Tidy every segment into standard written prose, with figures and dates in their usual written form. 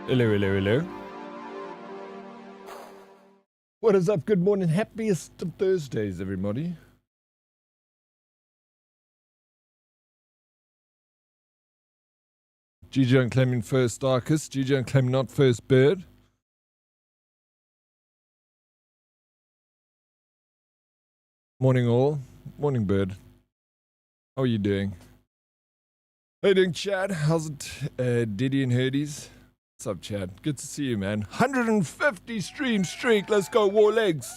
Hello, hello, hello. What is up? Good morning. Happiest of Thursdays, everybody. GG unclaiming first Darkest. GG unclaiming not first bird. Morning all. Morning bird. How are you doing? How you doing, Chad? How's it, Diddy and Herdies? What's up, Chad? Good to see you, man. 150 stream streak. Let's go, War Legs.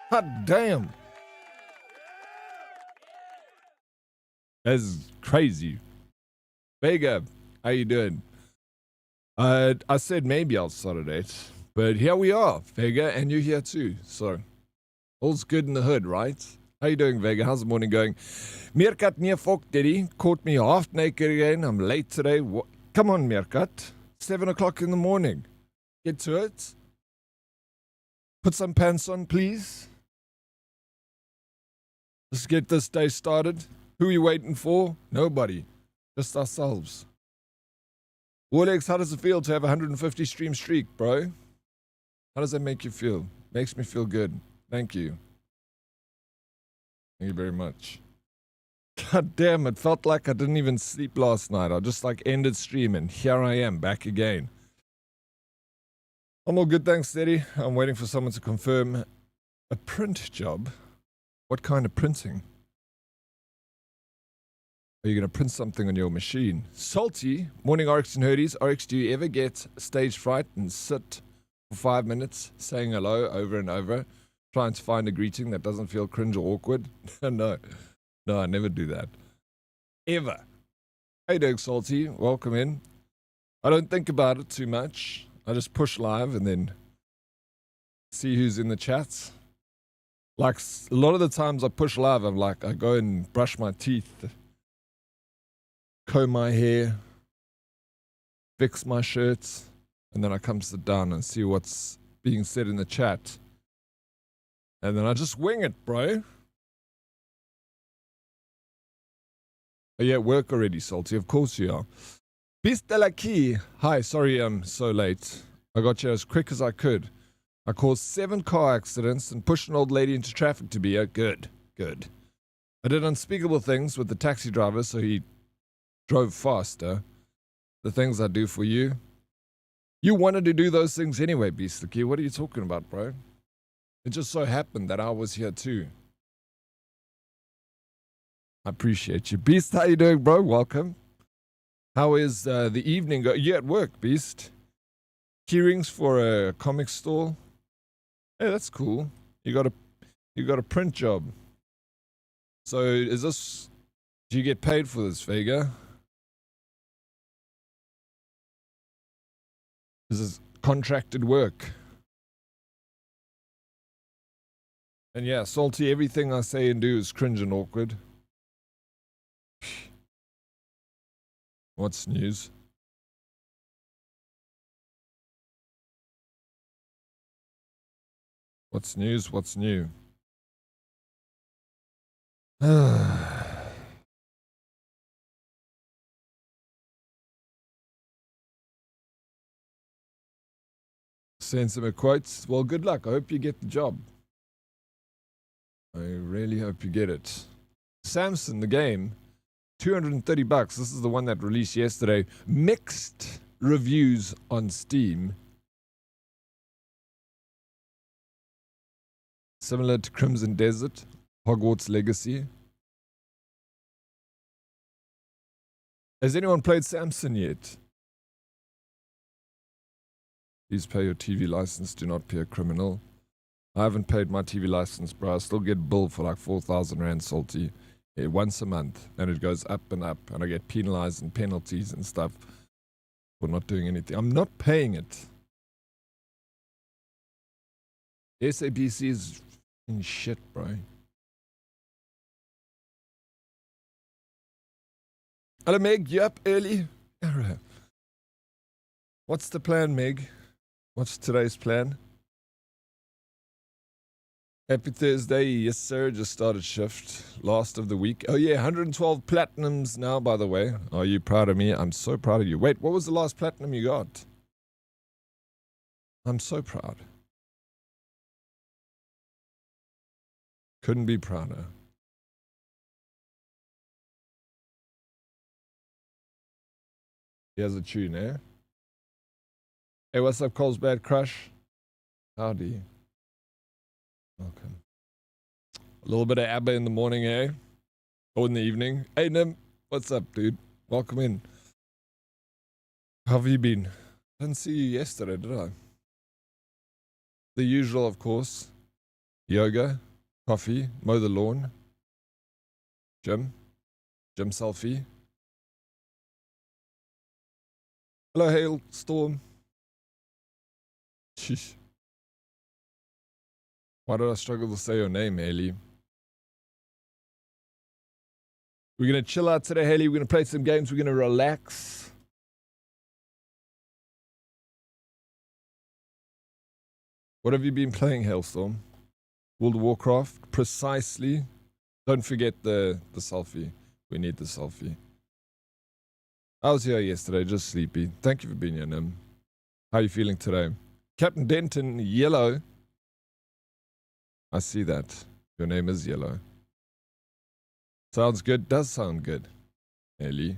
Hot damn. That's crazy. Vega, how you doing? I said maybe I'll start at 8, but here we are, Vega, and you're here too. So, all's good in the hood, right? How you doing, Vega? How's the morning going? Meerkat near Fok Diddy caught me half naked again. I'm late today. Come on, Meerkat. 7 o'clock in the morning. Get to it. Put some pants on, please. Let's get this day started. Who are you waiting for? Nobody. Just ourselves. Warlex, how does it feel to have a 150 stream streak, bro? How does that make you feel? Makes me feel good. Thank you. Thank you very much. God damn, it felt like I didn't even sleep last night. I just like ended stream and here I am, back again. I'm all good, thanks, Steady. I'm waiting for someone to confirm a print job. What kind of printing? Are you going to print something on your machine? Salty, morning Oryx and Herdies. Oryx, do you ever get stage fright and sit for 5 minutes saying hello over and over, trying to find a greeting that doesn't feel cringe or awkward? No, I never do that. Ever. Hey, Doug Salty, welcome in. I don't think about it too much. I just push live and then see who's in the chats. Like, a lot of the times I push live, I'm like, I go and brush my teeth, comb my hair, fix my shirts, and then I come sit down and see what's being said in the chat. And then I just wing it, bro. Are you at work already, Salty? Of course you are. Beast de la Key. Hi, sorry I'm so late. I got you as quick as I could. I caused 7 car accidents and pushed an old lady into traffic to be a good. I did unspeakable things with the taxi driver so he drove faster. The things I do for you. You wanted to do those things anyway, Beast the Key. What are you talking about, bro? It just so happened that I was here too. I appreciate you. Beast, how you doing, bro? Welcome. How is the evening go? You at work, Beast? Keyrings for a comic store? Hey, that's cool. You got a print job. So is this, do you get paid for this, Vega? This is contracted work. And yeah, Salty, everything I say and do is cringe and awkward. What's news? What's news? What's new? Send some quotes. Well, good luck. I hope you get the job. I really hope you get it. Samson, the game, $230. This is the one that released yesterday. Mixed reviews on Steam. Similar to Crimson Desert, Hogwarts Legacy. Has anyone played Samson yet? Please pay your TV license. Do not be a criminal. I haven't paid my TV license, bro. I still get billed for like 4,000 Rand, Salty, once a month. And it goes up and up. And I get penalized and penalties and stuff for not doing anything. I'm not paying it. SABC is in shit, bro. Hello, Meg. You up early? What's the plan, Meg? What's today's plan? Happy Thursday. Yes, sir. Just started shift. Last of the week. Oh, yeah. 112 platinums now, by the way. Are you proud of me? I'm so proud of you. Wait, what was the last platinum you got? I'm so proud. Couldn't be prouder. Here's a tune, eh? Hey, what's up, Cole's Bad Crush? Howdy. Welcome. A little bit of ABBA in the morning, eh? Or in the evening. Hey, Nim. What's up, dude? Welcome in. How have you been? I didn't see you yesterday, did I? The usual, of course. Yoga, coffee, mow the lawn, gym selfie. Hello, Hailstorm. Sheesh. Why did I struggle to say your name, Haley? We're going to chill out today, Haley. We're going to play some games. We're going to relax. What have you been playing, Hailstorm? World of Warcraft? Precisely. Don't forget the selfie. We need the selfie. I was here yesterday, just sleepy. Thank you for being here, Nim. How are you feeling today? Captain Denton, yellow. I see that. Your name is yellow. Sounds good. Does sound good. Ellie.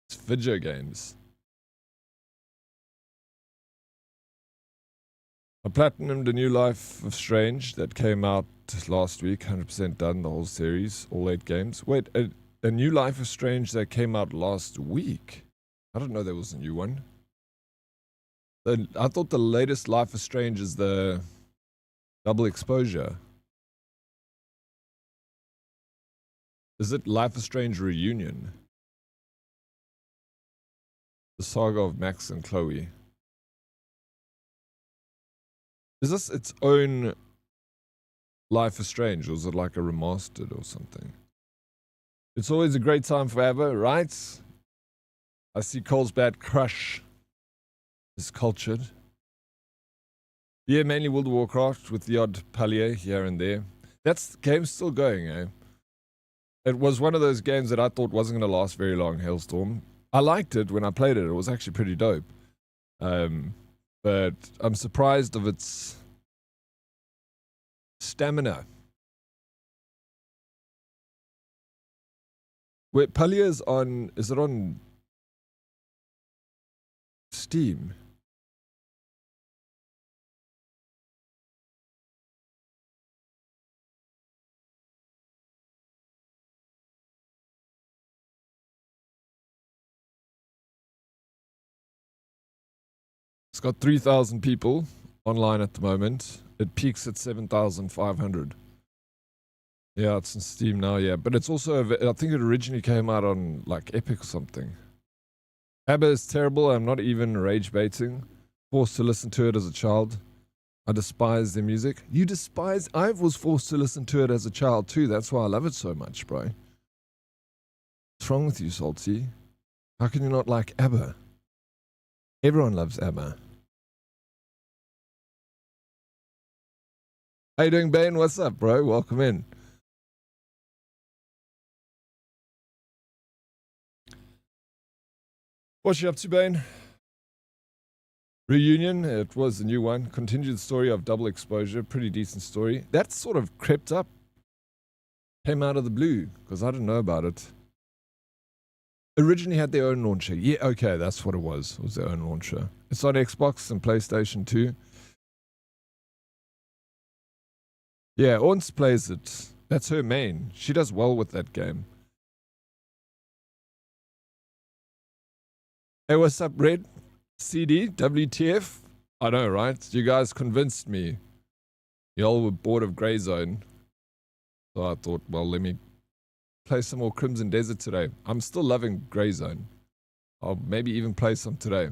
It's video games. I platinumed A New Life of Strange that came out last week. 100% done, the whole series. All 8 games. Wait, a New Life of Strange that came out last week? I don't know there was a new one. I thought the latest Life is Strange is the double exposure. Is it Life is Strange Reunion? The saga of Max and Chloe. Is this its own Life is Strange, or is it like a remastered or something? It's always a great time for ABBA, right? I see Cole's Bad Crush is cultured. Yeah, mainly World of Warcraft with the odd Palier here and there. That's game's still going, eh? It was one of those games that I thought wasn't going to last very long, Hailstorm. I liked it when I played it. It was actually pretty dope. But I'm surprised of its stamina. Wait, Palier's on... Is it on Steam? It's got 3,000 people online at the moment. It peaks at 7,500. Yeah, it's on Steam now, yeah. But it's also, I think it originally came out on like Epic or something. ABBA is terrible. I'm not even rage baiting. Forced to listen to it as a child. I despise their music. You despise? I was forced to listen to it as a child too. That's why I love it so much, bro. What's wrong with you, Salty? How can you not like ABBA? Everyone loves ABBA. How you doing, Bane? What's up, bro? Welcome in. What's you up to, Bane? Reunion, it was a new one. Continued the story of Double Exposure. Pretty decent story. That sort of crept up. Came out of the blue, because I didn't know about it. Originally had their own launcher. Yeah, okay, that's what it was. It was their own launcher. It's on Xbox and PlayStation 2. Yeah, Orns plays it. That's her main. She does well with that game. Hey, what's up, Red? CD? WTF? I know, right? You guys convinced me. Y'all were bored of Grey Zone. So I thought, well, let me play some more Crimson Desert today. I'm still loving Grey Zone. I'll maybe even play some today.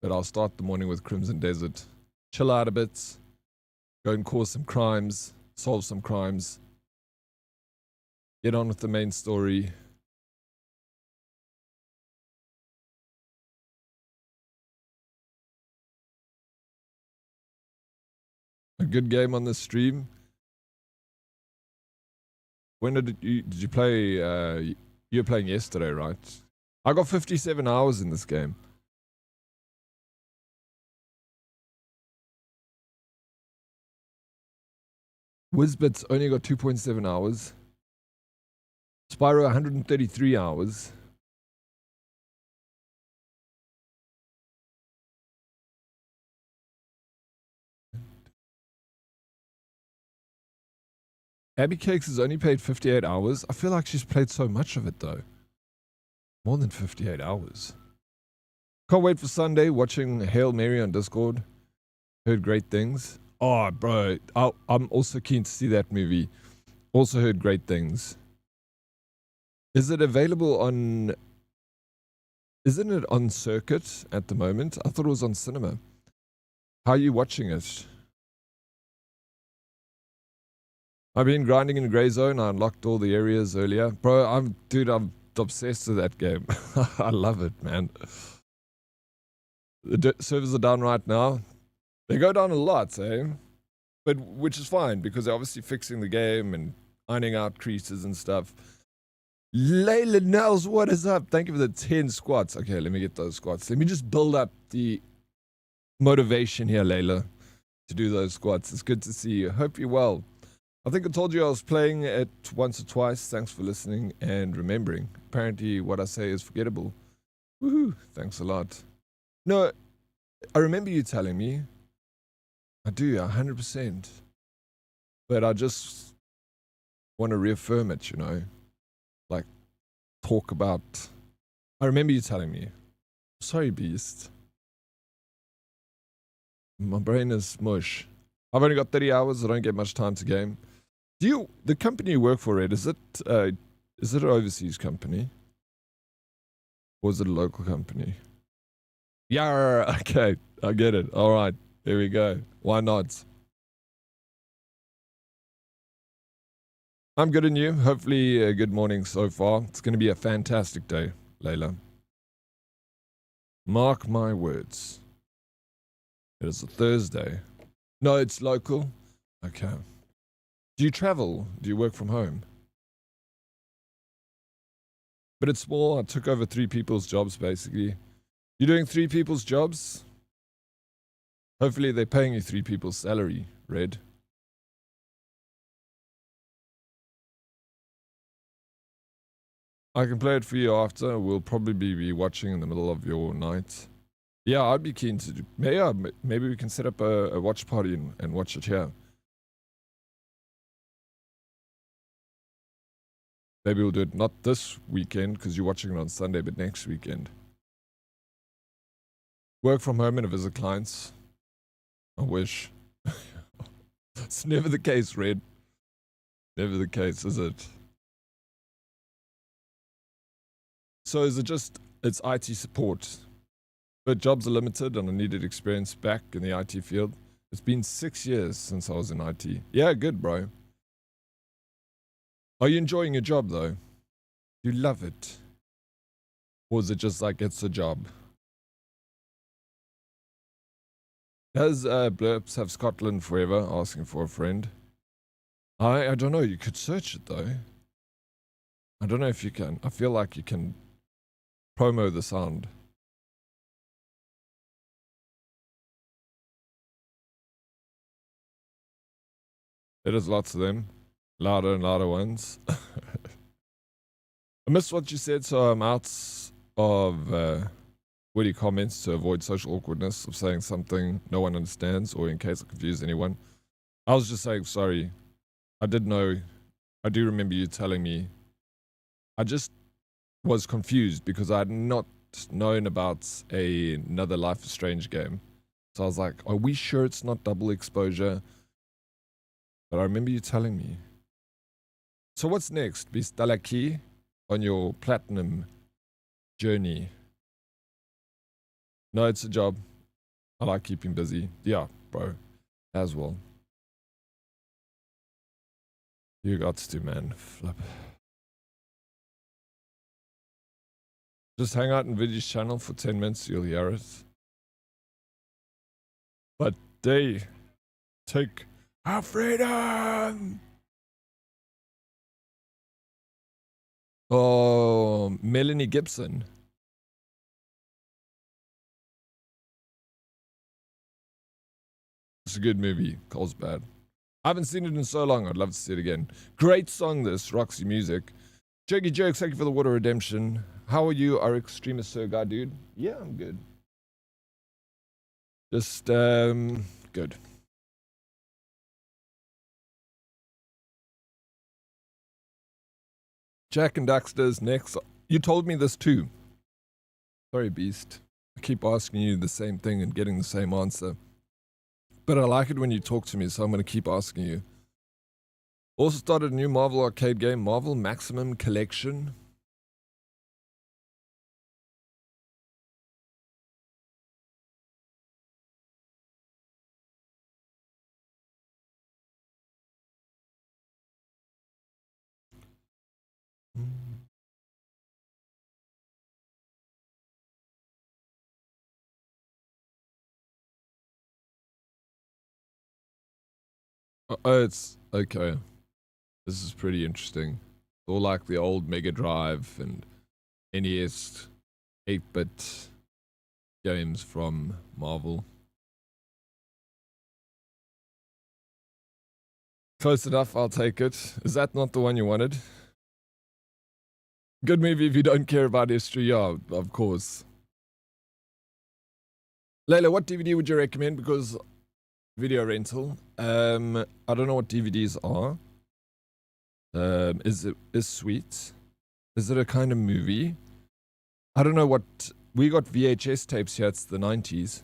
But I'll start the morning with Crimson Desert. Chill out a bit. Go and cause some crimes. Solve some crimes. Get on with the main story. A good game on the stream. When did you play? You were playing yesterday, right? I got 57 hours in this game. Wizbits only got 2.7 hours. Spyro 133 hours. Abby Cakes has only played 58 hours. I feel like she's played so much of it though. More than 58 hours. Can't wait for Sunday, watching Hail Mary on Discord. Heard great things. Oh, bro. I'm also keen to see that movie. Also heard great things. Is it available on... Isn't it on circuit at the moment? I thought it was on cinema. How are you watching it? I've been grinding in Grey Zone. I unlocked all the areas earlier. Bro, I'm obsessed with that game. I love it, man. The servers are down right now. They go down a lot, eh? But which is fine because they're obviously fixing the game and ironing out creases and stuff. Layla Nels, what is up? Thank you for the 10 squats. Okay, let me get those squats. Let me just build up the motivation here, Layla, to do those squats. It's good to see you. Hope you're well. I think I told you I was playing it once or twice. Thanks for listening and remembering. Apparently what I say is forgettable. Woohoo. Thanks a lot. No, I remember you telling me. I do, 100%. But I just want to reaffirm it, you know. Like, talk about... I remember you telling me. Sorry, Beast. My brain is mush. I've only got 30 hours. I don't get much time to game. The company you work for, Ed, is it an overseas company? Or is it a local company? Yeah, okay. I get it. All right. There we go. Why not? I'm good and you. Hopefully a good morning so far. It's going to be a fantastic day, Layla. Mark my words. It is a Thursday. No, it's local. Okay. Do you travel? Do you work from home? But it's small. I took over 3 people's jobs, basically. You're doing 3 people's jobs? Hopefully they're paying you 3 people's salary, Red. I can play it for you after. We'll probably be watching in the middle of your night. Yeah, I'd be keen to do... Maybe we can set up a watch party and watch it here. Maybe we'll do it not this weekend because you're watching it on Sunday, but next weekend. Work from home and visit clients. I wish. It's never the case, Red. Never the case, is it? So is it just, it's IT support, but jobs are limited and I needed experience back in the IT field. It's been 6 years since I was in IT. Yeah, good, bro. Are you enjoying your job, though? Do you love it? Or is it just like, it's a job? Does Blurps have Scotland forever? Asking for a friend. I don't know. You could search it, though. I don't know if you can. I feel like you can promo the sound. There's lots of them. Louder and louder ones. I missed what you said, so I'm out of witty comments to avoid social awkwardness of saying something no one understands or in case I confuse anyone. I was just saying sorry. I did know. I do remember you telling me. I just was confused because I had not known about another Life is Strange game. So I was like, are we sure it's not double exposure? But I remember you telling me. So what's next? Be Stalaki on your platinum journey. No, it's a job. I like keeping busy. Yeah, bro. As well. You got to, man. Flip. Just hang out in Vigi's channel for 10 minutes, you'll hear it. But they take Our freedom! Oh, Melanie Gibson. It's a good movie. Carlsbad. I haven't seen it in so long. I'd love to see it again. Great song, this. Roxy Music. Jerky Jokes, thank you for the water redemption. How are you, our extremist Sir Guy, dude? Yeah, I'm good. Just, good. Jack and Daxter's next. You told me this too. Sorry, Beast. I keep asking you the same thing and getting the same answer. But I like it when you talk to me, so I'm going to keep asking you. Also started a new Marvel arcade game, Marvel Maximum Collection. Oh, it's okay. This is pretty interesting. All like the old Mega Drive and NES 8-bit games from Marvel. Close enough, I'll take it. Is that not the one you wanted? Good movie if you don't care about history, yeah, of course. Layla, what DVD would you recommend? Because video rental. I don't know what DVDs are. Is sweet? Is it a kind of movie? I don't know what we got VHS tapes here. It's the 90s.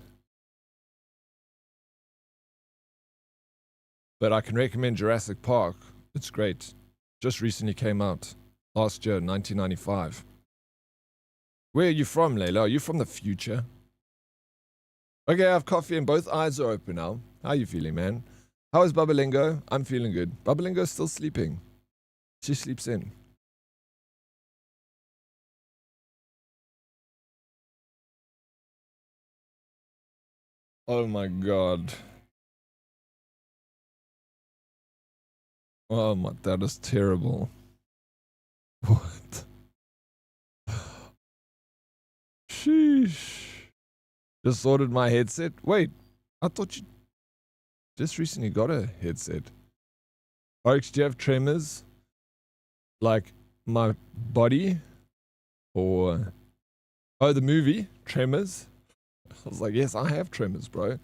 But I can recommend Jurassic Park. It's great. Just recently came out. Last year, 1995. Where are you from, Layla? Are you from the future? Okay, I have coffee and both eyes are open now. How are you feeling, man? How is Babalingo? I'm feeling good. Babalingo's still sleeping. She sleeps in. Oh my god. Oh my, that is terrible. What? Sheesh. Just ordered my headset. Wait, I thought you just recently got a headset. Oryx, do you have tremors? Like my body? Or... Oh, the movie? Tremors? I was like, yes, I have tremors, bro.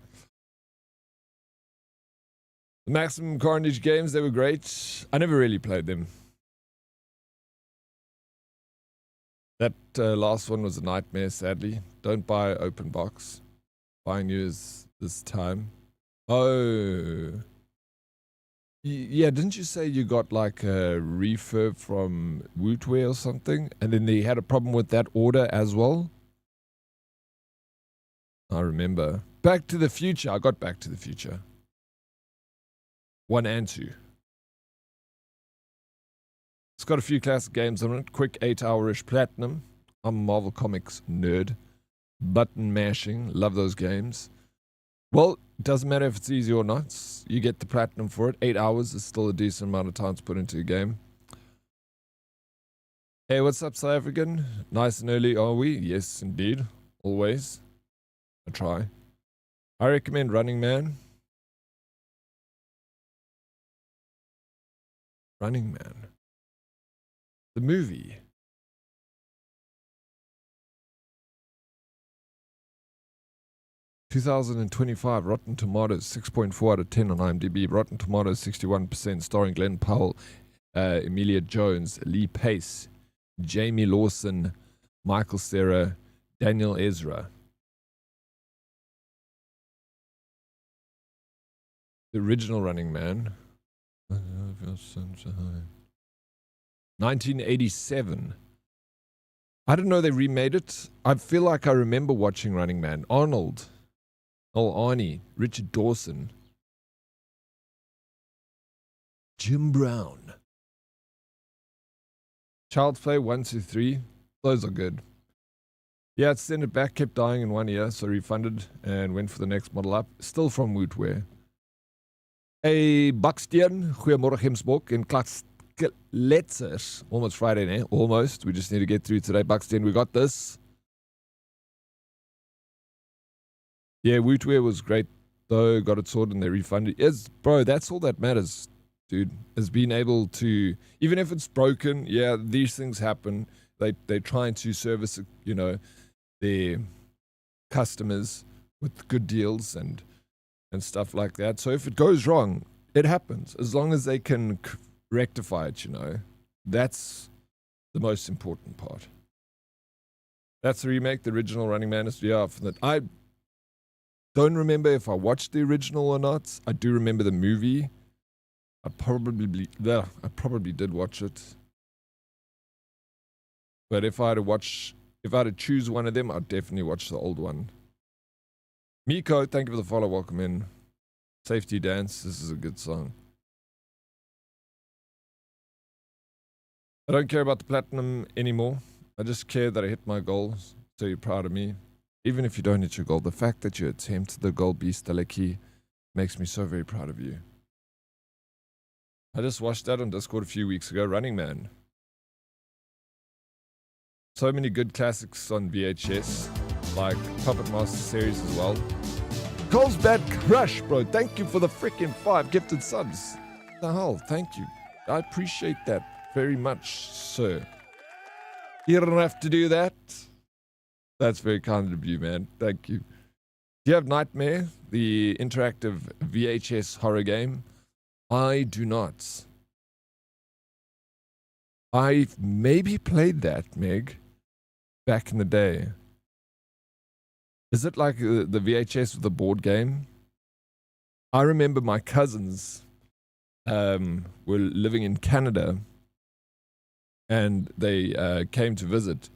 The Maximum Carnage games, they were great. I never really played them. That last one was a nightmare, sadly. Don't buy open box. Buying yours this time. Oh. Yeah, didn't you say you got like a refurb from Wootware or something? And then they had a problem with that order as well? I remember. Back to the Future. I got Back to the Future. 1 and 2. It's got a few classic games on it. Quick 8-hour-ish platinum. I'm a Marvel Comics nerd. Button mashing. Love those games. Well, it doesn't matter if it's easy or not. You get the platinum for it. 8 hours is still a decent amount of time to put into a game. Hey, what's up, South African? Nice and early, are we? Yes, indeed. Always. I try. I recommend Running Man. Running Man. The movie. (2025) Rotten Tomatoes 6.4 out of 10 on IMDb. Rotten Tomatoes 61%, starring Glenn Powell, Emilia Jones, Lee Pace, Jamie Lawson, Michael Cera, Daniel Ezra. The original Running Man. 1987. I don't know they remade it. I feel like I remember watching Running Man. Arnold. Oh, Arnie. Richard Dawson. Jim Brown. Child's Play 1, 2, 3. Those are good. Yeah, sent it back, kept dying in 1 year, so refunded and went for the next model up. Still from Wootware. Hey, Baksteen, goeiemorgen Hemsbok en Klatsletsers. Almost Friday, eh? Almost. We just need to get through today. Baksteen, we got this. Yeah, Wootwear was great, though. Got it sorted and they refunded. Yes, bro, that's all that matters, dude. Is being able to, even if it's broken, yeah, these things happen. They're trying to service, you know, their customers with good deals and stuff like that. So if it goes wrong, it happens. As long as they can rectify it, you know, that's the most important part. That's the remake. The original Running Man is I don't remember if I watched the original or not. I do remember the movie. I probably did watch it. But if I had to choose one of them, I'd definitely watch the old one. Miko, thank you for the follow. Welcome in. Safety Dance. This is a good song. I don't care about the platinum anymore. I just care that I hit my goals. So you're proud of me. Even if you don't hit your goal, the fact that you attempt the goal beast Daleki makes me so very proud of you. I just watched that on Discord a few weeks ago. Running Man. So many good classics on VHS, like Puppet Master series as well. Cole's Bad Crush, bro. Thank you for the freaking 5 gifted subs. The hell, thank you. I appreciate that very much, sir. You don't have to do that. That's very kind of you, man. Thank you. Do you have Nightmare, the interactive VHS horror game? I do not. I've maybe played that, Meg, back in the day. Is it like the VHS with the board game? I remember my cousins were living in Canada and they came to visit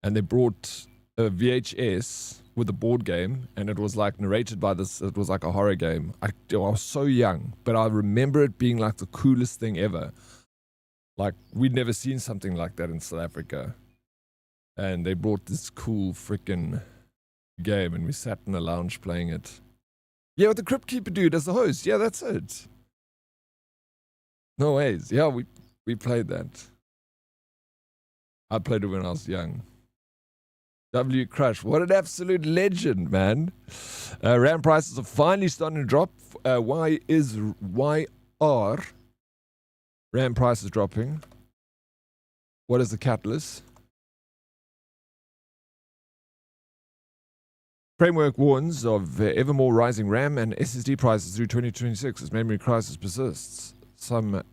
and they brought a VHS with a board game and it was like narrated by this, it was like a horror game. I was so young, but I remember it being like the coolest thing ever. Like we'd never seen something like that in South Africa. And they brought this cool freaking game and we sat in the lounge playing it. Yeah, with the Crypt Keeper dude as the host. Yeah, that's it. No ways. Yeah, we played that. I played it when I was young. W Crush. What an absolute legend, man. RAM prices are finally starting to drop. Why are RAM prices dropping? What is the catalyst? Framework warns of ever more rising RAM and SSD prices through 2026 as memory crisis persists. Some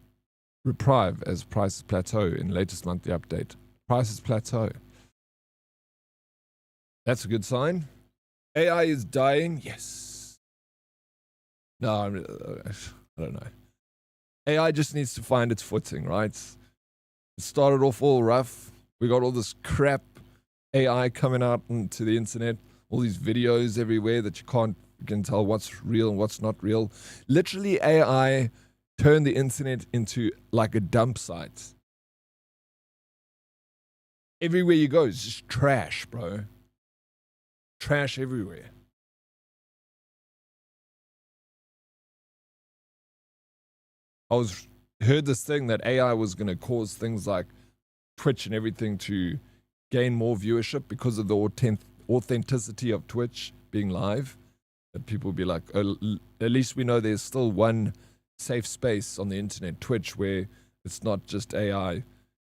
reprieve as prices plateau in latest monthly update. Prices plateau. That's a good sign. AI is dying. Yes. No, I don't know. AI just needs to find its footing, right? It started off all rough. We got all this crap AI coming out into the internet. All these videos everywhere that you can tell what's real and what's not real. Literally, AI turned the internet into like a dump site. Everywhere you go, it's just trash, bro. Trash everywhere. Heard this thing that AI was going to cause things like Twitch and everything to gain more viewership because of the authenticity of Twitch being live. That people will be like, oh, at least we know there's still one safe space on the internet, Twitch, where it's not just AI,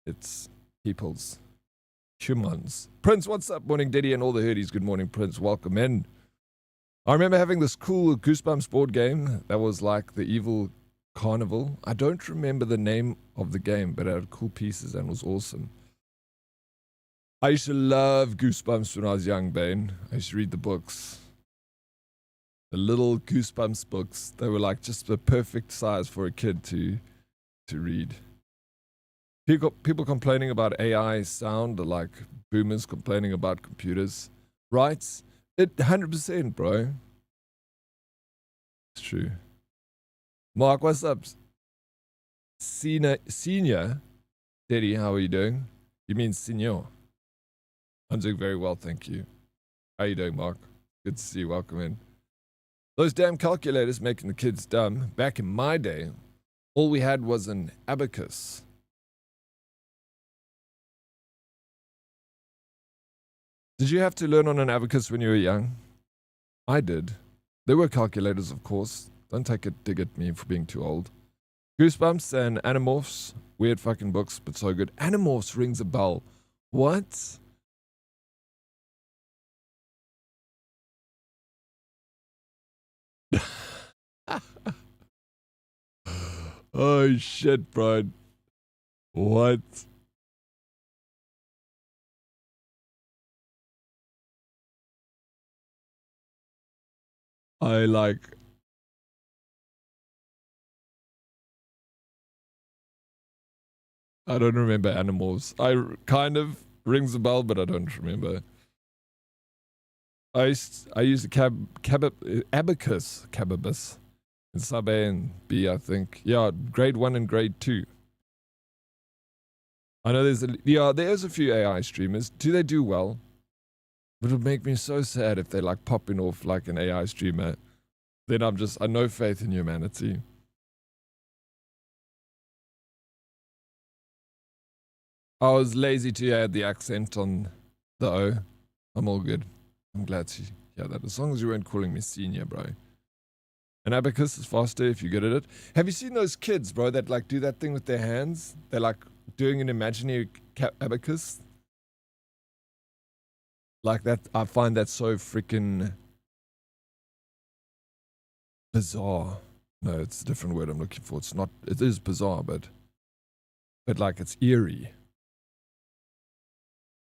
it's people's humans. Prince, what's up? Morning, Diddy, and all the herdies. Good morning, Prince. Welcome in. I remember having this cool Goosebumps board game that was like the evil carnival. I don't remember the name of the game, but it had cool pieces and was awesome. I used to love Goosebumps when I was young, Bane. I used to read the books. The little Goosebumps books. They were like just the perfect size for a kid to read. People complaining about AI sound are like boomers complaining about computers. Right? 100%, bro. It's true. Mark, what's up? Senior? Daddy, how are you doing? You mean senior? I'm doing very well, thank you. How are you doing, Mark? Good to see you. Welcome in. Those damn calculators making the kids dumb. Back in my day, all we had was an abacus. Did you have to learn on an abacus when you were young? I did. There were calculators, of course. Don't take a dig at me for being too old. Goosebumps and Animorphs. Weird fucking books, but so good. Animorphs rings a bell. What? Oh shit, bro. What? I like. I don't remember Animals. I kind of rings a bell, but I don't remember. I used a abacus in sub A and B, I think. Yeah, grade 1 and grade 2. I know there's a few AI streamers. Do they do well? But it would make me so sad if they like popping off like an AI streamer. Then I no faith in humanity. I was lazy to add the accent on the O. I'm all good. I'm glad to hear that. As long as you weren't calling me senior, bro. An abacus is faster if you're good at it. Have you seen those kids, bro, that like do that thing with their hands? They're like doing an imaginary abacus. Like that, I find that so freaking bizarre. No, it's a different word I'm looking for. It's not, it is bizarre, but like it's eerie.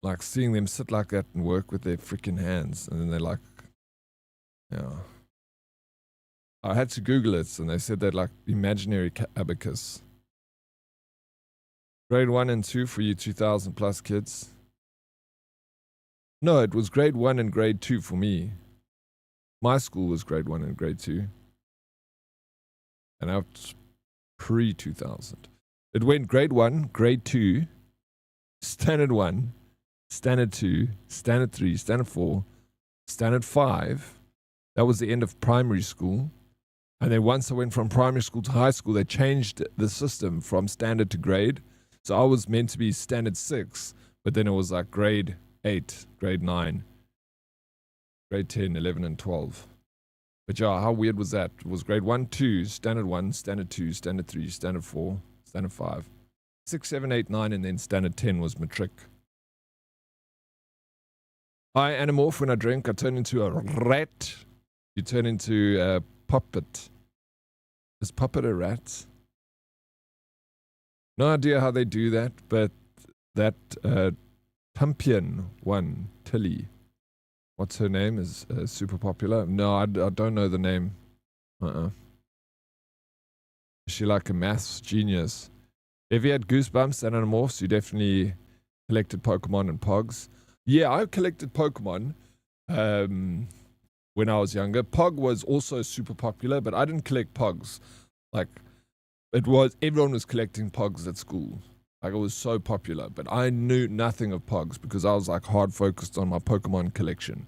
Like seeing them sit like that and work with their freaking hands, and then they're like, yeah. I had to Google it, and they said they're like imaginary abacus. Grade 1 and 2 for you 2000 plus kids. No, it was grade 1 and grade 2 for me. My school was grade 1 and grade 2. And out pre-2000. It went grade 1, grade 2, standard 1, standard 2, standard 3, standard 4, standard 5. That was the end of primary school. And then once I went from primary school to high school, they changed the system from standard to grade. So I was meant to be standard 6, but then it was like grade 8, grade 9, grade 10, 11, and 12. But yeah, how weird was that? It was grade 1, 2, standard 1, standard 2, standard 3, standard 4, standard 5, 6, 7, 8, 9, and then standard 10 was matric. I animorph when I drink. I turn into a rat. You turn into a puppet. Is puppet a rat? No idea how they do that, but that Tumpian one, Tilly, what's her name, is super popular. No, I don't know the name. Is she like a maths genius? If you had Goosebumps and Animorphs, you definitely collected Pokemon and Pogs. Yeah, I collected Pokemon when I was younger. Pog was also super popular, but I didn't collect Pogs. Like, everyone was collecting Pogs at school. Like, it was so popular, but I knew nothing of Pogs because I was like hard focused on my Pokemon collection.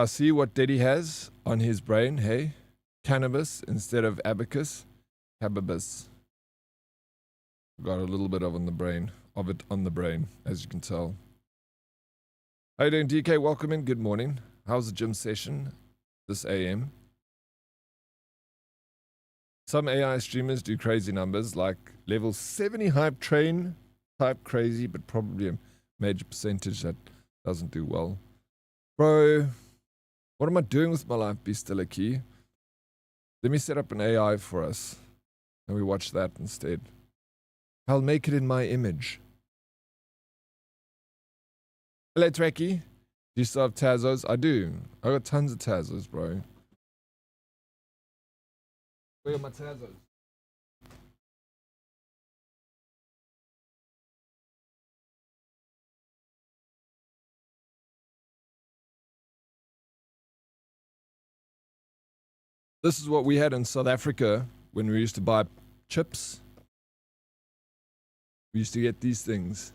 See what Daddy has on his brain, hey? Cannabis instead of abacus. Cababis. Got a little bit of it on the brain, as you can tell. How you doing, DK? Welcome in. Good morning. How's the gym session this AM? Some AI streamers do crazy numbers, like level 70 hype train type crazy, but probably a major percentage that doesn't do well. Bro, what am I doing with my life? Be still a key. Let me set up an AI for us, and we watch that instead. I'll make it in my image. Hello, Trekkie. Do you still have Tazos? I do. I got tons of Tazos, bro. Where are my Tazos? This is what we had in South Africa when we used to buy chips. We used to get these things.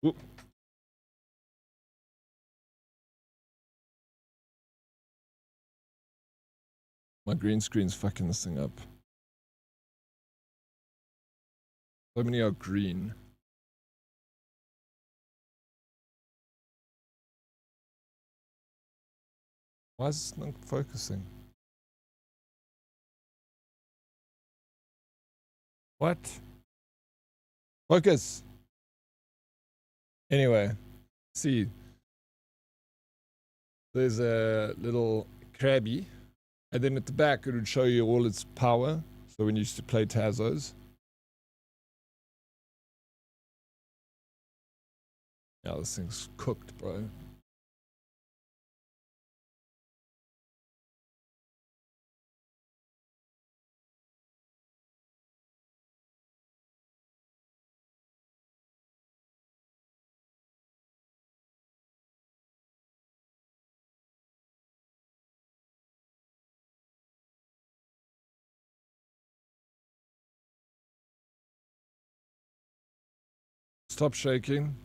Oop. My green screen's fucking this thing up. So many are green. Why is this not focusing? What? Focus! Anyway, see. There's a little crabby. And then at the back, it would show you all its power. So when you used to play Tazos. Yeah, this thing's cooked, bro. Stop shaking.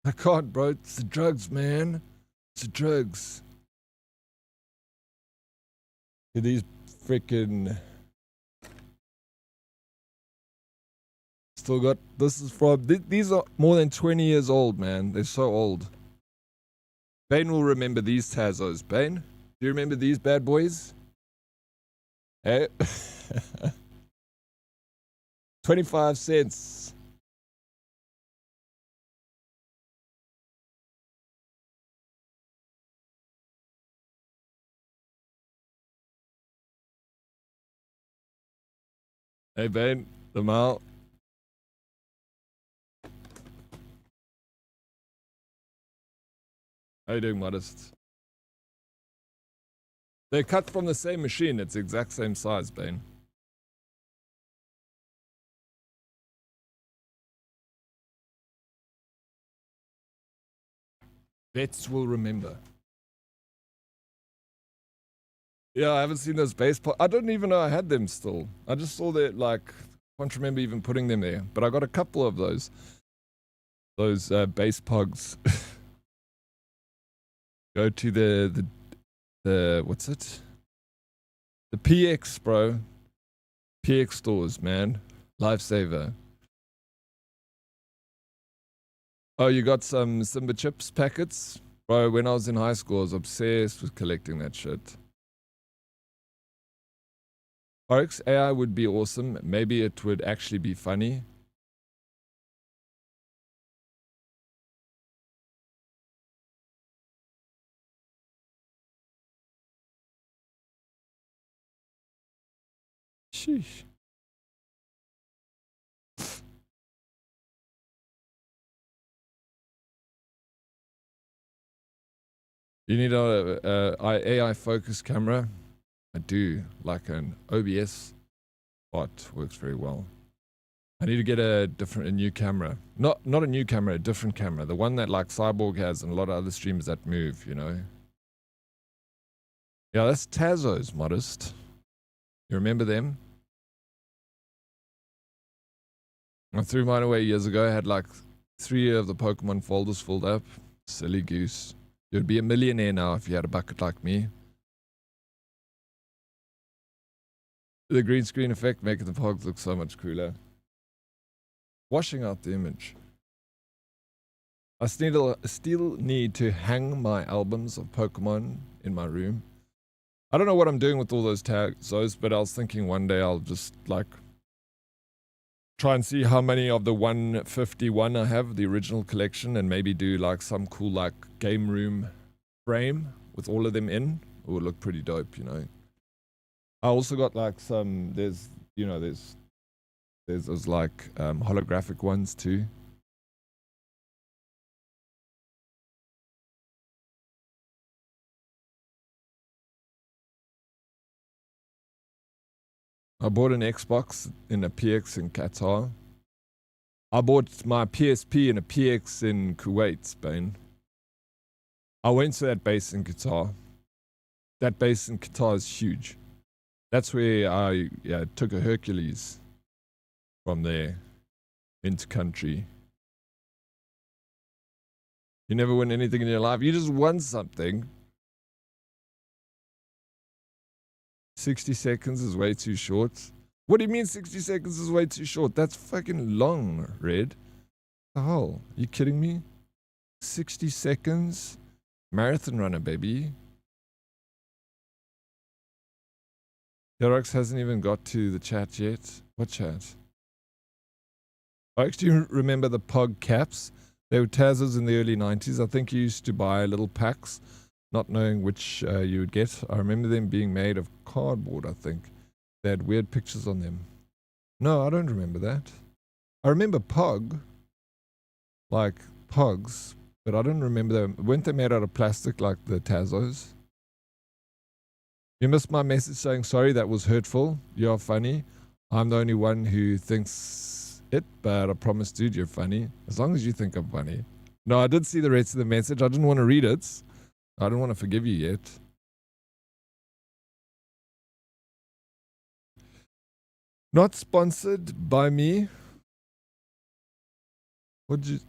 I can't, bro. It's the drugs, man. It's the drugs. These freaking... Still got... This is from... These are more than 20 years old, man. They're so old. Bane will remember these Tazos. Bane, do you remember these bad boys? Hey? 25 cents. Hey, Bane, the mile. How you doing, Modest? They're cut from the same machine. It's the exact same size, Bane. Vets will remember. Yeah, I haven't seen those base pogs. I don't even know I had them still. I just saw that, like, can't remember even putting them there. But I got a couple of those. Those base pogs. Go to the what's it? The PX, bro. PX stores, man. Lifesaver. Oh, you got some Simba chips packets? Bro, when I was in high school, I was obsessed with collecting that shit. Oryx AI would be awesome. Maybe it would actually be funny. Sheesh. You need a AI focus camera? I do, like an OBS bot works very well. I need to get a new camera. Not a new camera, a different camera. The one that like Cyborg has and a lot of other streamers that move, you know. Yeah, that's Tazos, Modest. You remember them? I threw mine away years ago. I had like 3 of the Pokemon folders filled up. Silly goose. You'd be a millionaire now if you had a bucket like me. The green screen effect making the pogs look so much cooler. Washing out the image. I still need to hang my albums of Pokemon in my room. I don't know what I'm doing with all those tags, but I was thinking one day I'll just like try and see how many of the 151 I have, the original collection, and maybe do like some cool like game room frame with all of them in. It would look pretty dope, you know. I also got like some, there's those like holographic ones too. I bought an Xbox in a PX in Qatar. I bought my PSP in a PX in Kuwait, Spain. I went to that base in Qatar. That base in Qatar is huge. That's where I took a Hercules from there into country. You never win anything in your life. You just won something. 60 seconds is way too short. What do you mean 60 seconds is way too short? That's fucking long, Red. The hell? You kidding me? 60 seconds? Marathon runner, baby. Dead Oryx hasn't even got to the chat yet. What chat? Oryx, do you remember the Pog caps? They were Tazos in the early 90s. I think you used to buy little packs, not knowing which you would get. I remember them being made of cardboard, I think. They had weird pictures on them. No, I don't remember that. I remember Pog, like Pogs, but I don't remember them. Weren't they made out of plastic like the Tazos? You missed my message saying sorry, that was hurtful. You're funny. I'm the only one who thinks it, but I promise, dude, you're funny. As long as you think I'm funny. No, I did see the rest of the message. I didn't want to read it. I don't want to forgive you yet. Not sponsored by me. What'd you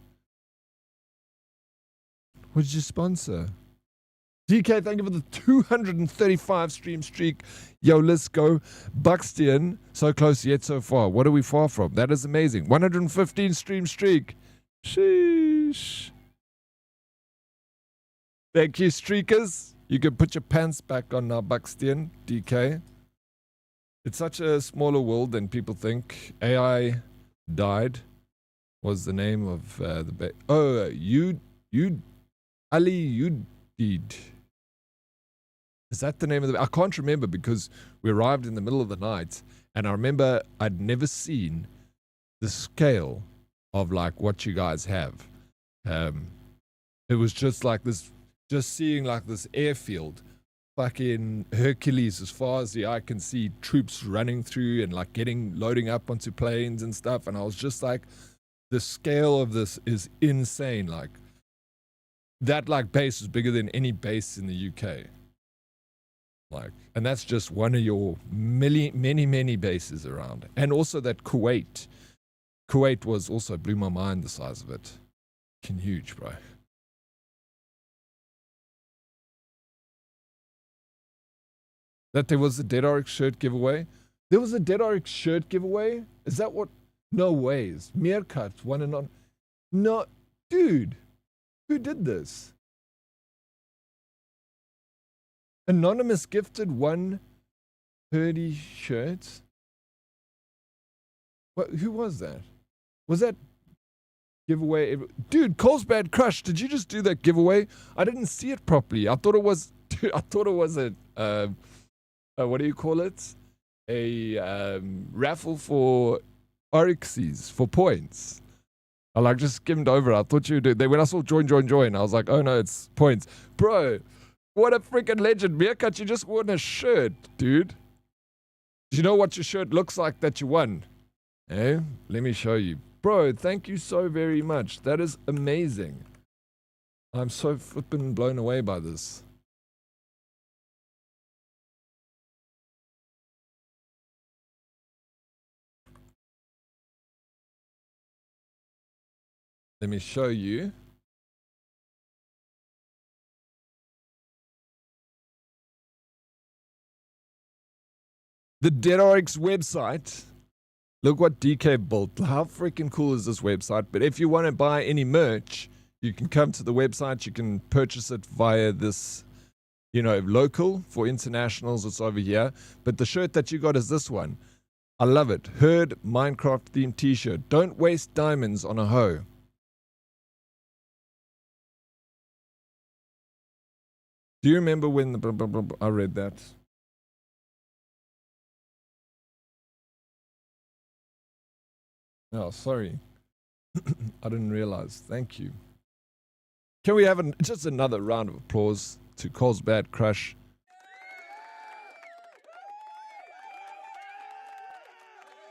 sponsor? DK, thank you for the 235 stream streak. Yo, let's go. Buxton, so close yet so far. What are we far from? That is amazing. 115 stream streak. Sheesh. Thank you, streakers. You can put your pants back on now, Buxton, DK. It's such a smaller world than people think. AI died was the name of the... Ali Udid. Is that the name of the... I can't remember because we arrived in the middle of the night and I remember I'd never seen the scale of like what you guys have. It was just like this, just seeing like this airfield, fucking Hercules as far as the eye can see, troops running through and like loading up onto planes and stuff. And I was just like, the scale of this is insane. Like that like base is bigger than any base in the UK. Like, and that's just one of your many bases around. And also that Kuwait was also blew my mind, the size of it. Fucking huge, bro. That there was a Dead Oryx shirt giveaway. There was a Dead Oryx shirt giveaway? Is that what? No ways. Meerkat won and on. No, dude. Who did this? Anonymous gifted one Purdy shirt. What? Who was that? Was that giveaway? Dude, Carlsbad Crush, did you just do that giveaway? I didn't see it properly. I thought it was. Dude, I thought it was a. What do you call it? A raffle for Oryxes for points. I like just skimmed over. I thought you did. When I saw join, I was like, oh no, it's points, bro. What a freaking legend. Meerkat, you just won a shirt, dude. Do you know what your shirt looks like that you won? Eh? Let me show you. Bro, thank you so very much. That is amazing. I'm so flippin' blown away by this. Let me show you. The Dead Oryx website. Look what DK built. How freaking cool is this website? But if you want to buy any merch, you can come to the website. You can purchase it via this, local. For internationals, it's over here. But the shirt that you got is this one. I love it. Herd Minecraft themed t-shirt. Don't waste diamonds on a hoe. Do you remember when I read that? Oh, sorry. I didn't realize. Thank you. Can we have just another round of applause to Carlsbad Crush?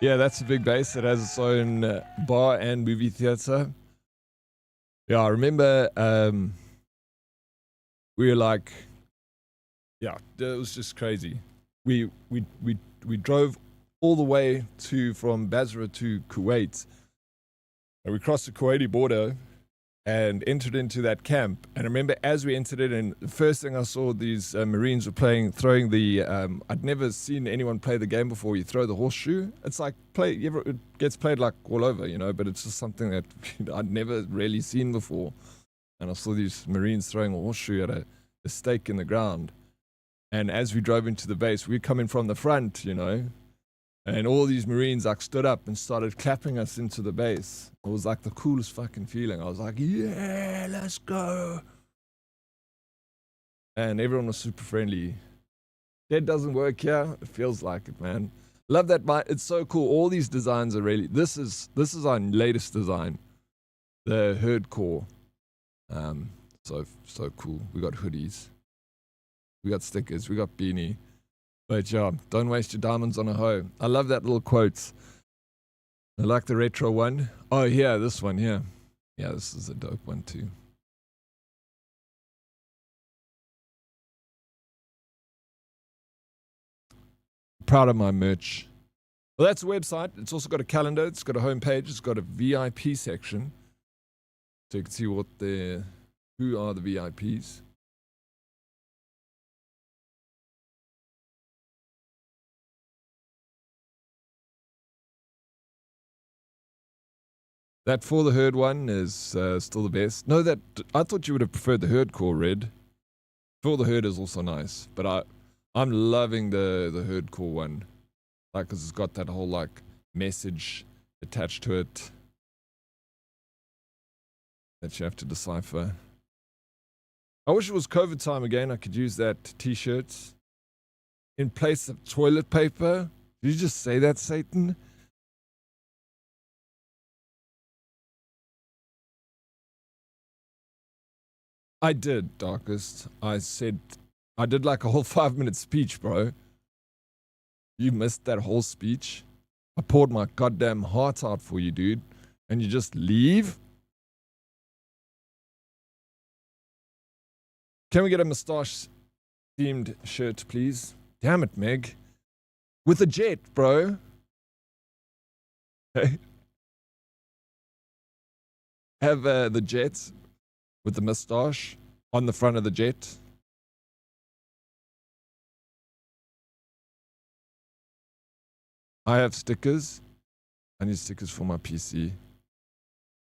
Yeah, that's a big base. It has its own bar and movie theater. Yeah, I remember we were like, yeah, it was just crazy. We drove all the way from Basra to Kuwait. And we crossed the Kuwaiti border and entered into that camp. And I remember as we entered it, and the first thing I saw, these Marines were throwing the, I'd never seen anyone play the game before. You throw the horseshoe. It's like it gets played like all over, you know, but it's just something that I'd never really seen before. And I saw these Marines throwing a horseshoe at a stake in the ground. And as we drove into the base, we were coming from the front, you know, and all these Marines like stood up and started clapping us into the base. It was like the coolest fucking feeling. I was like, yeah, let's go. And everyone was super friendly. Dead doesn't work here. It feels like it, man. Love that. It's so cool. All these designs are really, this is our latest design. The herd core. So cool. We got hoodies. We got stickers. We got beanie. But yeah, don't waste your diamonds on a hoe. I love that little quote. I like the retro one. Oh, yeah, this one, yeah. Yeah, this is a dope one too. Proud of my merch. Well, that's a website. It's also got a calendar. It's got a homepage. It's got a VIP section. So you can see who are the VIPs. That For the Herd one is still the best. No, I thought you would have preferred the Herd core, Red. For the Herd is also nice, but I'm loving the Herd core one, like, because it's got that whole like message attached to it that you have to decipher. I wish it was COVID time again. I could use that T-shirt in place of toilet paper. Did you just say that, Satan? I did, Darkest. I did like a whole 5-minute speech, bro. You missed that whole speech. I poured my goddamn heart out for you, dude. And you just leave? Can we get a mustache-themed shirt, please? Damn it, Meg. With a jet, bro. Okay. Have the jets with the mustache on the front of the jet. I have stickers. I need stickers for my PC.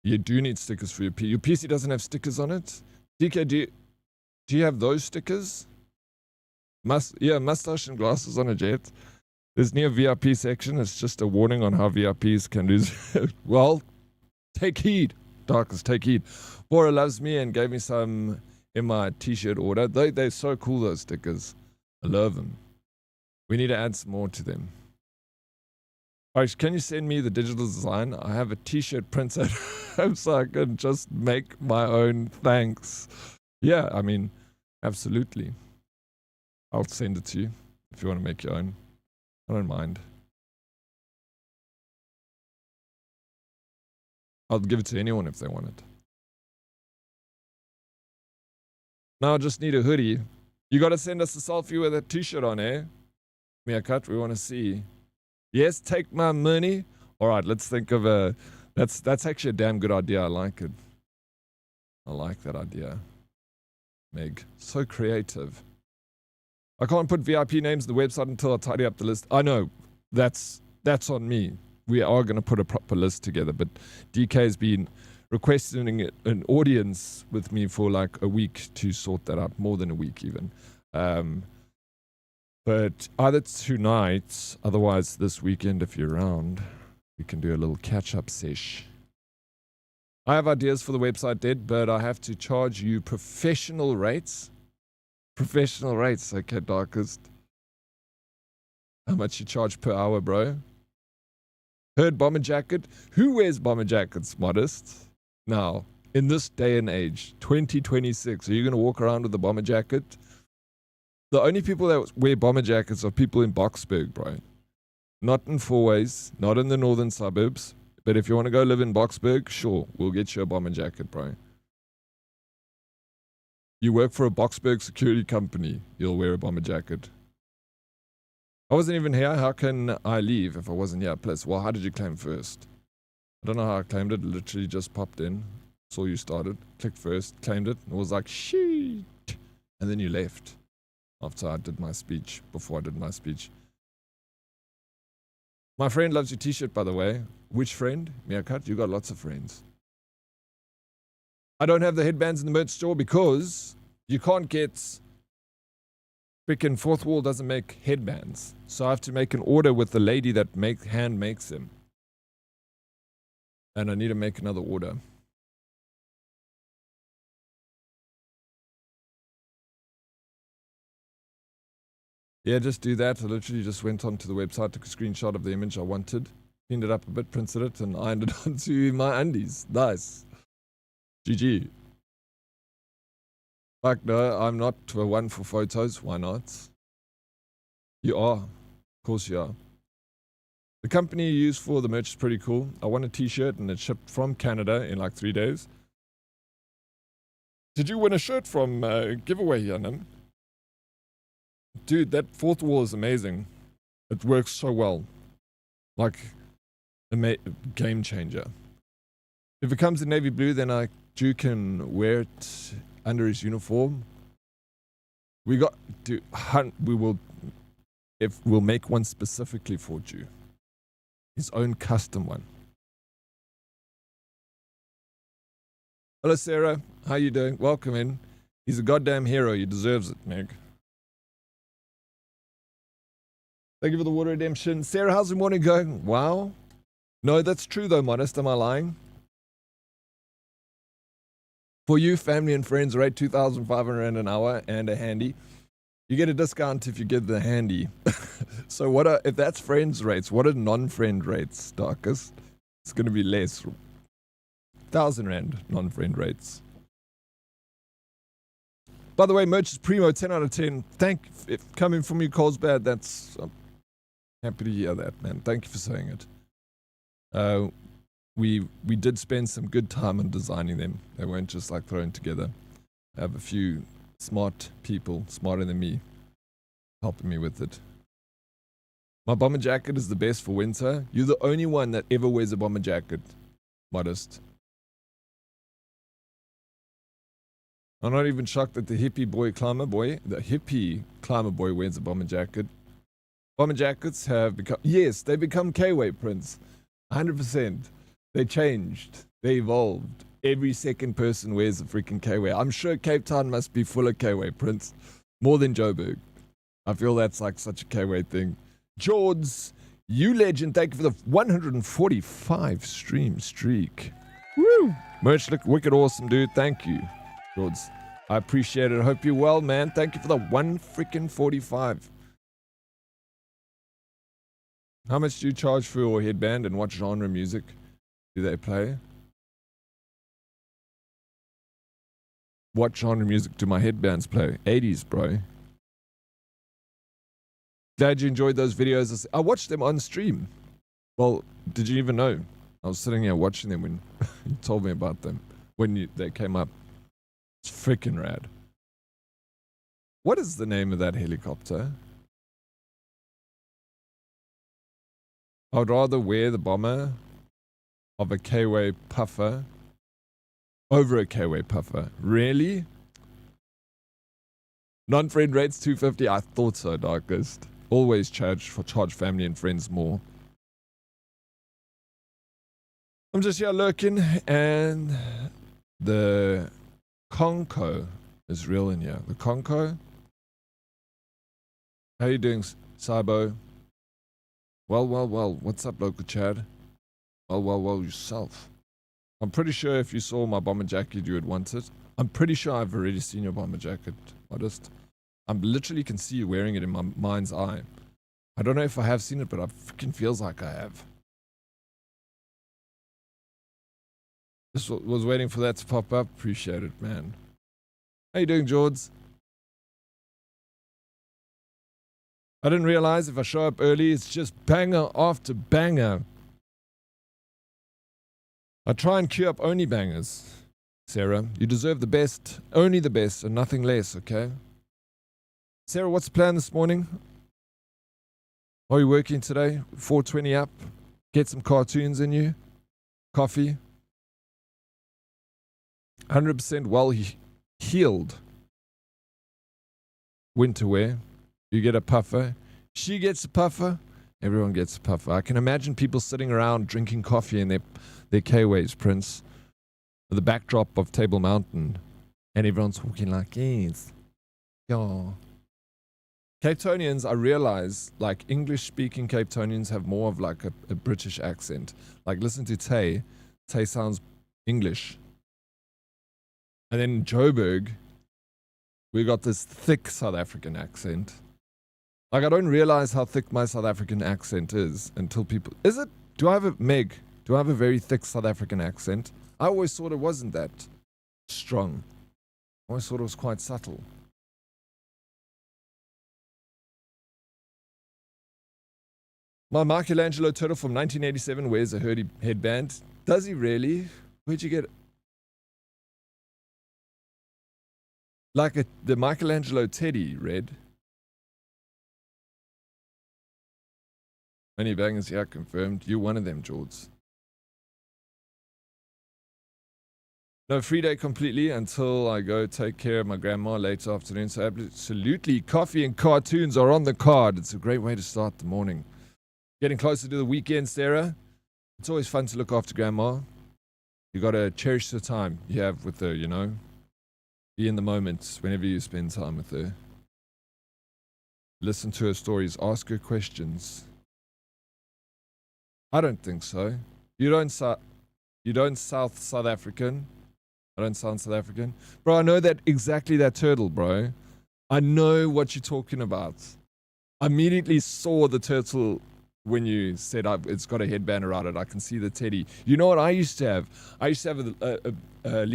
You do need stickers for your PC. Your PC doesn't have stickers on it? DK, do you have those stickers? Yeah, mustache and glasses on a jet. There's near VIP section. It's just a warning on how VIPs can lose. Well, take heed. Darkest, take heed. Bora loves me and gave me some in my t-shirt order. They're so cool, those stickers. I love them. We need to add some more to them. Alright, can you send me the digital design? I have a t-shirt printed so I can just make my own. Thanks. Yeah, I mean, absolutely. I'll send it to you if you want to make your own. I don't mind. I'll give it to anyone if they want it. Now I just need a hoodie. You gotta send us a selfie with a t-shirt on, eh? Meerkat, we want to see. Yes, take my money. Alright, let's think of a... That's actually a damn good idea. I like it. I like that idea. Meg, so creative. I can't put VIP names on the website until I tidy up the list. I know, that's on me. We are going to put a proper list together, but DK has been requesting an audience with me for like a week to sort that out, more than a week even. But either tonight, otherwise this weekend if you're around, we can do a little catch-up sesh. I have ideas for the website, Dead, but I have to charge you professional rates. Professional rates, okay, Darkest. How much you charge per hour, bro? Heard bomber jacket? Who wears bomber jackets, Modest? Now, in this day and age, 2026, are you going to walk around with a bomber jacket? The only people that wear bomber jackets are people in Boksburg, bro. Not in Fourways, not in the northern suburbs. But if you want to go live in Boksburg, sure, we'll get you a bomber jacket, bro. You work for a Boksburg security company, you'll wear a bomber jacket. I wasn't even here. How can I leave if I wasn't here? Plus, well, how did you claim first? I don't know how I claimed it. Literally just popped in. Saw you started. Clicked first. Claimed it. And was like, shit. And then you left. After I did my speech. Before I did my speech. My friend loves your t-shirt, by the way. Which friend? Meerkat, you got lots of friends. I don't have the headbands in the merch store because you can't get... Freaking Fourth Wall doesn't make headbands. So I have to make an order with the lady that hand makes them. And I need to make another order. Yeah, just do that. I literally just went onto the website, took a screenshot of the image I wanted, cleaned it up a bit, printed it, and ironed it onto my undies. Nice. GG. Fuck no, I'm not one for photos. Why not? You are. Of course you are. The company you use for the merch is pretty cool. I won a t-shirt and it shipped from Canada in like 3 days. Did you win a shirt from giveaway, Yanam? Dude, that Fourth Wall is amazing. It works so well. Like, a game changer. If it comes in navy blue, then Drew can wear it under his uniform. We'll make one specifically for Drew. His own custom one. Hello, Sarah. How you doing? Welcome in. He's a goddamn hero. He deserves it, Meg. Thank you for the water redemption. Sarah, how's the morning going? Wow. No, that's true though, Modest. Am I lying? For you, family and friends, rate 2,500 an hour and a handy. You get a discount if you get the handy. So if that's friends rates, what are non-friend rates, Darkest? It's going to be less. 1,000 rand non-friend rates. By the way, merch is primo, 10 out of 10. If coming from you, Colesbad, that's... I'm happy to hear that, man. Thank you for saying it. We did spend some good time on designing them. They weren't just like thrown together. I have a few smart people, smarter than me, helping me with it. My bomber jacket is the best for winter. You're the only one that ever wears a bomber jacket, Modest. I'm not even shocked that the hippie climber boy wears a bomber jacket. Bomber jackets have become, yes, they become K-Way prints. 100%. They changed. They evolved. Every second person wears a freaking K-Way. I'm sure Cape Town must be full of K-Way prints. More than Joburg. I feel that's like such a K-Way thing. George, you legend, thank you for the 145 stream streak. Woo! Merch look wicked awesome, dude. Thank you, George. I appreciate it. I hope you're well, man. Thank you for the 145. How much do you charge for your headband and what genre music do they play? What genre music do my headbands play? 80s, bro. Glad you enjoyed those videos. I watched them on stream. Well, did you even know? I was sitting here watching them when you told me about them. When they came up. It's freaking rad. What is the name of that helicopter? I'd rather wear the bomber of a K-Way puffer over a K-Way puffer. Really? Non-friend rates 250. I thought so, Darkest. Always charge family and friends more. I'm just here lurking, and the Conco is real in here. The Conco. How you doing, Saibo? Well. What's up, local Chad? Well, yourself. I'm pretty sure if you saw my bomber jacket, you would want it. I'm pretty sure I've already seen your bomber jacket, Modest. I literally can see you wearing it in my mind's eye. I don't know if I have seen it, but it freaking feels like I have. Just was waiting for that to pop up. Appreciate it, man. How you doing, George? I didn't realize if I show up early, it's just banger after banger. I try and queue up only bangers. Sarah, you deserve the best, only the best, and nothing less, okay? Sarah, what's the plan this morning? Are you working today? 4:20 up? Get some cartoons in you? Coffee? 100% well heeled winter wear. You get a puffer. She gets a puffer. Everyone gets a puffer. I can imagine people sitting around drinking coffee in their K-Ways, Prince, with the backdrop of Table Mountain, and everyone's walking like, yes, yeah. Cape Townians, I realize, like, English-speaking Cape Townians have more of like a British accent. Like, listen to Tay. Tay sounds English. And then in Joburg, we got this thick South African accent. Like, I don't realize how thick my South African accent is until people... Is it? Do I have a very thick South African accent? I always thought it wasn't that strong. I always thought it was quite subtle. My Michelangelo turtle from 1987 wears a Hurdy headband. Does he really? Where'd you get it? Like the Michelangelo teddy, Red. Many bangers here confirmed. You're one of them, George. No, free day completely until I go take care of my grandma later afternoon. So absolutely, coffee and cartoons are on the card. It's a great way to start the morning. Getting closer to the weekend, Sarah. It's always fun to look after grandma. You got to cherish the time you have with her, you know. Be in the moment whenever you spend time with her. Listen to her stories. Ask her questions. I don't think so. You don't South African. I don't sound South African. Bro, I know that exactly that turtle, bro. I know what you're talking about. I immediately saw the turtle when you said it's got a headband around it. I can see the teddy. You know what I used to have? I used to have a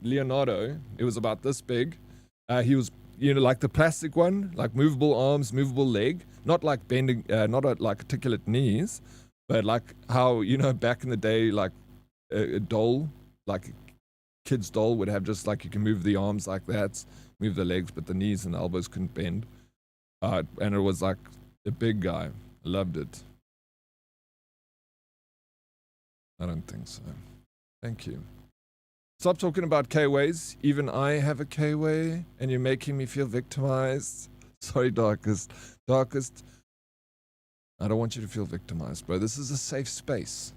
Leonardo. It was about this big. He was, you know, like the plastic one, like movable arms, movable leg, not like bending, not like articulate knees, but like how, you know, back in the day, like a doll, like a kid's doll would have just like you can move the arms like that, move the legs, but the knees and the elbows couldn't bend. And it was like a big guy. Loved it. I don't think so. Thank you. Stop talking about K-Ways. Even I have a K-Way, and you're making me feel victimized. Sorry, Darkest. Darkest, I don't want you to feel victimized, bro. This is a safe space.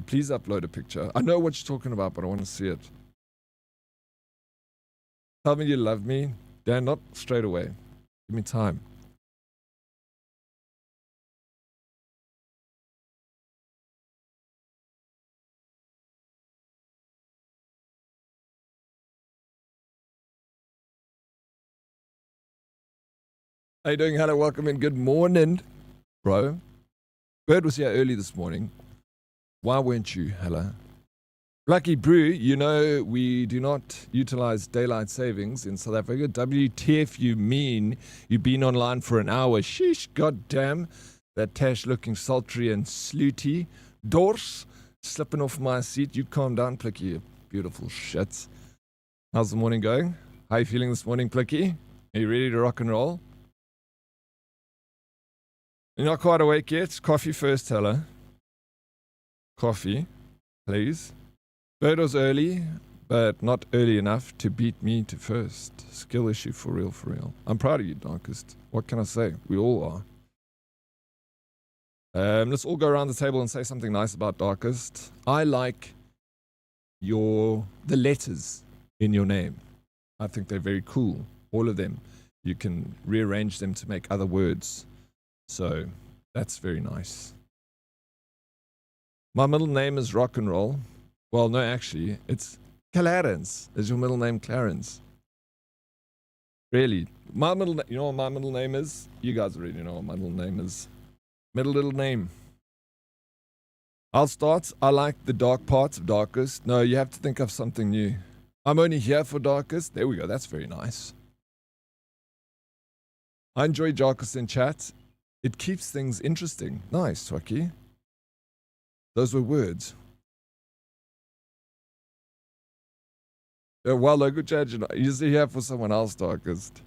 Please upload a picture. I know what you're talking about, but I want to see it. Tell me you love me. Dan, not straight away. Give me time. How you doing? Hello, welcome in. Good morning, bro. Bird was here early this morning. Why weren't you? Hello. Lucky Brew, you know we do not utilize daylight savings in South Africa. WTF, you mean you've been online for an hour? Sheesh, goddamn. That Tash looking sultry and slooty. Dors, slipping off my seat. You calm down, Plicky, you beautiful shit. How's the morning going? How are you feeling this morning, Plicky? Are you ready to rock and roll? You're not quite awake yet? Coffee first, Hella. Coffee, please. Bird was early, but not early enough to beat me to first. Skill issue for real, for real. I'm proud of you, Darkest. What can I say? We all are. Let's all go around the table and say something nice about Darkest. I like the letters in your name. I think they're very cool. All of them. You can rearrange them to make other words. So, that's very nice. My middle name is Rock and Roll. Well, no, actually, it's Clarence. Is your middle name Clarence? Really? You know what my middle name is? You guys already know what my middle name is. Middle little name. I'll start. I like the dark parts of Darkest. No, you have to think of something new. I'm only here for Darkest. There we go. That's very nice. I enjoy Darkest in chat. It keeps things interesting. Nice, Twaki. Those were words. Well, no, good judge. You're usually here for someone else, Darkest.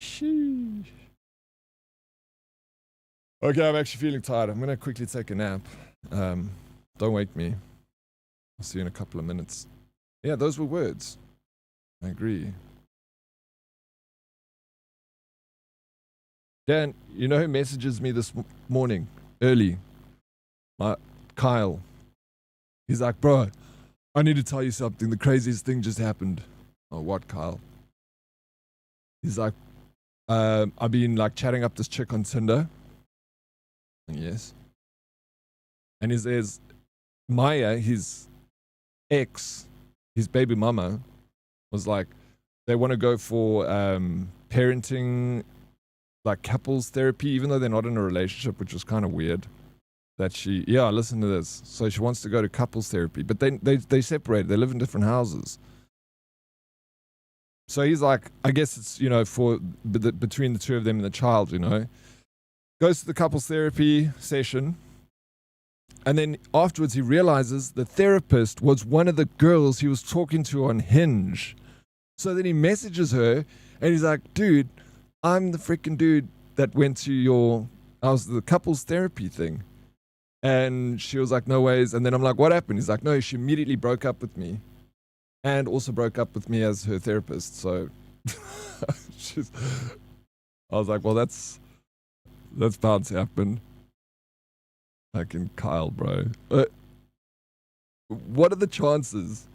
Sheesh. Okay, I'm actually feeling tired. I'm going to quickly take a nap. Don't wake me. I'll see you in a couple of minutes. Yeah, those were words. I agree. Dan, you know who messages me this morning, early? Kyle. He's like, bro, I need to tell you something. The craziest thing just happened. Oh, what, Kyle? He's like, I've been like chatting up this chick on Tinder. Yes. And he says, Maya, his ex, his baby mama, was like, they want to go for parenting, like couples therapy, even though they're not in a relationship, which was kind of weird. That she, yeah, listen to this. So she wants to go to couples therapy, but they separate. They live in different houses. So he's like, I guess it's, you know, for between the two of them and the child, you know. Goes to the couples therapy session. And then afterwards he realizes the therapist was one of the girls he was talking to on Hinge. So then he messages her and he's like, dude, I'm the freaking dude that went to I was the couples therapy thing. And she was like, no ways. And then I'm like, what happened? He's like, no, she immediately broke up with me. And also broke up with me as her therapist. So I was like, well, that's bound to happen. Fucking Kyle, bro. What are the chances?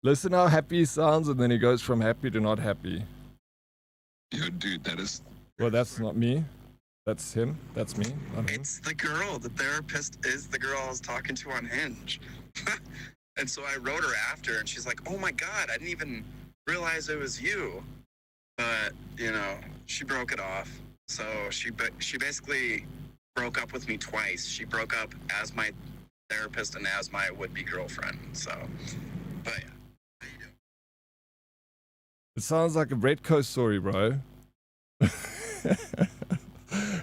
Listen how happy he sounds, and then he goes from happy to not happy. Yo, dude, that is... Well, that's not me. That's him. That's me. It's the girl. The therapist is the girl I was talking to on Hinge. And so I wrote her after, and she's like, oh my God, I didn't even realize it was you. But, you know, she broke it off. So she basically broke up with me twice. She broke up as my therapist and as my would-be girlfriend. So, but yeah. How you doing? It sounds like a Brett Coast story, bro. I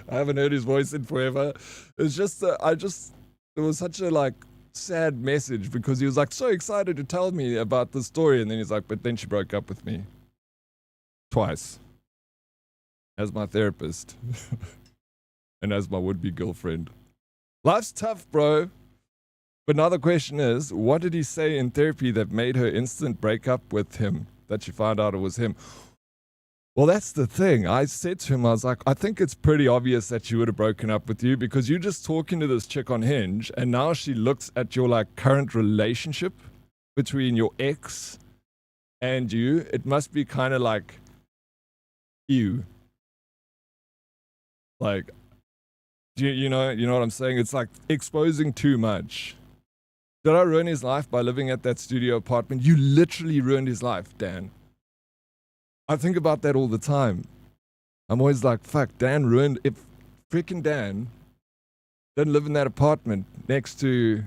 haven't heard his voice in forever. It's just, it was such a like sad message because he was like so excited to tell me about the story, and then he's like, but then she broke up with me twice as my therapist and as my would-be girlfriend. Life's tough, bro. But now the question is, what did he say in therapy that made her instant break up with him, that she found out it was him? Well, that's the thing. I said to him, I was like, I think it's pretty obvious that she would have broken up with you because you're just talking to this chick on Hinge and now she looks at your like current relationship between your ex and you. It must be kind of like, ew. Like, you know what I'm saying? It's like exposing too much. Did I ruin his life by living at that studio apartment? You literally ruined his life, Dan. I think about that all the time. I'm always like, fuck, Dan ruined... If freaking Dan didn't live in that apartment next to...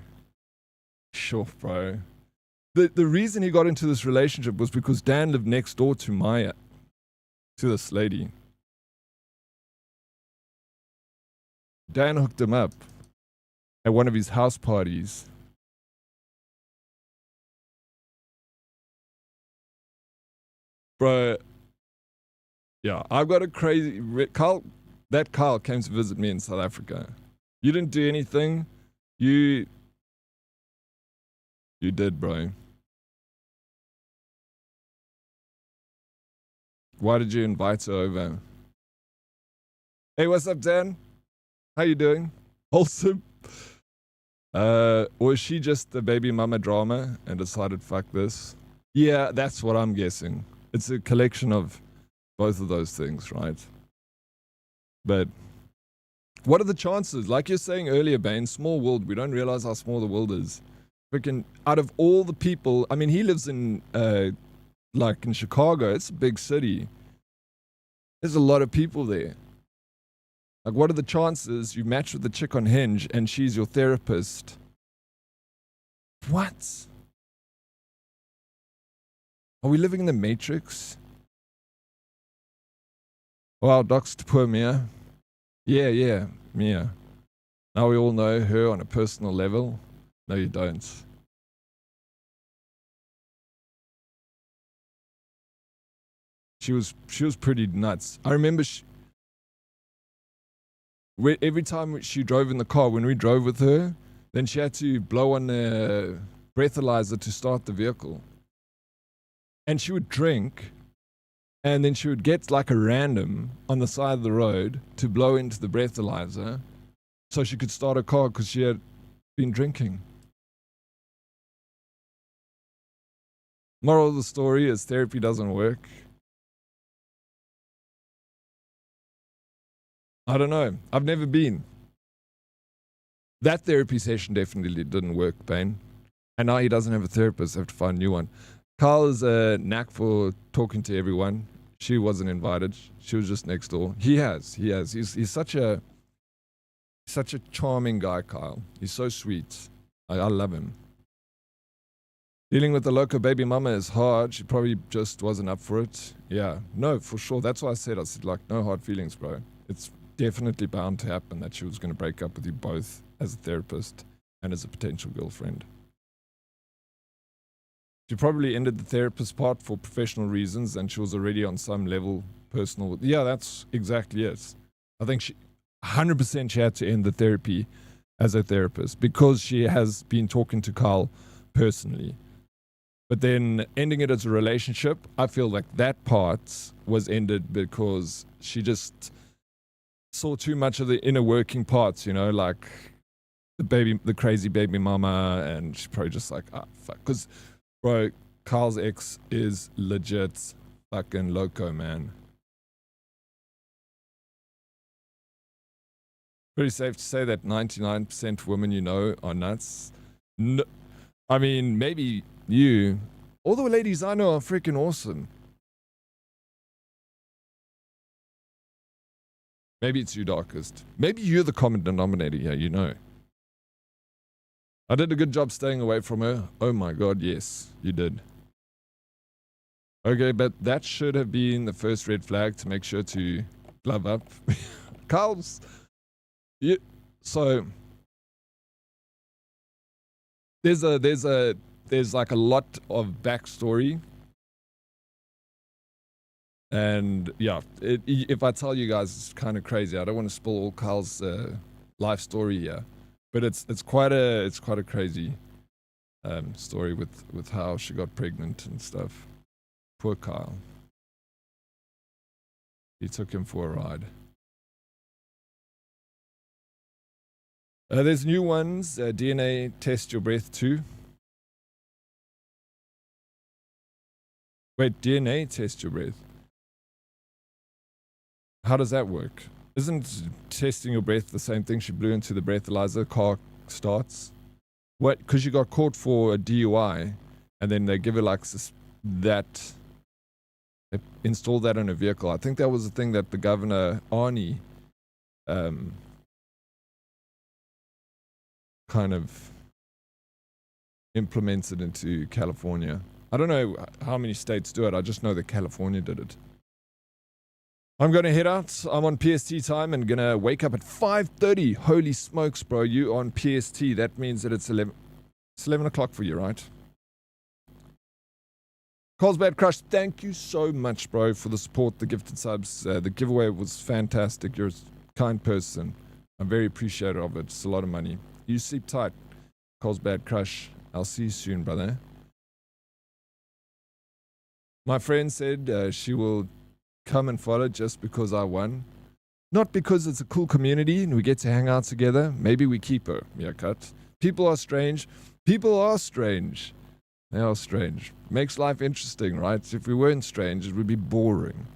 Sure, bro. The reason he got into this relationship was because Dan lived next door to Maya. To this lady. Dan hooked him up at one of his house parties. Bro, yeah, I've got a crazy... Kyle came to visit me in South Africa. You didn't do anything. You did, bro. Why did you invite her over? Hey, what's up, Dan? How you doing? Wholesome? Or is she just the baby mama drama and decided, fuck this? Yeah, that's what I'm guessing. It's a collection of both of those things, right? But what are the chances? Like you're saying earlier, Bane, small world. We don't realize how small the world is. Freaking out of all the people, I mean, he lives in, like in Chicago. It's a big city. There's a lot of people there. Like, what are the chances you match with the chick on Hinge and she's your therapist? What? Are we living in the Matrix? Wow, docs to poor Mia. Yeah, Mia. Now we all know her on a personal level. No, you don't. She was pretty nuts. I remember every time she drove in the car, when we drove with her, then she had to blow on the breathalyzer to start the vehicle. And she would drink, and then she would get like a random on the side of the road to blow into the breathalyzer so she could start a car because she had been drinking. Moral of the story is therapy doesn't work. I don't know. I've never been. That therapy session definitely didn't work, Bane. And now he doesn't have a therapist. I have to find a new one. Carl is a knack for talking to everyone. She wasn't invited. She was just next door. He has. He's such a charming guy, Kyle. He's so sweet. I love him. Dealing with the local baby mama is hard. She probably just wasn't up for it. Yeah, no, for sure. That's why I said, like, no hard feelings, bro. It's definitely bound to happen that she was going to break up with you both as a therapist and as a potential girlfriend. She probably ended the therapist part for professional reasons, and she was already on some level personal. Yeah, that's exactly it. I think 100% she had to end the therapy as a therapist because she has been talking to Carl personally. But then ending it as a relationship, I feel like that part was ended because she just saw too much of the inner working parts, like the crazy baby mama, and she probably just like, fuck. Because, bro, Carl's ex is legit fucking loco, man. Pretty safe to say that 99% of women are nuts. No, I mean, maybe you. All the ladies I know are freaking awesome. Maybe it's you, Darkest. Maybe you're the common denominator here, I did a good job staying away from her. Oh my god, yes, you did. Okay, but that should have been the first red flag to make sure to glove up. Carl's... Yeah, so... There's like a lot of backstory. And yeah, if I tell you guys, it's kind of crazy. I don't want to spoil all Carl's life story here, but it's quite a crazy story with how she got pregnant and stuff. Poor Kyle. He took him for a ride. There's new ones. DNA test your breath too. Wait, DNA test your breath. How does that work? Isn't testing your breath the same thing? She blew into the breathalyzer, car starts. What? Because you got caught for a DUI, and then they give her like that. They install that in a vehicle. I think that was the thing that the governor Arnie, kind of implemented into California. I don't know how many states do it. I just know that California did it. I'm going to head out. I'm on PST time and going to wake up at 5:30. Holy smokes, bro. You on PST. That means that it's 11 o'clock for you, right? Carlsbad Crush, thank you so much, bro, for the support, the gifted subs. The giveaway was fantastic. You're a kind person. I'm very appreciative of it. It's a lot of money. You sleep tight, Carlsbad Crush. I'll see you soon, brother. My friend said she will come and follow just because I won. Not because it's a cool community and we get to hang out together. Maybe we keep her. Yeah, cut. People are strange. People are strange. They are strange. Makes life interesting, right? If we weren't strange, it would be boring.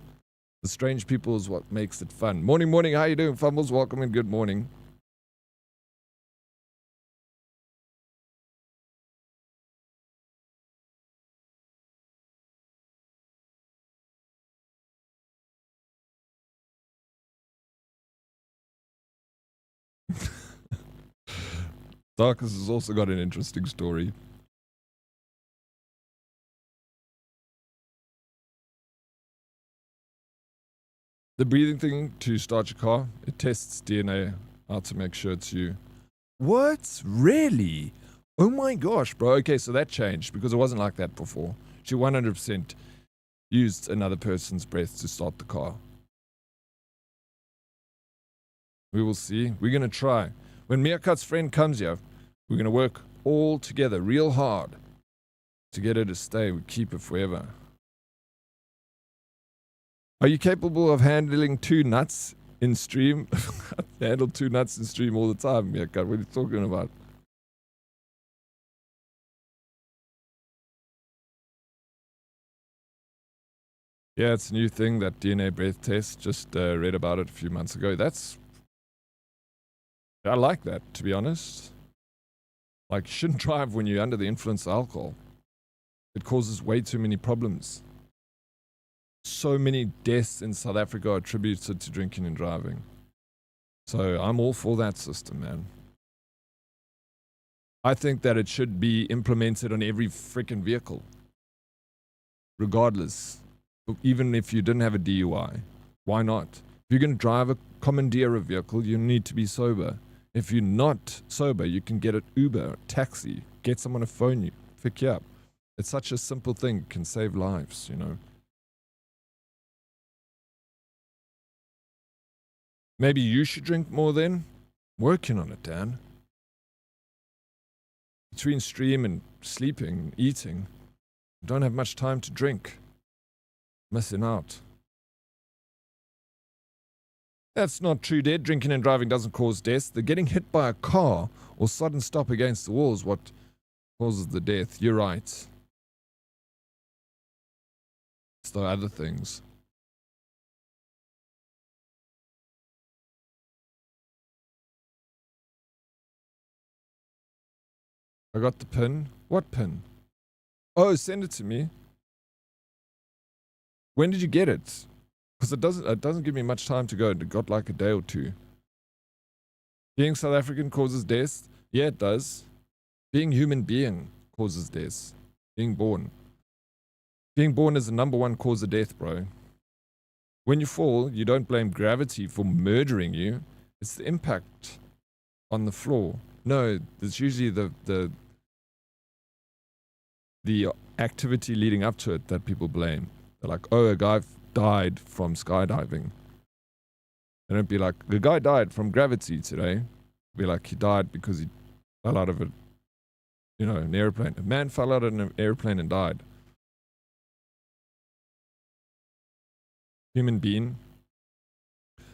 The strange people is what makes it fun. Morning. How you doing, Fumbles? Welcome and good morning. Darkest has also got an interesting story. The breathing thing to start your car, it tests DNA out to make sure it's you. What? Really? Oh my gosh, bro. Okay, so that changed because it wasn't like that before. She 100% used another person's breath to start the car. We will see. We're going to try. When Meerkat's friend comes here, we're going to work all together real hard to get her to stay. We keep her forever. Are you capable of handling 2 nuts in stream? I handle 2 nuts in stream all the time, Meerkat. What are you talking about? Yeah, it's a new thing, that DNA breath test. Just read about it a few months ago. I like that, to be honest. Like, you shouldn't drive when you're under the influence of alcohol. It causes way too many problems. So many deaths in South Africa are attributed to drinking and driving. So I'm all for that system, man. I think that it should be implemented on every freaking vehicle. Regardless. Even if you didn't have a DUI. Why not? If you're going to drive a commandeer a vehicle, you need to be sober. If you're not sober, you can get an Uber, taxi, get someone to phone you, pick you up. It's such a simple thing, can save lives, you know. Maybe you should drink more then? Working on it, Dan. Between stream and sleeping, eating, don't have much time to drink. Missing out. That's not true, Dead. Drinking and driving doesn't cause death. The getting hit by a car or sudden stop against the wall is what causes the death. You're right. It's the other things. I got the pin. What pin? Oh, send it to me. When did you get it? Because it doesn't give me much time to go. It got like a day or two. Being South African causes death? Yeah, it does. Being human being causes death. Being born. Being born is the #1 cause of death, bro. When you fall, you don't blame gravity for murdering you. It's the impact on the floor. No, it's usually the activity leading up to it that people blame. They're like, oh, a guy died from skydiving. They don't be like, the guy died from gravity today. Be like, he died because he fell out of an airplane. A man fell out of an airplane and died. Human being.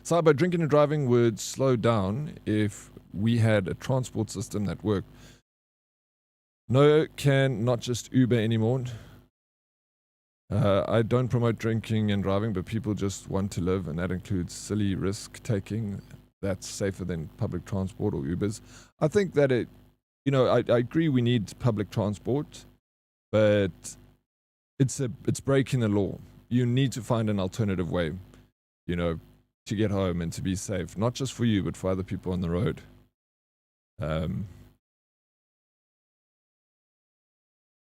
Cyber, drinking and driving would slow down if we had a transport system that worked. No, not just Uber anymore. I don't promote drinking and driving, but people just want to live, and that includes silly risk taking. That's safer than public transport or Ubers. I think that I agree we need public transport, but it's breaking the law. You need to find an alternative way, to get home and to be safe, not just for you, but for other people on the road.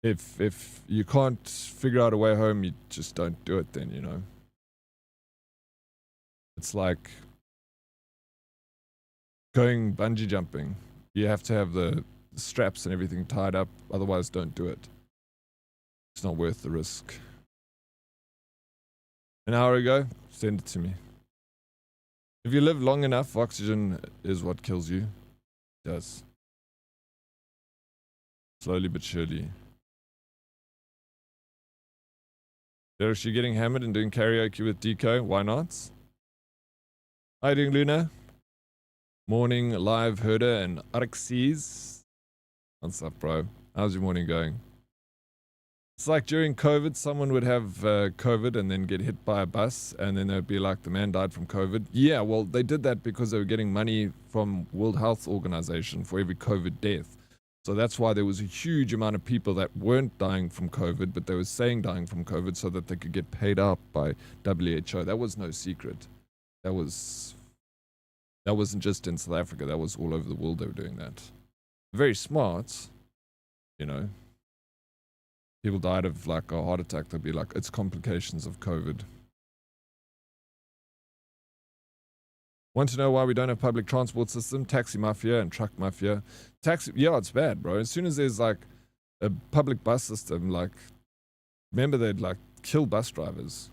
If you can't figure out a way home, you just don't do it then, It's like going bungee jumping. You have to have the straps and everything tied up, otherwise don't do it. It's not worth the risk. An hour ago, send it to me. If you live long enough, oxygen is what kills you. It does. Slowly but surely. Is she getting hammered and doing karaoke with Deco? Why not? How you doing, Luna? Morning, live herder and Arxes. What's up, bro? How's your morning going? It's like during COVID, someone would have COVID and then get hit by a bus, and then they'd be like, the man died from COVID. Yeah, well, they did that because they were getting money from World Health Organization for every COVID death. So that's why there was a huge amount of people that weren't dying from COVID, but they were saying dying from COVID so that they could get paid out by WHO. That was no secret. That wasn't just in South Africa. That was all over the world they were doing that. Very smart, People died of like a heart attack. They'd be like, it's complications of COVID. Want to know why we don't have public transport system? Taxi mafia and truck mafia. Yeah, it's bad, bro. As soon as there's like a public bus system, like, remember they'd like kill bus drivers.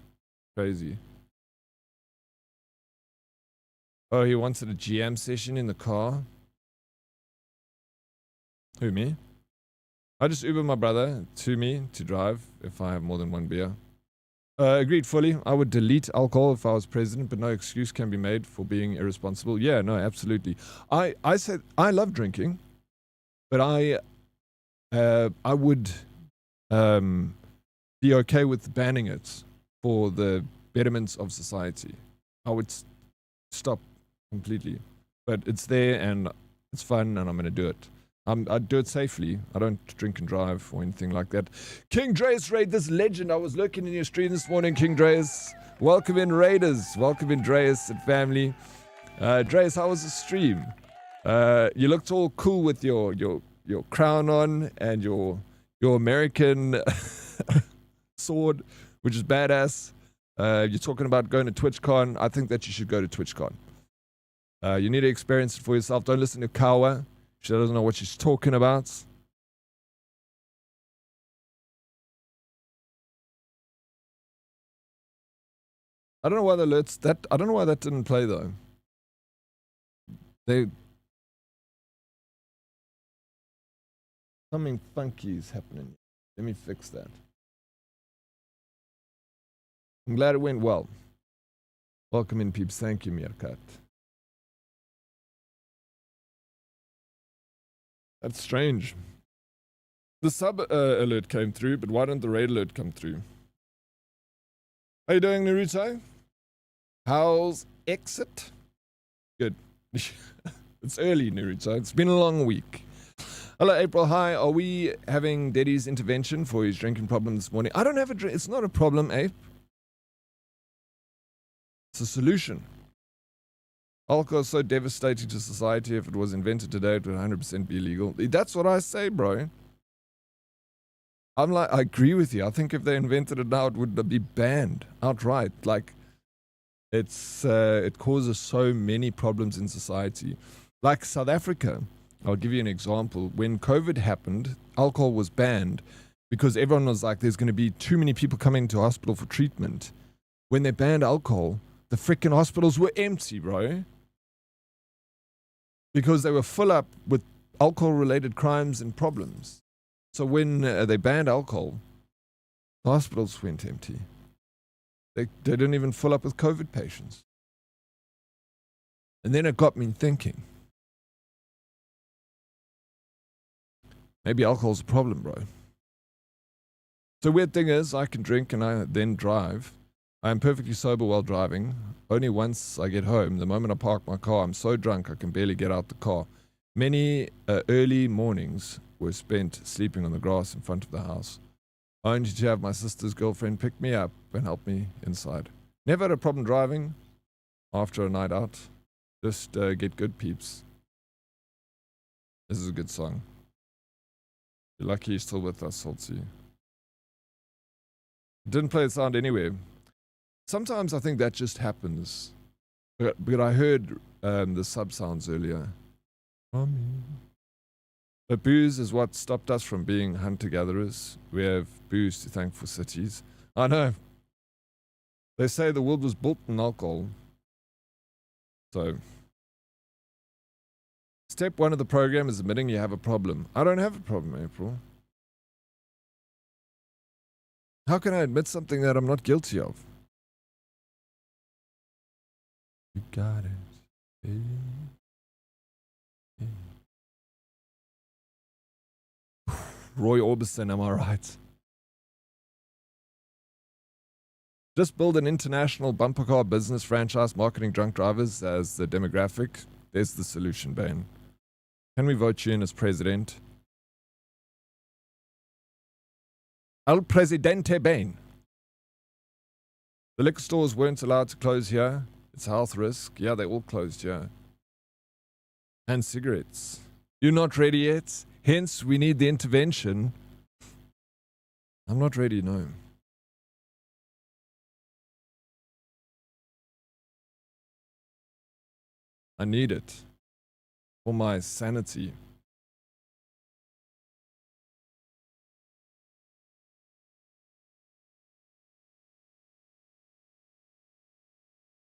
Crazy. Oh, he wanted a GM session in the car. Who, me? I just Uber my brother to me to drive if I have more than one beer. Agreed fully. I would delete alcohol if I was president, but no excuse can be made for being irresponsible. Yeah, no, absolutely. I said I love drinking, but I would be okay with banning it for the betterments of society. I would stop completely, but it's there and it's fun, and I'm gonna do it. I do it safely. I don't drink and drive or anything like that. King Dre's raid this legend. I was lurking in your stream this morning, King Dre's. Welcome in, Raiders. Welcome in, Dre's and family. Dre's, how was the stream? You looked all cool with your crown on and your American sword, which is badass. You're talking about going to TwitchCon. I think that you should go to TwitchCon. You need to experience it for yourself. Don't listen to Kawa. She doesn't know what she's talking about. I don't know why the alerts that I don't know why that didn't play though. Something funky is happening. Let me fix that. I'm glad it went well. Welcome in, peeps. Thank you, Meerkat. That's strange. The sub alert came through, but why didn't the raid alert come through? How you doing, Naruto? How's exit? Good. It's early, Naruto. It's been a long week. Hello, April. Hi. Are we having Daddy's intervention for his drinking problem this morning? I don't have a drink. It's not a problem, Ape. It's a solution. Alcohol is so devastating to society. If it was invented today, it would 100% be illegal. That's what I say, bro. I agree with you. I think if they invented it now, it would be banned outright. Like, it causes so many problems in society. Like South Africa, I'll give you an example. When COVID happened, alcohol was banned because everyone was like, there's going to be too many people coming to hospital for treatment. When they banned alcohol, the freaking hospitals were empty, bro. Because they were full up with alcohol-related crimes and problems. So when they banned alcohol, the hospitals went empty. They didn't even fill up with COVID patients. And then it got me thinking. Maybe alcohol's a problem, bro. So weird thing is, I can drink and I then drive. I am perfectly sober while driving. Only once I get home, the moment I park my car, I'm so drunk I can barely get out the car. Many early mornings were spent sleeping on the grass in front of the house, only to have my sister's girlfriend pick me up and help me inside. Never had a problem driving after a night out. Just get good, peeps. This is a good song. You're lucky you're still with us, Salty. Didn't play the sound anywhere. Sometimes I think that just happens. But I heard the sub sounds earlier. But booze is what stopped us from being hunter-gatherers. We have booze to thank for cities. I know. They say the world was built on alcohol. So, step 1 of the program is admitting you have a problem. I don't have a problem, April. How can I admit something that I'm not guilty of? You got it. Roy Orbison, am I right? Just build an international bumper car business franchise marketing drunk drivers as the demographic. There's the solution, Bane. Can we vote you in as president? El Presidente Bane. The liquor stores weren't allowed to close here. It's a health risk. Yeah, they all closed here. And cigarettes. You're not ready yet? Hence, we need the intervention. I'm not ready, no. I need it for my sanity.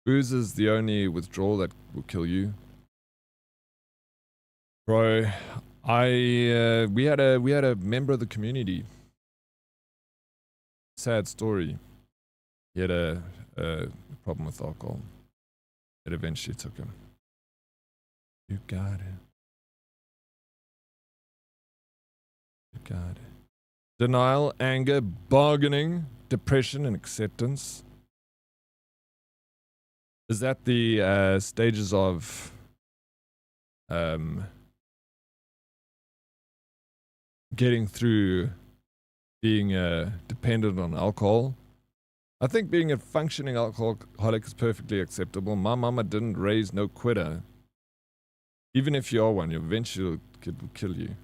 Booze is the only withdrawal that will kill you. Bro, we had a member of the community. Sad story. He had a problem with alcohol. It eventually took him. You got it. You got it. Denial, anger, bargaining, depression, and acceptance. Is that the stages of getting through being dependent on alcohol? I think being a functioning alcoholic is perfectly acceptable. My mama didn't raise no quitter. Even if you are one, eventually it will kill you.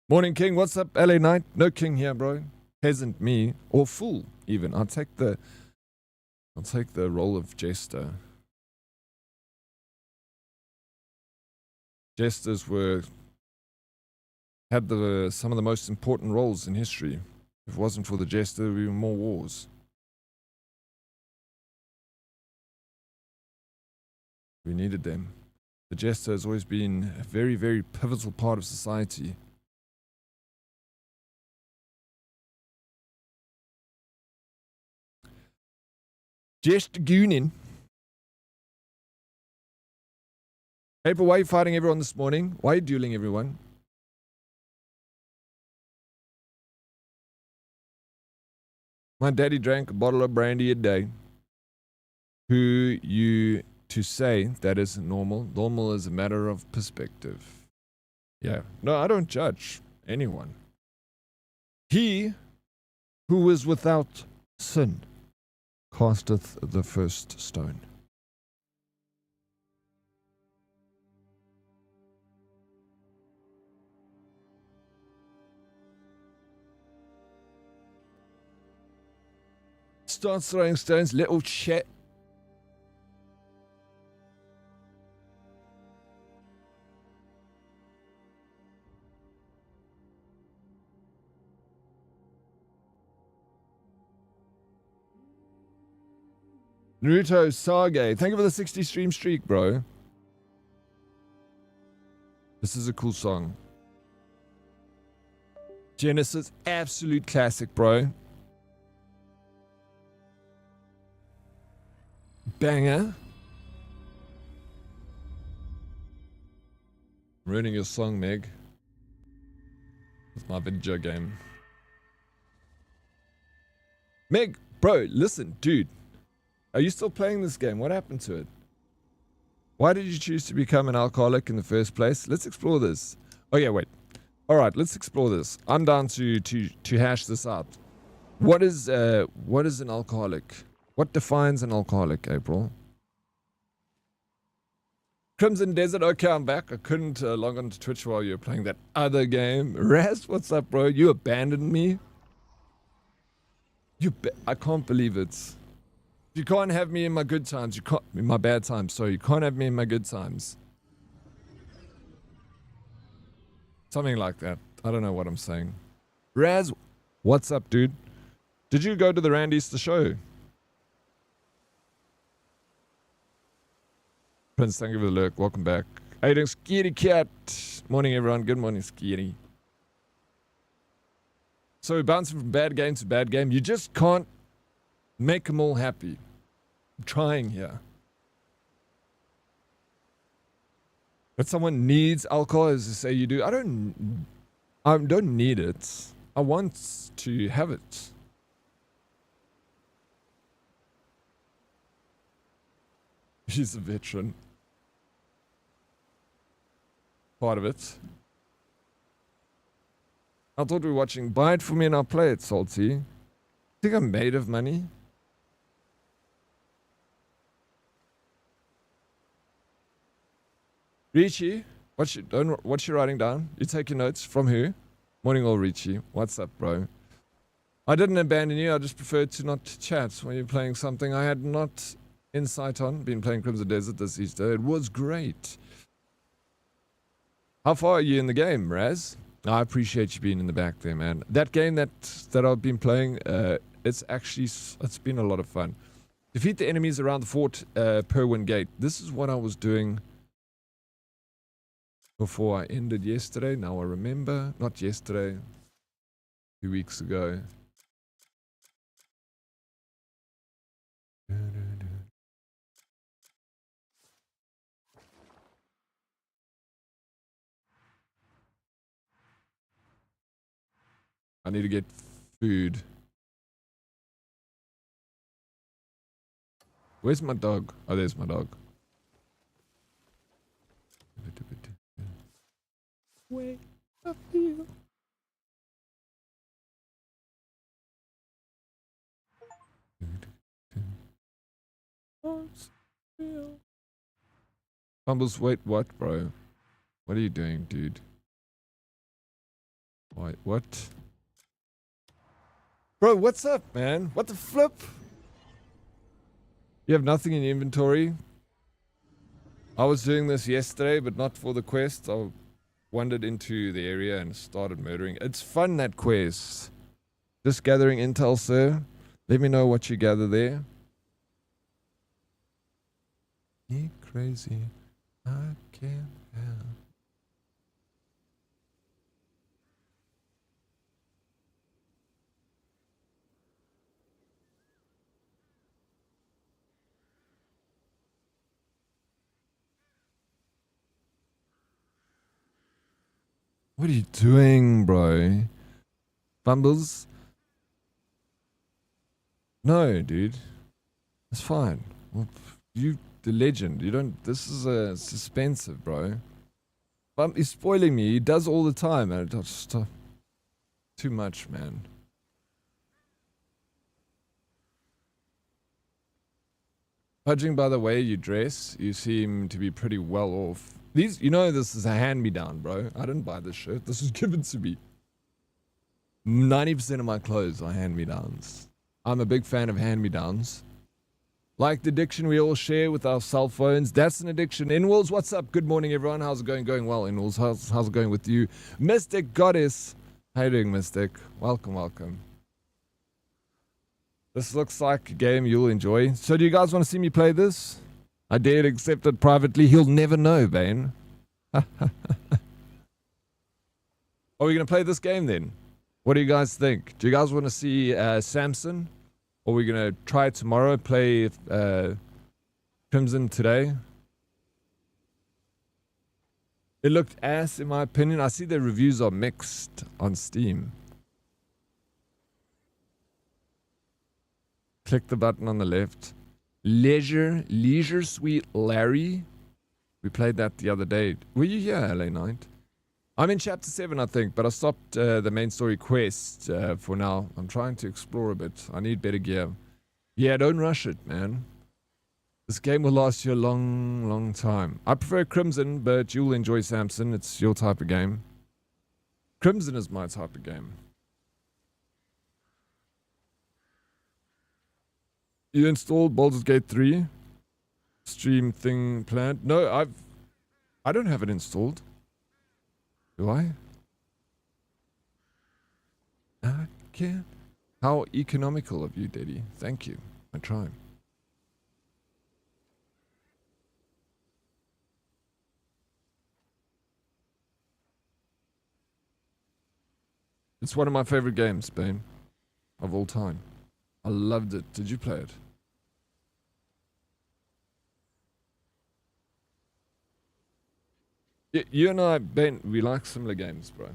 Morning King, what's up LA Knight? No king here, bro. Peasant me, or fool even. I'll take the role of jester. Jesters had some of the most important roles in history. If it wasn't for the jester, there would be more wars. We needed them. The jester has always been a very, very pivotal part of society. Jester Goonin. April, why are you fighting everyone this morning? Why are you dueling everyone? My daddy drank a bottle of brandy a day. Who you to say that is normal? Normal is a matter of perspective. Yeah. No, I don't judge anyone. He who is without sin casteth the first stone. Starts throwing stones, little shit. Naruto Sage, thank you for the 60 stream streak, bro. This is a cool song. Genesis, absolute classic, bro. Banger. Ruining your song, Meg. It's my video game. Meg, bro, listen, dude. Are you still playing this game? What happened to it? Why did you choose to become an alcoholic in the first place? Let's explore this. Oh yeah, wait. All right, let's explore this. I'm down to hash this out. What is an alcoholic? What defines an alcoholic, April? Crimson Desert, okay, I'm back. I couldn't log on to Twitch while you were playing that other game. Raz, what's up, bro? You abandoned me? I can't believe it. You can't have me in my good times. You can't in my bad times. Sorry, you can't have me in my good times. Something like that. I don't know what I'm saying. Raz, what's up, dude? Did you go to the Rand Easter show? Prince, thank you for the lurk. Welcome back. How you doing, Skitty Cat? Morning, everyone. Good morning, Skitty. So we're bouncing from bad game to bad game. You just can't make them all happy. I'm trying here. But someone needs alcohol, as you say you do. I don't need it. I want to have it. He's a veteran. Part of it. I thought we were watching Buy It For Me and I'll Play It, Salty. Think I'm made of money? Richie, what's you writing down? You taking notes? From who? Morning all, Richie. What's up, bro? I didn't abandon you. I just preferred to not chat when you're playing something I had not Insight on. Been playing Crimson Desert this Easter. It was great. How far are you in the game, Raz? I appreciate you being in the back there, man. That game that I've been playing, it's been a lot of fun. Defeat the enemies around the fort Pywel gate. This is what I was doing before I ended yesterday. Now I remember. Not yesterday. 2 weeks ago. I need to get food. Where's my dog? Oh, there's my dog. Wake up you. Fumbles, wait, what, bro? What are you doing, dude? Wait, what? Bro, what's up, man? What the flip? You have nothing in your inventory? I was doing this yesterday, but not for the quest. I wandered into the area and started murdering. It's fun, that quest. Just gathering intel, sir. Let me know what you gather there. You crazy. I can't help. What are you doing, bro? Bumbles? No, dude. It's fine. Well, you, the legend, you don't... This is suspensive, bro. He's spoiling me. He does all the time, man. Just, too much, man. Judging by the way you dress, you seem to be pretty well off. These, you know, this is a hand-me-down, bro. I didn't buy this shirt. This was given to me. 90% of my clothes are hand-me-downs. I'm a big fan of hand-me-downs. Like the addiction we all share with our cell phones. That's an addiction. Inwalls, what's up? Good morning, everyone. How's it going? Going well, Inwalls. How's it going with you? Mystic Goddess. How you doing, Mystic? Welcome, welcome. This looks like a game you'll enjoy. So do you guys want to see me play this? I dare accept it privately. He'll never know, Bane. Are we going to play this game then? What do you guys think? Do you guys want to see Samson? Or are we going to try tomorrow, play Crimson today? It looked ass in my opinion. I see the reviews are mixed on Steam. Click the button on the left. Leisure Suite Larry. We played that the other day. Were you here, LA Knight? I'm in chapter 7, I think, but I stopped the main story quest for now. I'm trying to explore a bit. I need better gear. Yeah, don't rush it, man. This game will last you a long, long time. I prefer Crimson, but you'll enjoy Samson. It's your type of game. Crimson is my type of game. You installed Baldur's Gate 3? Stream thing planned? No, I don't have it installed. Do I? I can't. How economical of you, Daddy. Thank you. I try. It's one of my favorite games, Bane. Of all time. I loved it. Did you play it? You and I, Ben, we like similar games, bro.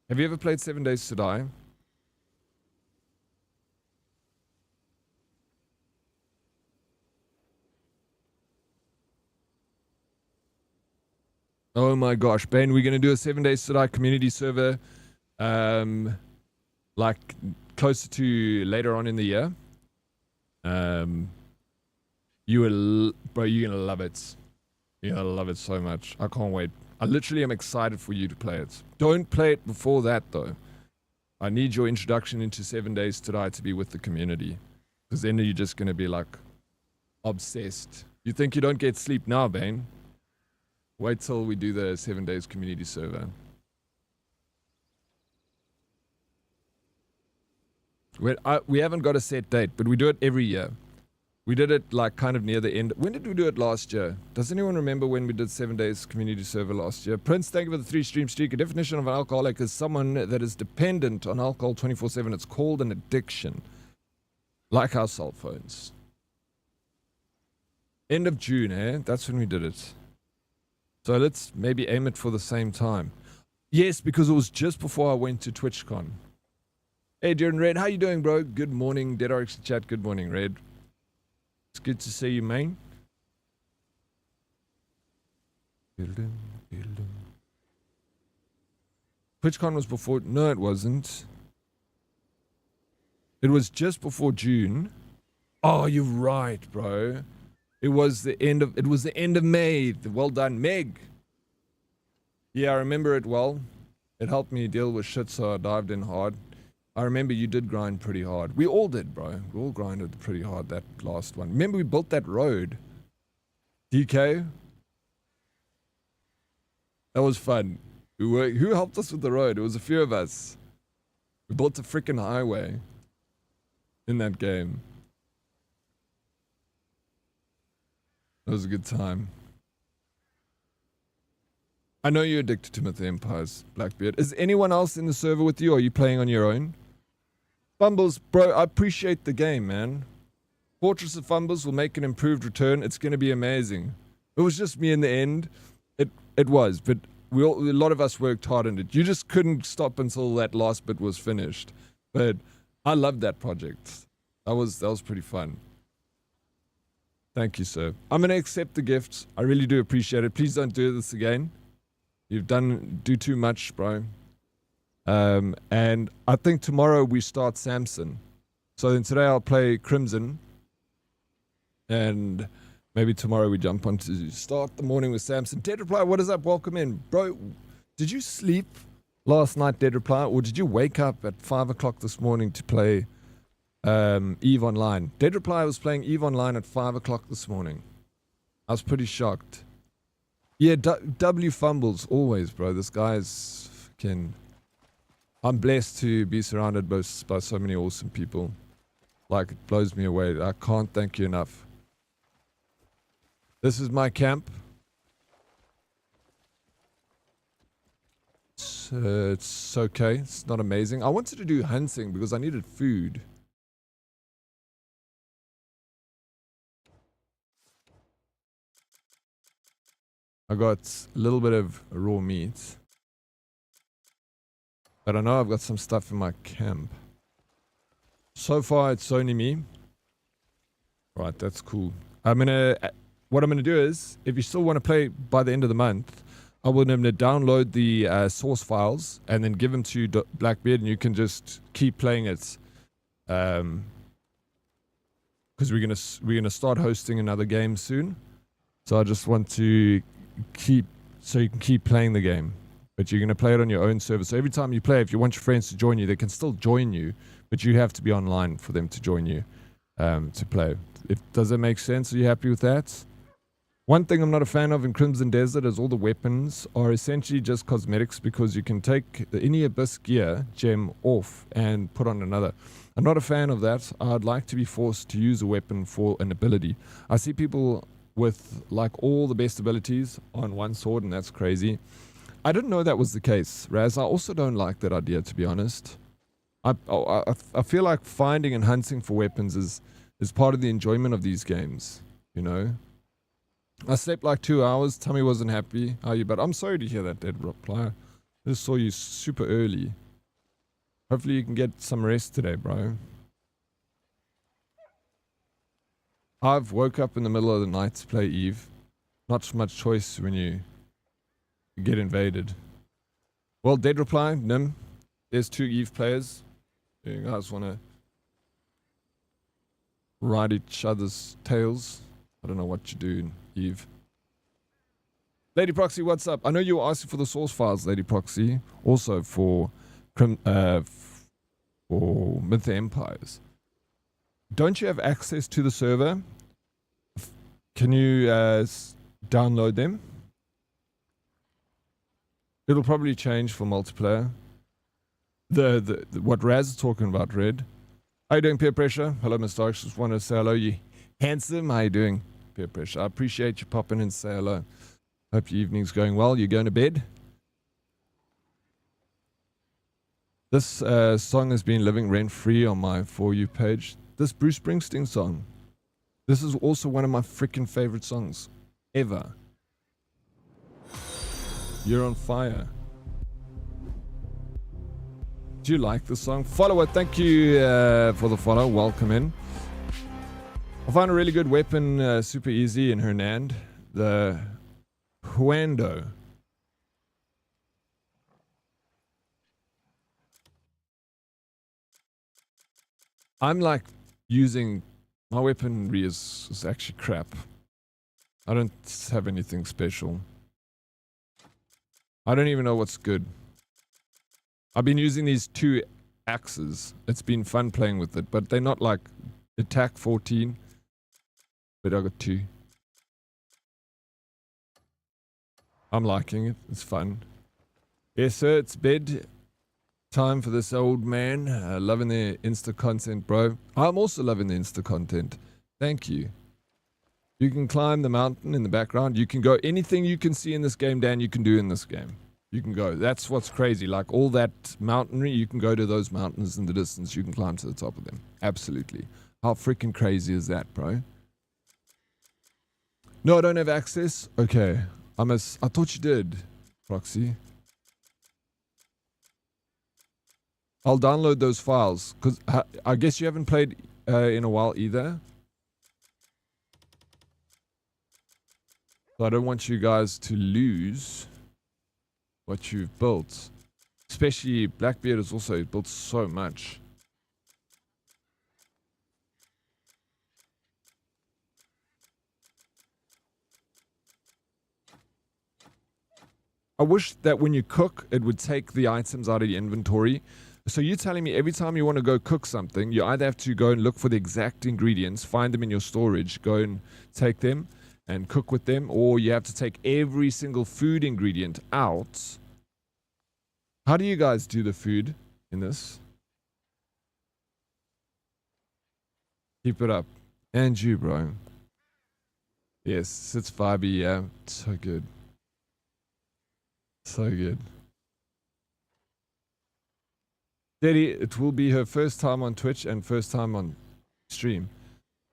Have you ever played 7 Days to Die? Oh my gosh, Ben, we're going to do a 7 Days to Die community server, like closer to later on in the year. You're gonna love it. You're gonna love it so much. I can't wait. I literally am excited for you to play it. Don't play it before that though. I need your introduction into 7 days to die to be with the community. Because then you're just going to be like obsessed. You think you don't get sleep now, Bane? Wait till we do the 7 days community server. We haven't got a set date, but we do it every year. We did it like kind of near the end. When did we do it last year? Does anyone remember when we did 7 days community server last year? Prince, thank you for the 3 stream streak. A definition of an alcoholic is someone that is dependent on alcohol 24/7. It's called an addiction. Like our cell phones. End of June, eh? That's when we did it. So let's maybe aim it for the same time. Yes, because it was just before I went to TwitchCon. Hey, Darren Red, how you doing, bro? Good morning. Dead Oryx chat. Good morning, Red. It's good to see you, man. TwitchCon was before... No, it wasn't. It was just before June. Oh, you're right, bro. It was the end of May. Well done, Meg. Yeah, I remember it well. It helped me deal with shit, so I dived in hard. I remember you did grind pretty hard. We all did, bro. We all grinded pretty hard that last one. Remember we built that road? DK? That was fun. Who helped us with the road? It was a few of us. We built a freaking highway in that game. It was a good time. I know you're addicted to Myth of Empires, Blackbeard. Is anyone else in the server with you, or are you playing on your own? Fumbles, bro, I appreciate the game, man. Fortress of Fumbles will make an improved return. It's going to be amazing. It was just me in the end. It was, but a lot of us worked hard on it. You just couldn't stop until that last bit was finished. But I loved that project. That was pretty fun. Thank you, sir. I'm going to accept the gifts. I really do appreciate it. Please don't do this again. You've do too much, bro. And I think tomorrow we start Samson. So then today I'll play Crimson. And maybe tomorrow we jump on to start the morning with Samson. Dead Reply, what is up? Welcome in. Bro, did you sleep last night, Dead Reply? Or did you wake up at 5 o'clock this morning to play EVE Online? Dead Reply was playing EVE Online at 5 o'clock this morning. I was pretty shocked. Yeah, W fumbles always, bro. This guy's fucking... I'm blessed to be surrounded by so many awesome people. Like, it blows me away. I can't thank you enough. This is my camp. It's okay. It's not amazing. I wanted to do hunting because I needed food. I got a little bit of raw meat. But I know I've got some stuff in my camp. So far, it's only me. Right, that's cool. What I'm gonna do is, if you still want to play by the end of the month, I will download the source files and then give them to Blackbeard, and you can just keep playing it. Because we're gonna start hosting another game soon. So I just want to so you can keep playing the game. But you're going to play it on your own server. So every time you play, if you want your friends to join you, they can still join you. But you have to be online for them to join you to play. Does that make sense? Are you happy with that? One thing I'm not a fan of in Crimson Desert is all the weapons are essentially just cosmetics, because you can take any Abyss gear gem off and put on another. I'm not a fan of that. I'd like to be forced to use a weapon for an ability. I see people with like all the best abilities on one sword, and that's crazy. I didn't know that was the case, Raz. I also don't like that idea, to be honest. I feel like finding and hunting for weapons is part of the enjoyment of these games, you know? I slept like 2 hours. Tummy wasn't happy. How are you? But I'm sorry to hear that, Dead Reply. I just saw you super early. Hopefully you can get some rest today, bro. I've woke up in the middle of the night to play EVE. Not much choice when you get invaded. Well, Dead Reply, Nim, there's 2 EVE players. You guys want to ride each other's tails? I don't know what you do in EVE. Lady Proxy, what's up? I know you were asking for the source files, Lady Proxy. Also for or Myth Empires. Don't you have access to the server? Can you download them? It'll probably change for multiplayer. The what Raz is talking about, Red. How you doing, Peer Pressure? Hello, Mr. Oryx. Just want to say hello, you handsome. How you doing, Peer Pressure? I appreciate you popping in and say hello. Hope your evening's going well. You going to bed? This song has been living rent-free on my For You page. This Bruce Springsteen song. This is also one of my freaking favorite songs ever. You're on fire. Do you like the song? Follower, thank you for the follow. Welcome in. I found a really good weapon, super easy in Hernand. The Huendo. I'm like using... My weaponry is actually crap. I don't have anything special. I don't even know what's good. I've been using these 2 axes. It's been fun playing with it, but they're not like attack 14. But I got 2. I'm liking it. It's fun. Yes, sir. It's bed time for this old man. Loving the Insta content, bro. I'm also loving the Insta content. Thank you. You can climb the mountain in the background. You can go anything you can see in this game, Dan, you can do in this game. You can go. That's what's crazy. Like all that mountainry, you can go to those mountains in the distance. You can climb to the top of them. Absolutely. How freaking crazy is that, bro? No, I don't have access. Okay. I thought you did, Proxy. I'll download those files because I guess you haven't played in a while either. So I don't want you guys to lose what you've built. Especially Blackbeard has also built so much. I wish that when you cook, it would take the items out of your inventory. So you're telling me every time you want to go cook something, you either have to go and look for the exact ingredients, find them in your storage, go and take them and cook with them, or you have to take every single food ingredient out. How do you guys do the food in this? Keep it up. And you, bro. Yes, it's vibey, yeah. So good. So good. Daddy, it will be her first time on Twitch and first time on stream.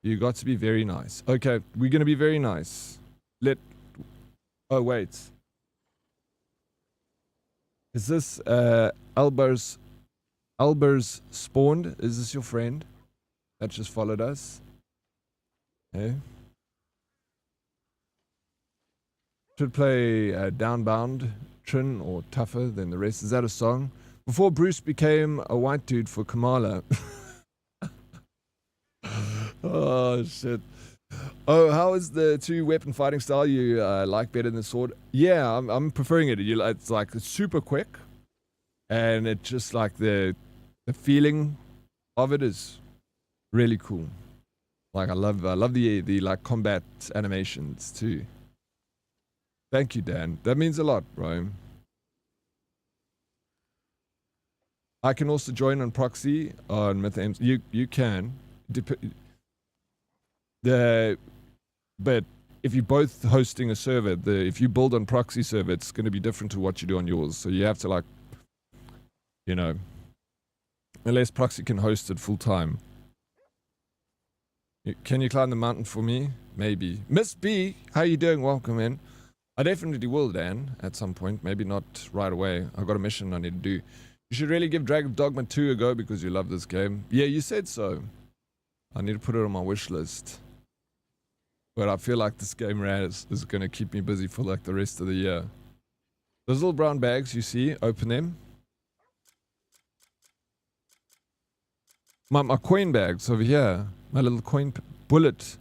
You got to be very nice. Okay, we're going to be very nice. Oh, wait. Is this Albers spawned? Is this your friend that just followed us? Hey. Should play Downbound, Trin, or Tougher Than the Rest. Is that a song? Before Bruce became a white dude for Kamala. Oh, shit. Oh, how is the 2-weapon fighting style you like better than the sword? Yeah, I'm preferring it. It's like it's super quick. And it just like the feeling of it is really cool. Like I love the like combat animations too. Thank you, Dan. That means a lot, bro. I can also join on proxy on Myth. You can. But if you're both hosting a server, if you build on proxy server, it's going to be different to what you do on yours. So you have to like, you know, unless proxy can host it full time. Can you climb the mountain for me? Maybe. Miss B, how you doing? Welcome in. I definitely will, Dan, at some point. Maybe not right away. I've got a mission I need to do. You should really give Dragon Dogma 2 a go because you love this game. Yeah, you said so. I need to put it on my wish list. But I feel like this game is going to keep me busy for like the rest of the year. Those little brown bags you see, open them. My coin bags over here. My little coin bullet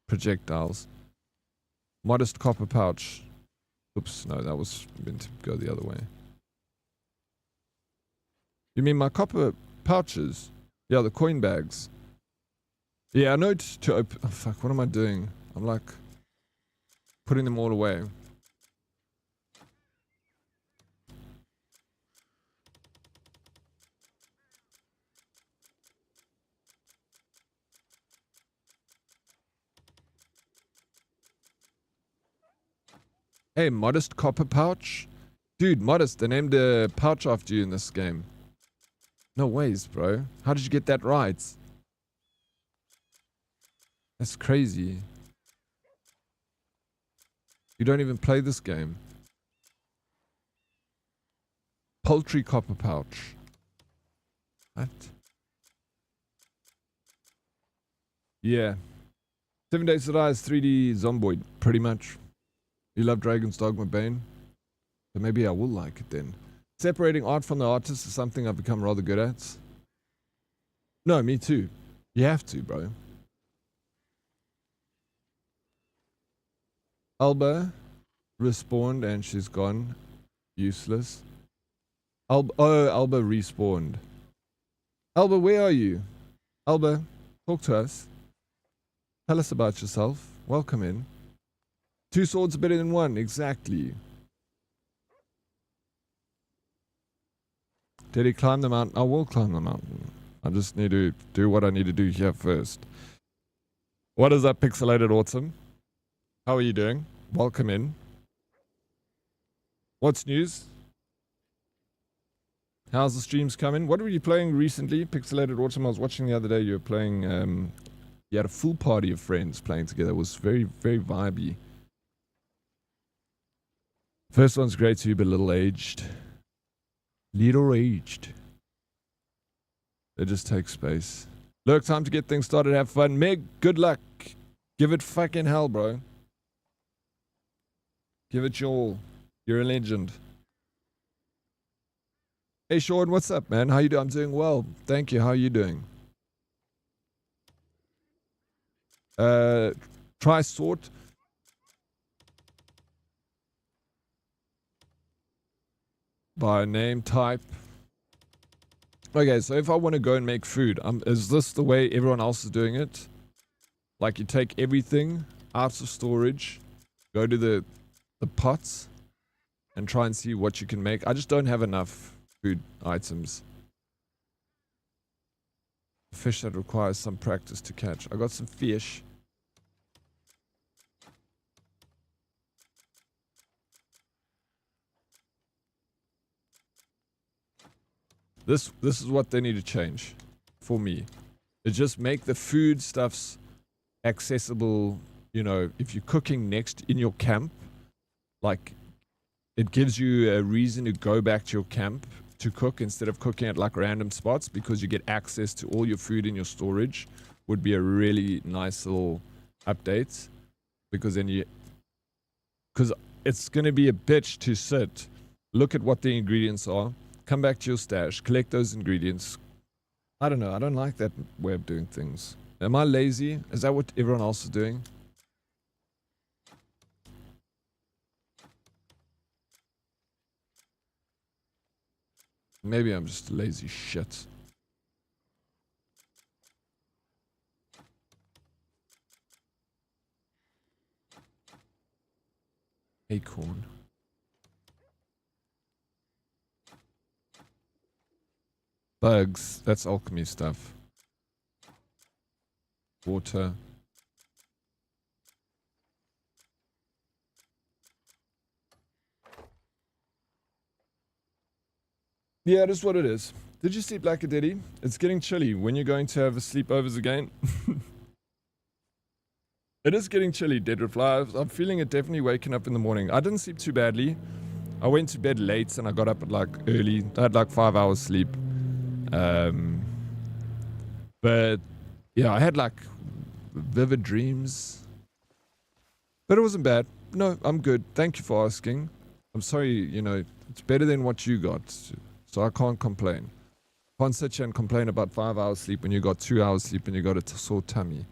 projectiles. Modest copper pouch. Oops, no, that was meant to go the other way. You mean my copper pouches. Yeah, the coin bags. Yeah, I know to open... Oh, fuck, what am I doing? I'm like putting them all away. Hey, Modest Copper Pouch? Dude, Modest, they named a pouch after you in this game. No ways, bro. How did you get that right? That's crazy. You don't even play this game. Poultry Copper Pouch. What? Yeah. 7 Days to Die is 3D Zomboid, pretty much. You love Dragon's Dogma Bane? So maybe I will like it then. Separating art from the artist is something I've become rather good at. No, me too. You have to, bro. Alba respawned and she's gone. Useless. Alba respawned. Alba, where are you? Alba, talk to us. Tell us about yourself. Welcome in. 2 swords are better than 1. Exactly. Did he climb the mountain? I will climb the mountain. I just need to do what I need to do here first. What is up, Pixelated Autumn? How are you doing? Welcome in. What's news? How's the streams coming? What were you playing recently? Pixelated Autumn, I was watching the other day. You were playing, you had a full party of friends playing together. It was very, very vibey. First one's great too, but a little aged. Little aged. They just take space. Look, time to get things started. Have fun. Meg, good luck. Give it fucking hell, bro. Give it your all. You're a legend. Hey, Sean, what's up, man? How you doing? I'm doing well. Thank you. How are you doing? Try sort. By name, type. Okay, so if I want to go and make food, is this the way everyone else is doing it? Like you take everything out of storage, go to the pots, and try and see what you can make. I just don't have enough food items. Fish that requires some practice to catch. I got some fish. This is what they need to change for me. Is just make the food stuffs accessible. You know, if you're cooking next in your camp, like it gives you a reason to go back to your camp to cook instead of cooking at like random spots, because you get access to all your food in your storage. Would be a really nice little update, because then because it's gonna be a bitch to sit, look at what the ingredients are, come back to your stash, collect those ingredients. I don't know. I don't like that way of doing things. Am I lazy? Is that what everyone else is doing? Maybe I'm just lazy shit. Acorn. Bugs. That's alchemy stuff. Water. Yeah, that's what it is. Did you sleep like a ditty? It's getting chilly. When you're going to have a sleepovers again? It is getting chilly, Dead Reply. I'm feeling it definitely waking up in the morning. I didn't sleep too badly. I went to bed late and I got up at like early. I had like 5 hours sleep. But yeah, I had like vivid dreams. But it wasn't bad. No, I'm good. Thank you for asking. I'm sorry, you know, it's better than what you got. So I can't complain. Can't sit here and complain about 5 hours sleep when you got 2 hours sleep and you got a sore tummy.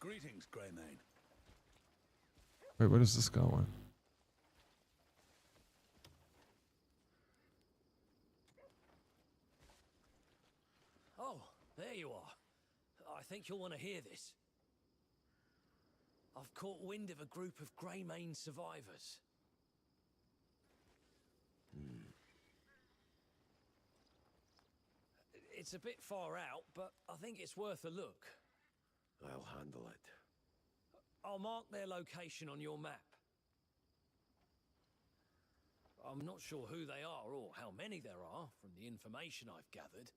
Greetings, Greymane. Wait, what does this guy want? Oh, there you are. I think you'll want to hear this. I've caught wind of a group of Greymane survivors. It's a bit far out, but I think it's worth a look. I'll handle it. I'll mark their location on your map. I'm not sure who they are or how many there are from the information I've gathered.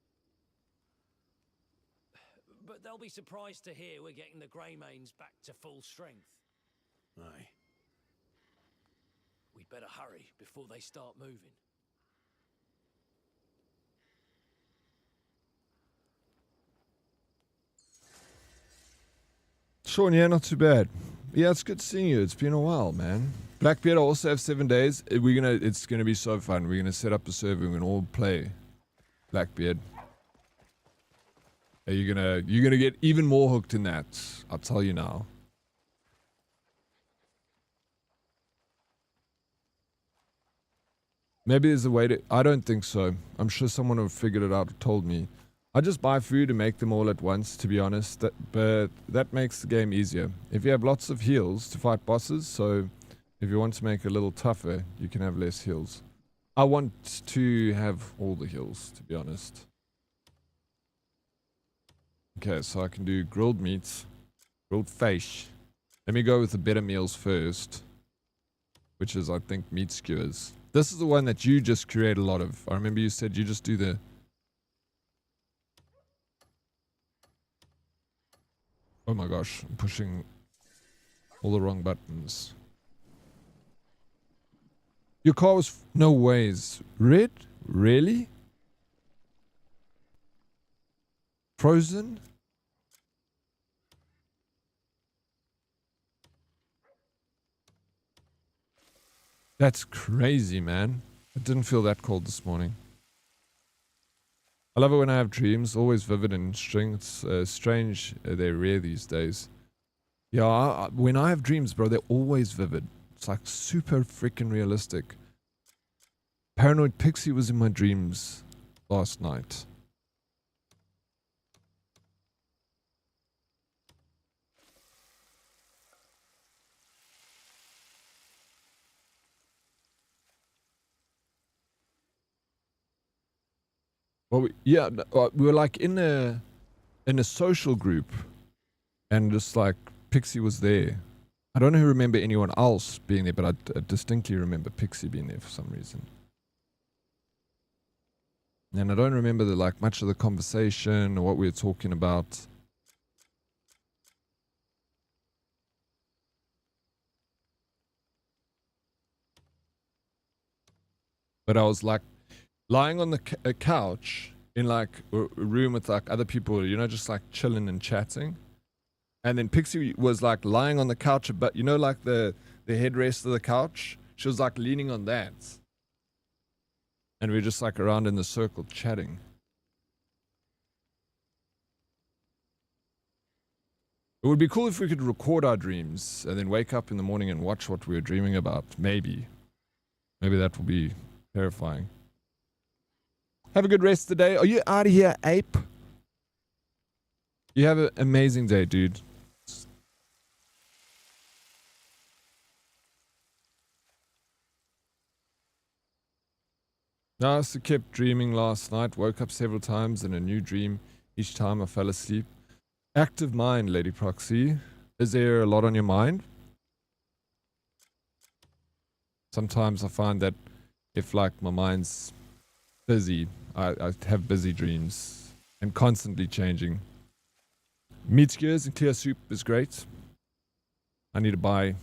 But they'll be surprised to hear we're getting the Greymanes back to full strength. Aye. We'd better hurry before they start moving. Sean, yeah, not too bad. Yeah, it's good seeing you. It's been a while, man. Blackbeard, I also have 7 days. It's gonna be so fun. We're gonna set up a server and we're gonna all play Blackbeard. You're gonna get even more hooked in that. I'll tell you now. Maybe there's a way to. I don't think so. I'm sure someone have figured it out. Told me. I just buy food and make them all at once, to be honest. But that makes the game easier. If you have lots of heals to fight bosses, so if you want to make it a little tougher, you can have less heals. I want to have all the heals, to be honest. Okay, so I can do grilled meats, grilled fish. Let me go with the better meals first, which is, I think, meat skewers. This is the one that you just create a lot of. I remember you said you just do the... Oh my gosh, I'm pushing all the wrong buttons. Your car was... No ways. Red? Really? Frozen? That's crazy, man. It didn't feel that cold this morning. I love it when I have dreams, always vivid and interesting. It's strange they're rare these days. Yeah, when I have dreams, bro, they're always vivid. It's like super freaking realistic. Paranoid Pixie was in my dreams last night. Well, we were like in a social group, and just like Pixie was there. I don't remember anyone else being there, but I distinctly remember Pixie being there for some reason. And I don't remember much of the conversation or what we were talking about. But I was like lying on the couch in like a room with like other people, you know, just like chilling and chatting. And then Pixie was like lying on the couch, but you know, like the headrest of the couch, she was like leaning on that. And we were just like around in the circle chatting. It would be cool if we could record our dreams and then wake up in the morning and watch what we were dreaming about. Maybe. Maybe that will be terrifying. Have a good rest of the day. Are you out of here, ape? You have an amazing day, dude. I also kept dreaming last night. Woke up several times in a new dream. Each time I fell asleep. Active mind, Lady Proxy. Is there a lot on your mind? Sometimes I find that if like my mind's busy, I have busy dreams and constantly changing. Meat skewers and clear soup is great. I need to buy.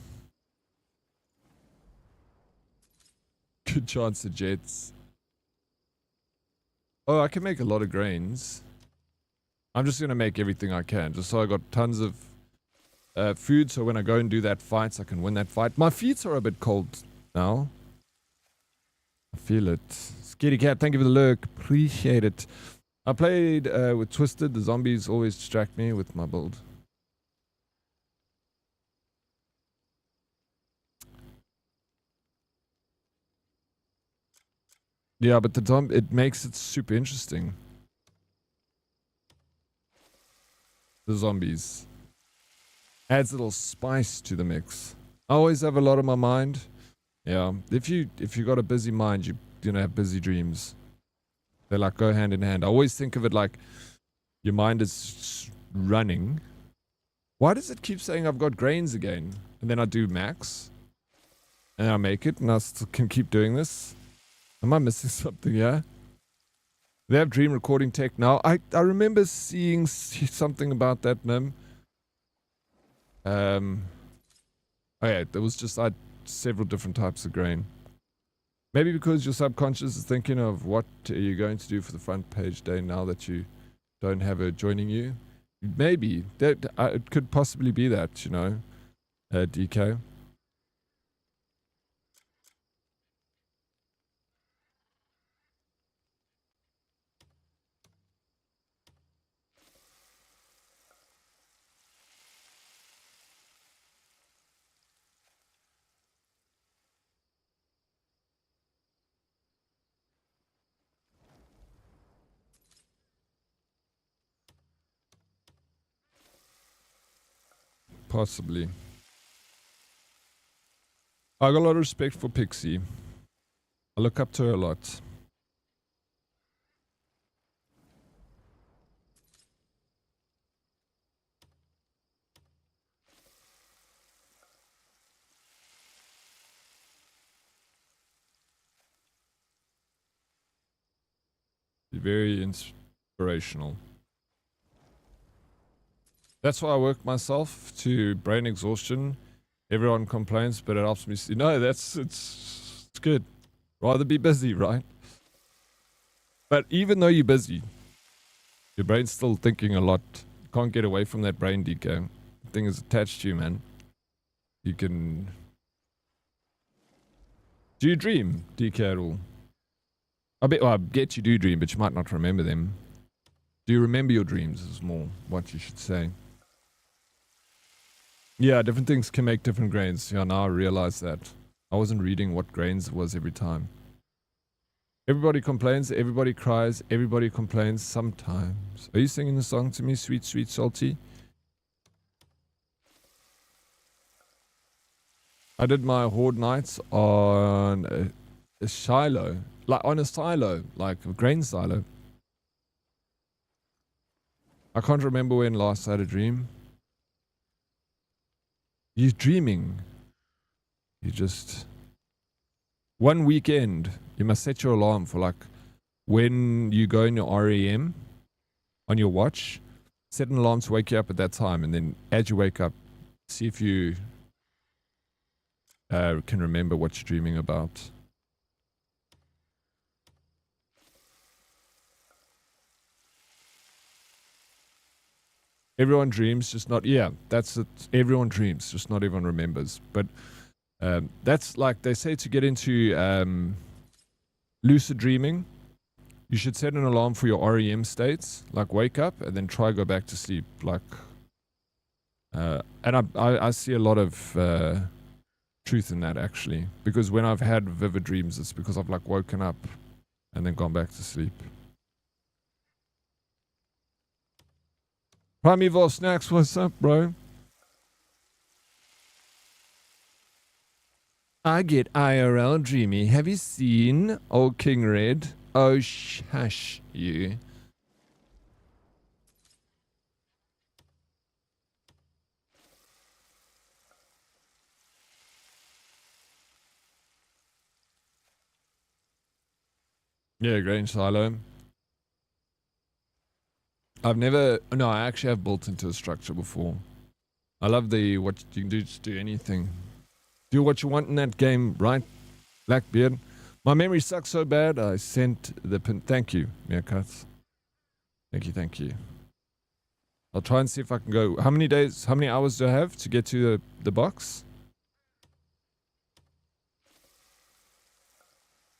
Good chance of jets. Oh, I can make a lot of grains. I'm just going to make everything I can. Just so I got tons of food. So when I go and do that fight, I can win that fight. My feet are a bit cold now. I feel it. Scaredy Cat, thank you for the lurk. Appreciate it. I played with Twisted. The zombies always distract me with my build. Yeah, but it makes it super interesting. The zombies. Adds a little spice to the mix. I always have a lot on my mind. Yeah. If you got a busy mind, you're gonna have busy dreams. They like go hand in hand. I always think of it like your mind is running. Why does it keep saying I've got grains again? And then I do max. And I make it and I still can keep doing this. Am I missing something? Yeah. They have dream recording tech now. I remember seeing something about that, Nim. Oh yeah, there was just several different types of grain. Maybe because your subconscious is thinking of what are you going to do for the front page day now that you don't have her joining you. Maybe that it could possibly be that, you know, DK. Possibly. I got a lot of respect for Pixie. I look up to her a lot. Very inspirational. That's why I work myself to brain exhaustion. Everyone complains, but it helps me see. No, it's good. Rather be busy, right? But even though you're busy, your brain's still thinking a lot. You can't get away from that brain, DK. The thing is attached to you, man. You can... Do you dream, DK, at all? I get you do dream, but you might not remember them. Do you remember your dreams is more what you should say. Yeah, different things can make different grains. Yeah, now I realize that. I wasn't reading what grains it was every time. Everybody complains, everybody cries, everybody complains sometimes. Are you singing the song to me, Sweet, Sweet Salty? I did my horde nights on a silo. Like on a silo, like a grain silo. I can't remember when last I had a dream. You're dreaming. You just... One weekend, you must set your alarm for like when you go in your REM on your watch, set an alarm to wake you up at that time, and then as you wake up, see if you can remember what you're dreaming about. Everyone dreams, just not... Yeah, that's it. Everyone dreams, just not everyone remembers. But that's like they say to get into lucid dreaming, you should set an alarm for your REM states, like wake up and then try go back to sleep. Like, and I see a lot of truth in that actually, because when I've had vivid dreams, it's because I've like woken up and then gone back to sleep. Primeval Snacks, what's up, bro? I get IRL dreamy. Have you seen old King Red? Oh, shush you. Yeah, grain silo. I've never... No, I actually have built into a structure before. I love the... What you can do, just do anything. Do what you want in that game, right? Blackbeard. My memory sucks so bad, I sent the pin... Thank you, Meerkats. Thank you. I'll try and see if I can go... How many days, how many hours do I have to get to the box?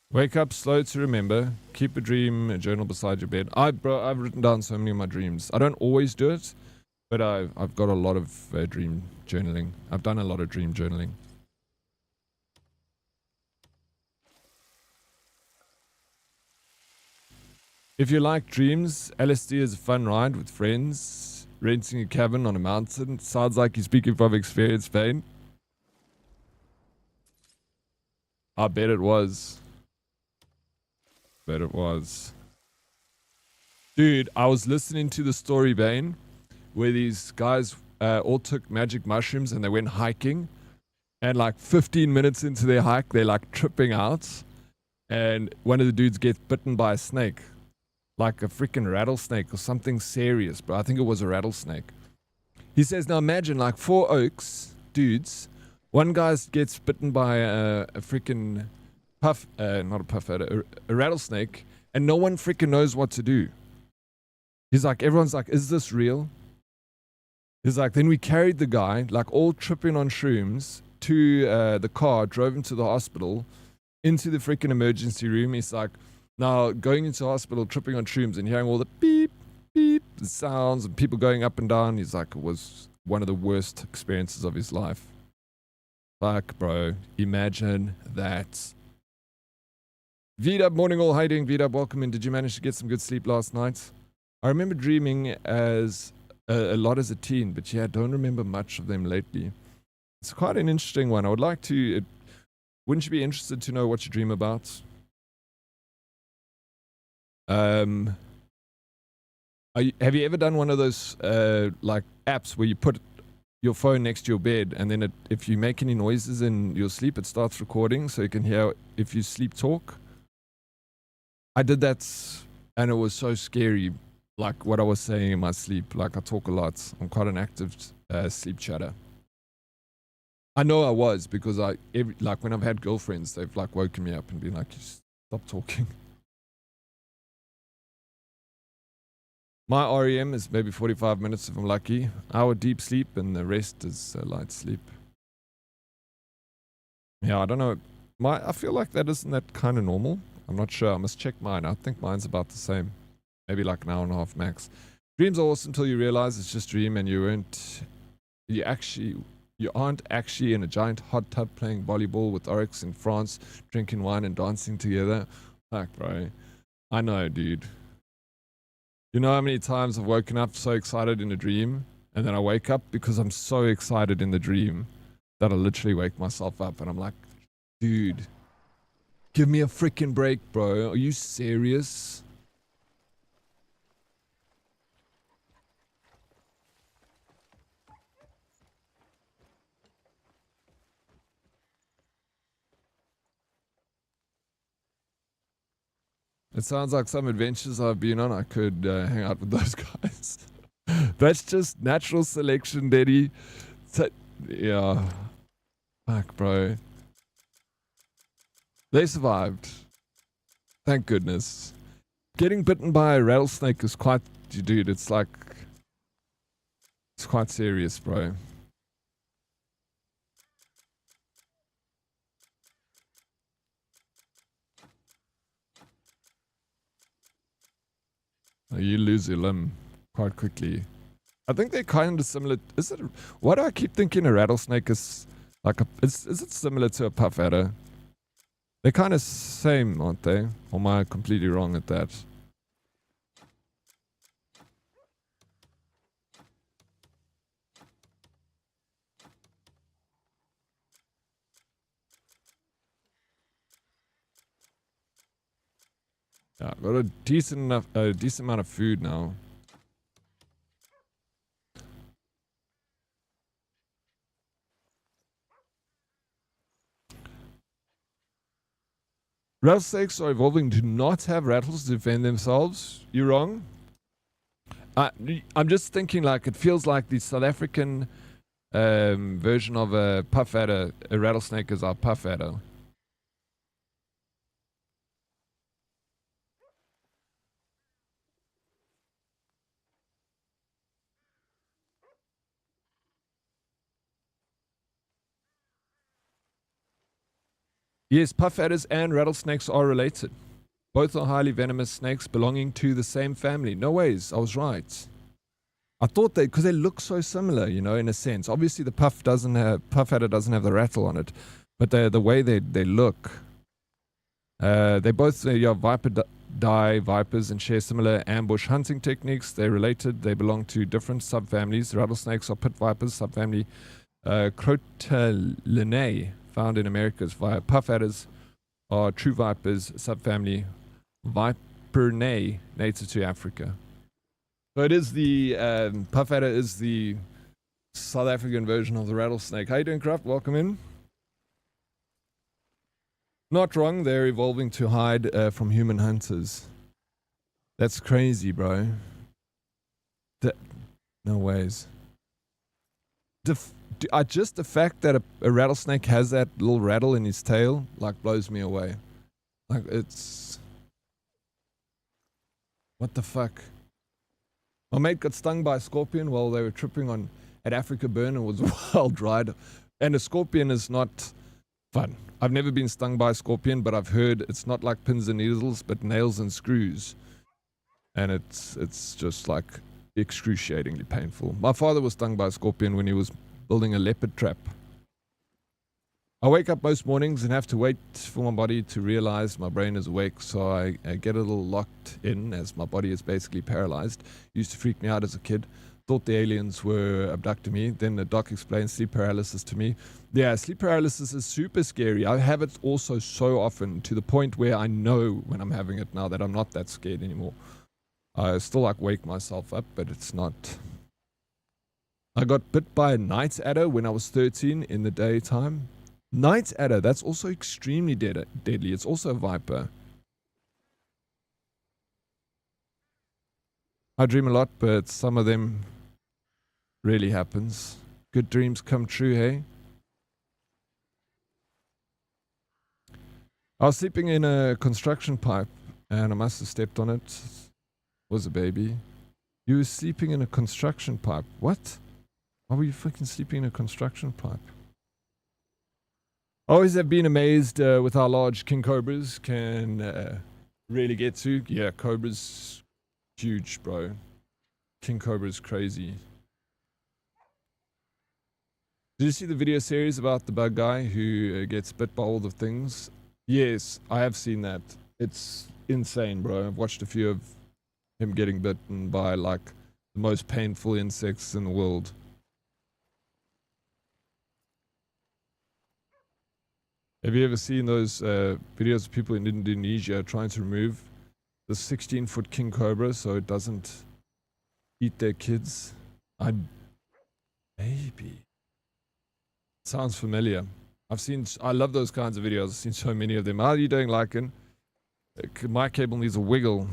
Wake up slow to remember. Keep a dream journal beside your bed. I've written down so many of my dreams. I don't always do it, but I've got a lot of dream journaling. I've done a lot of dream journaling. If you like dreams, LSD is a fun ride with friends, renting a cabin on a mountain. Sounds like you're speaking from experience, Bane. I bet it was. Bet it was. Dude, I was listening to the story, Bane, where these guys all took magic mushrooms and they went hiking. And like 15 minutes into their hike, they're like tripping out. And one of the dudes gets bitten by a snake. Like a freaking rattlesnake or something serious, but I think it was a rattlesnake. He says, now imagine like 4 oaks, dudes. One guy gets bitten by a freaking not a puff adder, a rattlesnake, and no one freaking knows what to do. He's like, everyone's like, is this real? He's like, then we carried the guy, like all tripping on shrooms, to the car, drove him to the hospital, into the freaking emergency room. He's like, now going into hospital, tripping on shrooms and hearing all the beep, beep sounds and people going up and down. He's like, it was one of the worst experiences of his life. Fuck, bro. Imagine that. V-Dub, morning all. How you doing, V-Dub? Welcome in. Did you manage to get some good sleep last night? I remember dreaming as a lot as a teen, but yeah, I don't remember much of them lately. It's quite an interesting one. I would like to... wouldn't you be interested to know what you dream about? Have you ever done one of those like apps where you put your phone next to your bed and then if you make any noises in your sleep, it starts recording so you can hear if you sleep talk? I did that and it was so scary, like what I was saying in my sleep. Like I talk a lot. I'm quite an active sleep chatter. I know I was because like when I've had girlfriends, they've like woken me up and been like, stop talking. My REM is maybe 45 minutes if I'm lucky. Hour deep sleep and the rest is light sleep. Yeah, I don't know. I feel like isn't that kind of normal? I'm not sure. I must check mine. I think mine's about the same. Maybe like an hour and a half max. Dreams are awesome until you realize it's just dream and you aren't actually in a giant hot tub playing volleyball with Oryx in France, drinking wine and dancing together. Fuck, bro. I know, dude. You know how many times I've woken up so excited in a dream, and then I wake up because I'm so excited in the dream that I literally wake myself up and I'm like, dude, give me a freaking break, bro. Are you serious? It sounds like some adventures I've been on. I could hang out with those guys. That's just natural selection, Daddy. Yeah. Fuck, bro. They survived. Thank goodness. Getting bitten by a rattlesnake is quite... Dude, it's like... It's quite serious, bro. You lose your limb quite quickly. I think they're kind of similar. Is it? Why do I keep thinking a rattlesnake is like a? Is it similar to a puff adder? They're kind of same, aren't they? Or am I completely wrong at that? Yeah, I've got a decent amount of food now. Rattlesnakes are evolving to not have rattles to defend themselves. You're wrong. I'm just thinking like it feels like the South African version of a puff adder. A rattlesnake is our puff adder. Yes, puff adders and rattlesnakes are related. Both are highly venomous snakes belonging to the same family. No ways, I was right. I thought because they look so similar, you know, in a sense. Obviously, the puff adder doesn't have the rattle on it, but the way they look, they both viper die vipers and share similar ambush hunting techniques. They're related. They belong to different subfamilies. Rattlesnakes are pit vipers, subfamily Crotolinae, found in Americas. Puff adders are true vipers, subfamily Viperinae, native to Africa. So it is the puff adder is the South African version of the rattlesnake. How you doing, Craft? Welcome in. Not wrong, they're evolving to hide from human hunters. That's crazy, bro. No ways. Just the fact that a rattlesnake has that little rattle in his tail, like, blows me away. Like, it's... What the fuck? My mate got stung by a scorpion while they were tripping on at Africa Burn and was wild ride. And a scorpion is not fun. I've never been stung by a scorpion, but I've heard it's not like pins and needles, but nails and screws. And it's just like excruciatingly painful. My father was stung by a scorpion when he was building a leopard trap. I wake up most mornings and have to wait for my body to realize my brain is awake, so I get a little locked in as my body is basically paralyzed. Used to freak me out as a kid. Thought the aliens were abducting me. Then the doc explained sleep paralysis to me. Yeah, sleep paralysis is super scary. I have it also so often to the point where I know when I'm having it now that I'm not that scared anymore. I still like wake myself up, but it's not. I got bit by a night adder when I was 13 in the daytime. Night adder, that's also extremely deadly. It's also a viper. I dream a lot, but some of them really happens. Good dreams come true, hey? I was sleeping in a construction pipe and I must have stepped on it. It was a baby. You were sleeping in a construction pipe. What? Why were you fucking sleeping in a construction pipe? I always have been amazed with how large king cobras can really get to. Yeah, cobras huge, bro. King cobra's crazy. Did you see the video series about the bug guy who gets bit by all the things? Yes, I have seen that. It's insane, bro. I've watched a few of him getting bitten by like the most painful insects in the world. Have you ever seen those videos of people in Indonesia trying to remove the 16-foot king cobra so it doesn't eat their kids? Maybe. Sounds familiar. I love those kinds of videos. I've seen so many of them. How are you doing, Lycan? My cable needs a wiggle.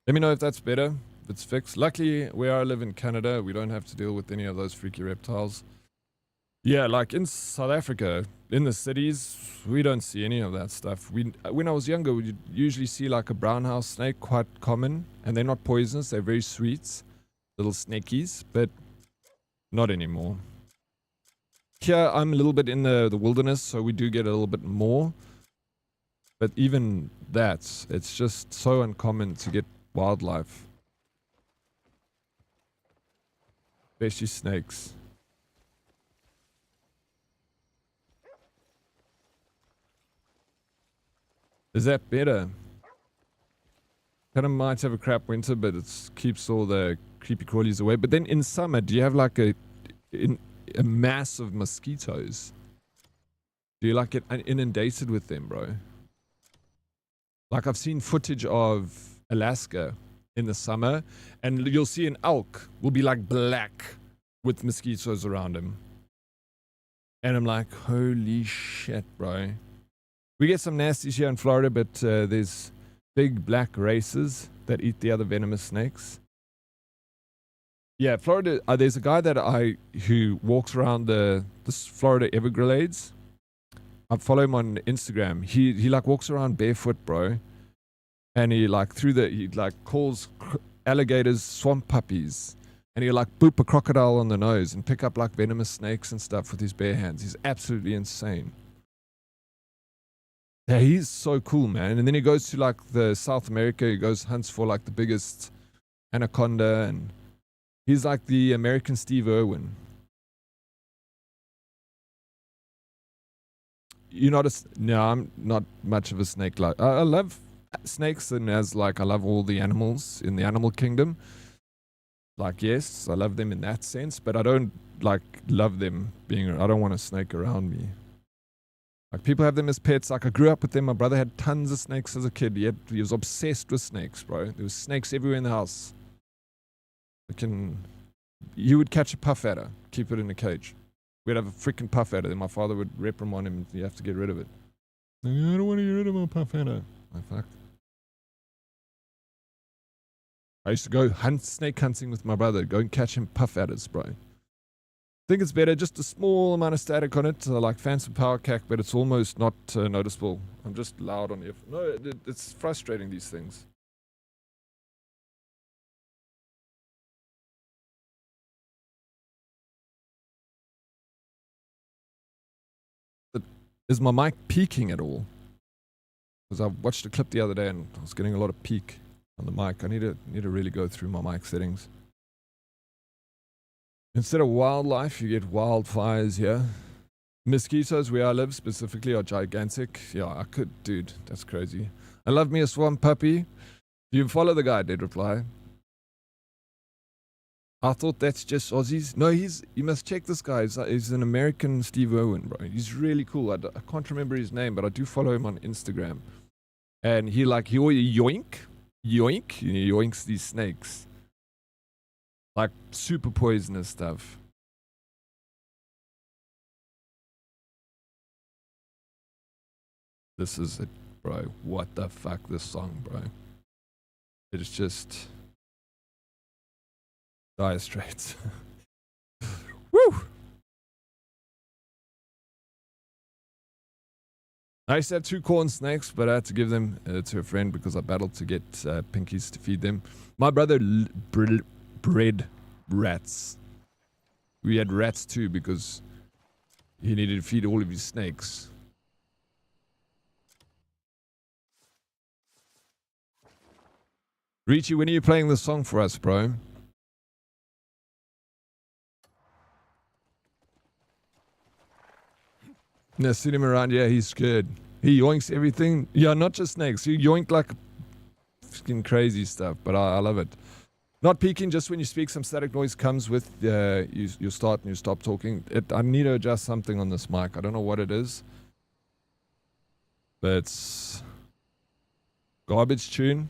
Let me know if that's better, if it's fixed. Luckily, where I live in Canada, we don't have to deal with any of those freaky reptiles. Yeah, like in South Africa, in the cities, we don't see any of that stuff. When I was younger, we'd usually see like a brown house snake, quite common. And they're not poisonous, they're very sweet. Little snakies, but not anymore. Here, I'm a little bit in the wilderness, so we do get a little bit more. But even that, it's just so uncommon to get wildlife. Especially snakes. Is that better? Kind of might have a crap winter, but it keeps all the creepy crawlies away. But then in summer, do you have like a mass of mosquitoes? Do you like get inundated with them, bro? Like I've seen footage of Alaska in the summer, and you'll see an elk will be like black with mosquitoes around him. And I'm like, holy shit, bro. We get some nasties here in Florida, but there's big black races that eat the other venomous snakes. Yeah, Florida, there's a guy who walks around the Florida Everglades. I follow him on Instagram. He like walks around barefoot, bro. And he like calls alligators swamp puppies. And he'll like boop a crocodile on the nose and pick up like venomous snakes and stuff with his bare hands. He's absolutely insane. Yeah, he's so cool, man. And then he goes to like the South America. He goes hunts for like the biggest anaconda and He's like the American Steve Irwin. You're not no, I'm not much of a snake like. I love snakes, and as like I love all the animals in the animal kingdom. Like, yes, I love them in that sense, but I don't like love them being. I don't want a snake around me. Like, people have them as pets. Like, I grew up with them. My brother had tons of snakes as a kid. He was obsessed with snakes, bro. There was snakes everywhere in the house. You would catch a puff adder, keep it in a cage. We'd have a freaking puff adder, then my father would reprimand him, and you have to get rid of it. I don't want to get rid of my puff adder. Like, fuck. I used to go snake hunting with my brother, go and catch him puff adders, bro. I think it's better, just a small amount of static on it, like Phantom Power Cack, but it's almost not noticeable. I'm just loud on the... No, it's frustrating, these things. Is my mic peaking at all? Because I watched a clip the other day and I was getting a lot of peak on the mic. I need to really go through my mic settings. Instead of wildlife, you get wildfires here. Mosquitoes where I live specifically are gigantic. Yeah, I could, dude, that's crazy. I love me a swamp puppy. Do you follow the guy? Dead reply. I thought that's just Aussies. No, you must check this guy. He's an American Steve Irwin, bro. He's really cool. I can't remember his name, but I do follow him on Instagram. And he always yoink. He yoinks these snakes. Like super poisonous stuff. This is it, bro. What the fuck, this song, bro. It's just... Dire Straits. Woo! I used to have 2 corn snakes, but I had to give them to a friend because I battled to get pinkies to feed them. My brother bred rats. We had rats too because he needed to feed all of his snakes. Richie, when are you playing this song for us, bro? No, seen him around, yeah, he's scared. He yoinks everything. Yeah, not just snakes. He yoink like fucking crazy stuff, but I love it. Not peaking, just when you speak, some static noise comes with you start and you stop talking. I need to adjust something on this mic. I don't know what it is. But it's garbage tune.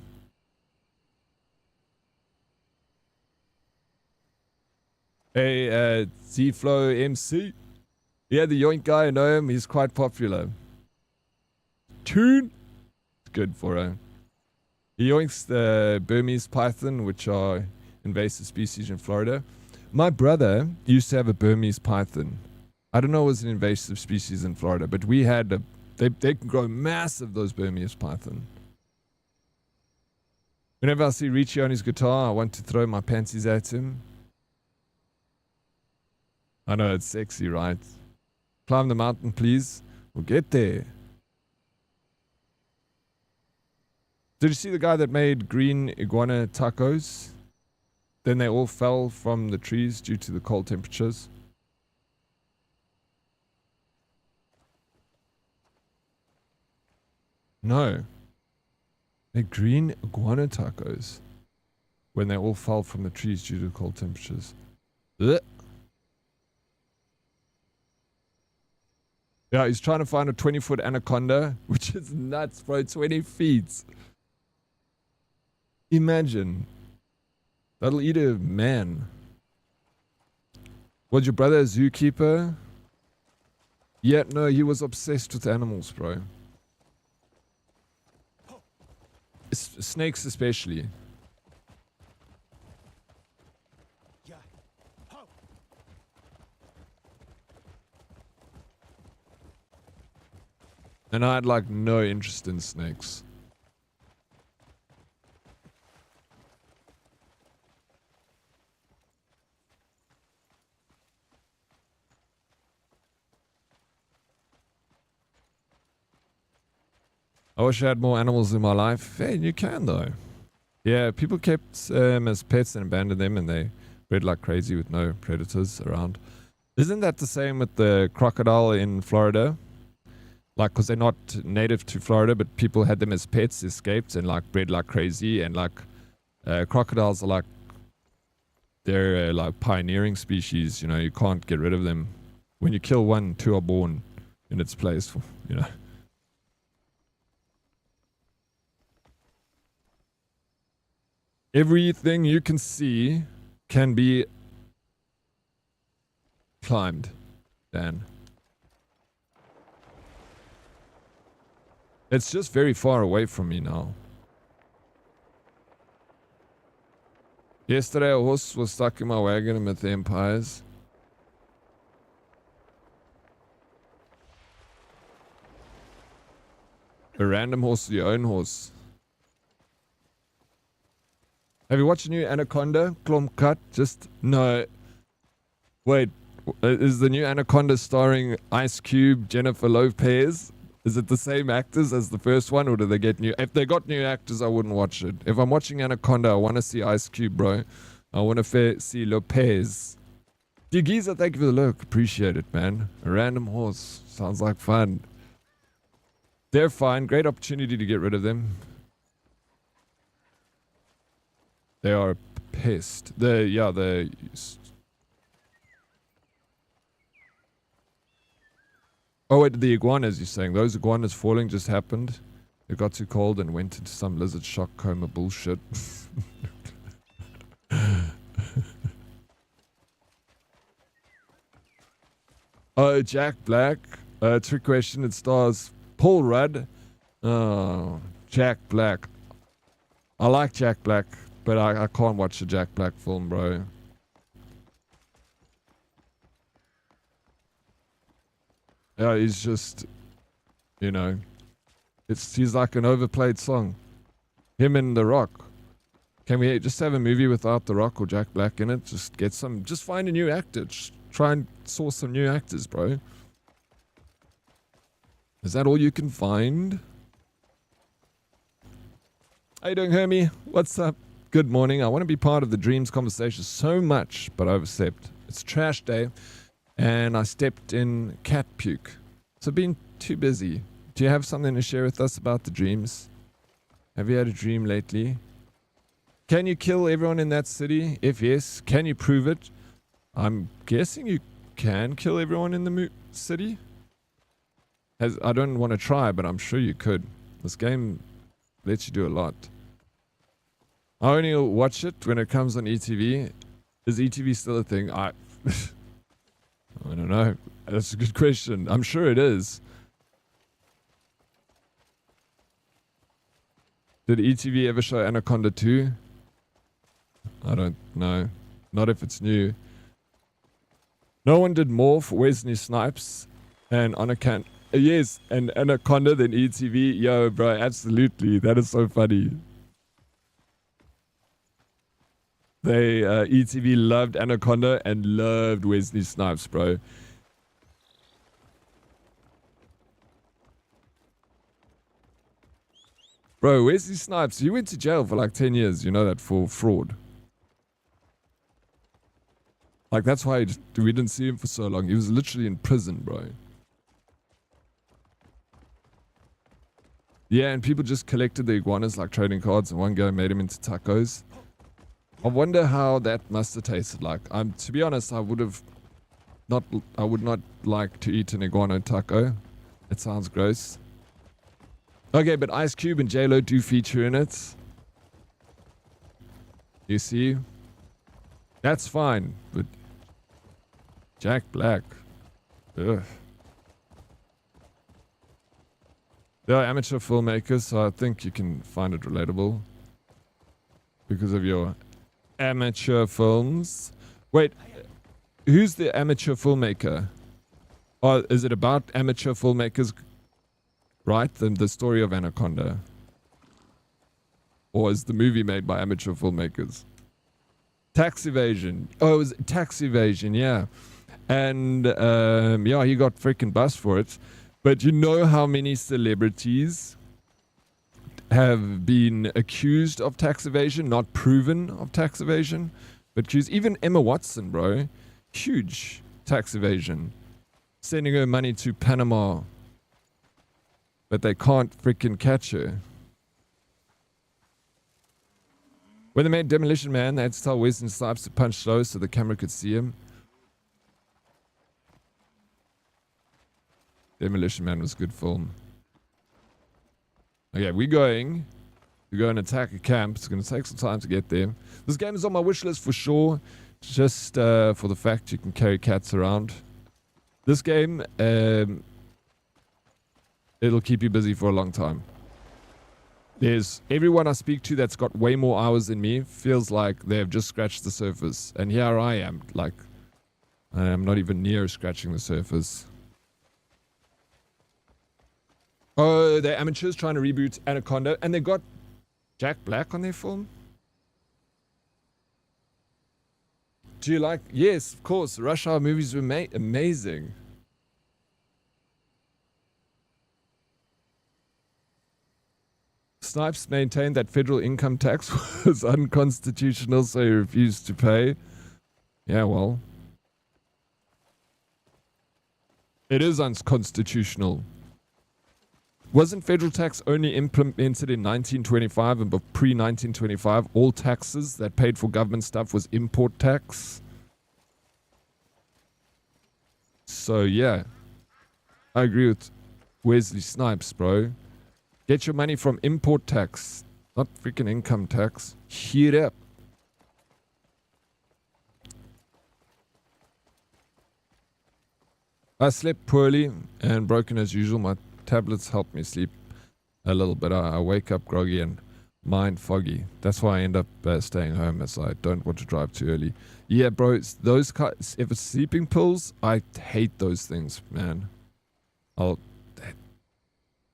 Hey, Z-Flow MC. Yeah, the yoink guy, I know him. He's quite popular. Tune. It's good for him. He yoinks the Burmese python, which are invasive species in Florida. My brother used to have a Burmese python. I don't know if it was an invasive species in Florida, but we had they can grow massive, those Burmese python. Whenever I see Richie on his guitar, I want to throw my panties at him. I know, it's sexy, right? Climb the mountain, please. We'll get there. Did you see the guy that made green iguana tacos? Then they all fell from the trees due to the cold temperatures. No. They're green iguana tacos. When they all fell from the trees due to the cold temperatures. Ugh. Yeah, he's trying to find a 20-foot anaconda, which is nuts, bro. 20 feet. Imagine. That'll eat a man. Was your brother a zookeeper? Yeah, no, he was obsessed with animals, bro. Snakes especially. And I had like no interest in snakes. I wish I had more animals in my life. Hey, you can though. Yeah, people kept as pets and abandoned them, and they bred like crazy with no predators around. Isn't that the same with the crocodile in Florida? Like, because they're not native to Florida, but people had them as pets, escaped, and like bred like crazy. And like crocodiles are like, they're like pioneering species. You know, you can't get rid of them. When you kill one, two are born in its place. You know. Everything you can see can be climbed, Dan. It's just very far away from me now. Yesterday a horse was stuck in my wagon with the Empires. A random horse, your own horse. Have you watched the new Anaconda? Klomkat? Just no. Wait, is the new Anaconda starring Ice Cube, Jennifer Lopez? Is it the same actors as the first one, or do they get new? If they got new actors, I wouldn't watch it. If I'm watching Anaconda, I want to see Ice Cube, bro. I want to see Lopez. Giza, thank you for the look. Appreciate it, man. A random horse. Sounds like fun. They're fine. Great opportunity to get rid of them. They are pissed. They're... Oh wait, the iguanas you're saying. Those iguanas falling just happened. It got too cold and went into some lizard shock coma bullshit. Oh, Jack Black. Trick question. It stars Paul Rudd. Oh, Jack Black. I like Jack Black, but I can't watch a Jack Black film, bro. Yeah, he's just, you know, he's like an overplayed song. Him and The Rock. Can we just have a movie without The Rock or Jack Black in it? Just find a new actor. Just try and source some new actors, bro. Is that all you can find? How you doing, Hermie? What's up? Good morning. I want to be part of the dreams conversation so much, but I overslept. It's trash day. And I stepped in cat puke. So been too busy. Do you have something to share with us about the dreams? Have you had a dream lately? Can you kill everyone in that city? If yes, can you prove it? I'm guessing you can kill everyone in the city. I don't want to try, but I'm sure you could. This game lets you do a lot. I only watch it when it comes on ETV. Is ETV still a thing? I don't know. That's a good question. I'm sure it is. Did ETV ever show Anaconda 2? I don't know. Not if it's new. No one did more for Wesley Snipes and Anaconda. Yes, and Anaconda than ETV. Yo, bro, absolutely. That is so funny. ETV loved Anaconda and loved Wesley Snipes, bro. Bro, Wesley Snipes, he went to jail for like 10 years, you know that, for fraud. Like, that's why we didn't see him for so long. He was literally in prison, bro. Yeah, and people just collected the iguanas like trading cards, and one guy made them into tacos. I wonder how that must have tasted like. To be honest, I would not like to eat an iguana taco. It sounds gross. Okay, but Ice Cube and J-Lo do feature in it. You see? That's fine, but Jack Black. Ugh. They are amateur filmmakers, so I think you can find it relatable. Because of your amateur films. Wait, who's the amateur filmmaker? Or is it about amateur filmmakers? Right? The story of Anaconda. Or is the movie made by amateur filmmakers? Tax evasion. Oh, it was tax evasion, yeah. And yeah, he got freaking bust for it. But you know how many celebrities have been accused of tax evasion, not proven of tax evasion? But Q's, even Emma Watson, bro, huge tax evasion. Sending her money to Panama, but they can't freaking catch her. When they made Demolition Man, they had to tell Wesley Snipes to punch slow so the camera could see him. Demolition Man was a good film. Okay, we're going to go and attack a camp. It's going to take some time to get there. This game is on my wish list for sure, just for the fact you can carry cats around. This game, it'll keep you busy for a long time. There's everyone I speak to that's got way more hours than me feels like they've just scratched the surface. And here I am, like, I'm not even near scratching the surface. Oh, they're amateurs trying to reboot Anaconda, and they got Jack Black on their film? Do you like... Yes, of course, Rush Hour movies were amazing. Snipes maintained that federal income tax was unconstitutional, so he refused to pay. Yeah, well. It is unconstitutional. Wasn't federal tax only implemented in 1925, and pre-1925, all taxes that paid for government stuff was import tax? So, yeah. I agree with Wesley Snipes, bro. Get your money from import tax, not freaking income tax. Heat up. I slept poorly and broken as usual. My tablets help me sleep a little bit. I wake up groggy and mind foggy. That's why I end up staying home, as I don't want to drive too early. Yeah, bro, those if it's sleeping pills, I hate those things, man.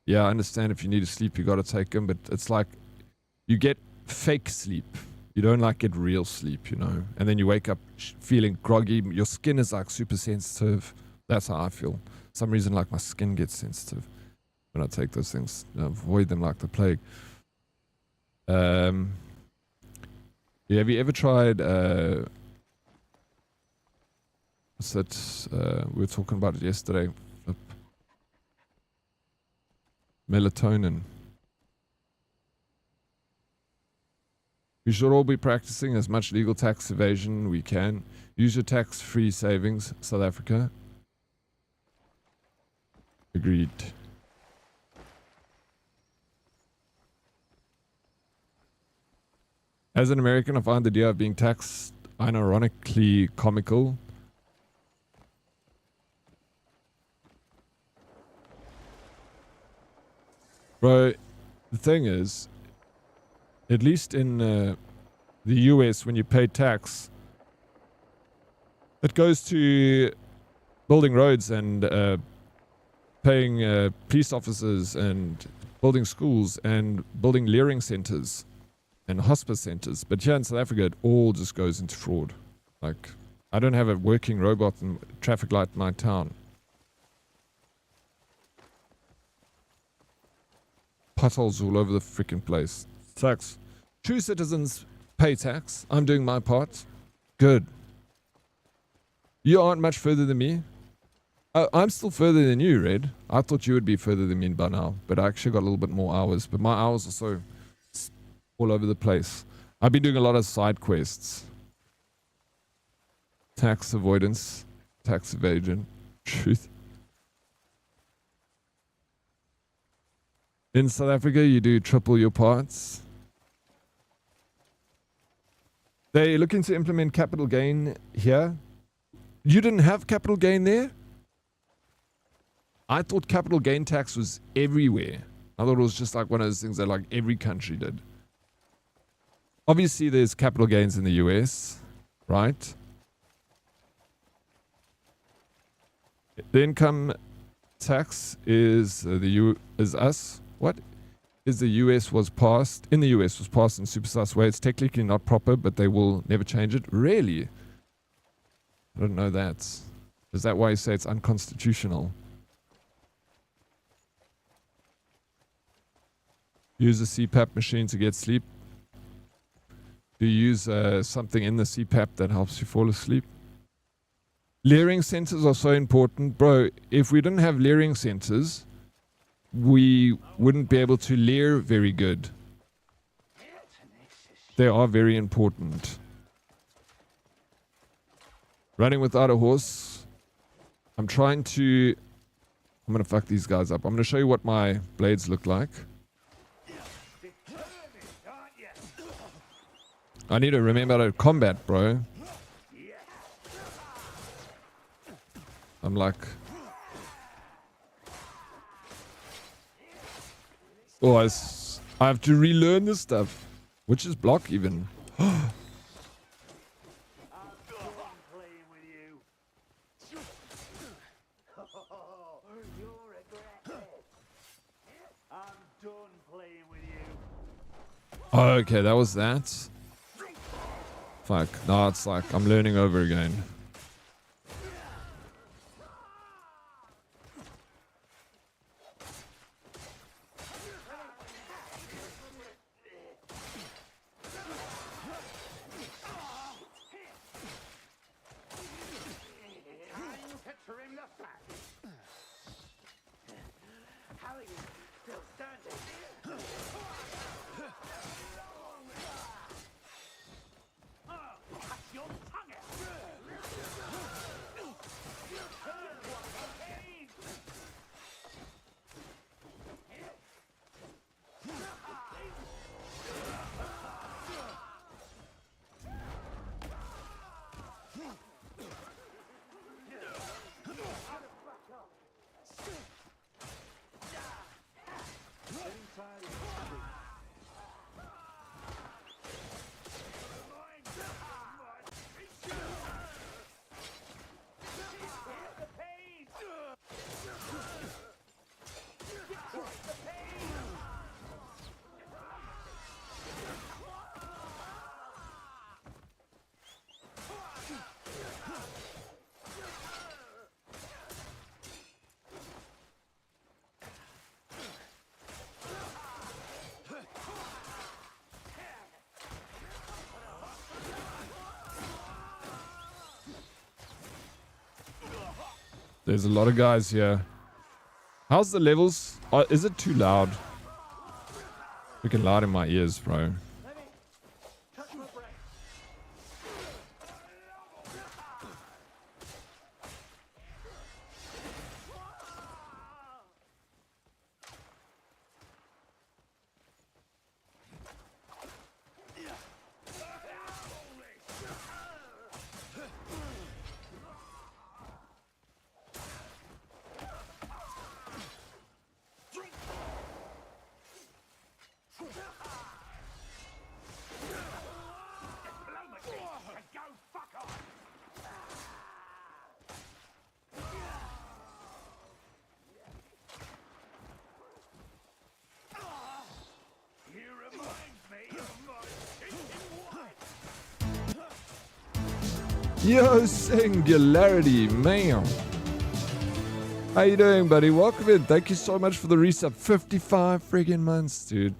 Yeah, I understand if you need to sleep, you gotta take them, but it's like you get fake sleep. You don't like get real sleep, you know? And then you wake up feeling groggy. Your skin is like super sensitive. That's how I feel. For some reason, like my skin gets sensitive when I take those things. I avoid them like the plague. Yeah, have you ever tried what's that? We were talking about it yesterday. Melatonin. We should all be practicing as much legal tax evasion we can. Use your tax-free savings, South Africa. Agreed. As an American, I find the idea of being taxed unironically comical. Bro, the thing is, at least in the US, when you pay tax, it goes to building roads and paying police officers and building schools and building learning centers and hospice centers. But here in South Africa, it all just goes into fraud. Like, I don't have a working robot and traffic light in my town. Potholes all over the freaking place. Sucks. True citizens pay tax. I'm doing my part. Good. You aren't much further than me. I'm still further than you, Red. I thought you would be further than me by now, but I actually got a little bit more hours. But my hours are so all over the place. I've been doing a lot of side quests. Tax avoidance, tax evasion, truth. In South Africa, you do triple your parts. They're looking to implement capital gain here. You didn't have capital gain there? I thought capital gain tax was everywhere. I thought it was just like one of those things that like every country did. Obviously, there's capital gains in the US, right? The income tax is is us. What is the US was passed in the US was passed in super sus way. It's technically not proper, but they will never change it. Really? I don't know that. Is that why you say it's unconstitutional? Use a CPAP machine to get sleep. Do you use something in the CPAP that helps you fall asleep? Layering sensors are so important. Bro, if we didn't have layering sensors, we wouldn't be able to layer very good. They are very important. Running without a horse. I'm going to fuck these guys up. I'm going to show you what my blades look like. I need to remember how to combat, bro. I'm like... Oh, I have to relearn this stuff. Which is block even. Oh, okay, that was that. Fuck. No, it's like I'm learning over again. There's a lot of guys here. How's the levels? Is it too loud? Freaking loud in my ears, bro. Yo, Singularity, man. How you doing, buddy? Welcome in. Thank you so much for the resub. 55 friggin' months, dude.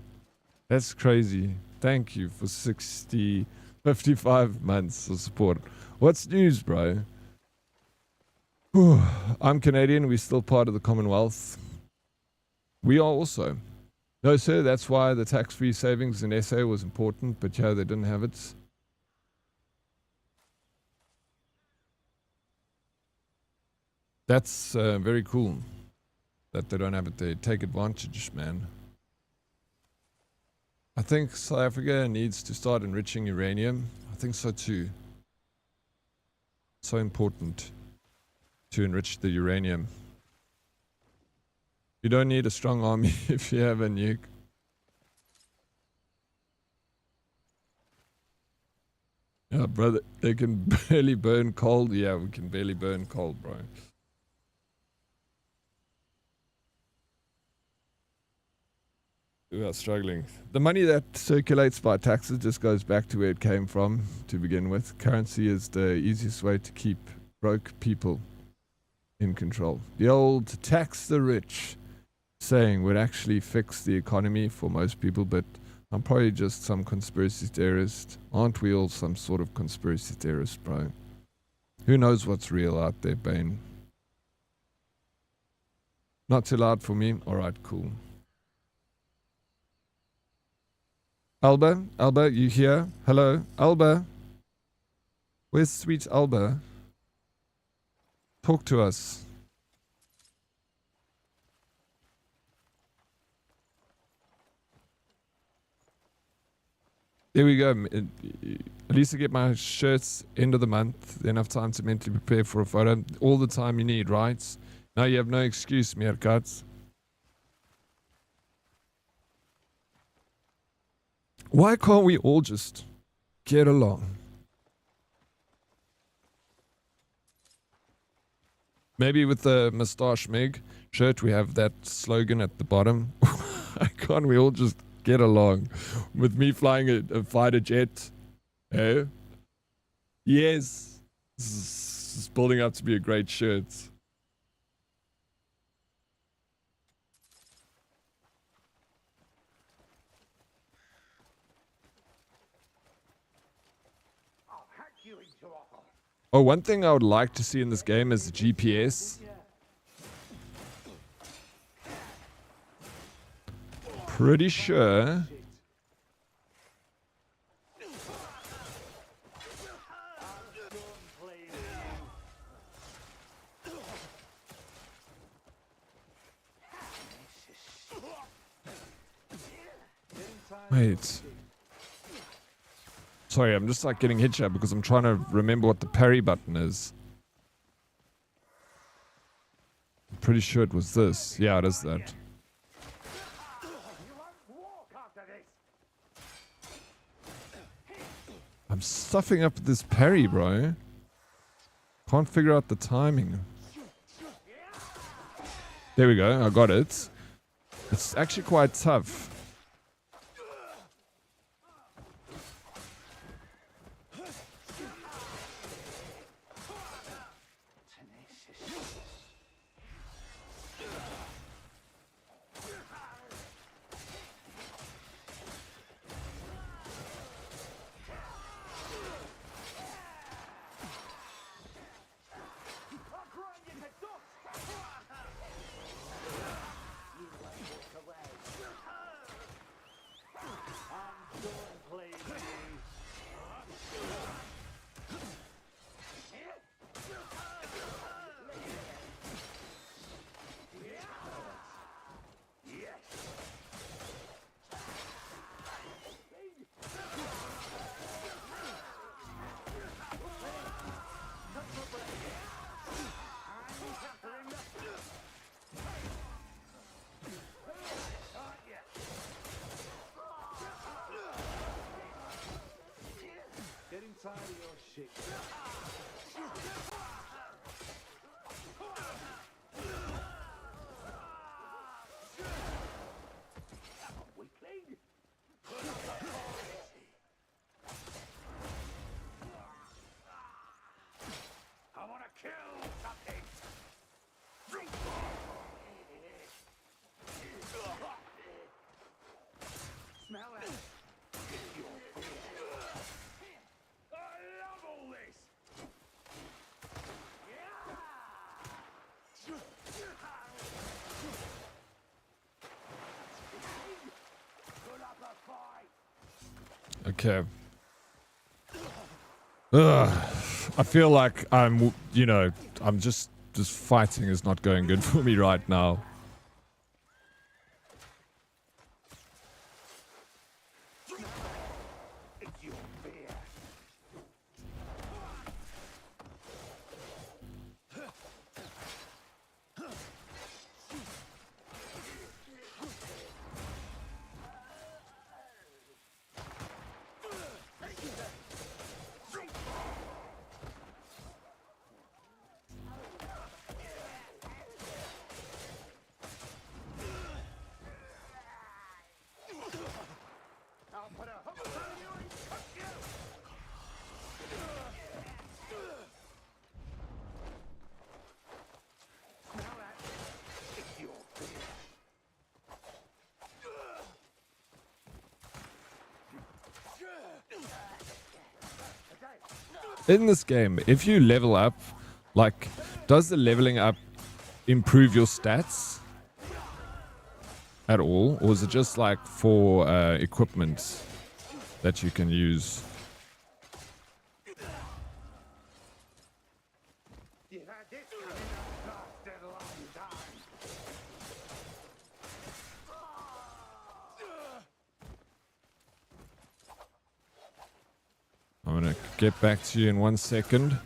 That's crazy. Thank you for 55 months of support. What's news, bro? Whew. I'm Canadian. We're still part of the Commonwealth. We are also. No, sir, that's why the tax-free savings in SA was important, but yeah, they didn't have it. That's very cool that they don't have it. They take advantage, man. I think South Africa needs to start enriching uranium. I think so too. So important to enrich the uranium. You don't need a strong army if you have a nuke. Yeah, brother, they can barely burn coal. Yeah, we can barely burn coal, bro. We are struggling. The money that circulates by taxes just goes back to where it came from to begin with. Currency is the easiest way to keep broke people in control. The old tax the rich saying would actually fix the economy for most people, but I'm probably just some conspiracy theorist. Aren't we all some sort of conspiracy theorist, bro? Who knows what's real out there, Bane? Not too loud for me? Alright, cool. Alba? Alba, you here? Hello? Alba? Where's sweet Alba? Talk to us. There we go. At least I get my shirts end of the month. Enough time to mentally prepare for a photo. All the time you need, right? Now you have no excuse, meerkats. Why can't we all just get along? Maybe with the Moustache Meg shirt we have that slogan at the bottom. Why can't we all just get along? With me flying a fighter jet. Eh? Yes. This is building up to be a great shirt. Oh, one thing I would like to see in this game is the GPS. Pretty sure. Wait. Sorry, I'm just like getting hit here because I'm trying to remember what the parry button is. I'm pretty sure it was this. Yeah, it is that. I'm stuffing up this parry, bro. Can't figure out the timing. There we go, I got it. It's actually quite tough. Okay. Ugh. I feel like I'm, you know, I'm just fighting is not going good for me right now. In this game, if you level up, like, does the leveling up improve your stats at all? Or is it just like for equipment that you can use? I'm gonna get back to you in 1 second.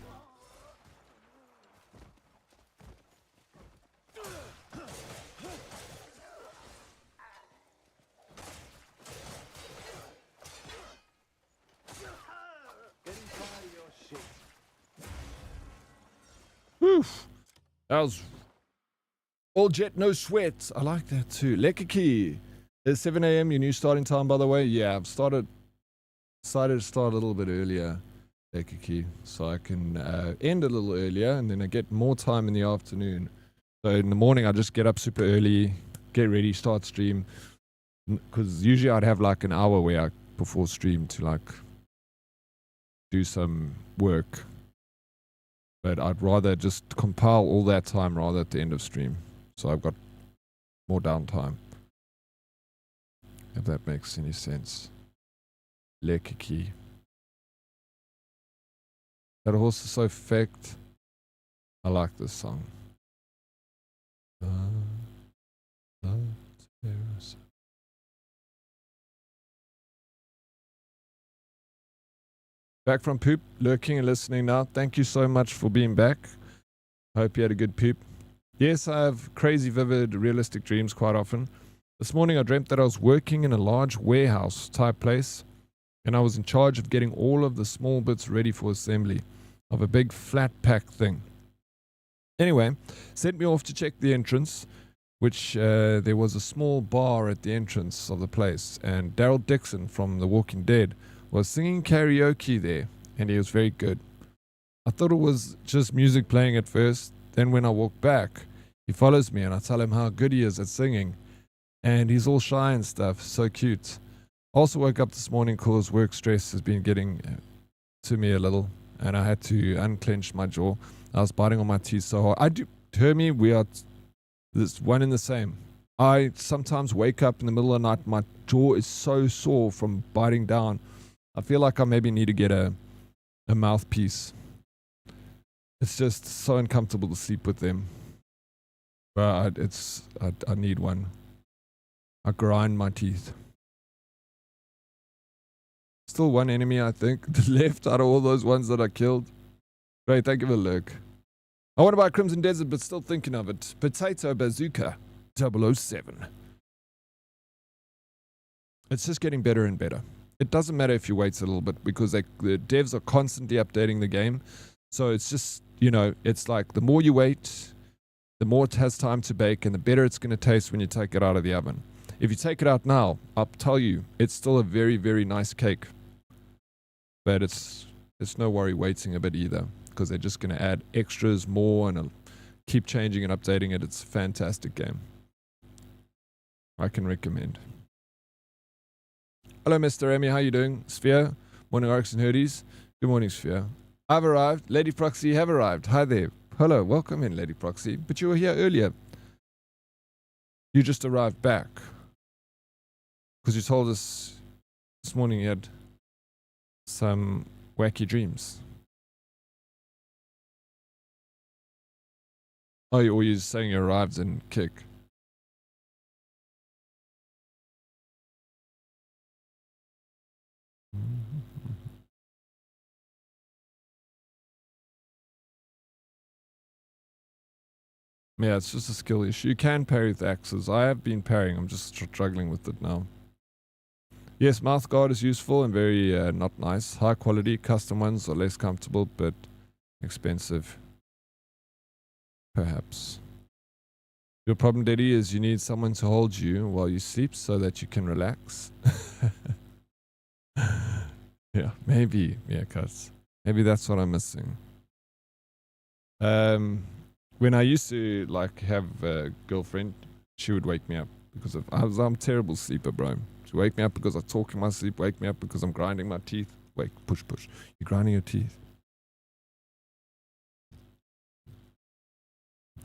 Whew. That was all jet, no sweat. I like that too. Lekiki. It's 7 a.m. your new starting time, by the way. Yeah, I've decided to start a little bit earlier, Lekiki, so I can end a little earlier, and then I get more time in the afternoon. So in the morning, I just get up super early, get ready, start stream. Because usually I'd have like an hour before stream to like do some work. But I'd rather just compile all that time rather at the end of stream. So I've got more downtime. If that makes any sense. Lekiki. That horse is so faked. I like this song. Back from poop, lurking and listening now. Thank you so much for being back. I hope you had a good poop. Yes, I have crazy, vivid, realistic dreams quite often. This morning I dreamt that I was working in a large warehouse type place, and I was in charge of getting all of the small bits ready for assembly of a big flat pack thing. Anyway, sent me off to check the entrance, which there was a small bar at the entrance of the place, and Daryl Dixon from The Walking Dead was singing karaoke there, and he was very good. I thought it was just music playing at first. Then when I walk back, he follows me and I tell him how good he is at singing, and he's all shy and stuff. So cute. Also woke up this morning because work stress has been getting to me a little, and I had to unclench my jaw. I was biting on my teeth so hard. Hear me, we are this one in the same. I sometimes wake up in the middle of the night, my jaw is so sore from biting down. I feel like I maybe need to get a mouthpiece. It's just so uncomfortable to sleep with them. But I need one. I grind my teeth. Still one enemy, I think, left out of all those ones that I killed. Great, thank you for the look. I want to buy Crimson Desert, but still thinking of it. Potato Bazooka 007. It's just getting better and better. It doesn't matter if you wait a little bit, because the devs are constantly updating the game. So it's just, it's like the more you wait, the more it has time to bake, and the better it's going to taste when you take it out of the oven. If you take it out now, I'll tell you, it's still a very, very nice cake. But it's no worry waiting a bit either, because they're just going to add extras more and keep changing and updating it. It's a fantastic game. I can recommend. Hello, Mr. Emmy. How you doing? Sphere. Morning, Oryx and Herdies. Good morning, Sphere. I've arrived. Lady Proxy, you have arrived. Hi there. Hello. Welcome in, Lady Proxy. But you were here earlier. You just arrived back. Because you told us this morning you had some wacky dreams. Oh, or you're saying you arrived and kick. Yeah, it's just a skill issue. You can parry with axes. I have been parrying. I'm just struggling with it now. Yes, mouth guard is useful and very not nice. High quality, custom ones are less comfortable, but expensive. Perhaps. Your problem, Daddy, is you need someone to hold you while you sleep so that you can relax. Yeah, maybe. Yeah, cuz. Maybe that's what I'm missing. When I used to have a girlfriend, she would wake me up because I'm a terrible sleeper, bro. She wake me up because I talk in my sleep, wake me up because I'm grinding my teeth. Wait, push. You're grinding your teeth.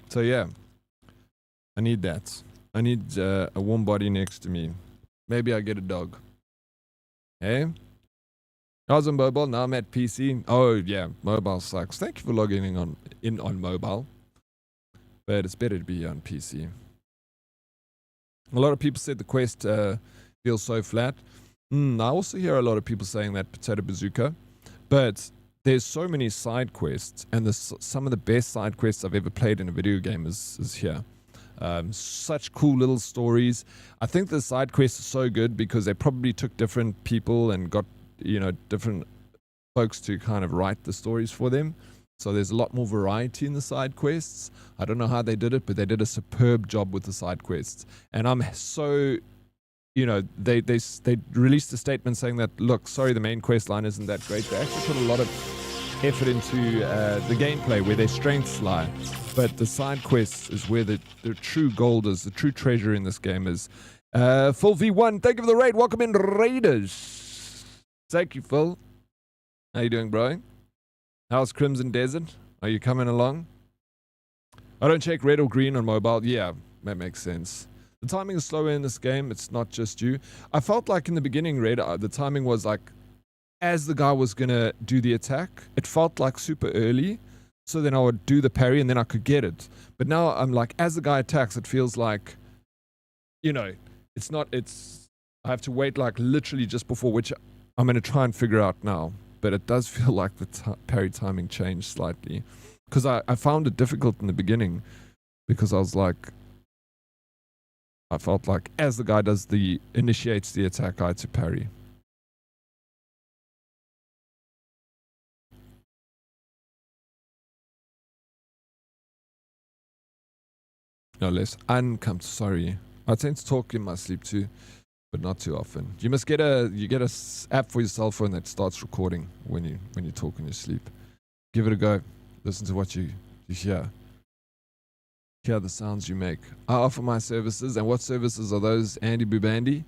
So yeah, I need that. I need a warm body next to me. Maybe I get a dog. Hey? I was on mobile, now I'm at PC. Oh yeah, mobile sucks. Thank you for logging in on mobile. But it's better to be on PC. A lot of people said the quest feels so flat. I also hear a lot of people saying that Potato Bazooka. But there's so many side quests, and some of the best side quests I've ever played in a video game is here. Such cool little stories. I think the side quests are so good because they probably took different people and got, different folks to kind of write the stories for them. So there's a lot more variety in the side quests. I don't know how they did it, but they did a superb job with the side quests. And I'm so, they released a statement saying that, look, sorry, the main quest line isn't that great. They actually put a lot of effort into the gameplay where their strengths lie. But the side quests is where the true gold is, the true treasure in this game is. Full V1, thank you for the raid. Welcome in, Raiders. Thank you, Phil. How you doing, bro? How's Crimson Desert? Are you coming along? I don't check red or green on mobile. Yeah, that makes sense. The timing is slower in this game. It's not just you. I felt like in the beginning, Red, the timing was like as the guy was going to do the attack, it felt like super early. So then I would do the parry and then I could get it. But now I'm like, as the guy attacks, it feels like, I have to wait like literally just before, which I'm going to try and figure out now. But it does feel like the parry timing changed slightly. Because I found it difficult in the beginning because I was like, I felt like as the guy initiates the attack, I had to parry. No less uncomfortable. Sorry, I tend to talk in my sleep too, but not too often. You must get a app for your cell phone that starts recording when you talk in your sleep. Give it a go. Listen to what you hear. Hear the sounds you make. I offer my services, and what services are those? Andy Boobandy,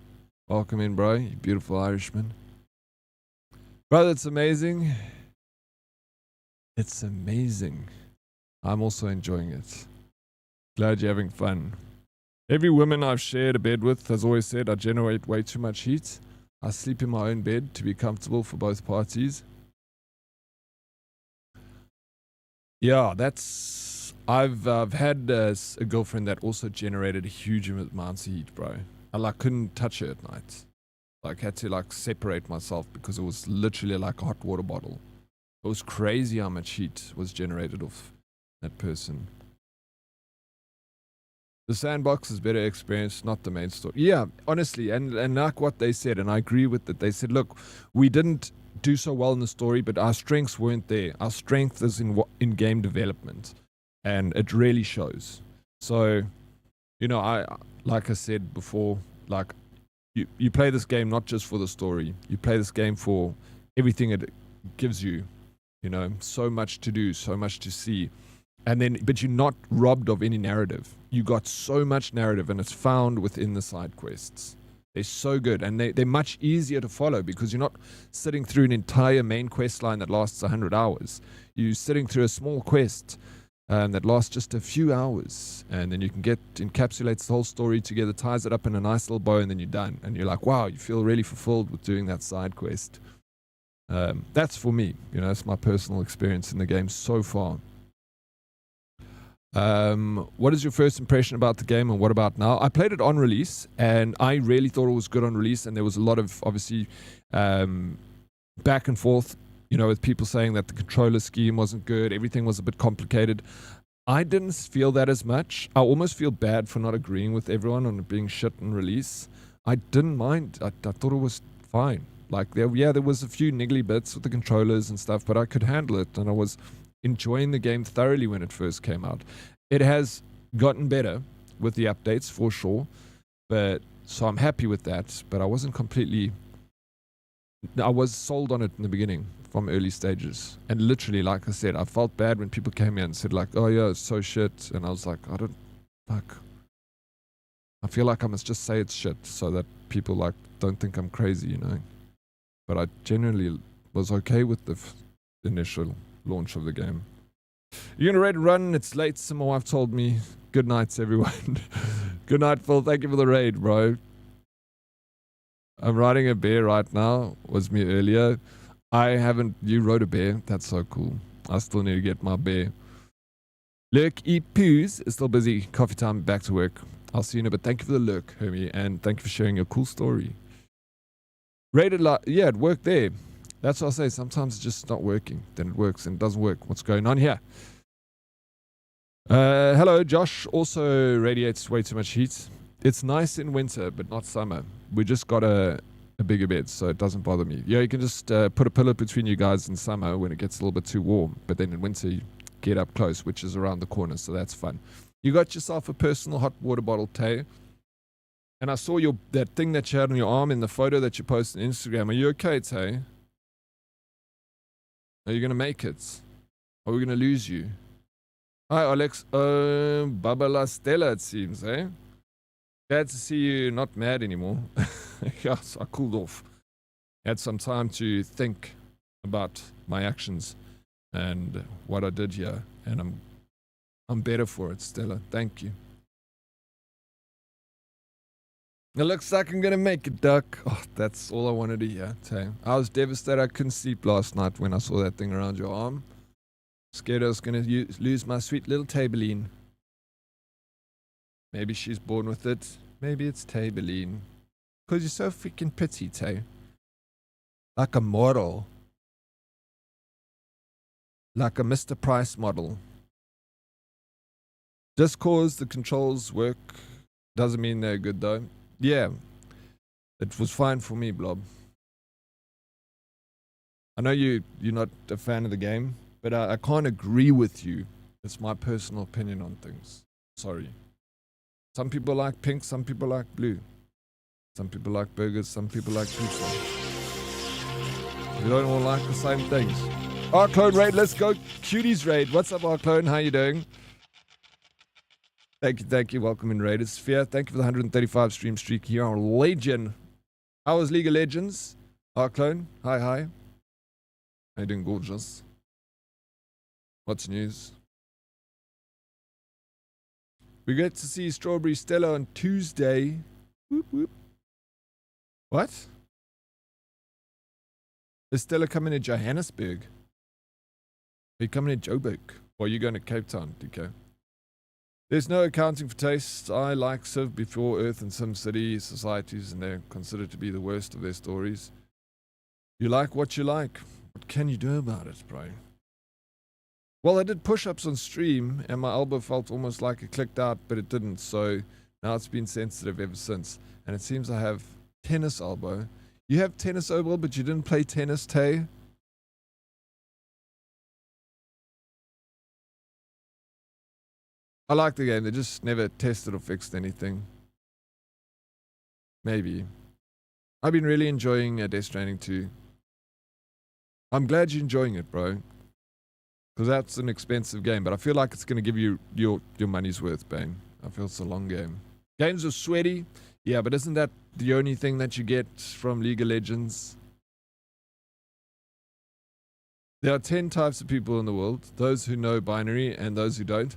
welcome in, bro. You beautiful Irishman, brother. It's amazing. It's amazing. I'm also enjoying it. Glad you're having fun. Every woman I've shared a bed with has always said I generate way too much heat. I sleep in my own bed to be comfortable for both parties. Yeah, I've had a girlfriend that also generated a huge amount of heat, bro. I couldn't touch her at night. Had to separate myself because it was literally like a hot water bottle. It was crazy how much heat was generated off that person. The sandbox is better experience, not the main story. Yeah, honestly, and like what they said, and I agree with it. They said, look, we didn't do so well in the story, but our strengths weren't there. Our strength is in game development, and it really shows. So, I like I said before, you play this game not just for the story. You play this game for everything it gives you. So much to do, so much to see. But you're not robbed of any narrative. You got so much narrative, and it's found within the side quests. They're so good, and they're much easier to follow because you're not sitting through an entire main quest line that lasts 100 hours. You're sitting through a small quest that lasts just a few hours, and then you can encapsulates the whole story together, ties it up in a nice little bow, and then you're done. And you're like, wow, you feel really fulfilled with doing that side quest. That's for me. That's my personal experience in the game so far. What is your first impression about the game, and what about now? I played it on release, and I really thought it was good on release, and there was a lot of obviously back and forth, with people saying that the controller scheme wasn't good, everything was a bit complicated. I didn't feel that as much. I almost feel bad for not agreeing with everyone on it being shit on release. I didn't mind. I thought it was fine. There was a few niggly bits with the controllers and stuff, but I could handle it, and I was enjoying the game thoroughly when it first came out. It has gotten better with the updates for sure, so I'm happy with that, but I was sold on it in the beginning from early stages, and literally, like I said, I felt bad when people came here and said oh yeah, it's so shit, and I was like, I feel like I must just say it's shit so that people don't think I'm crazy, but I genuinely was okay with the initial launch of the game. You're gonna ready to run? It's late, so my wife told me. Good nights, everyone. Good night, Phil. Thank you for the raid, bro. I'm riding a bear right now. Was me earlier. I haven't. You rode a bear. That's so cool. I still need to get my bear. Lurk E. Poos is still busy. Coffee time. Back to work. I'll see you in a bit. Thank you for the lurk, homie. And thank you for sharing your cool story. Rated yeah, it worked there. That's what I say. Sometimes it's just not working. Then it works and it doesn't work. What's going on here? Hello, Josh. Also radiates way too much heat. It's nice in winter, but not summer. We just got a bigger bed, so it doesn't bother me. Yeah, you can just put a pillow between you guys in summer when it gets a little bit too warm. But then in winter, you get up close, which is around the corner, so that's fun. You got yourself a personal hot water bottle, Tay. And I saw that thing that you had on your arm in the photo that you posted on Instagram. Are you okay, Tay? Are you going to make it? Are we going to lose you? Hi, Alex. Baba La Stella, it seems, eh? Glad to see you not mad anymore. Yes, I cooled off. Had some time to think about my actions and what I did here. And I'm better for it, Stella. Thank you. It looks like I'm going to make it, Duck. Oh, that's all I wanted to hear, Tay. I was devastated I couldn't sleep last night when I saw that thing around your arm. Scared I was going to lose my sweet little Tabeline. Maybe she's born with it. Maybe it's Tabeline. Because you're so freaking pretty, Tay. Like a model. Like a Mr. Price model. Just cause the controls work doesn't mean they're good, though. Yeah. It was fine for me, Blob. I know you're not a fan of the game, but I can't agree with you. It's my personal opinion on things. Sorry. Some people like pink, some people like blue. Some people like burgers, some people like pizza. We don't all like the same things. Clone Raid, let's go. Cuties Raid. What's up, Clone? How you doing? Thank you. Welcome in Raiders. Sphere, thank you for the 135 stream streak here on Legion. How was League of Legends? Clone, hi. How you doing, gorgeous? What's news? We get to see Strawberry Stella on Tuesday. Whoop, whoop. What? Is Stella coming to Johannesburg? Are you coming to Joburg? Or are you going to Cape Town, DK? There's no accounting for taste. I like Civ before Earth and SimCity societies, and they're considered to be the worst of their stories. You like what you like. What can you do about it, bro? Well, I did push-ups on stream, and my elbow felt almost like it clicked out, but it didn't, so now it's been sensitive ever since. And it seems I have tennis elbow. You have tennis elbow, but you didn't play tennis, Tay? I like the game. They just never tested or fixed anything. Maybe. I've been really enjoying Death Stranding 2. I'm glad you're enjoying it, bro. Because that's an expensive game, but I feel like it's going to give you your money's worth, Bane. I feel it's a long game. Games are sweaty. Yeah, but isn't that the only thing that you get from League of Legends? There are 10 types of people in the world. Those who know binary and those who don't.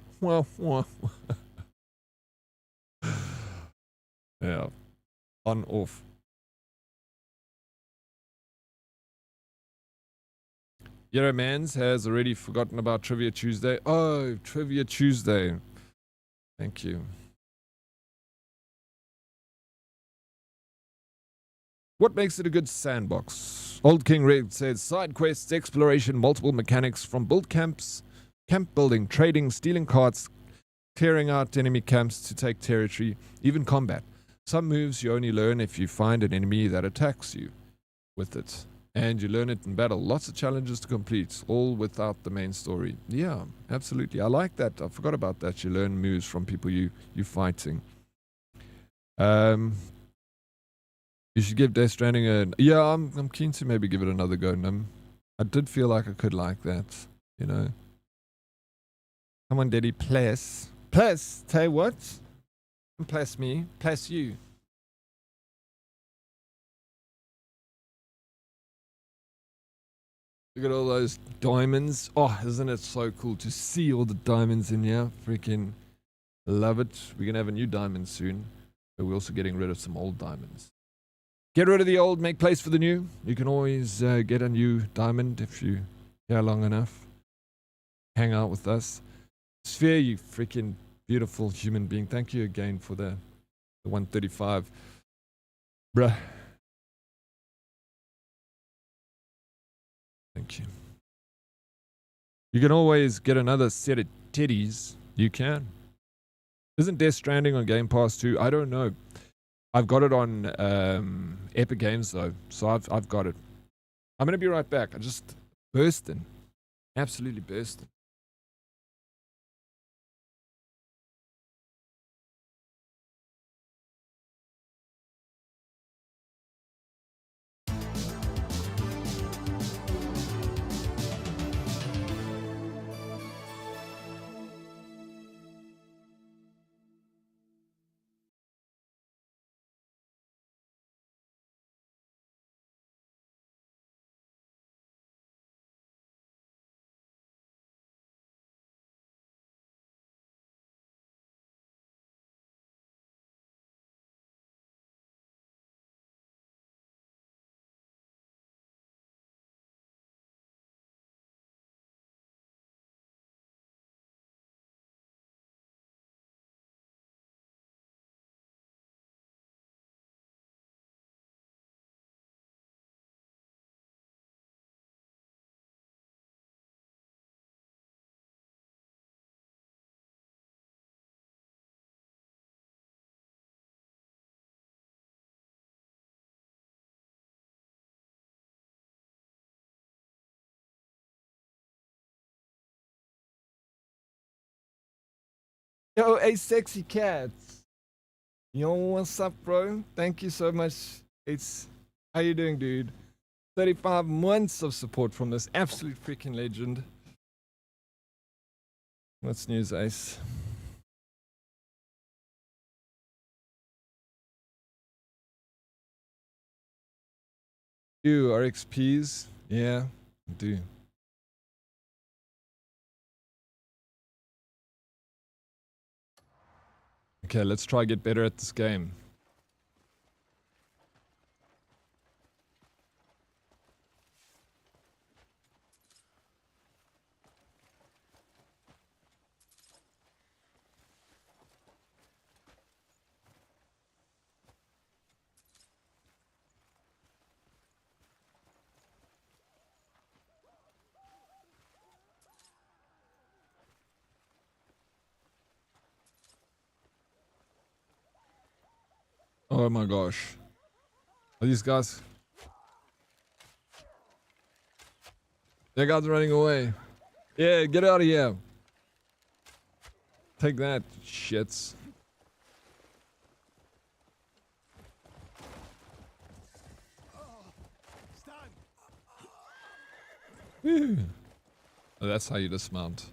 Yeah. On, off. Mans has already forgotten about Trivia Tuesday. Oh, Trivia Tuesday. Thank you. What makes it a good sandbox? Old King Red says side quests, exploration, multiple mechanics from build camps, camp building, trading, stealing carts, clearing out enemy camps to take territory, even combat. Some moves you only learn if you find an enemy that attacks you with it. And you learn it in battle. Lots of challenges to complete, all without the main story. Yeah, absolutely. I like that. I forgot about that. You learn moves from people you're fighting. You should give Death Stranding a... Yeah, I'm keen to maybe give it another go, Nim. I did feel like I could like that, you know. Come on, Daddy, plus. Plus, tell you what? Plus me, plus you. Look at all those diamonds. Oh, isn't it so cool to see all the diamonds in here? Freaking love it. We're going to have a new diamond soon. But we're also getting rid of some old diamonds. Get rid of the old, make place for the new. You can always get a new diamond if you here long enough. Hang out with us. Sphere, you freaking beautiful human being. Thank you again for the 135. Bruh. Thank you. You can always get another set of titties. You can. Isn't Death Stranding on Game Pass too? I don't know. I've got it on Epic Games though, so I've got it. I'm gonna be right back. I just bursting, absolutely bursting. Yo, hey, sexy cats. Yo, what's up, bro? Thank you so much. It's how you doing, dude? 35 months of support from this absolute freaking legend. What's news, Ace? You RXPs? Yeah, I do. Okay, let's try get better at this game. Oh my gosh. Are these guys? That guy's running away. Yeah, get out of here. Take that, shits. Woo. Oh, that's how you dismount.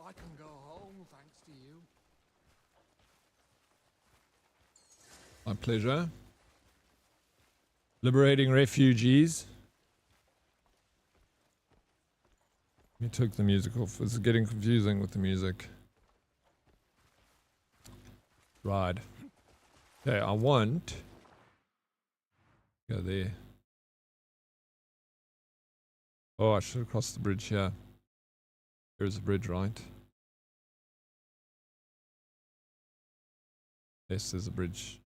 I can go home thanks to you. My pleasure. Liberating refugees. You took the music off. It's getting confusing with the music. Right. Okay, I want... Go there. Oh, I should have crossed the bridge here. There's a bridge, right? Yes, there's a bridge.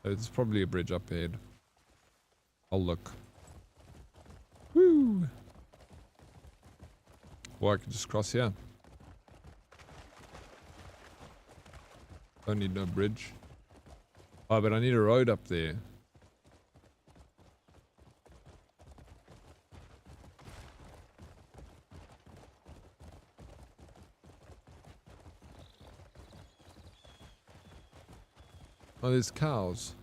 There's probably a bridge up ahead. I'll look. Woo! Or I can just cross here. Don't need no bridge. Oh, but I need a road up there. Oh, there's cows.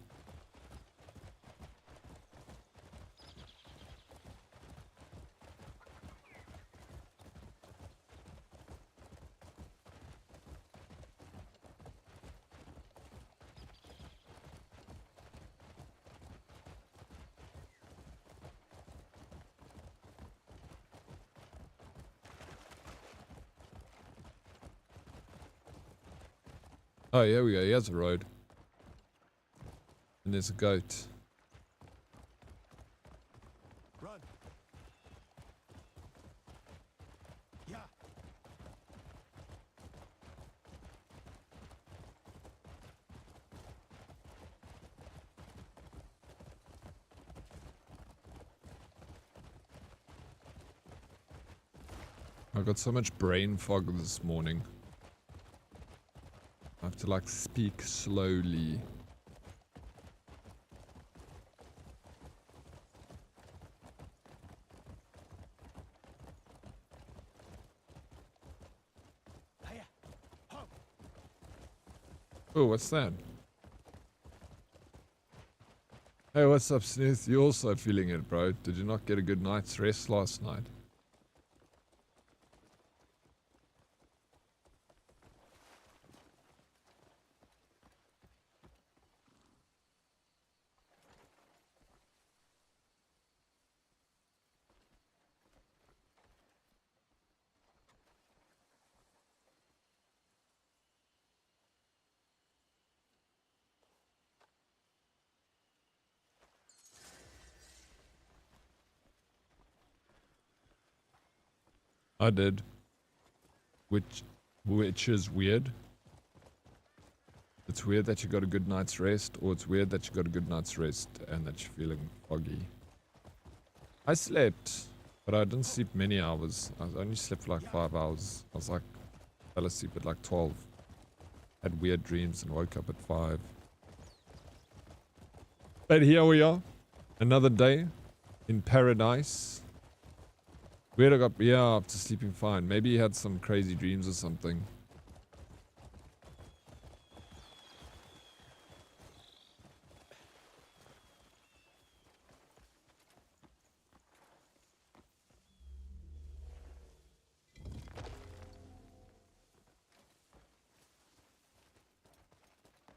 Oh, here we go. Here's a road. And there's a goat. Run. Yeah. I got so much brain fog this morning. I have to like speak slowly. Hiya. Ho. Oh, what's that? Hey, what's up, Snooth? You also feeling it, bro? Did you not get a good night's rest last night? I did. Which is weird. It's weird that you got a good night's rest, or it's weird that you got a good night's rest and that you're feeling foggy. I slept, but I didn't sleep many hours. I only slept for like 5 hours. I was like, fell asleep at like 12. Had weird dreams and woke up at 5. But here we are. Another day in paradise. Weird, I got, yeah, after sleeping fine. Maybe he had some crazy dreams or something.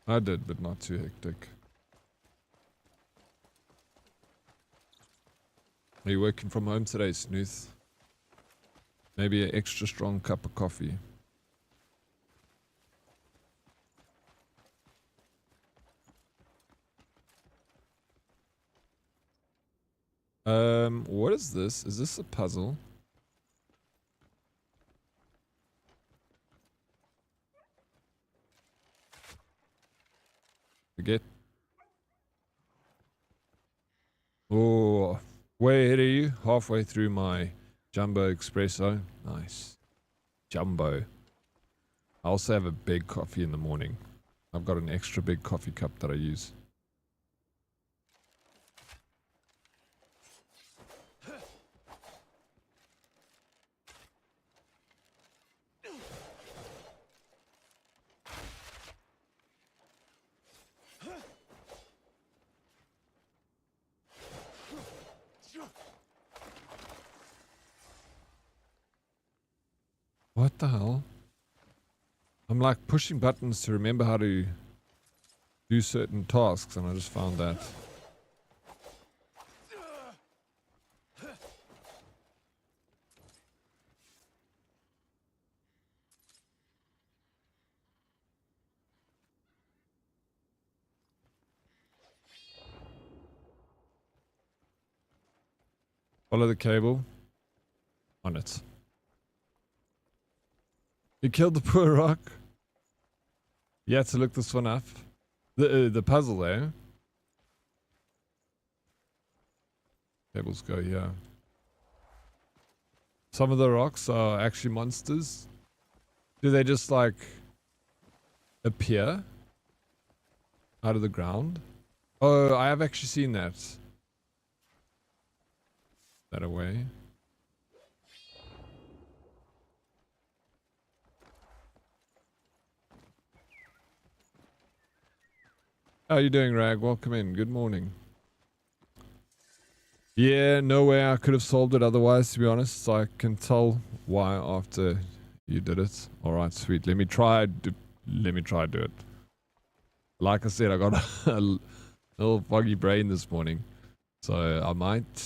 I did, but not too hectic. Are you working from home today, Snooth? Maybe an extra strong cup of coffee. What is this? Is this a puzzle? Forget. Oh, way ahead of you. Halfway through my jumbo espresso. Nice. Jumbo. I also have a big coffee in the morning. I've got an extra big coffee cup that I use. What the hell? I'm like pushing buttons to remember how to do certain tasks, and I just found that. Follow the cable. On it. You killed the poor rock. You had to look this one up. The puzzle there. Cables go here. Some of the rocks are actually monsters. Do they just like appear out of the ground? Oh, I have actually seen that. That away. How are you doing, Rag? Welcome in. Good morning. Yeah, no way I could have solved it otherwise, to be honest. So I can tell why after you did it. Alright, sweet. Let me try do it. Like I said, I got a little foggy brain this morning. So I might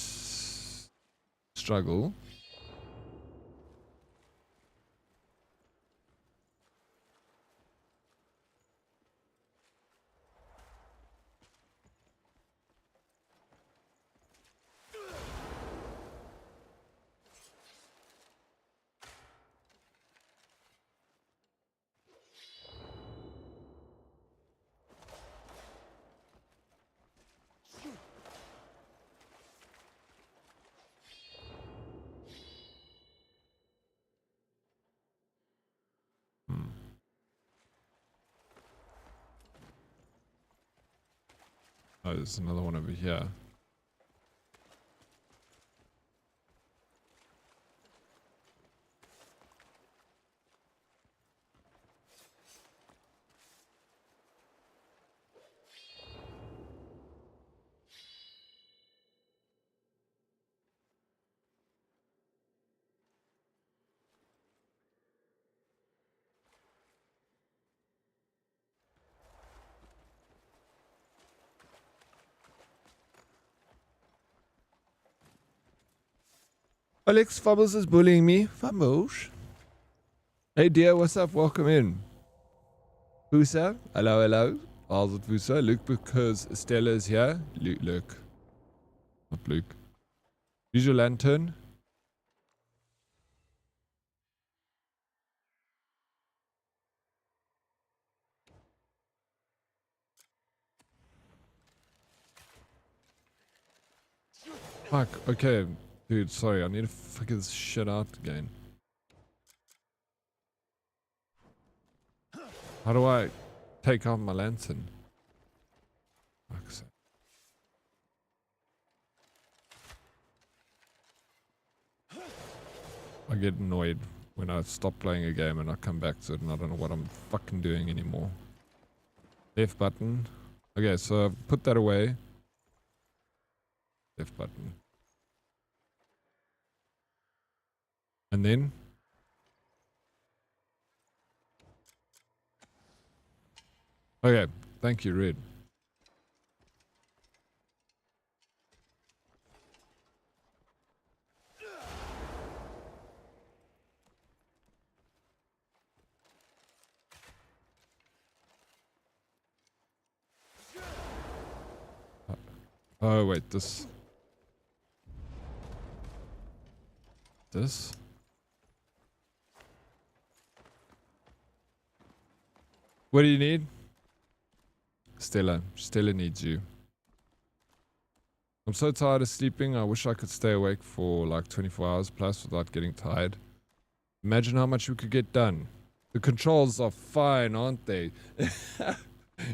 struggle. Oh, there's another one over here. Alex Fumbles is bullying me. Fumbles. Hey dear, what's up? Welcome in. Vusa, hello, hello. How's it, Vusa? Luke, because Stella is here. Luke. Not Luke. Use your lantern. Fuck, okay. Dude, sorry, I need to figure this shit out again. How do I take out my lantern? Fuck's sake. I get annoyed when I stop playing a game and I come back to it and I don't know what I'm fucking doing anymore. Left button. Okay, so I've put that away. Left button. And then? Okay, thank you, Red. Oh, wait, this. This? What do you need? Stella. Stella needs you. I'm so tired of sleeping. I wish I could stay awake for like 24 hours plus without getting tired. Imagine how much we could get done. The controls are fine, aren't they?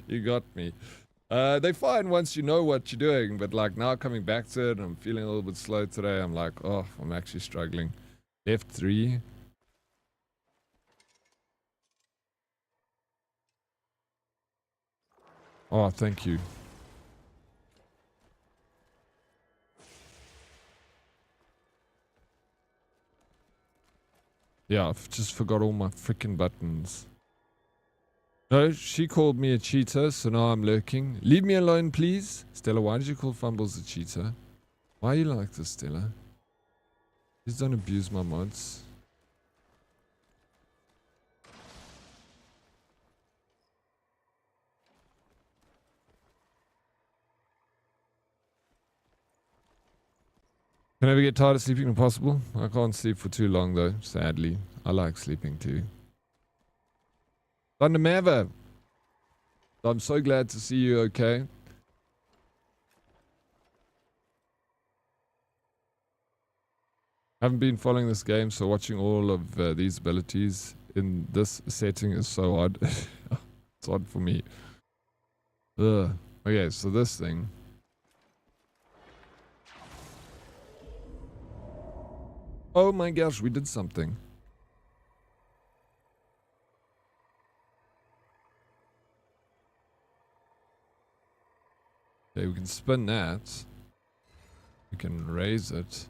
You got me. They're fine once you know what you're doing, but like now coming back to it, I'm feeling a little bit slow today. I'm like, oh, I'm actually struggling. F3. Oh, thank you. Yeah, I've just forgot all my freaking buttons. No, she called me a cheater, so now I'm lurking. Leave me alone, please. Stella, why did you call Fumbles a cheater? Why are you like this, Stella? Please don't abuse my mods. Can I ever get tired of sleeping if possible? I can't sleep for too long though, sadly. I like sleeping too. Thunder Mava, I'm so glad to see you okay. Haven't been following this game, so watching all of these abilities in this setting is so odd. It's odd for me. Ugh. Okay, so this thing. Oh my gosh, we did something. Okay, we can spin that. We can raise it.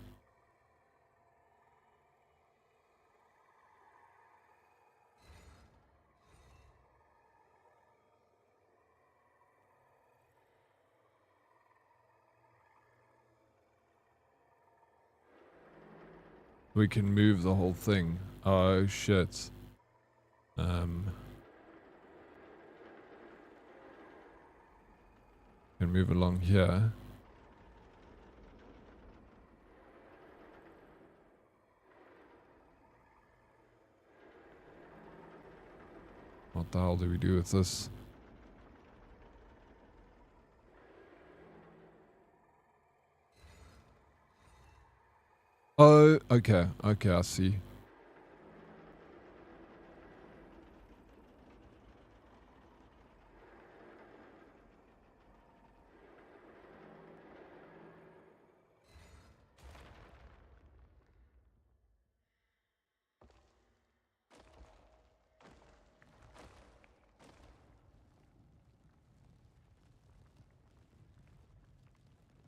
We can move the whole thing. Oh shit. Can move along here. What the hell do we do with this? Oh, okay. Okay, I see.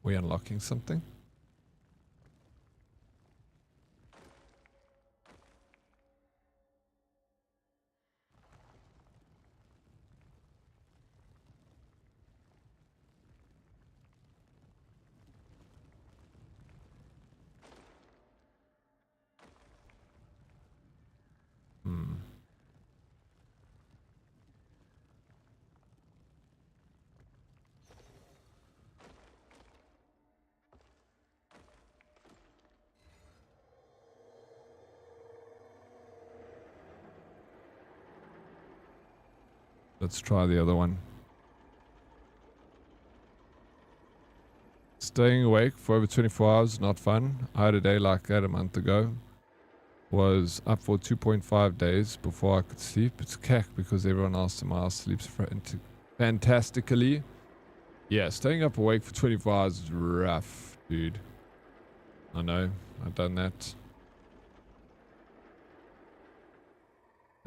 We unlocking something? Hmm. Let's try the other one. Staying awake for over 24 hours, not fun. I had a day like that a month ago. Was up for 2.5 days before I could sleep. It's cack because everyone else in my house sleeps fantastically. Yeah, staying up awake for 24 hours is rough, dude. I know, I've done that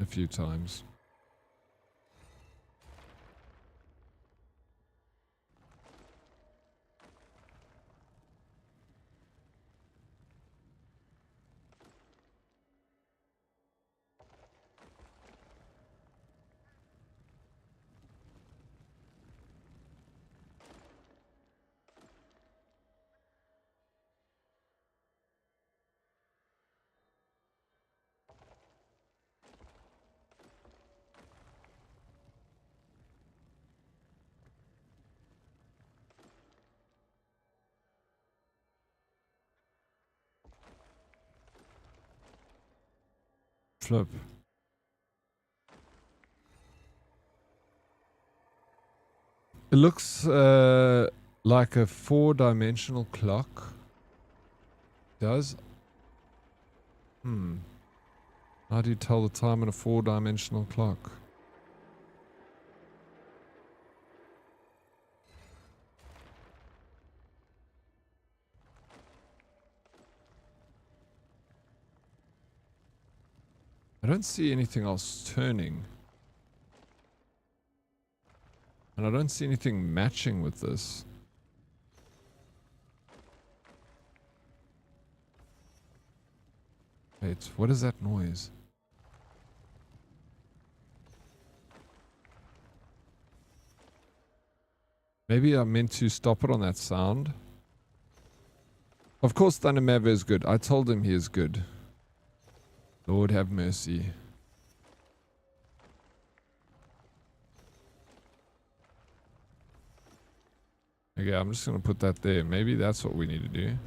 a few times. Flip. It looks like a 4-dimensional clock. Does? How do you tell the time on a 4-dimensional clock? I don't see anything else turning. And I don't see anything matching with this. Wait, what is that noise? Maybe I meant to stop it on that sound. Of course Thundermav is good. I told him he is good. Lord have mercy. Okay, I'm just going to put that there. Maybe that's what we need to do.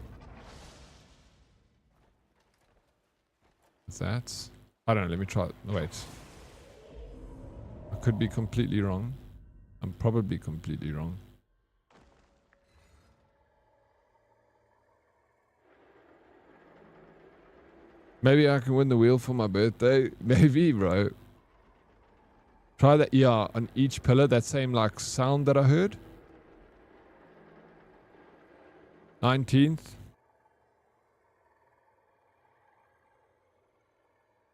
Is that? I don't know. Let me try it. Wait. I could be completely wrong. I'm probably completely wrong. Maybe I can win the wheel for my birthday. Maybe, bro. Try that. Yeah, on each pillar. That same like sound that I heard. 19th.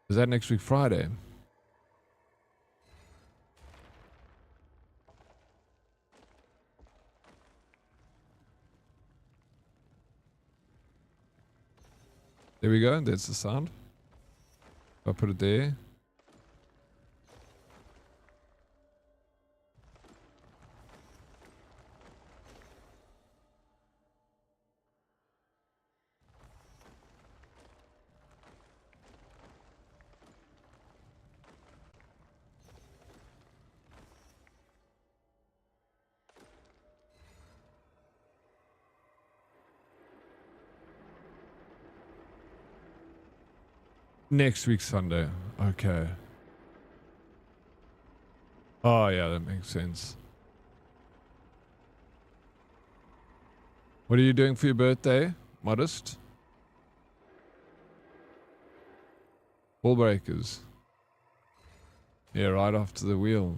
Is that next week Friday? There we go. There's the sound. I'll put it there. Next week Sunday. Okay. Oh yeah, that makes sense. What are you doing for your birthday? Modest? Ball breakers. Yeah, right after the wheel.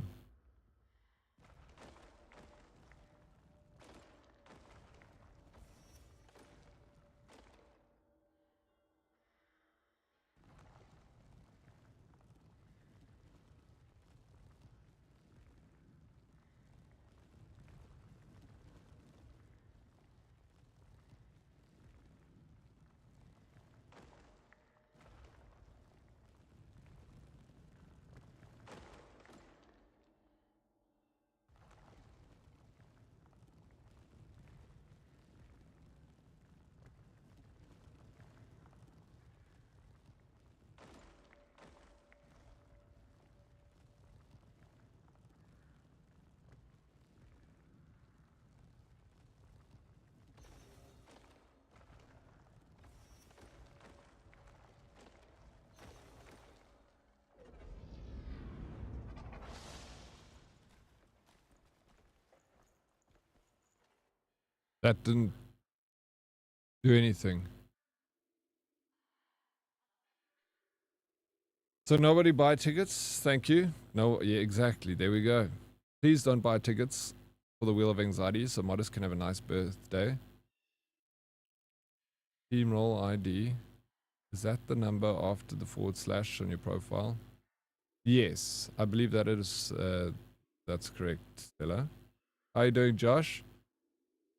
That didn't do anything. So nobody buy tickets. Thank you. No, yeah, exactly. There we go. Please don't buy tickets for the Wheel of Anxiety so Modest can have a nice birthday. Team roll ID. Is that the number after the / on your profile? Yes, I believe that is. That's correct, Stella. How you doing, Josh?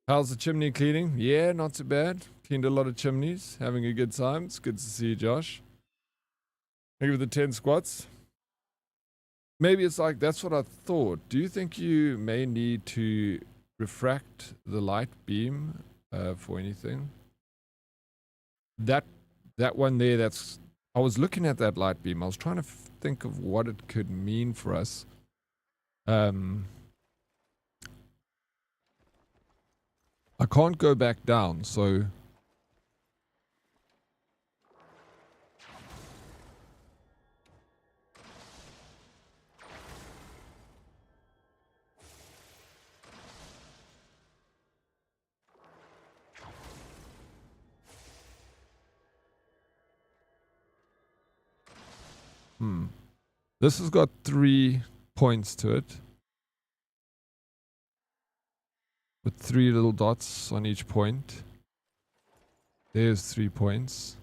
How's the chimney cleaning? Yeah, not too bad. Cleaned a lot of chimneys. Having a good time. It's good to see you, Josh. Maybe with the 10 squats. Maybe it's like, that's what I thought. Do you think you may need to refract the light beam for anything? That one there, that's... I was looking at that light beam. I was trying to think of what it could mean for us. I can't go back down, so... This has got 3 points to it. With 3 little dots on each point. There's 3 points.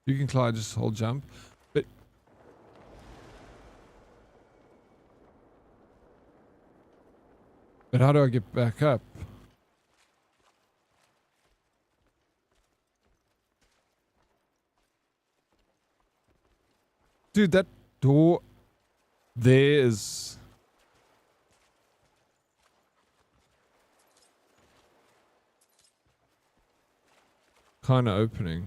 You can climb, just hold jump. But how do I get back up? Dude, that door there is... kind of opening.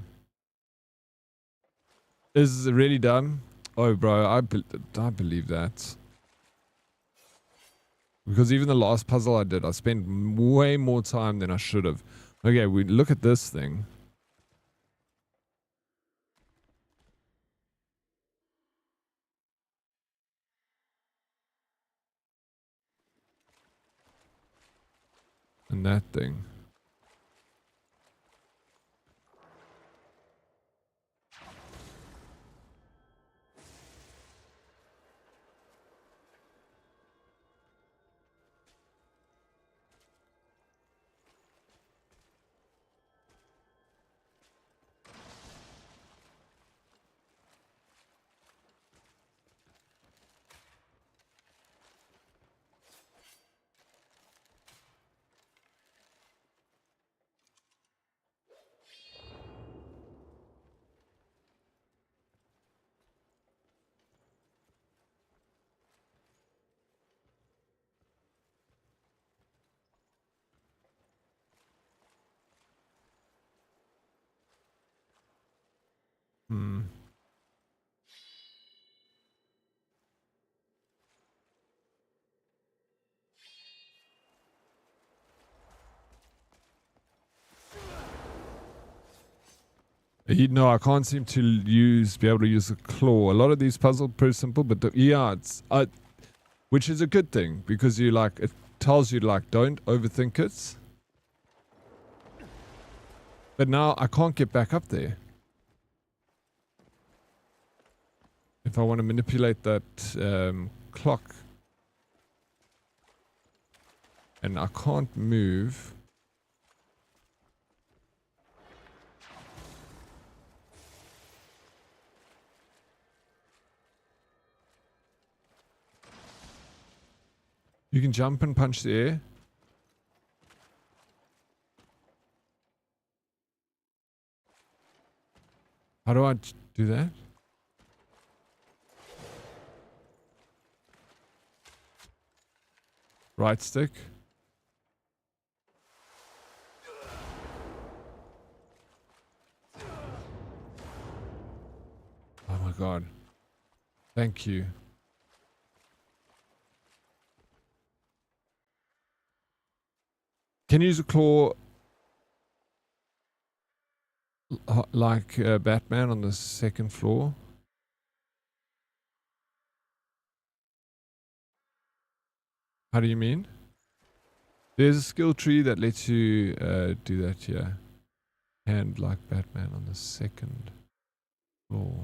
Is it really done? Oh, bro, I believe that. Because even the last puzzle I did, I spent way more time than I should have. Okay, we look at this thing. And that thing. No, I can't seem to be able to use a claw. A lot of these puzzles are pretty simple, but yeah, it's which is a good thing because you like it tells you like don't overthink it. But now I can't get back up there. If I want to manipulate that clock, and I can't move. You can jump and punch the air. How do I do that? Right stick. Oh my god. Thank you. Can you use a claw? Like Batman on the second floor. How do you mean? There's a skill tree that lets you do that here. And like Batman on the second floor.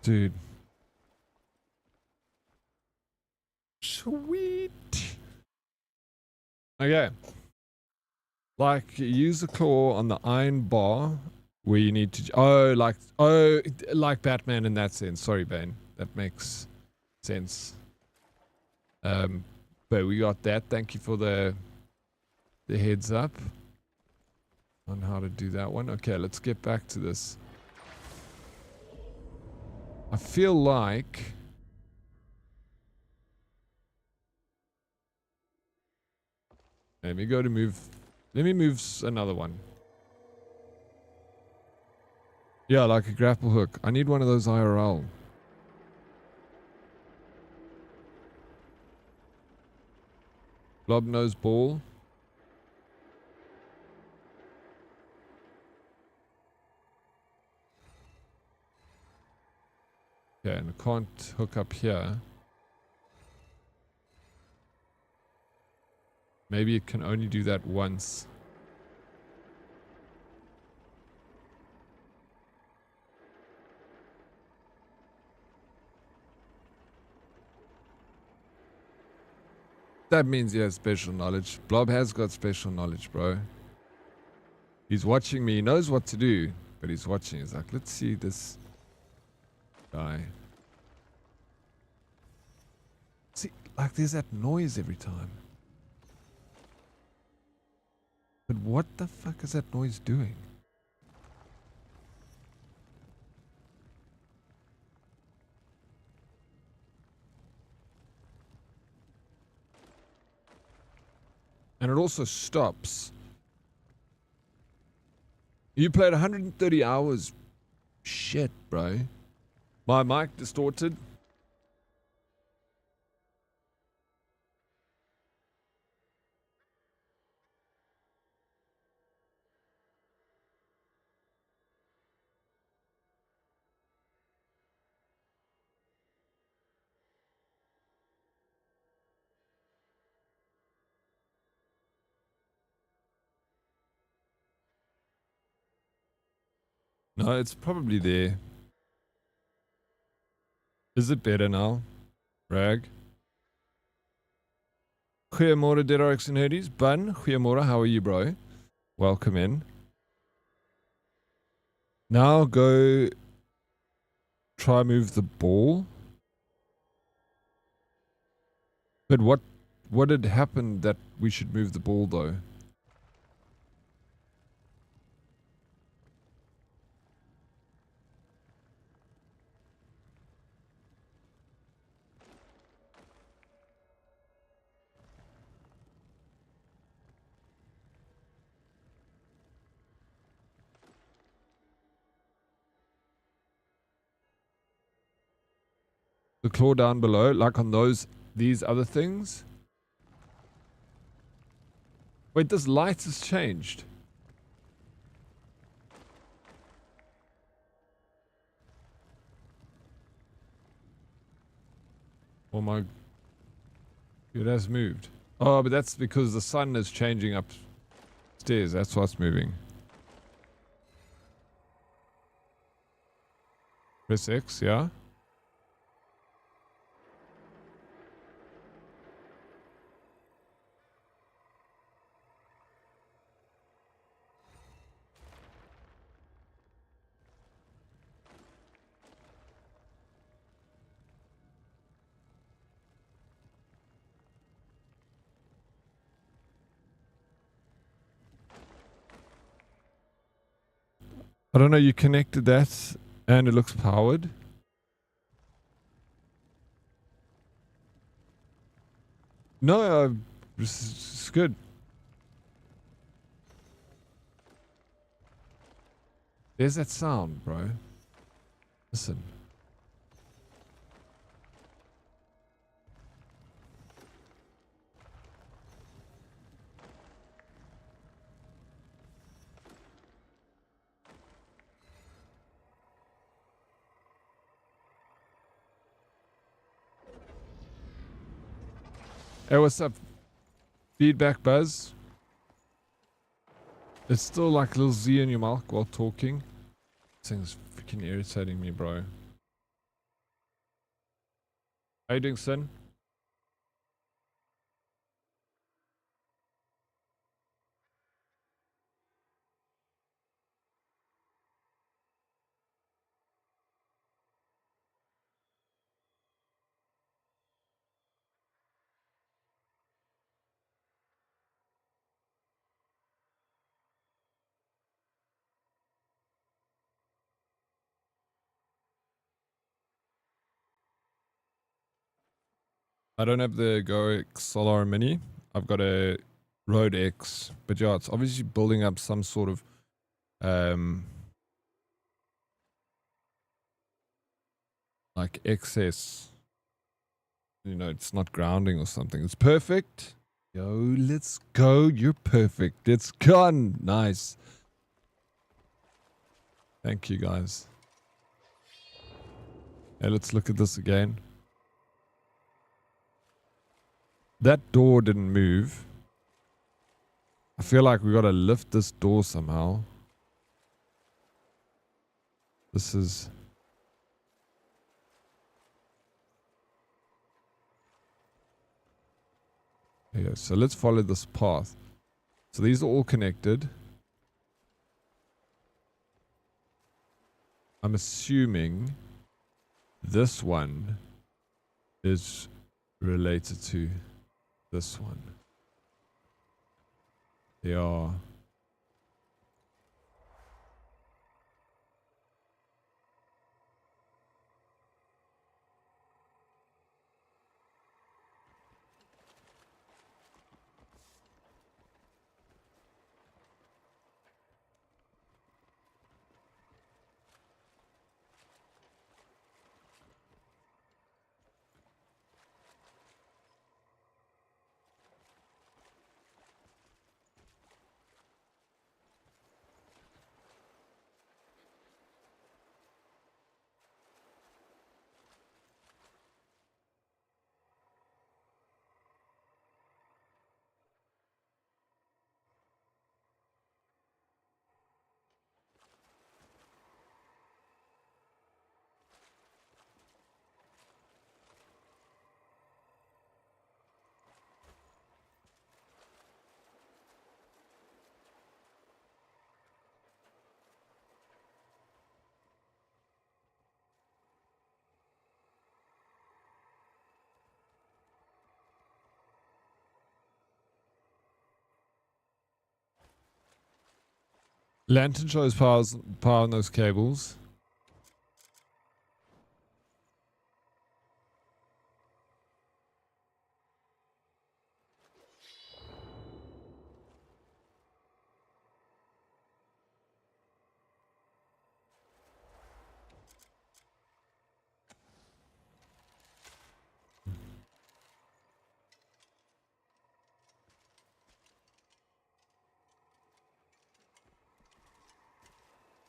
Dude. Sweet. Okay. Like, use the claw on the iron bar where you need to... like Batman in that sense. Sorry, Bane. That makes sense. But we got that. Thank you for the heads up on how to do that one. Okay, let's get back to this. I feel like... Let me go to move... Let me move another one. Yeah, like a grapple hook. I need one of those IRL. Blob nose ball. Okay, and I can't hook up here. Maybe it can only do that once. That means he has special knowledge. Blob has got special knowledge, bro. He's watching me. He knows what to do, but he's watching. He's like, let's see this guy. See, like there's that noise every time. But what the fuck is that noise doing? And it also stops. You played 130 hours. Shit, bro. My mic distorted. No, it's probably there. Is it better now? Rag? Goeiemorgen, Dead Oryx and Hoodies. Bun, goeiemorgen, how are you, bro? Welcome in. Now go try move the ball. But what had happened that we should move the ball though? The claw down below, like on these other things? Wait, this light has changed. Oh my... It has moved. Oh, but that's because the sun is changing upstairs. That's what's moving. Press X, yeah? I don't know, you connected that and it looks powered. No, it's good. There's that sound, bro. Listen. Hey, what's up? Feedback buzz. It's still like a little Z in your mouth while talking. This thing's freaking irritating me, bro. How you doing, son? I don't have the Go X Solar Mini. I've got a Rode X. But yeah, it's obviously building up some sort of like excess. You know, it's not grounding or something. It's perfect. Yo, let's go. You're perfect. It's gone. Nice. Thank you, guys. Hey, let's look at this again. That door didn't move. I feel like we gotta lift this door somehow. This is... Yeah, so let's follow this path. So these are all connected. I'm assuming this one is related to this one. They are. Lantern shows power on those cables.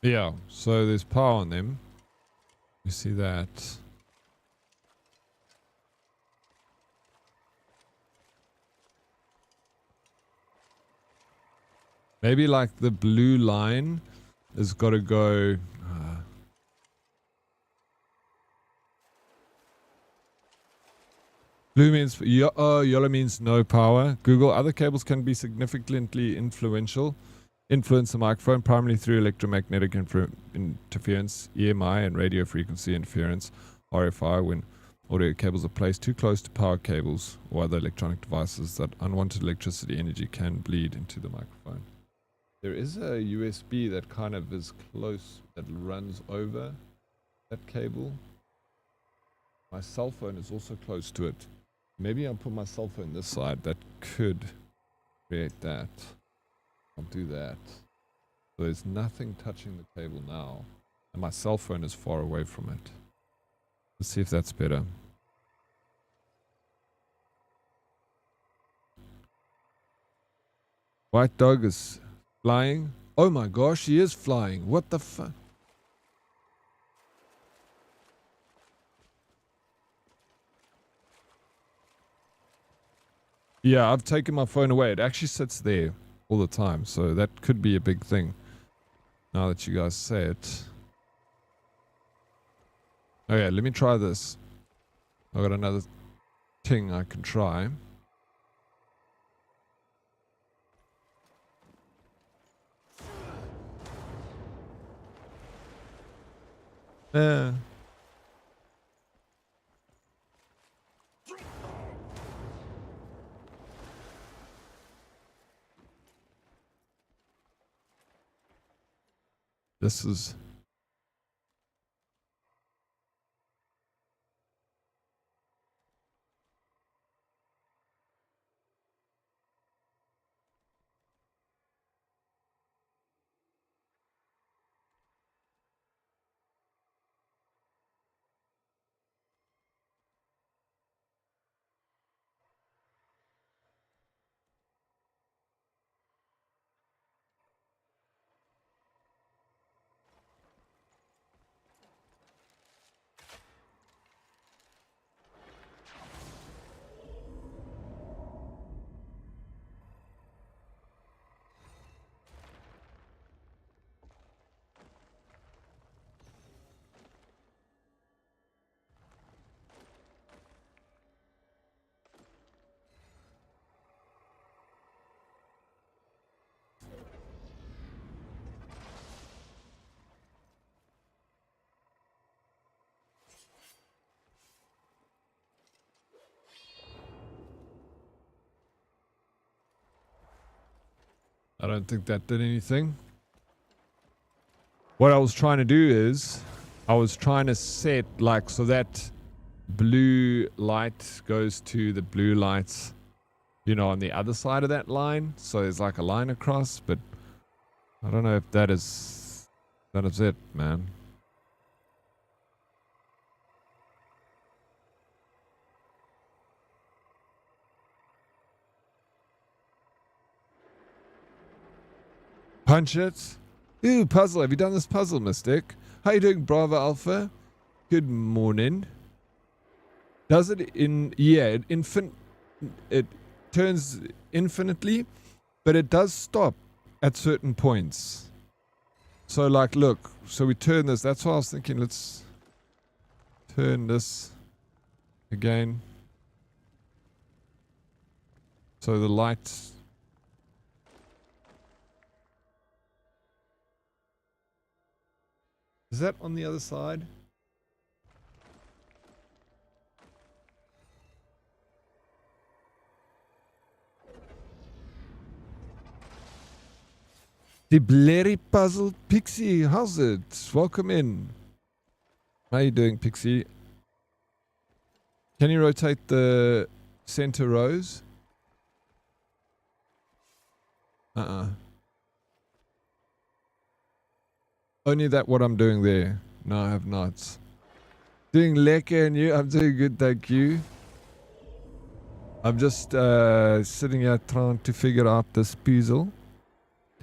Yeah, so there's power on them. You see that. Maybe like the blue line has got to go. Blue means yellow means no power. Google other cables can be significantly influence the microphone primarily through electromagnetic interference, EMI, and radio frequency interference, RFI, when audio cables are placed too close to power cables or other electronic devices that unwanted electricity energy can bleed into the microphone. There is a USB that kind of is close, that runs over that cable. My cell phone is also close to it. Maybe I'll put my cell phone this side. That could create that. I'll do that. So there's nothing touching the table now. And my cell phone is far away from it. Let's see if that's better. White dog is flying. Oh my gosh, he is flying. What the fuck? Yeah, I've taken my phone away. It actually sits there all the time. So that could be a big thing. Now that you guys say it. Okay, let me try this. I've got another thing I can try. Yeah. This is... I don't think that did anything. What I was trying to do is, I was trying to set like so that blue light goes to the blue lights, you know, on the other side of that line. So there's like a line across, but I don't know if that is it, man. Punch it. Ooh, puzzle. Have you done this puzzle, Mystic? How you doing, Bravo Alpha? Good morning. Does it in... Yeah, it turns infinitely, but it does stop at certain points. So, like, look. So we turn this. That's why I was thinking, let's turn this again. So the light... Is that on the other side? The Blurry Puzzle Pixie, how's it? Welcome in. How you doing, Pixie? Can you rotate the center rows? Only that what I'm doing there. No, I have not. Doing lekker and you? I'm doing good, thank you. I'm just sitting here trying to figure out this puzzle.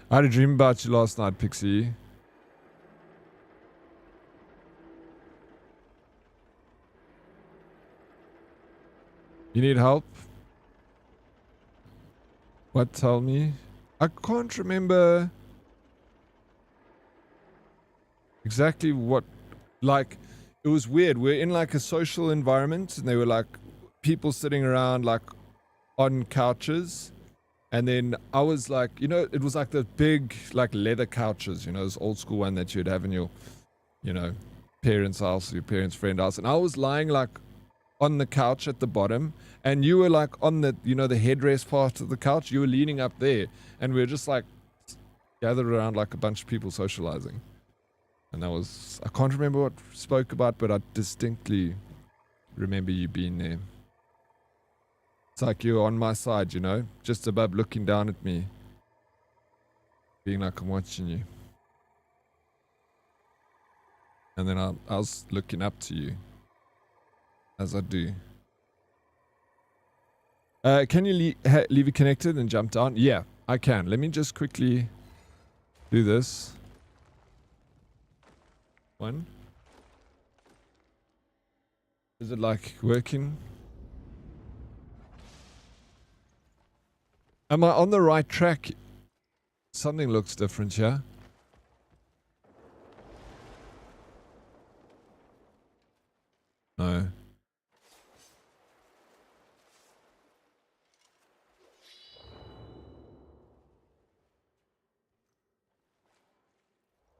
I had a dream about you last night, Pixie. You need help? What? Tell me. I can't remember exactly what, like, it was weird. We're in like a social environment and there were like people sitting around like on couches. And then I was like, you know, it was like the big like leather couches, you know, this old school one that you'd have in your, you know, parents' house, your parents' friend house. And I was lying like on the couch at the bottom and you were like on the, you know, the headrest part of the couch. You were leaning up there and we were just like gathered around like a bunch of people socializing. And that was, I can't remember what we spoke about, but I distinctly remember you being there. It's like you're on my side, you know, just above looking down at me. Being like I'm watching you. And then I was looking up to you, as I do. Can you leave it connected and jump down? Yeah, I can. Let me just quickly do this. One. Is it like working? Am I on the right track? Something looks different here. No.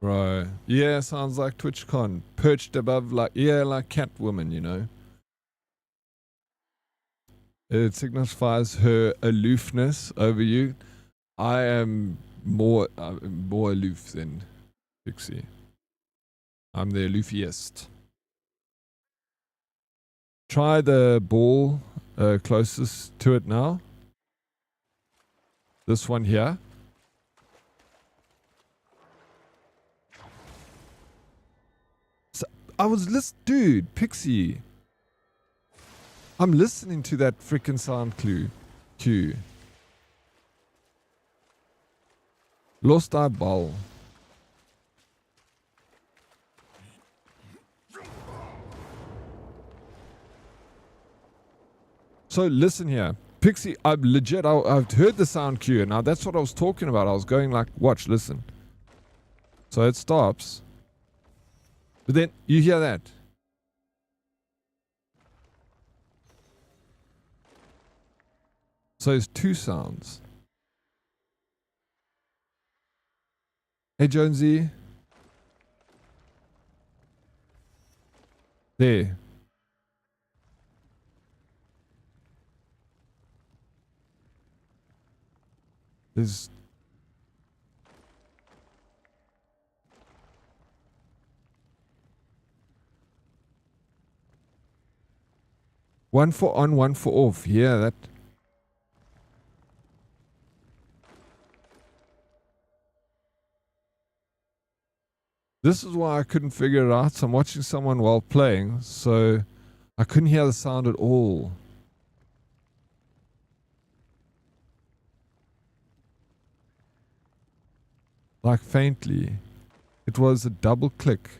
Right. Yeah, sounds like TwitchCon. Perched above, like, yeah, like Catwoman, you know. It signifies her aloofness over you. I am more aloof than Pixie. I'm the aloofiest. Try the ball closest to it now. This one here. So, I was dude, Pixie. I'm listening to that freaking sound cue. Lost our ball. So listen here. Pixie, I've heard the sound cue. Now that's what I was talking about. I was going like, watch, listen. So it stops. But then you hear that. So it's two sounds. Hey Jonesy. There. There's one for on, one for off. Yeah, that. This is why I couldn't figure it out. So I'm watching someone while playing, so I couldn't hear the sound at all. Like faintly. It was a double click.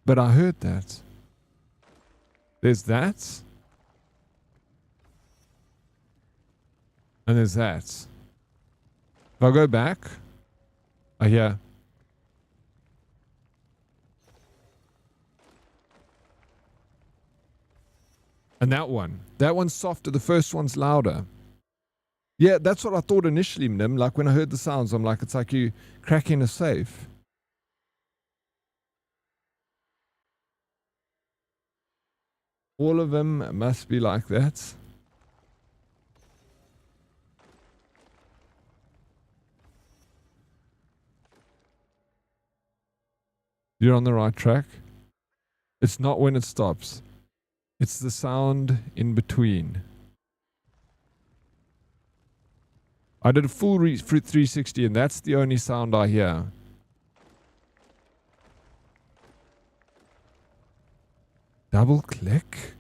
But I heard that. There's that. And there's that. If I go back, I hear. And that one. That one's softer. The first one's louder. Yeah, that's what I thought initially, Nim. Like when I heard the sounds, I'm like, it's like you cracking a safe. All of them must be like that. You're on the right track. It's not when it stops. It's the sound in between. I did a full 360 and that's the only sound I hear. Double click?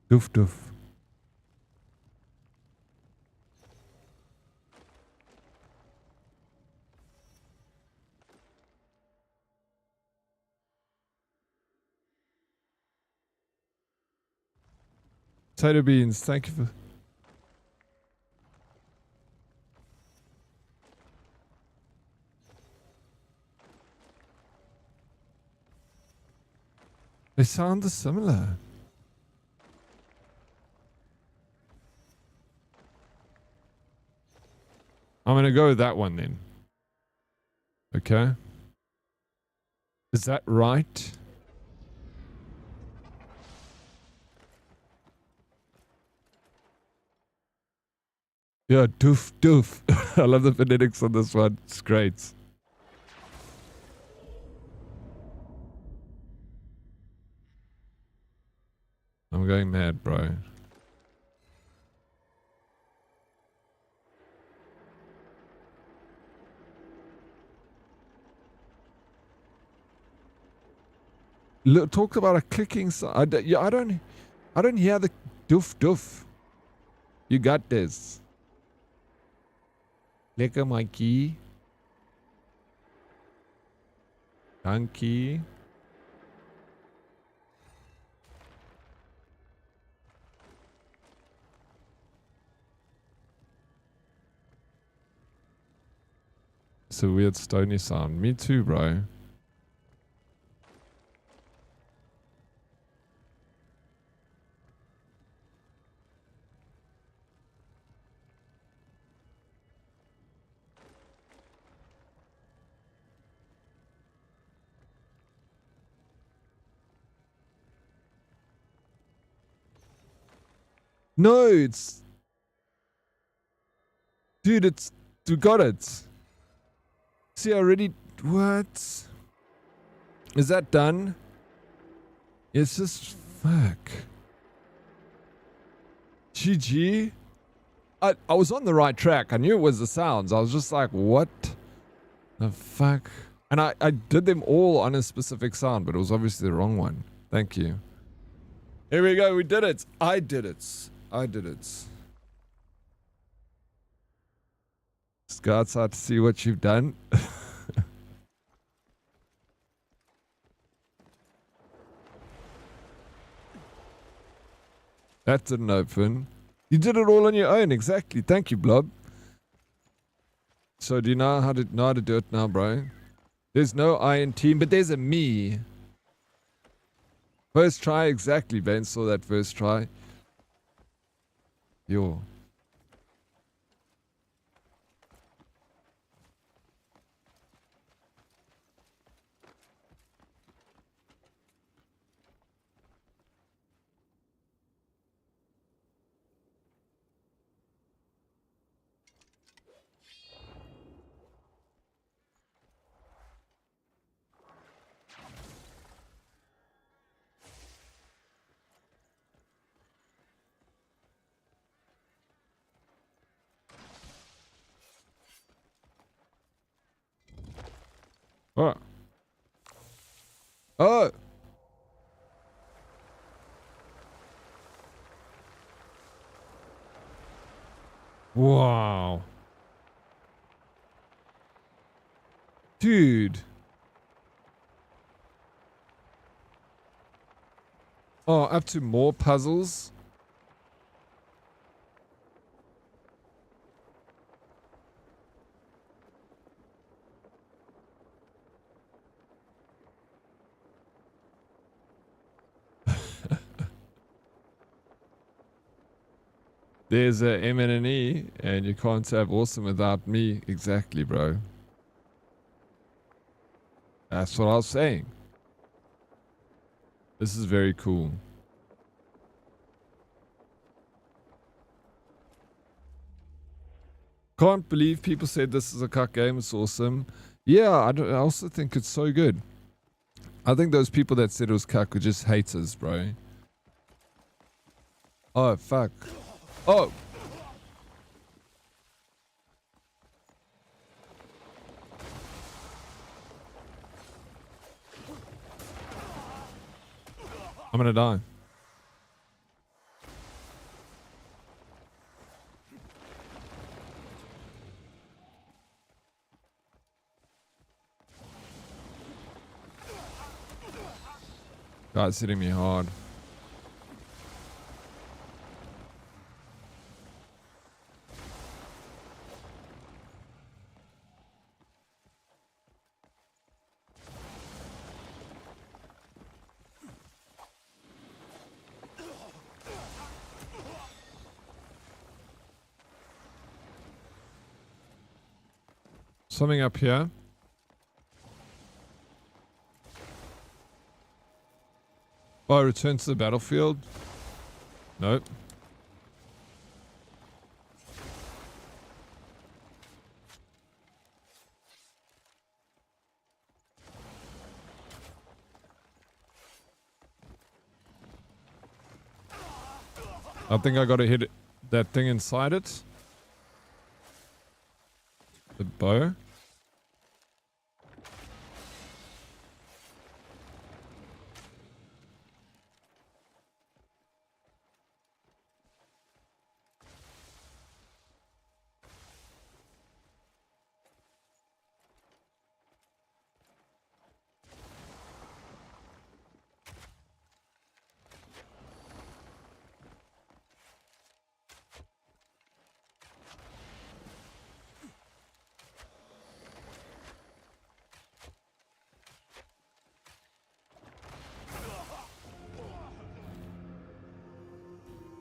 Doof doof. Potato beans, thank you for... They sound similar. I'm going to go with that one then. Okay. Is that right? Yeah, doof doof. I love the phonetics on this one. It's great. I'm going mad, bro. talked about a clicking sound. I don't hear the doof doof. You got this. Lekker Mikey. Dankie. It's a weird stony sound. Me too, bro. No, it's... Dude, it's... We got it. See, I already... What? Is that done? It's just... Fuck. GG? I was on the right track. I knew it was the sounds. I was just like, what the fuck? And I did them all on a specific sound, but it was obviously the wrong one. Thank you. Here we go. We did it. I did it. I did it. Just go outside to see what you've done. That didn't open. You did it all on your own. Exactly. Thank you, Blob. So do you know how to do it now, bro? There's no I in team, but there's a me. First try, exactly. Ben saw that first try. Yo. Oh. Oh. Wow. Dude. Oh, up to more puzzles. There's a M and an E, and you can't have awesome without me. Exactly, bro. That's what I was saying. This is very cool. Can't believe people said this is a cuck game. It's awesome. Yeah, I also think it's so good. I think those people that said it was cuck were just haters, bro. Oh, fuck. Oh. I'm gonna die. Guy's hitting me hard. Something up here. Oh, return to the battlefield? Nope. I think I gotta hit that thing inside it. The bow.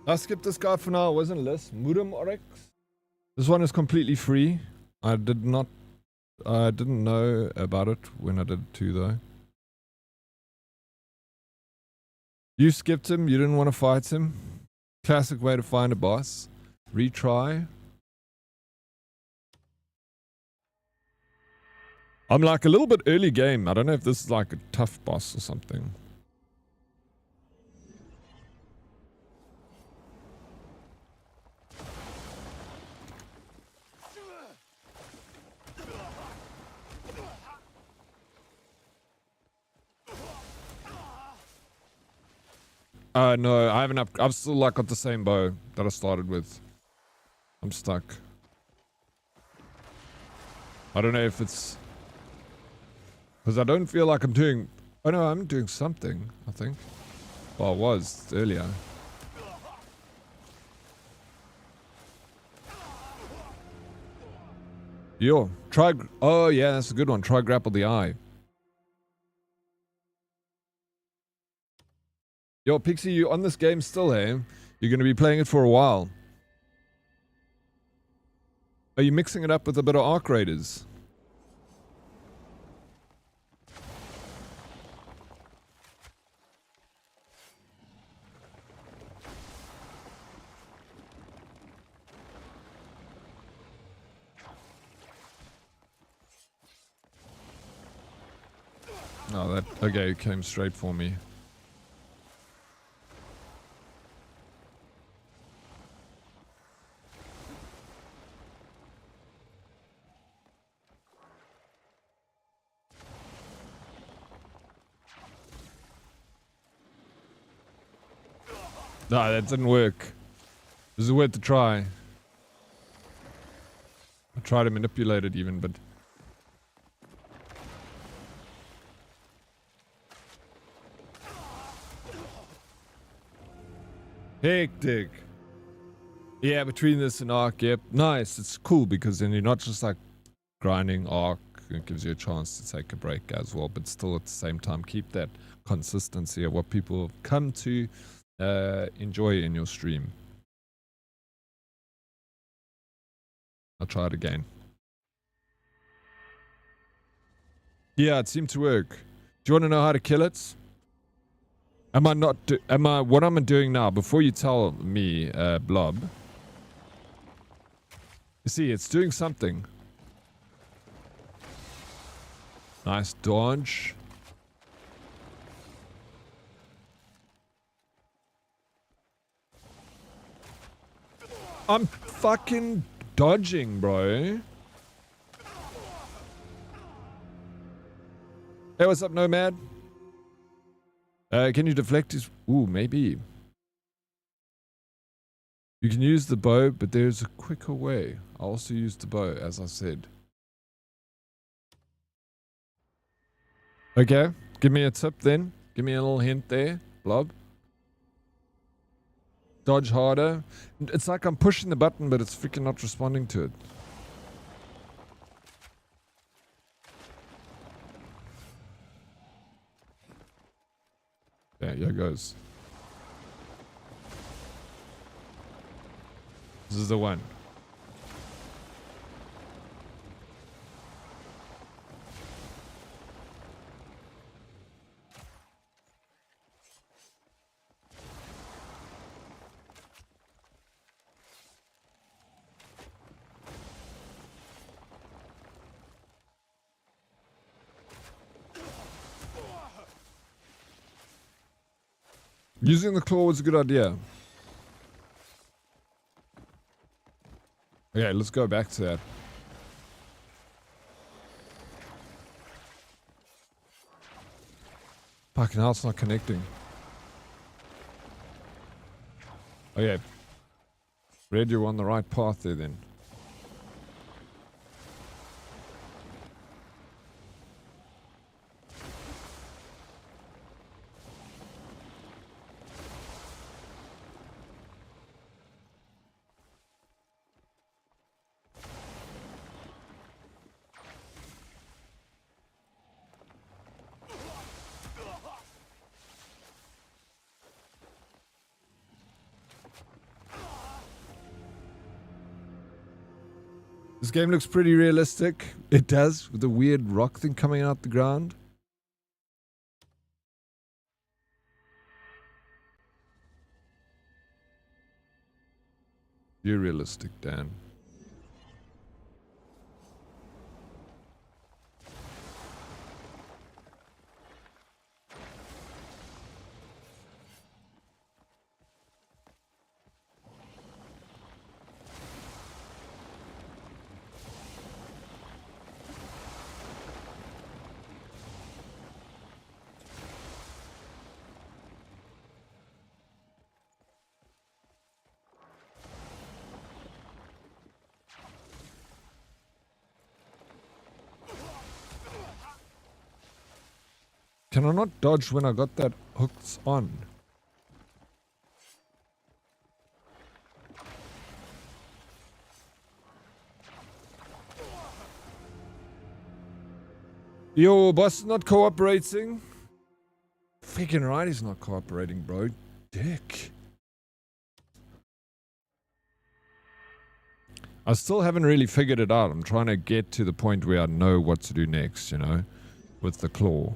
I skipped this guy for now. I wasn't list. Dead Oryx. This one is completely free. I didn't know about it when I did it too though. You skipped him. You didn't want to fight him. Classic way to find a boss. Retry. I'm like a little bit early game. I don't know if this is like a tough boss or something. No, I haven't I've still like got the same bow that I started with. I'm stuck. I don't know if it's because I don't feel like I'm doing. Oh no, I'm doing something, I think. Well, I was earlier. Yo, try. Oh yeah, that's a good one. Try grapple the eye. Yo, Pixie, you on this game still, eh? You're going to be playing it for a while. Are you mixing it up with a bit of Arc Raiders? Oh, that okay, it came straight for me. No, that didn't work. This is worth the try. I tried to manipulate it even, but... Hectic. Yeah, between this and Arc, yep. Nice, it's cool because then you're not just like grinding Arc. It gives you a chance to take a break as well, but still at the same time keep that consistency of what people come to enjoy in your stream. I'll try it again. Yeah, it seemed to work. Do you want to know how to kill it? What am I doing now? Before you tell me, Blob. You see, it's doing something. Nice dodge. I'm fucking dodging, bro. Hey, what's up, Nomad? Can you deflect his... Ooh, maybe. You can use the bow, but there's a quicker way. I also use the bow, as I said. Okay, give me a tip then. Give me a little hint there, Blob. Dodge harder. It's like I'm pushing the button, but it's freaking not responding to it. Yeah, here goes. This is the one. Using the claw was a good idea. Okay, let's go back to that. Fucking hell, it's not connecting. Okay. Red, you're on the right path there then. This game looks pretty realistic. It does, with the weird rock thing coming out the ground. You're realistic, Dan. Can I not dodge when I got that hooked on? Yo, boss is not cooperating. Freaking right, he's not cooperating, bro. Dick. I still haven't really figured it out. I'm trying to get to the point where I know what to do next, you know, with the claw.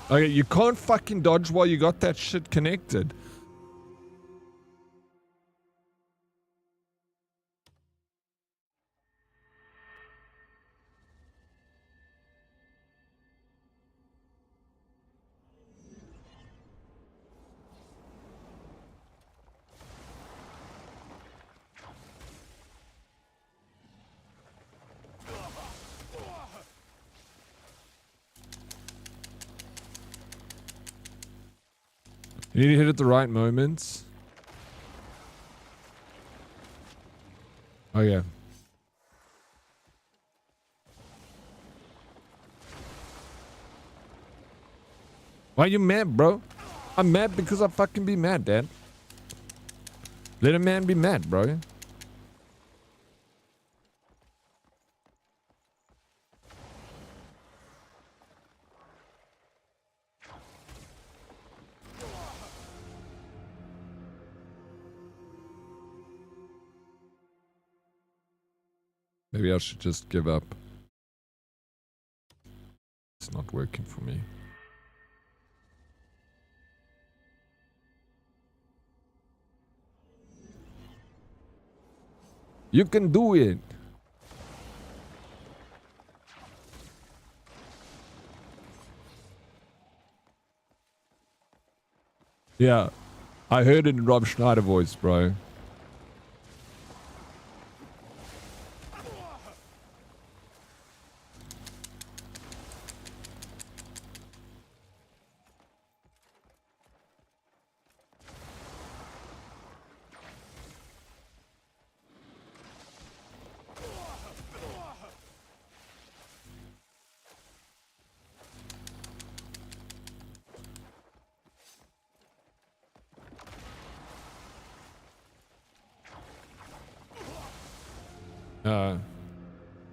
Okay, you can't fucking dodge while you got that shit connected. You need to hit at the right moments. Oh yeah. Why are you mad, bro? I'm mad because I fucking be mad, Dad. Let a man be mad, bro. Maybe I should just give up. It's not working for me. You can do it. Yeah, I heard it in Rob Schneider voice, bro.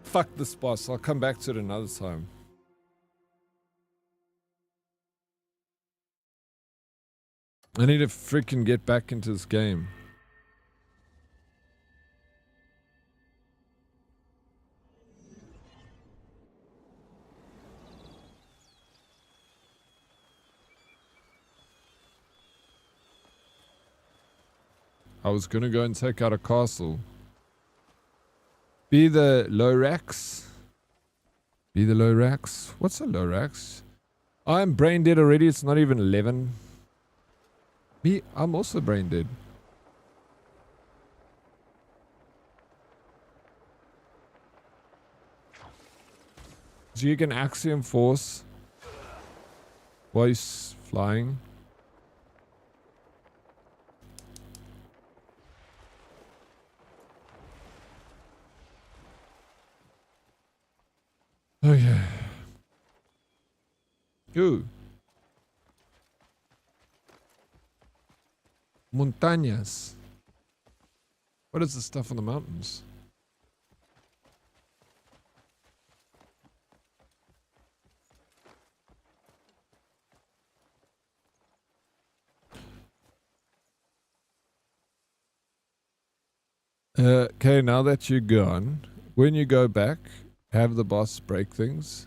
Fuck this boss. I'll come back to it another time. I need to freaking get back into this game. I was gonna go and take out a castle. Be the Lorax. Be the Lorax. What's a Lorax? I'm brain dead already. It's not even 11. Me, I'm also brain dead. So you can Axiom Force while he's flying. Ooh. Montañas. What is the stuff on the mountains? Okay, now that you're gone, when you go back, have the boss break things.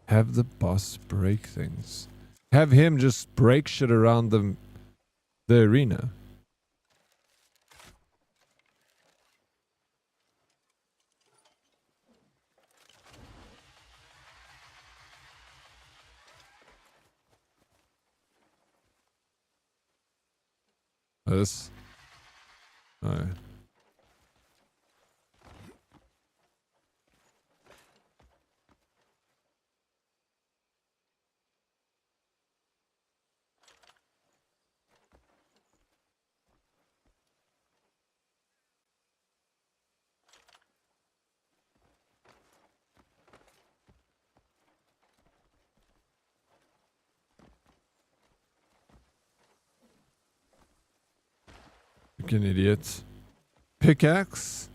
Have the boss break things. Have him just break shit around the arena. This. No. Fucking idiot. Pickaxe?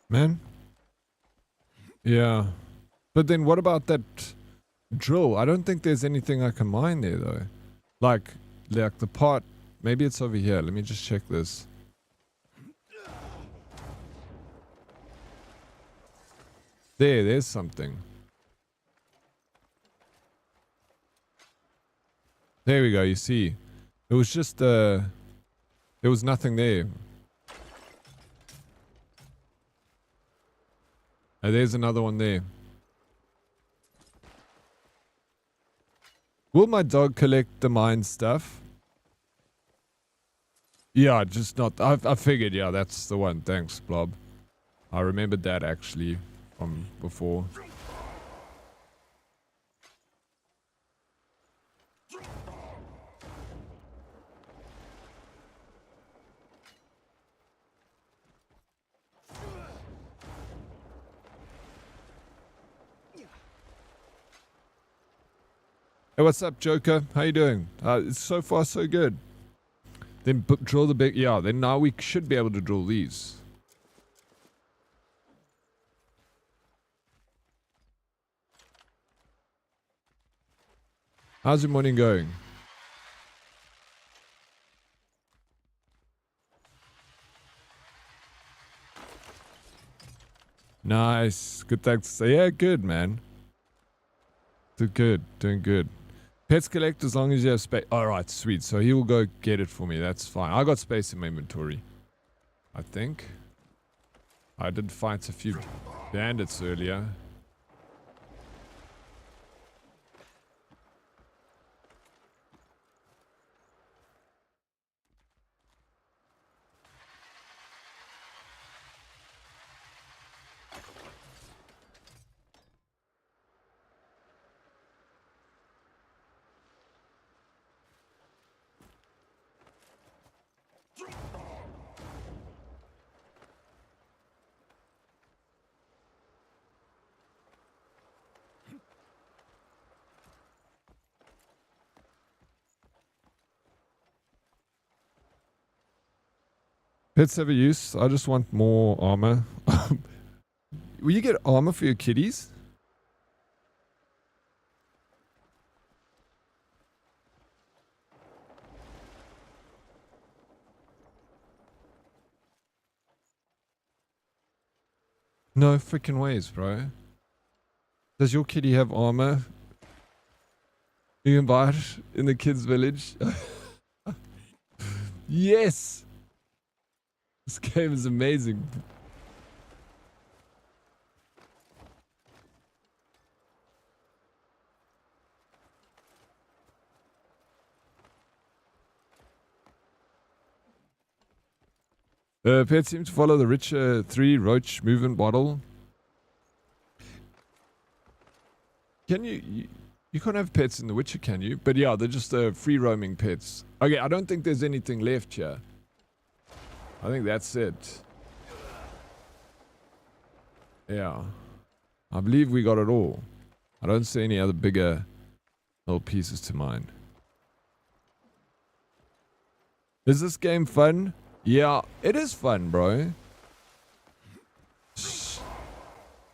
Man? Yeah. But then what about that drill? I don't think there's anything I can mine there though. Like the part. Maybe it's over here. Let me just check this. There's something. There we go, you see. It was just there was nothing there. Oh, there's another one there. Will my dog collect the mine stuff? Yeah, just not. I figured, yeah, that's the one. Thanks, Blob. I remembered that actually from before. Hey, what's up, Joker? How you doing? It's so far so good. Then drill the big... Yeah, then now we should be able to drill these. How's your morning going? Nice. Good, thanks. Yeah, good, man. Good. Doing good. Pets collect as long as you have space. Alright, sweet. So he will go get it for me. That's fine. I got space in my inventory. I think. I did fight a few bandits earlier. Pets have a use. I just want more armor. Will you get armor for your kitties? No freaking ways, bro. Does your kitty have armor? You can buy it in the kids' village. Yes! This game is amazing. Pets seem to follow the Richer 3 Roach movement model. Can you can't have pets in The Witcher, can you? But yeah, they're just free roaming pets. Okay, I don't think there's anything left here. I think that's it. Yeah. I believe we got it all. I don't see any other bigger little pieces to mine. Is this game fun? Yeah, it is fun, bro.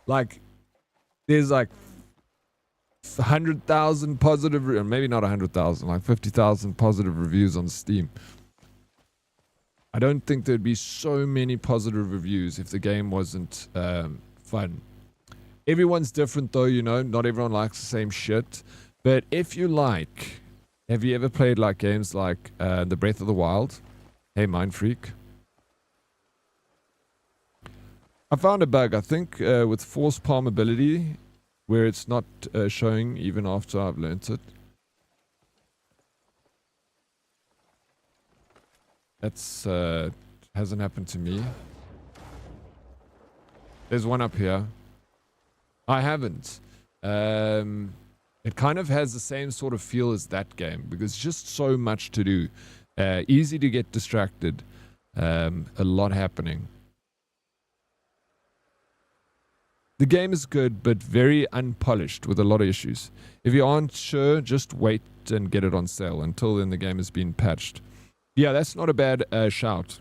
Like, there's like 100,000 positive, maybe not 100,000, like 50,000 positive reviews on Steam. I don't think there'd be so many positive reviews if the game wasn't fun. Everyone's different though, you know, not everyone likes the same shit. But if you like, have you ever played like games like The Breath of the Wild? Hey, Mind Freak. I found a bug, I think, with force palm ability, where it's not showing even after I've learnt it. That's hasn't happened to me. There's one up here. I haven't. It kind of has the same sort of feel as that game because just so much to do. Easy to get distracted. A lot happening. The game is good, but very unpolished with a lot of issues. If you aren't sure, just wait and get it on sale. Until then, the game has been patched. Yeah, that's not a bad shout.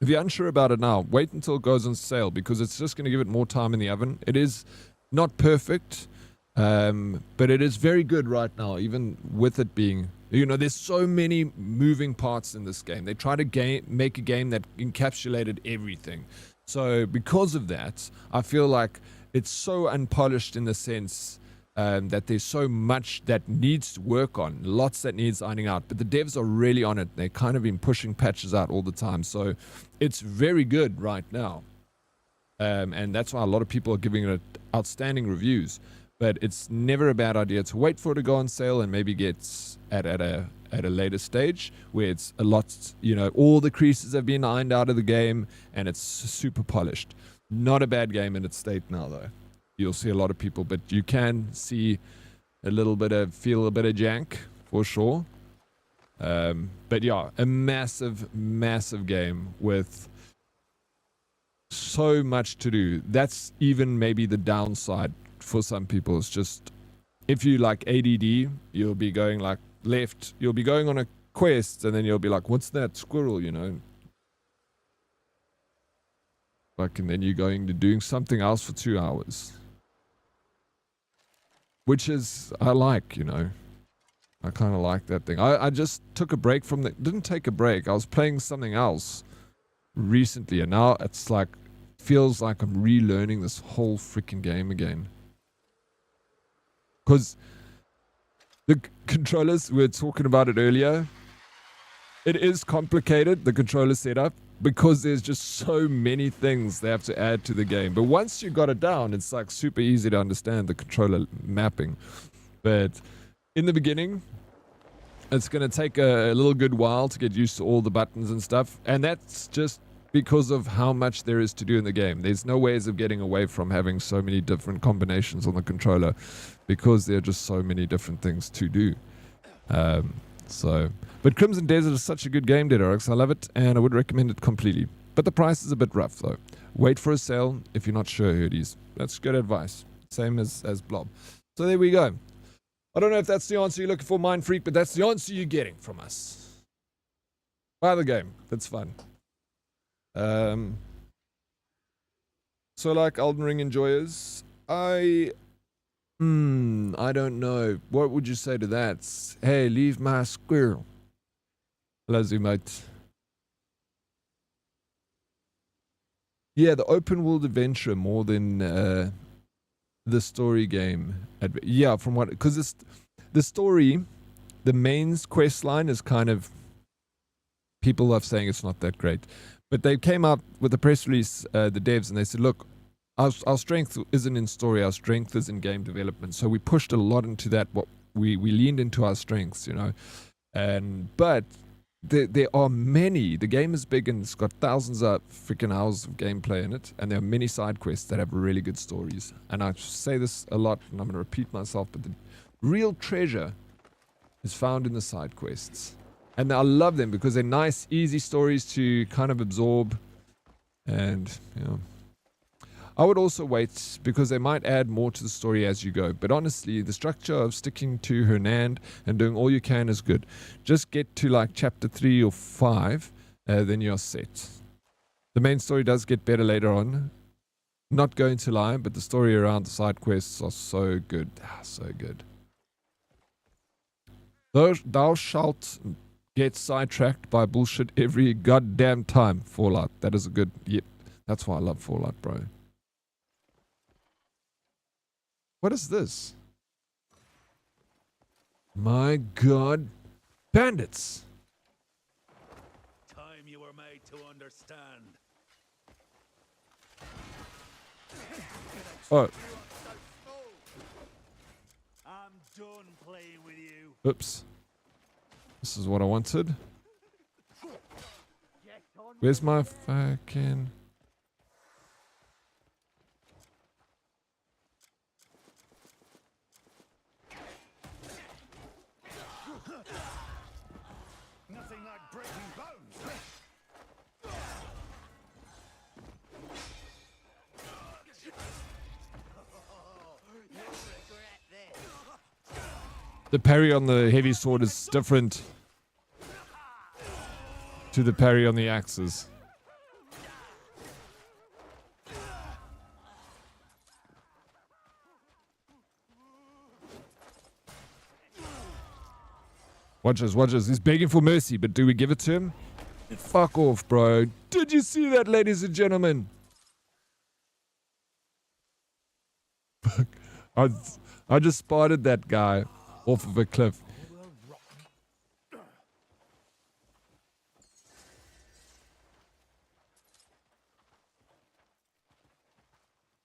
If you're unsure about it now, wait until it goes on sale because it's just going to give it more time in the oven. It is not perfect, but it is very good right now, even with it being... You know, there's so many moving parts in this game. They try to make a game that encapsulated everything. So because of that, I feel like it's so unpolished in the sense that there's so much that needs to work on, lots that needs ironing out. But the devs are really on it. They've kind of been pushing patches out all the time. So it's very good right now. And that's why a lot of people are giving it outstanding reviews. But it's never a bad idea to wait for it to go on sale and maybe get at a later stage where it's a lot, you know, all the creases have been ironed out of the game and it's super polished. Not a bad game in its state now, though. You'll see a lot of people, but you can see feel a bit of jank for sure. But yeah, a massive, massive game with so much to do. That's even maybe the downside for some people. It's just, if you like ADD, you'll be going like left, you'll be going on a quest and then you'll be like, what's that squirrel, you know? Like, and then you're going to doing something else for 2 hours. Which is, I like, you know. I kind of like that thing. I just took a break from didn't take a break. I was playing something else recently and now it's like, feels like I'm relearning this whole freaking game again. Because the controllers, we were talking about it earlier, it is complicated, the controller setup, because there's just so many things they have to add to the game. But once you got it down, it's like super easy to understand the controller mapping. But in the beginning, it's going to take a little good while to get used to all the buttons and stuff. And that's just because of how much there is to do in the game. There's no ways of getting away from having so many different combinations on the controller because there are just so many different things to do. But Crimson Desert is such a good game, Dead Oryx. I love it and I would recommend it completely. But the price is a bit rough though. Wait for a sale if you're not sure who it is. That's good advice. Same as Blob. So there we go. I don't know if that's the answer you're looking for, Mind Freak, but that's the answer you're getting from us. Buy the game. That's fun. So like Elden Ring enjoyers, I don't know. What would you say to that? Hey, leave my squirrel. Lazy mate. Yeah, the open world adventure more than the story game. Yeah, from what, because the story, the main quest line is kind of, people are saying it's not that great. But they came out with a press release, the devs, and they said, look, our strength isn't in story, our strength is in game development. So we pushed a lot into that. What we leaned into our strengths, you know. But there are many. The game is big and it's got thousands of freaking hours of gameplay in it, and there are many side quests that have really good stories. And I say this a lot, and I'm going to repeat myself, but the real treasure is found in the side quests. And I love them because they're nice, easy stories to kind of absorb. And, you know, I would also wait because they might add more to the story as you go. But honestly, the structure of sticking to Hernand and doing all you can is good. Just get to like chapter 3 or 5, then you're set. The main story does get better later on. Not going to lie, but the story around the side quests are so good. So good. Thou shalt get sidetracked by bullshit every goddamn time. Fallout. That is a good... Yep. That's why I love Fallout, bro. What is this? My god. Bandits! Time you were made to understand. Oh, I'm done playing with you. oops. This is what I wanted. Where's my fucking... Nothing like breaking bones. The parry on the heavy sword is different to the parry on the axes. Watch this, watch this. He's begging for mercy, but do we give it to him? Fuck off, bro. Did you see that, ladies and gentlemen? Fuck. I just spotted that guy off of a cliff.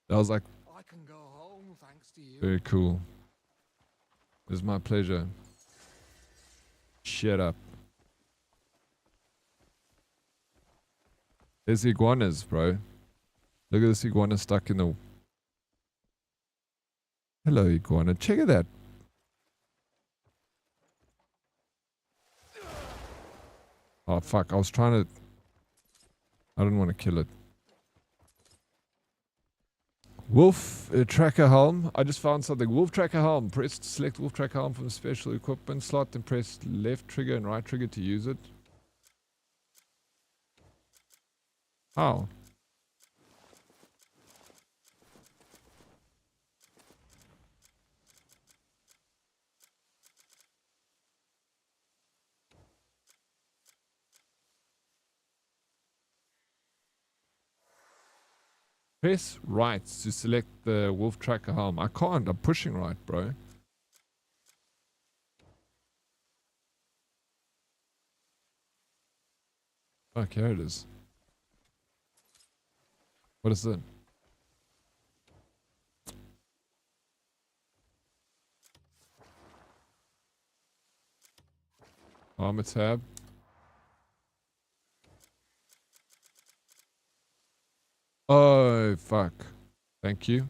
I was like, I can go home thanks to you. very cool. It was my pleasure. Shut up. There's iguanas, bro. Look at this iguana stuck in the... Hello, iguana. Check it out. Oh, fuck. I was trying to... I didn't want to kill it. Wolf tracker helm. I just found something. Wolf tracker helm. Press select wolf tracker helm from the special equipment slot and press left trigger and right trigger to use it. How? Press right to select the wolf tracker helm. I can't. I'm pushing right, bro. Fuck, here it is. What is it? Armor tab. Oh, fuck. Thank you.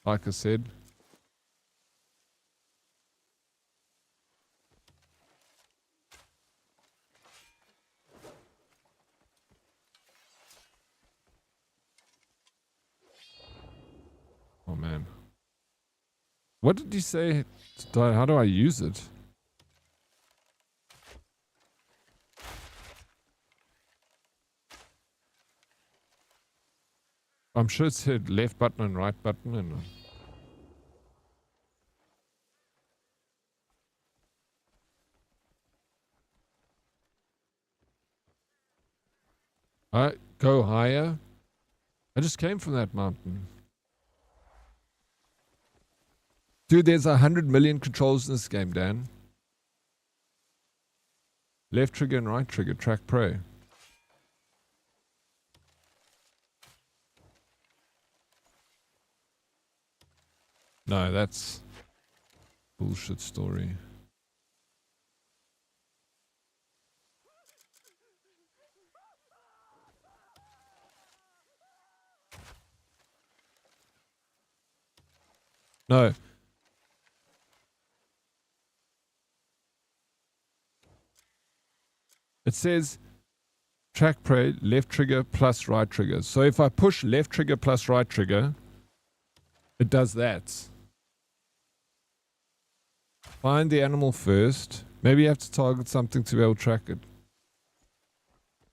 Like I said. Oh, man. What did you say? How do I use it? I'm sure it said left button and right button and... Alright, go higher. I just came from that mountain. Dude, there's 100 million controls in this game, Dan. Left trigger and right trigger, track pro. No, that's bullshit story. No. It says track pro, left trigger plus right trigger. So if I push left trigger plus right trigger, it does that. Find the animal first. Maybe you have to target something to be able to track it.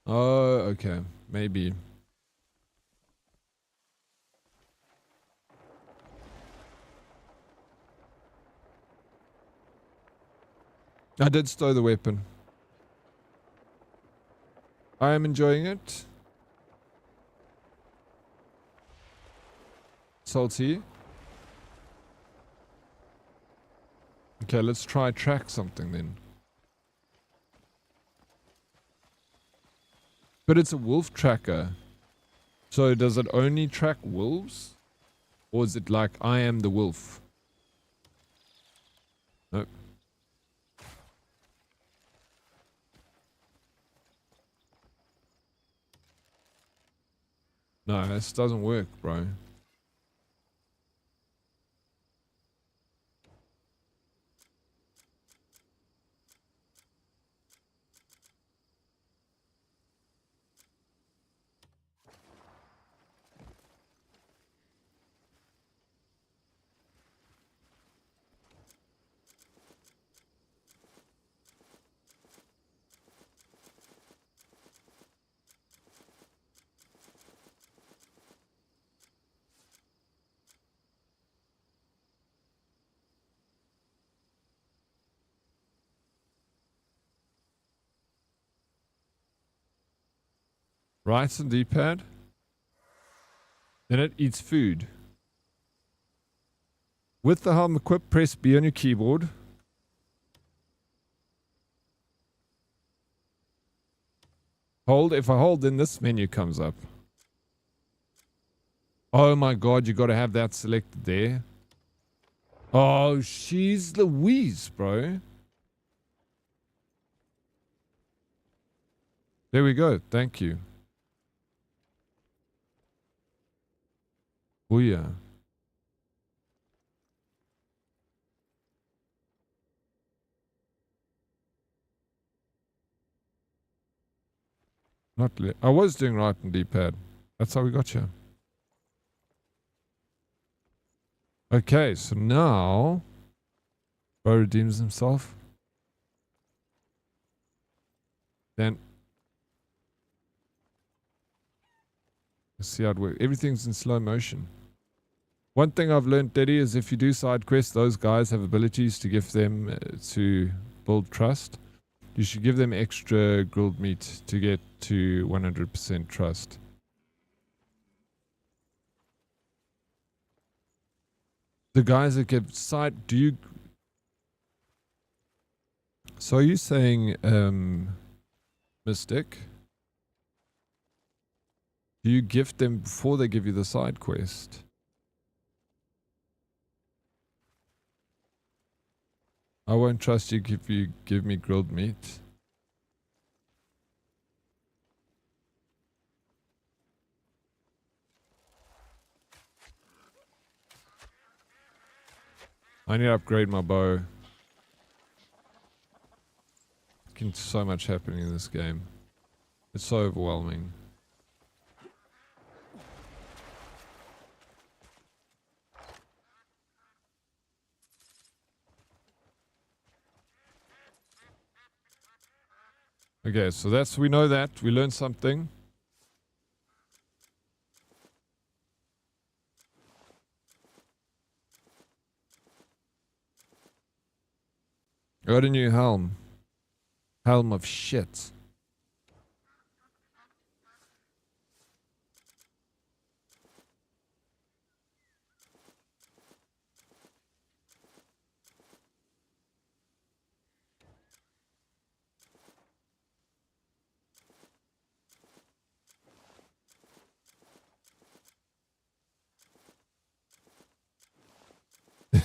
Oh, okay. Maybe. I did stow the weapon. I am enjoying it. Salty. Okay, let's try track something then. But it's a wolf tracker. So does it only track wolves? Or is it like I am the wolf? Nope. No, this doesn't work, bro. Right and D-pad. Then it eats food. With the helm equipped, press B on your keyboard. Hold. If I hold, then this menu comes up. Oh my god, you got to have that selected there. Oh, she's Louise, bro. There we go. Thank you. Booyah. I was doing right on D-pad. That's how we got you. Okay, so now Bro redeems himself. Then let's see how it works. Everything's in slow motion. One thing I've learned, Daddy, is if you do side quests, those guys have abilities to give them to build trust. You should give them extra grilled meat to get to 100% trust. The guys that give side, do you... So are you saying, Mystic, do you gift them before they give you the side quest? I won't trust you if you give me grilled meat. I need to upgrade my bow. So much happening in this game. It's so overwhelming. Okay, so that's, we know that. We learned something. I got a new helm. Helm of shit.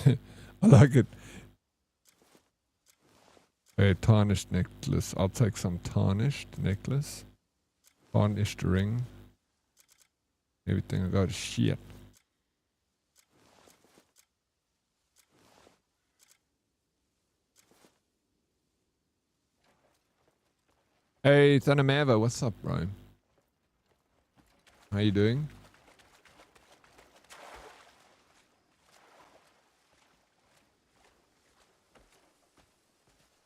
I like it. A tarnished necklace. I'll take some tarnished necklace. Tarnished ring. Everything I got is shit. Hey, Thanamava, what's up, bro? How you doing?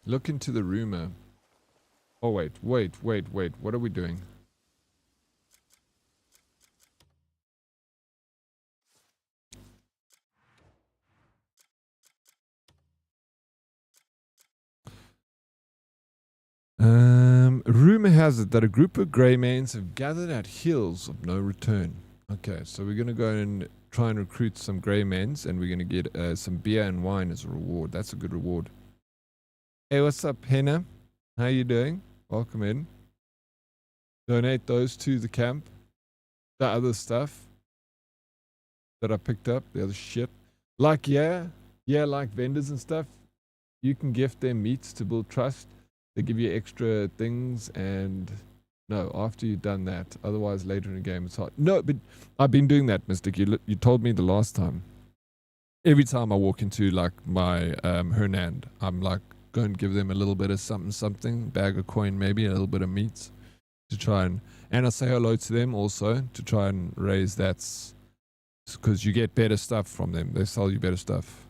Look into the rumor. Oh, wait. What are we doing? Rumor has it that a group of Greymanes have gathered at Hills of No Return. Okay, so we're going to go and try and recruit some Greymanes, and we're going to get some beer and wine as a reward. That's a good reward. Hey, what's up, Henna? How you doing? Welcome in. Donate those to the camp. The other stuff that I picked up, the other shit. Like, like vendors and stuff. You can gift them meats to build trust. They give you extra things, and no, after you've done that. Otherwise, later in the game, it's hard. No, but I've been doing that, Mystic. You told me the last time. Every time I walk into like my Hernand, I'm like, go and give them a little bit of something, bag of coin, maybe a little bit of meat to try and I say hello to them also to try and raise that, because you get better stuff from them. They sell you better stuff.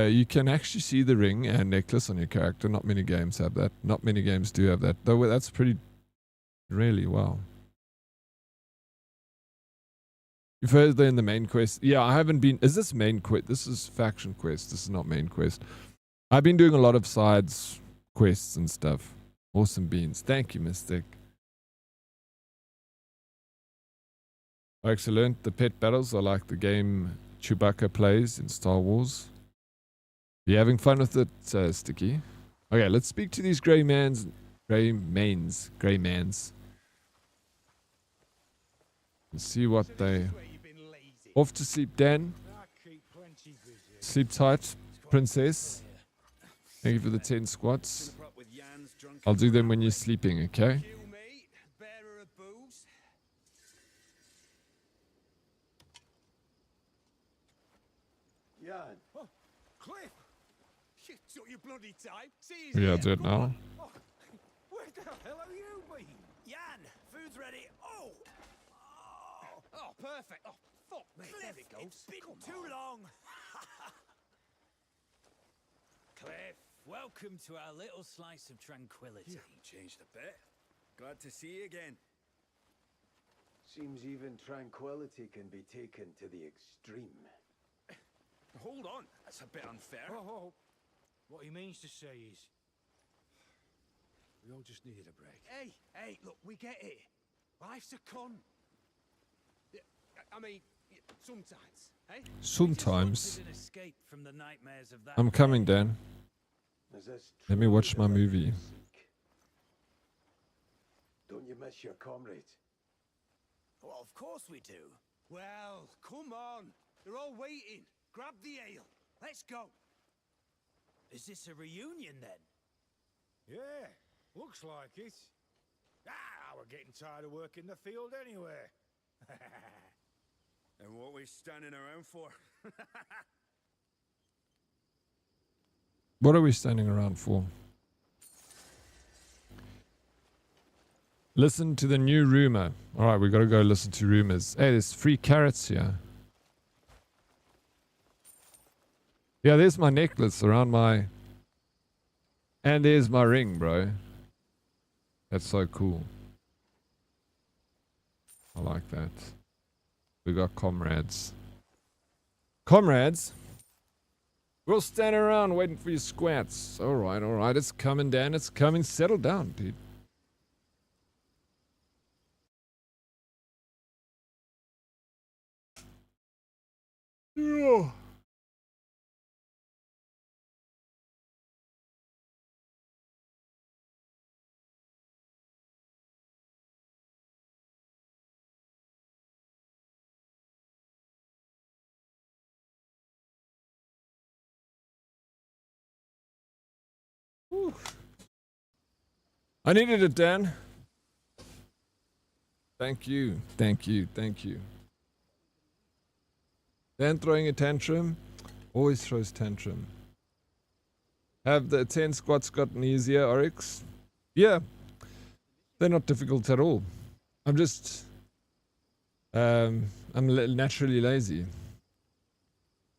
You can actually see the ring and necklace on your character. Not many games have that. Not many games do have that. Though that's pretty, really wow. You're further in the main quest. Yeah, I haven't been. Is this main quest? This is faction quest. This is not main quest. I've been doing a lot of sides quests and stuff. Awesome beans. Thank you, Mystic. Excellent. The pet battles are like the game Chewbacca plays in Star Wars. You having fun with it, Sticky? Okay, let's speak to these Greymanes. And see what they... Off to sleep, Dan. Sleep tight, princess. Thank you for the 10 squats. I'll do them when you're sleeping, okay? Jan. Oh, Cliff! You took your bloody time. See, Yeah, I'll do it now. Oh, where the hell are you been? Jan, food's ready. Oh! Oh, perfect. Oh, fuck me. Cliff, There it goes. it's been too long. Cliff, welcome to our little slice of tranquility. You changed a bit. Glad to see you again. Seems even tranquility can be taken to the extreme. Hold on. That's a bit unfair. Oh, what he means to say is, we all just needed a break. Hey, look, we get it. Life's a con. I mean, sometimes, eh? Sometimes. An escape from the nightmares of that I'm coming, Dan. Is this Let me truly watch the my life movie. you seek? Don't you miss your comrades? Well, of course we do. Well, come on. They're all waiting. Grab the ale. Let's go. Is this a reunion then? Yeah, looks like it. We're getting tired of working the field anyway. And what we standing around for? What are we standing around for? Listen to the new rumor. Alright, we gotta go listen to rumors. Hey, there's free carrots here. Yeah, there's my necklace around my... And there's my ring, bro. That's so cool. I like that. We got comrades. Comrades? We're all standing around waiting for your squats. Alright. It's coming, Dan. It's coming. Settle down, dude. Yeah. Whew. I needed it, Dan. Thank you. Thank you. Thank you. Dan throwing a tantrum. Always throws tantrum. Have the 10 squats gotten easier, Oryx? Yeah. They're not difficult at all. I'm just... I'm naturally lazy.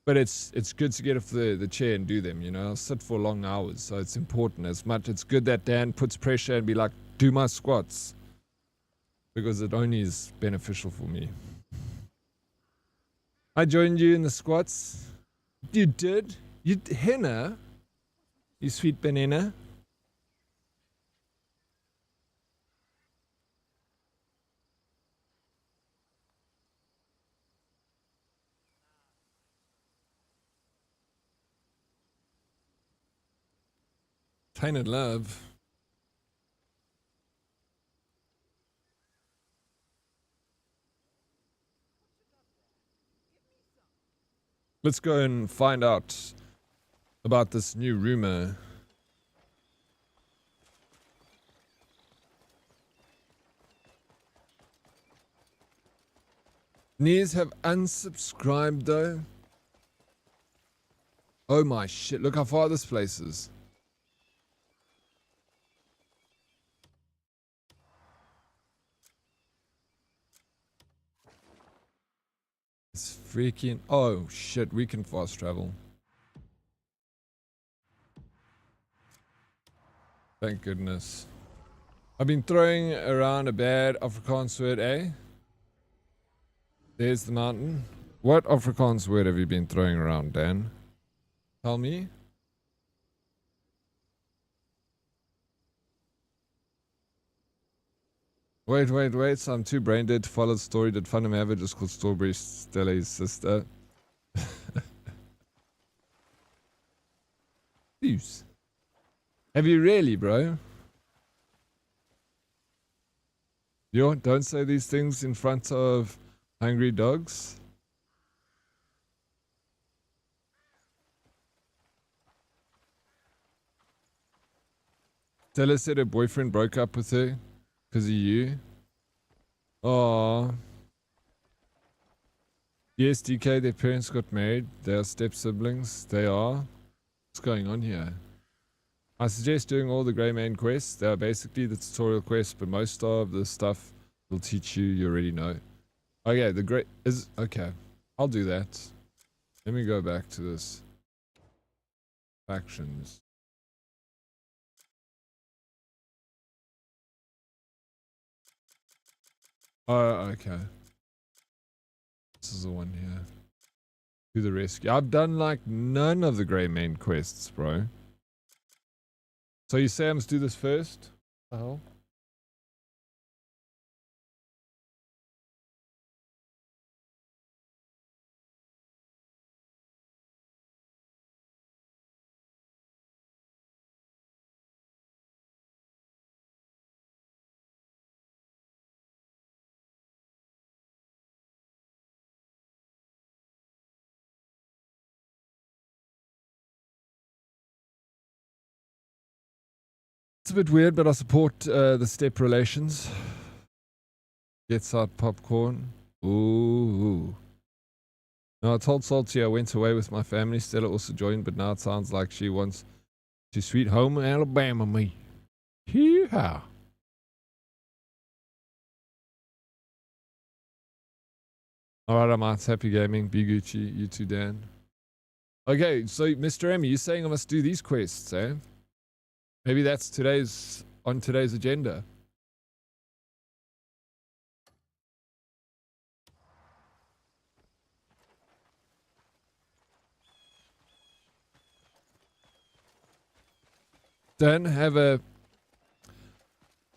But it's good to get off the chair and do them, you know. I'll sit for long hours, so it's important as much. It's good that Dan puts pressure and be like, do my squats. Because it only is beneficial for me. I joined you in the squats. You did? You henna? You sweet banana? Tainted love. Let's go and find out about this new rumor. Nears have unsubscribed though. Oh my shit, look how far this place is. It's freaking... Oh shit, we can fast travel. Thank goodness. I've been throwing around a bad Afrikaans word, eh? There's the mountain. What Afrikaans word have you been throwing around, Dan? Tell me. Wait. So I'm too brain dead to follow the story. Did Fun have it just called Strawberry Stelly's sister? Jeez. Have you really, bro? Yo, don't say these things in front of hungry dogs. Stella said her boyfriend broke up with her because of you. Aww. Yes, DK, their parents got married. They are step siblings. They are. What's going on here? I suggest doing all the Grey Main quests. They are basically the tutorial quests, but most of the stuff will teach you already know. Okay, the great is okay. I'll do that. Let me go back to this. Factions. Oh, okay. This is the one here. To the rescue. I've done like none of the Grey Main quests, bro. So you say I must do this first? Oh. It's a bit weird, but I support the step relations. Gets out popcorn. Ooh. No, I told Salty I went away with my family. Stella also joined, but now it sounds like she wants to sweet home Alabama me. Hee-haw. Alright, I'm out. Happy gaming. Be Gucci. You too, Dan. Okay, so Mr. M, you're saying I must do these quests, eh? Maybe that's on today's agenda. Dan,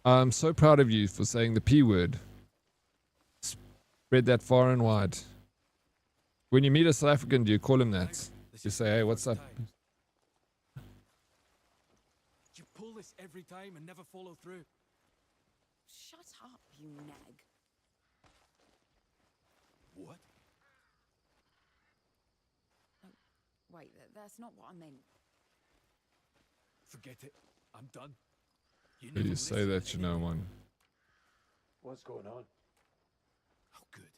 I'm so proud of you for saying the P word. Spread that far and wide. When you meet a South African, do you call him that? You say, hey, what's up? You pull this every time and never follow through. Shut up, you nag. What? Oh, wait, that's not what I meant. Forget it. I'm done. You Did never you say listen that you know anymore. one? What's going on? Oh, good.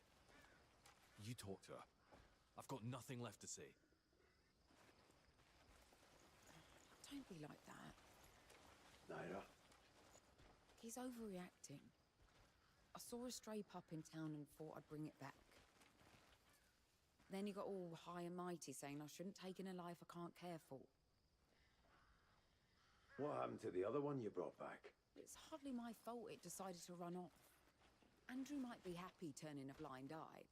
You talk to her. I've got nothing left to see. Don't be like that. Naira? He's overreacting. I saw a stray pup in town and thought I'd bring it back. Then he got all high and mighty saying I shouldn't take in a life I can't care for. What happened to the other one you brought back? It's hardly my fault it decided to run off. Andrew might be happy turning a blind eye.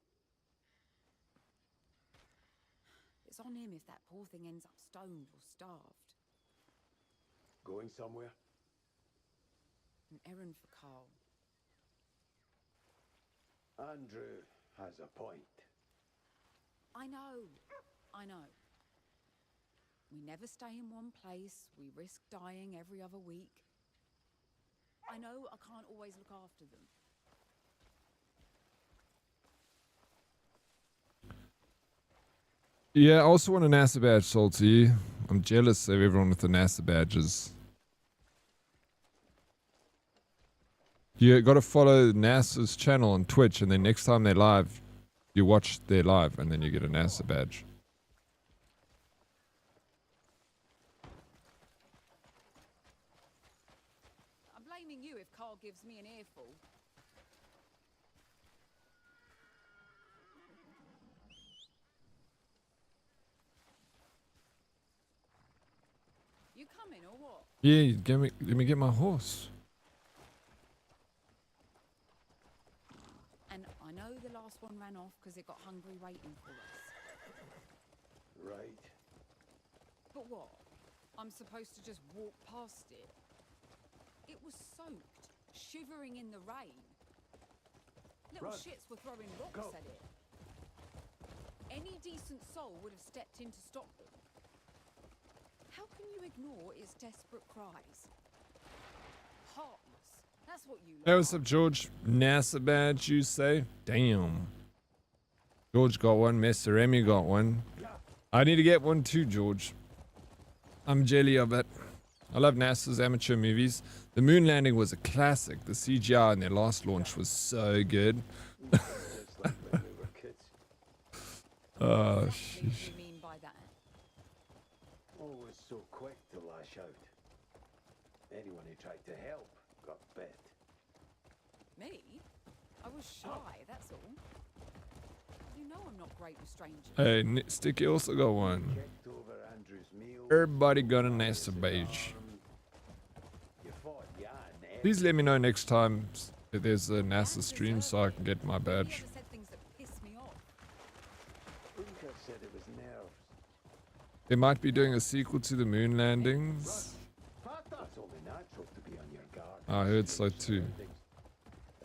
It's on him if that poor thing ends up stoned or starved. Going somewhere? An errand for Carl. Andrew has a point. I know. We never stay in one place. We risk dying every other week. I know I can't always look after them. Yeah, I also want a NASA badge, Salty. I'm jealous of everyone with the NASA badges. You got to follow NASA's channel on Twitch, and then next time they're live, you watch their live, and then you get a NASA badge. I'm blaming you if Carl gives me an earful. You coming or what? Yeah, let me get my horse. And I know the last one ran off because it got hungry waiting for us. Right. But what? I'm supposed to just walk past it? It was soaked, shivering in the rain. Little Run. shits were throwing rocks Go. at it. Any decent soul would have stepped in to stop them. How can you ignore its desperate cries? Heartless. That's what you Hey, are. what's up, George? NASA badge, you say? Damn. George got one. Mr. Remy got one. I need to get one too, George. I'm jelly of it. I love NASA's amateur movies. The moon landing was a classic. The CGI in their last launch was so good. Just like when we were kids. Oh, Exactly what sheesh. do you mean by that? Always so quick to lash out. Anyone who tried to help got bit. Me? I was shy, that's all. You know I'm not great with strangers. Hey, Sticky also got one. Checked over Andrew's meal. Everybody got a NASA badge. You fought Jan. Please let me know next time if there's a NASA stream so I can get my He badge. ever said things that piss me off. Unka said it was nerves. They might be doing a sequel to the moon landings. That's only natural to be on your guard. I heard so too.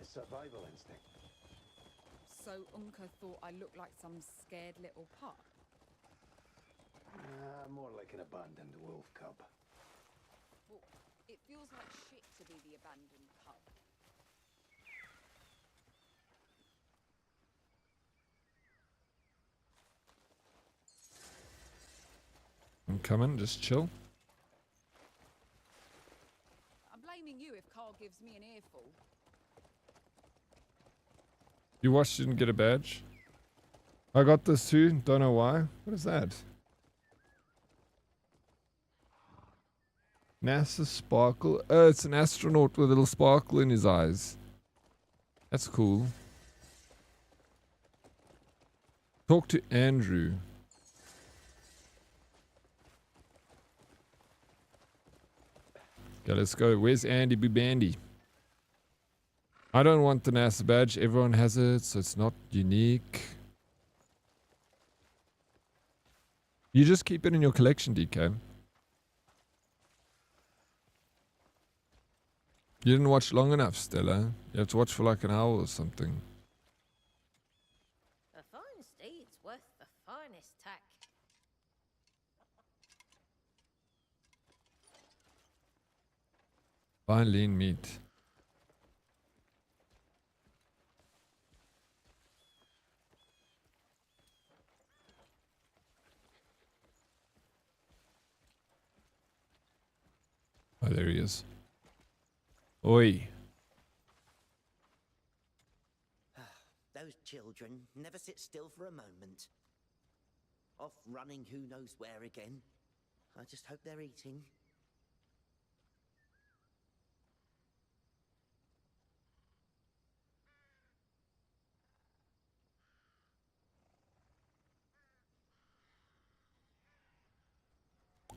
A survival instinct. So Unka thought I looked like some scared little pup. More like an abandoned wolf cub. Well, it feels like shit to be the abandoned pup. I'm coming, just chill. I'm blaming you if Carl gives me an earful. You watched, didn't get a badge? I got this too, don't know why. What is that? NASA sparkle. Oh, it's an astronaut with a little sparkle in his eyes. That's cool. Talk to Andrew. Okay, let's go. Where's Andy Bandy? I don't want the NASA badge. Everyone has it, so it's not unique. You just keep it in your collection, DK. You didn't watch long enough, Stella. You have to watch for like an hour or something. A fine steed's worth the finest tack. Fine lean meat. Oh, there he is. Oi. Those children never sit still for a moment. Off running who knows where again. I just hope they're eating.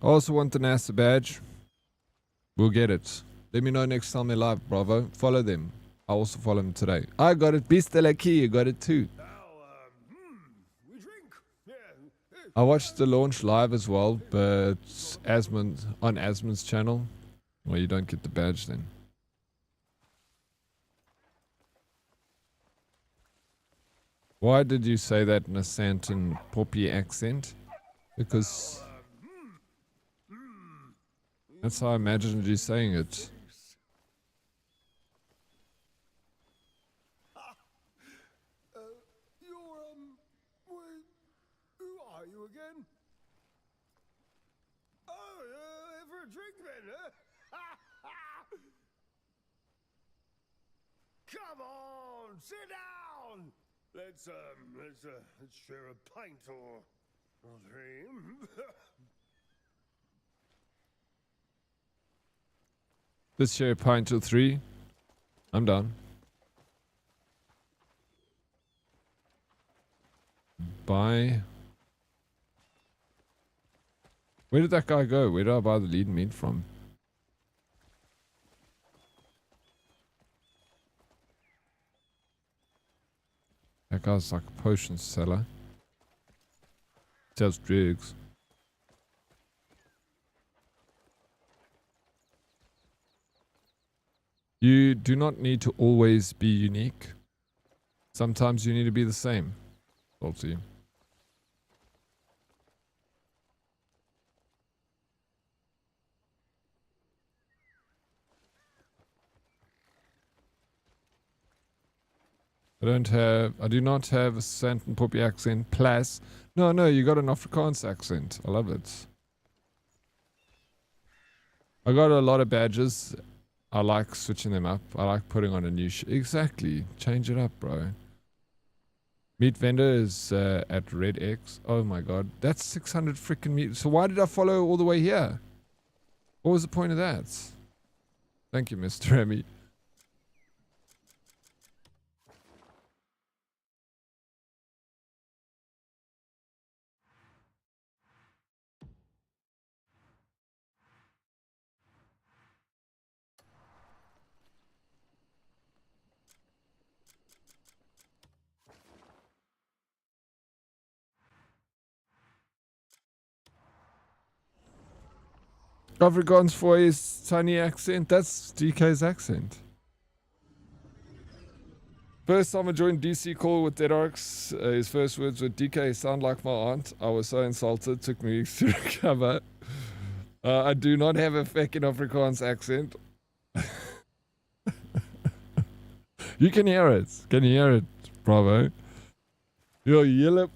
I also want the NASA badge. We'll get it. Let me know next time they're live, bravo. Follow them. I also follow them today. I got it. Bista la key, you got it too. We drink. Yeah. I watched the launch live as well, but on Asmon's channel. Well, you don't get the badge then. Why did you say that in a Santon Poppy accent? Because that's how I imagined you saying it. Who are you again? Oh, for a drink then, huh? Come on, sit down. Let's share a pint or three. Let's share a pint or 3. I'm done. Bye. Where did that guy go? Where did I buy the lead meat from? That guy's like a potion seller. Sells drugs. You do not need to always be unique. Sometimes you need to be the same. Salty. I do not have a Santon Poppy accent. Plus, no, you got an Afrikaans accent. I love it. I got a lot of badges. I like switching them up. I like putting on a new exactly. Change it up, bro. Meat vendor is at Red X. Oh my god. That's 600 freaking meat. So why did I follow all the way here? What was the point of that? Thank you, Mr. Remy. Afrikaans for his tiny accent. That's DK's accent. First time I joined DC call with Dead Oryx, his first words were, DK, sound like my aunt. I was so insulted. Took me weeks to recover. I do not have a fucking Afrikaans accent. You can hear it. Can you hear it? Bravo. Yo, yellow.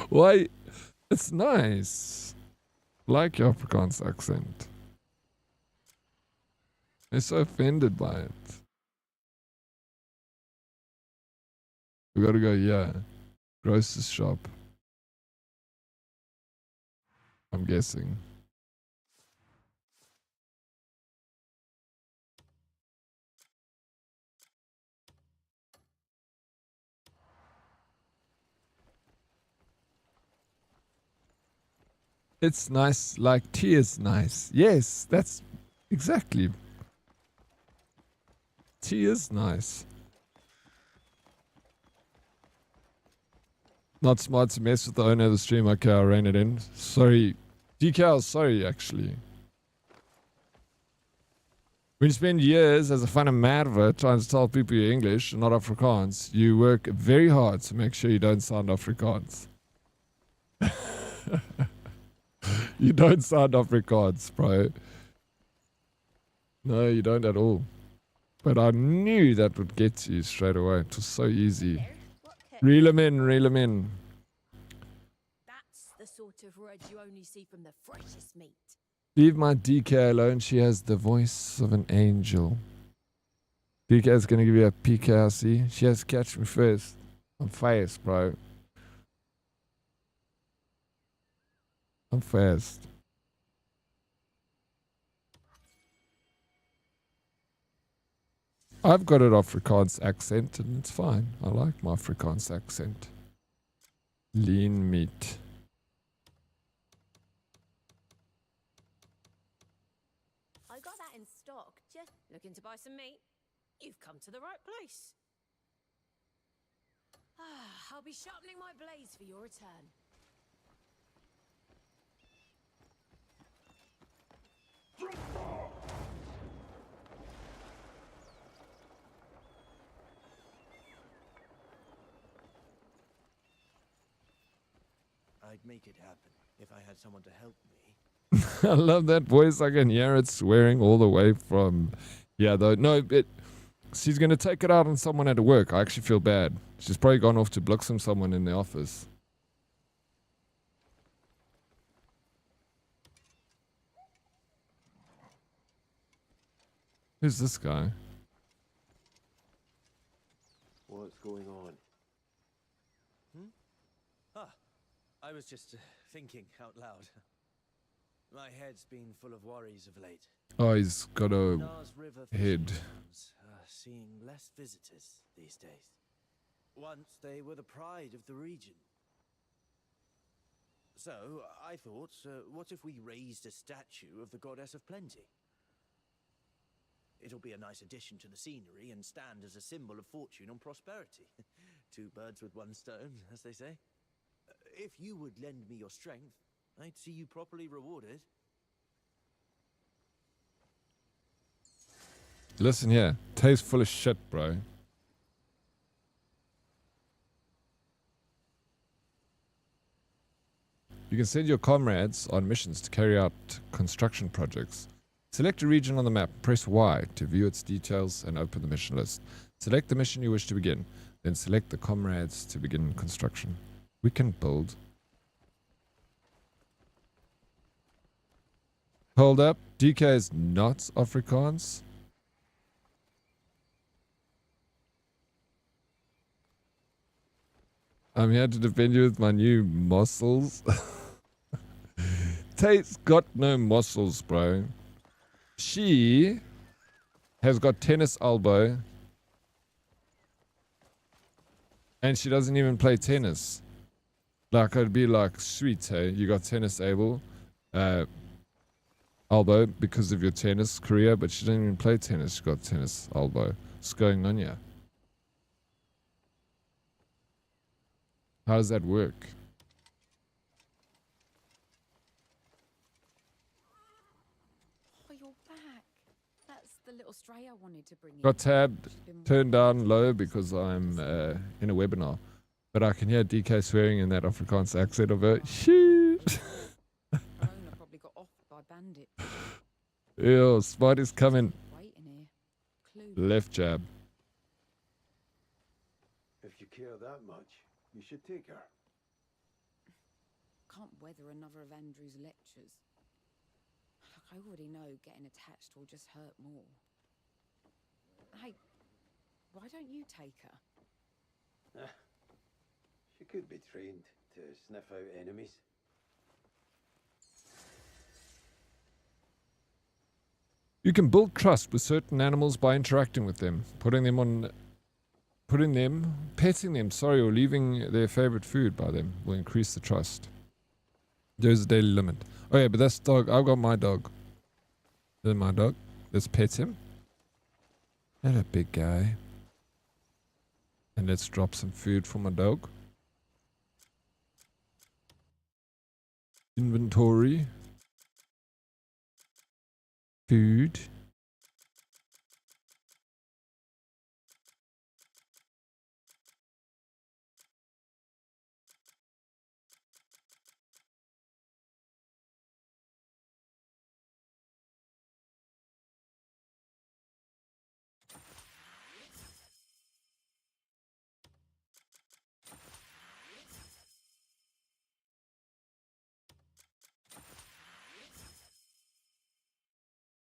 Why? It's nice. Like your Afrikaans accent. They're so offended by it. We gotta go, yeah. Grocer's shop. I'm guessing. It's nice, like tea is nice. Yes, that's exactly. Tea is nice. Not smart to mess with the owner of the stream. Okay, I'll rein it in. Sorry. DK, sorry, actually. When you spend years as a fan of Merwe trying to tell people you're English and not Afrikaans, you work very hard to make sure you don't sound Afrikaans. You don't sound Afrikaans, bro. No, you don't at all. But I knew that would get to you straight away. It was so easy. Reel them in, reel them in. That's the sort of red you only see from the freshest meat. Leave my DK alone. She has the voice of an angel. DK is going to give you a PKRC. She has to catch me first. I'm fast, bro. I'm fast. I've got an Afrikaans accent and it's fine. I like my Afrikaans accent. Lean meat. I got that in stock. Just looking to buy some meat? You've come to the right place. I'll be sharpening my blades for your return. I'd make it happen if I had someone to help me. I love that voice. I can hear it swearing all the way from... Yeah, though. No, she's going to take it out on someone at work. I actually feel bad. She's probably gone off to bliksem someone in the office. Who's this guy? What's going on? I was just thinking out loud. My head's been full of worries of late. Oh, he's got a Nars River head. grounds are seeing less visitors these days. Once they were the pride of the region. So I thought, what if we raised a statue of the goddess of plenty? It'll be a nice addition to the scenery and stand as a symbol of fortune and prosperity. Two birds with one stone, as they say. If you would lend me your strength, I'd see you properly rewarded. Listen here. Tastes full of shit, bro. You can send your comrades on missions to carry out construction projects. Select a region on the map, press Y to view its details and open the mission list. Select the mission you wish to begin, then select the comrades to begin construction. We can build. Hold up, DK is not Afrikaans. I'm here to defend you with my new muscles. Tate's got no muscles, bro. She has got tennis elbow. And she doesn't even play tennis. Like, I'd be like, sweet, hey, you got tennis elbow because of your tennis career, but she didn't even play tennis. She got tennis elbow. What's going on here? How does that work? Oh, you're back. That's the little stray I wanted to bring you. Got tabbed, turned down low because I'm in a webinar. But I can hear DK swearing in that Afrikaans accent of her. Shit. Rona probably got off by bandit. Ew, Smarty's coming. Waiting here. Clue. Left jab. If you care that much, you should take her. Can't weather another of Andrew's lectures. Look, I already know getting attached will just hurt more. Hey, why don't you take her? She could be trained to sniff out enemies. You can build trust with certain animals by interacting with them, petting them, or leaving their favorite food by them will increase the trust. There's a daily limit. Oh yeah, but that's dog. I've got my dog. This is my dog. Let's pet him. Hello, big guy. And let's drop some food for my dog. Inventory. Food.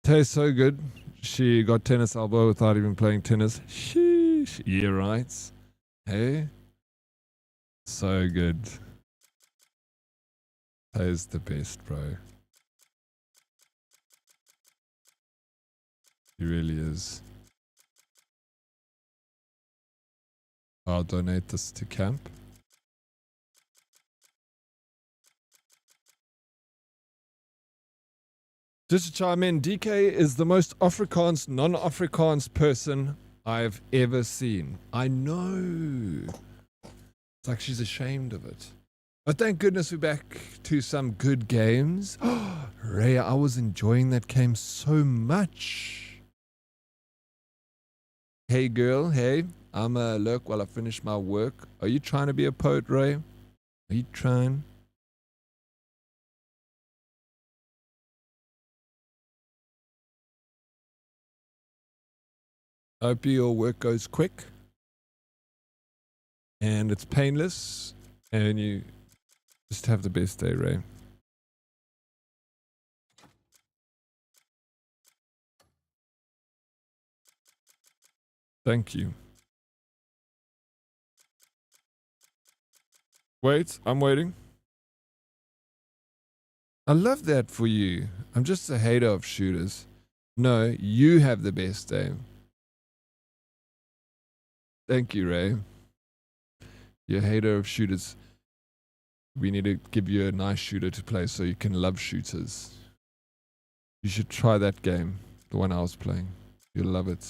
Tastes so good. She got tennis elbow without even playing tennis. Sheesh. Yeah, right. Hey? So good. Tastes the best, bro. He really is. I'll donate this to camp. Just to chime in, DK is the most Afrikaans, non-Afrikaans person I've ever seen. I know. It's like she's ashamed of it. But thank goodness we're back to some good games. Oh, Rhea, I was enjoying that game so much. Hey girl, hey. I'm lurk while I finish my work. Are you trying to be a poet, Ray? Are you trying? I hope your work goes quick and it's painless and you just have the best day, Ray. Thank you. Wait, I'm waiting. I love that for you. I'm just a hater of shooters. No, you have the best aim. Thank you, Ray. You're a hater of shooters. We need to give you a nice shooter to play so you can love shooters. You should try that game, the one I was playing. You'll love it.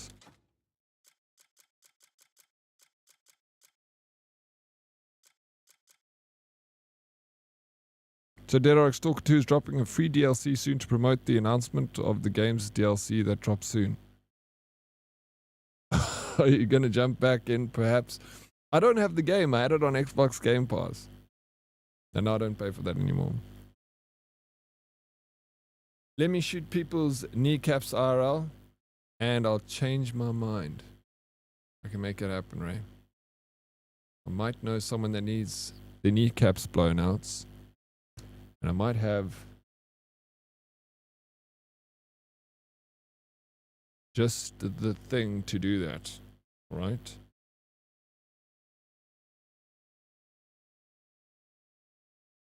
So Dead Oryx Stalker 2 is dropping a free DLC soon to promote the announcement of the game's DLC that drops soon. Are you going to jump back in perhaps? I don't have the game. I had it on Xbox Game Pass. And I don't pay for that anymore. Let me shoot people's kneecaps IRL and I'll change my mind. I can make it happen, Ray. I might know someone that needs their kneecaps blown out. And I might have just the thing to do that, right?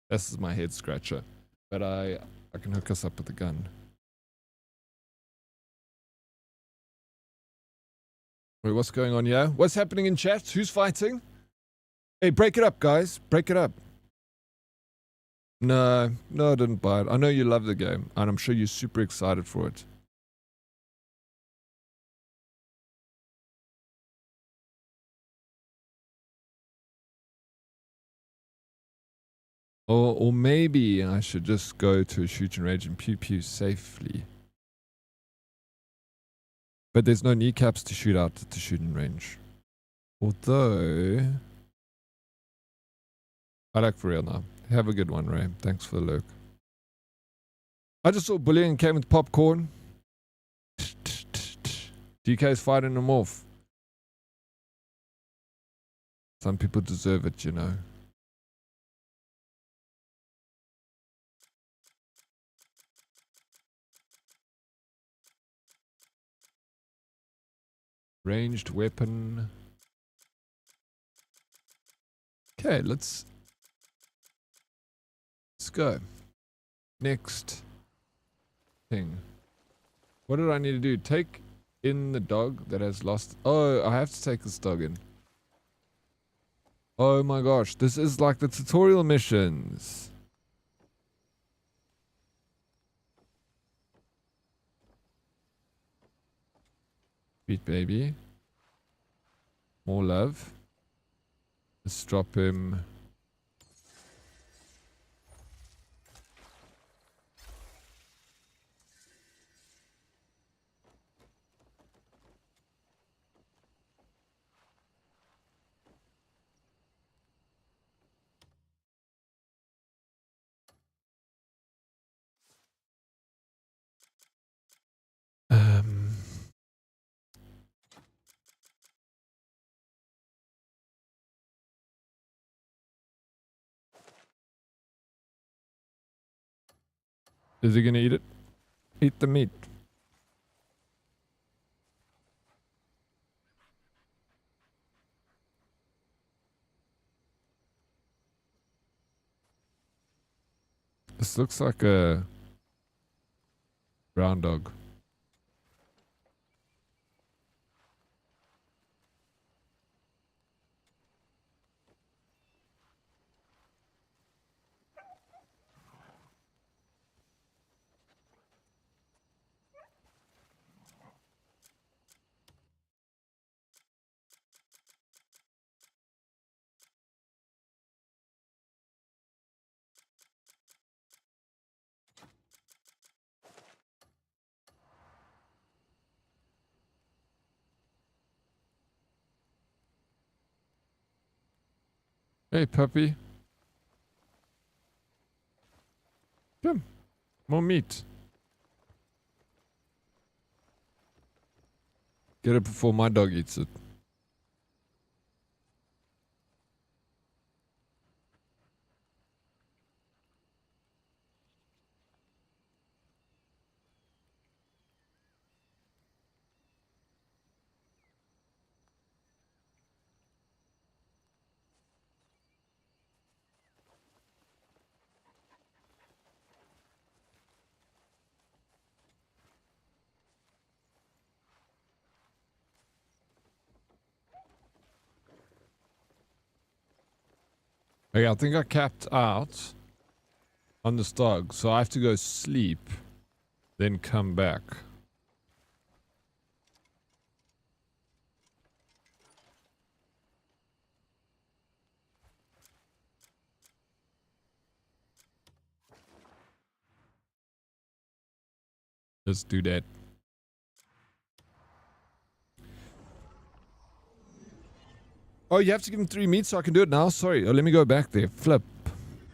This is my head scratcher, but I can hook us up with a gun. Wait, what's going on here? What's happening in chat? Who's fighting? Hey, break it up, guys. Break it up. No, I didn't buy it. I know you love the game, and I'm sure you're super excited for it. Or maybe I should just go to a shooting range and pew safely. But there's no kneecaps to shoot out at the shooting range. Although... I like for real now. Have a good one, Ray. Thanks for the lurk. I just saw bullying came with popcorn. DK's fighting them off. Some people deserve it, you know. Ranged weapon. Okay, let's go. Next thing. What did I need to do? Take in the dog that has lost. Oh, I have to take this dog in. Oh my gosh, this is like the tutorial missions. Sweet baby. More love. Let's drop him. Is he gonna eat it? Eat the meat. This looks like a brown dog. Hey, puppy. Come. More meat. Get it before my dog eats it. Okay, I think I capped out on this dog, so I have to go sleep, then come back. Let's do that. Oh, you have to give him 3 meat so I can do it now? Sorry. Oh, let me go back there. Flip.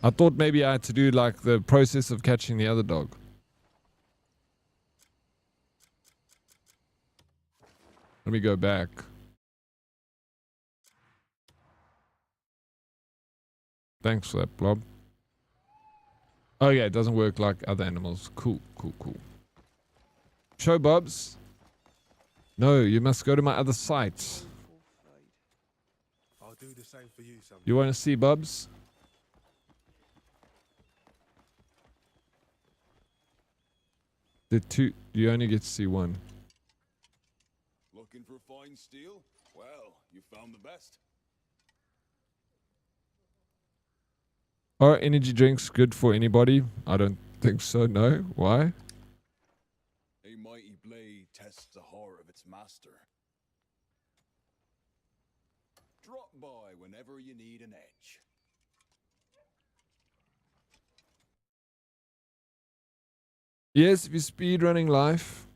I thought maybe I had to do like the process of catching the other dog. Let me go back. Thanks for that, Blob. Oh yeah, it doesn't work like other animals. Cool, cool, cool. Show Bubs. No, you must go to my other site. I'll do the same for you someday. You want to see Bubs? The two, you only get to see one. Looking for fine steel? Well, you found the best. Are energy drinks good for anybody? I don't think so, no. Why? A mighty blade tests the heart of its master. Drop by whenever you need an edge. Yes, if you're speedrunning life.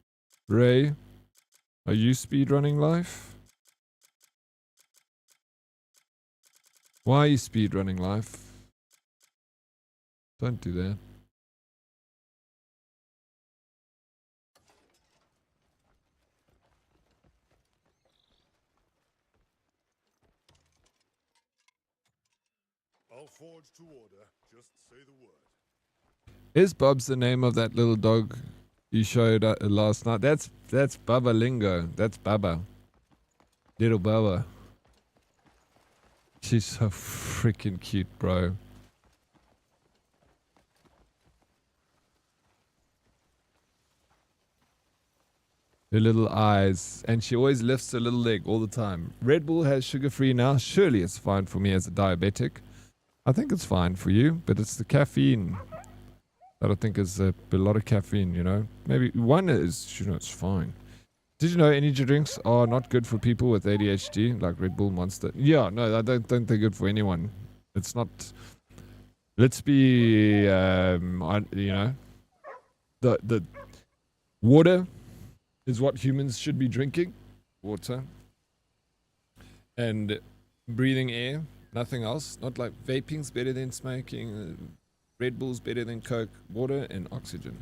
Ray, are you speedrunning life? Why are you speedrunning life? Don't do that. I'll forge to order. Just say the word. Is Bubs the name of that little dog you showed last night? That's Baba Lingo. That's Baba. Little Baba. She's so freaking cute, bro. Her little eyes. And she always lifts her little leg all the time. Red Bull has sugar-free now. Surely it's fine for me as a diabetic. I think it's fine for you, but it's the caffeine that I think is a lot of caffeine, you know. Maybe one is, you know, it's fine. Did you know energy drinks are not good for people with ADHD, like Red Bull, Monster? Yeah, no, I don't think they're good for anyone. It's not. Let's be, you know, the water is what humans should be drinking. Water. And breathing air, nothing else. Not like vaping's better than smoking. Red Bull's better than Coke. Water and oxygen.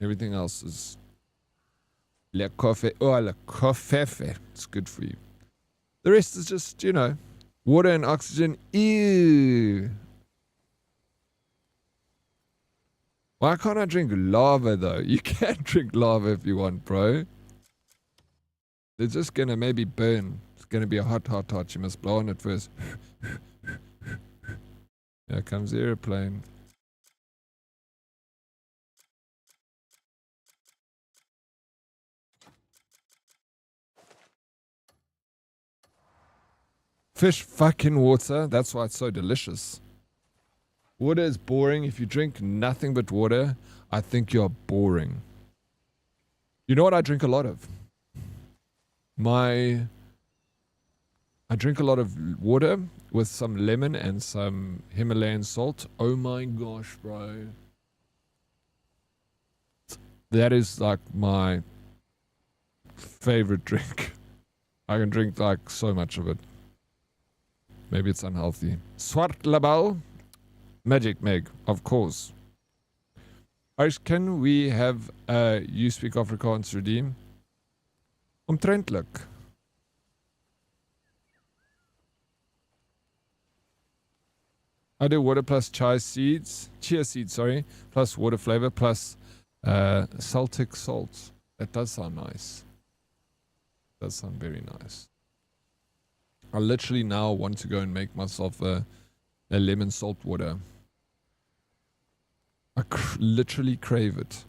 Everything else is le coffee. Oh, le coffee. It's good for you. The rest is just, you know, water and oxygen. Ew. Why can't I drink lava though? You can drink lava if you want, bro. They're just gonna maybe burn. It's gonna be a hot. You must blow on it first. Here comes the airplane. Fish fucking water. That's why it's so delicious. Water is boring. If you drink nothing but water, I think you're boring. You know what I drink a lot of? I drink a lot of water with some lemon and some Himalayan salt. Oh my gosh, bro. That is like my favorite drink. I can drink like so much of it. Maybe it's unhealthy. Swart label. Magic Meg, of course. Irish, can we have You Speak Afrikaans redeem? Omtrentlik. I do water plus chia seeds, sorry, plus water flavor plus Celtic salt. That does sound nice. Does sound very nice. I literally now want to go and make myself a lemon salt water. I literally crave it.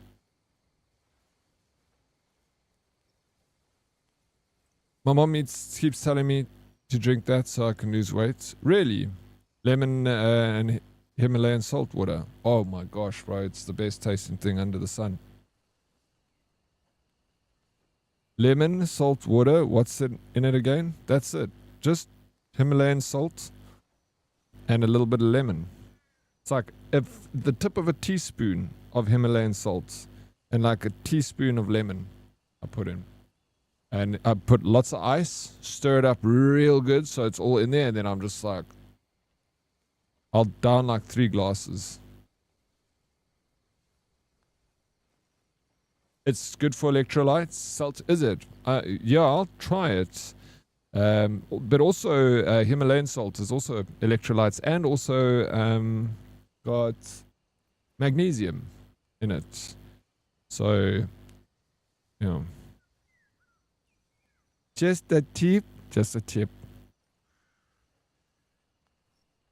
My mom keeps telling me to drink that so I can lose weight. Really? Lemon and Himalayan salt water. Oh my gosh, bro. It's the best tasting thing under the sun. Lemon, salt water. What's in it again? That's it. Just Himalayan salt and a little bit of lemon. It's like if the tip of a teaspoon of Himalayan salt and like a teaspoon of lemon I put in. And I put lots of ice, stir it up real good so it's all in there, and then I'm just like, I'll down like 3 glasses. It's good for electrolytes. Salt, is it? Yeah, I'll try it. But also Himalayan salt is also electrolytes and also got magnesium in it. So, you know. Just a tip. Just a tip.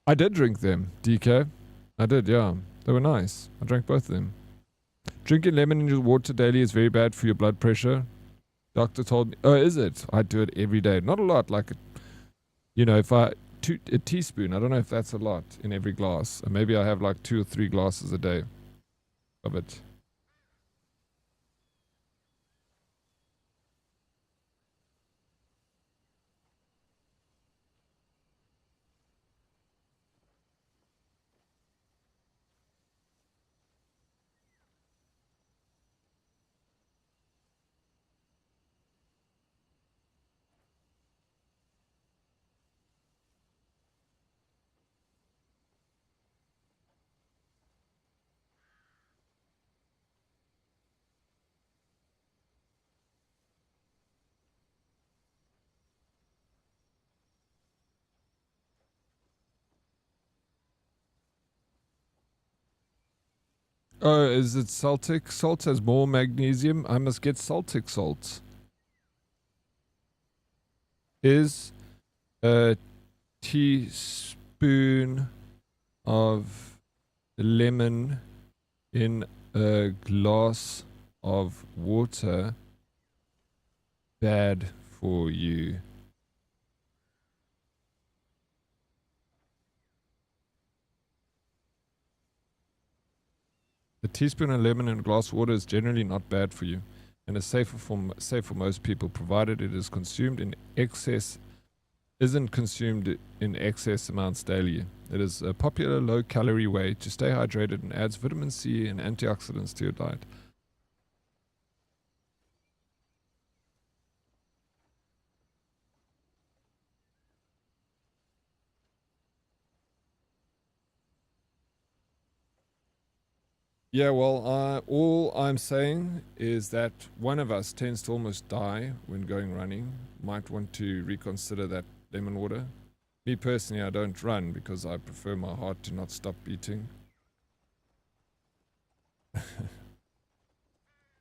I did drink them, DK. I did, yeah. They were nice. I drank both of them. Drinking lemon in your water daily is very bad for your blood pressure. Doctor told me. Oh, is it? I do it every day. Not a lot. Like, you know, if a teaspoon. I don't know if that's a lot in every glass. And maybe I have like 2 or 3 glasses a day of it. Oh, is it Celtic? Salt has more magnesium. I must get Celtic salt. Is a teaspoon of lemon in a glass of water bad for you? A teaspoon of lemon in a glass of water is generally not bad for you and is safe for most people, provided it is consumed in excess, isn't consumed in excess amounts daily. It is a popular low-calorie way to stay hydrated and adds vitamin C and antioxidants to your diet. Yeah, well, all I'm saying is that one of us tends to almost die when going running. Might want to reconsider that lemon water. Me personally, I don't run because I prefer my heart to not stop beating.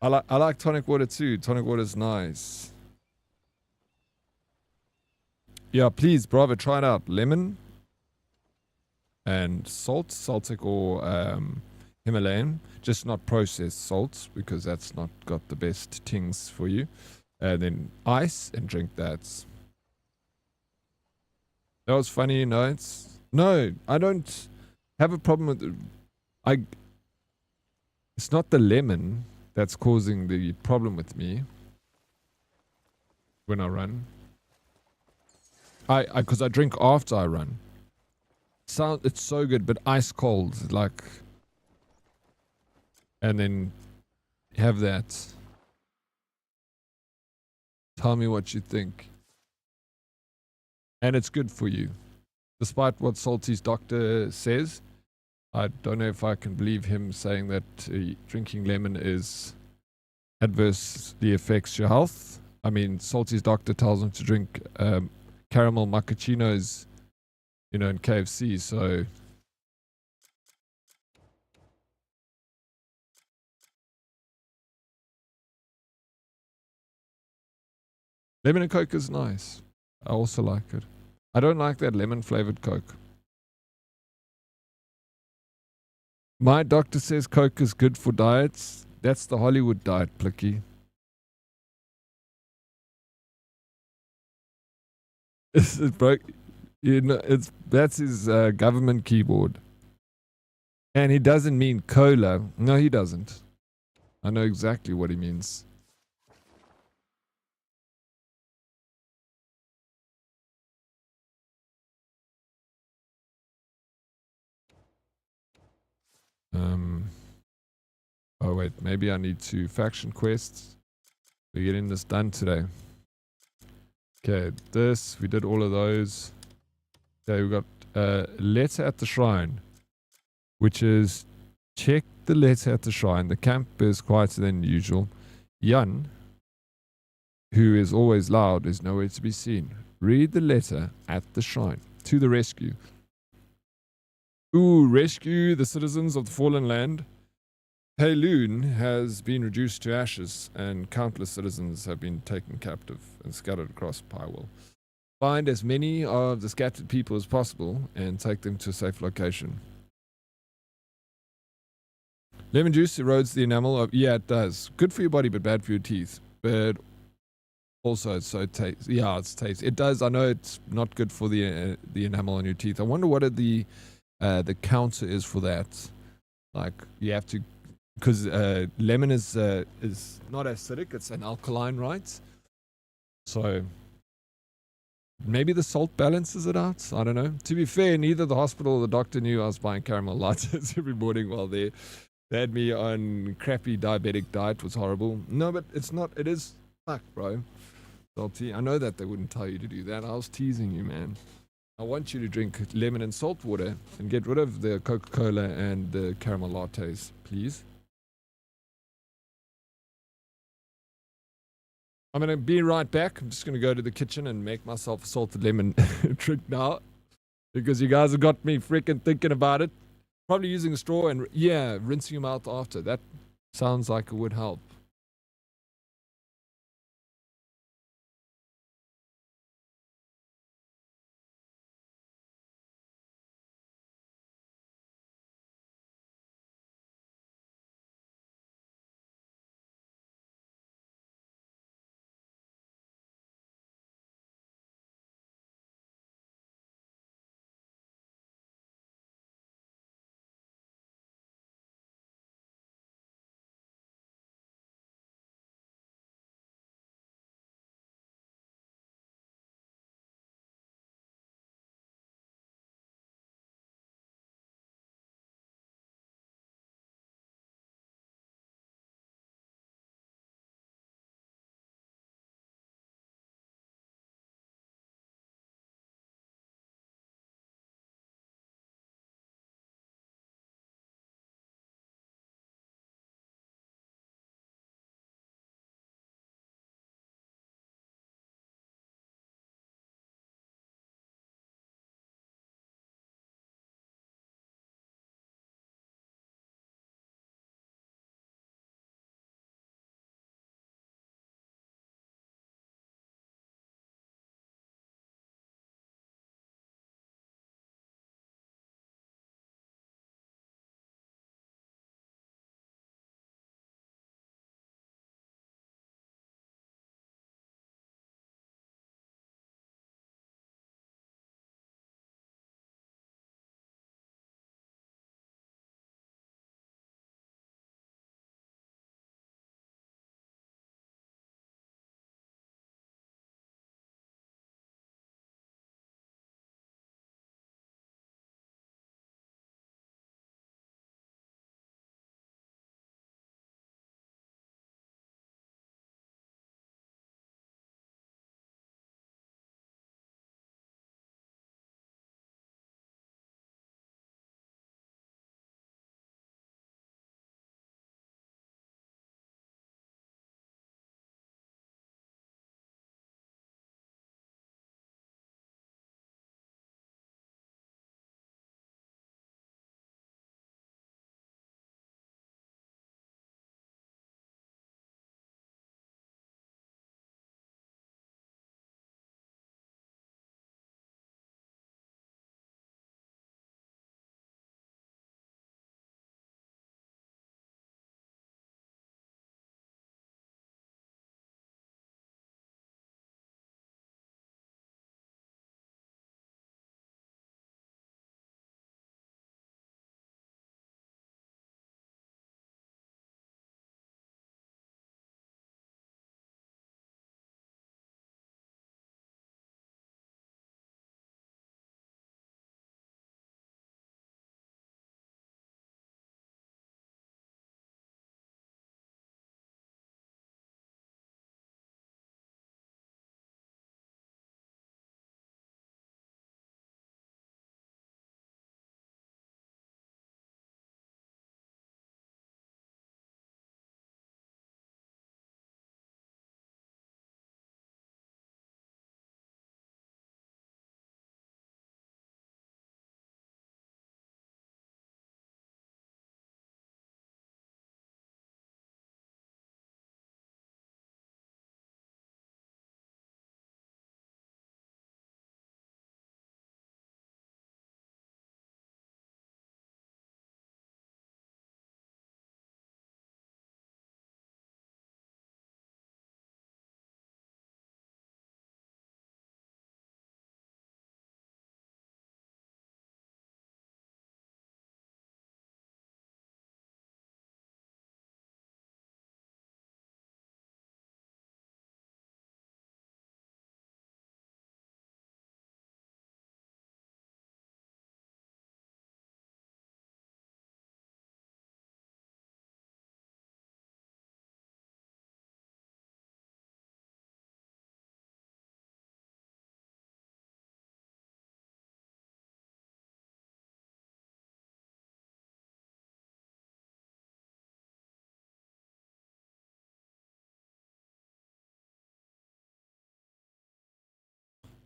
I like tonic water too. Tonic water is nice. Yeah, please, brother, try it out. Lemon. and salt, Celtic or Himalayan, just not processed salts because that's not got the best tings for you. And then ice and drink that. That was funny, no? No, I don't have a problem with it. It's not the lemon that's causing the problem with me when I run. Because I drink after I run. It's so good, but ice cold, like, and then have that. Tell me what you think. And it's good for you. Despite what Salty's doctor says, I don't know if I can believe him saying that drinking lemon adversely affects your health. I mean, Salty's doctor tells him to drink caramel macchiatos, in KFC, so... Lemon and Coke is nice. I also like it. I don't like that lemon flavored Coke. My doctor says Coke is good for diets. That's the Hollywood diet, Plicky. It broke. That's his government keyboard. And he doesn't mean cola. No, he doesn't. I know exactly what he means. Oh wait, maybe I need to faction quests. We're getting this done today. Okay, we did all of those. Okay, we got a letter at the shrine, which is check the letter at the shrine. The camp is quieter than usual. Jan, who is always loud, is nowhere to be seen. Read the letter at the shrine. To the rescue. Ooh, rescue the citizens of the fallen land. Payloon has been reduced to ashes, and countless citizens have been taken captive and scattered across Pywel. Find as many of the scattered people as possible and take them to a safe location. Lemon juice erodes the enamel of... Yeah, it does. Good for your body, but bad for your teeth. But also, it's so tasty. Yeah, it's tasty. It does. I know it's not good for the enamel on your teeth. I wonder what the counter is for that. Like, you have to... Because lemon is not acidic, it's an alkaline, right? So maybe the salt balances it out. I don't know. To be fair, neither the hospital or the doctor knew I was buying caramel lattes every morning while they had me on crappy diabetic diet. It was horrible. No, but it's not. It is fuck, bro. Salty. I know that they wouldn't tell you to do that. I was teasing you, man. I want you to drink lemon and salt water and get rid of the Coca-Cola and the caramel lattes, please. I'm going to be right back. I'm just going to go to the kitchen and make myself a salted lemon drink now. Because you guys have got me freaking thinking about it. Probably using a straw and, yeah, rinsing them out after. That sounds like it would help.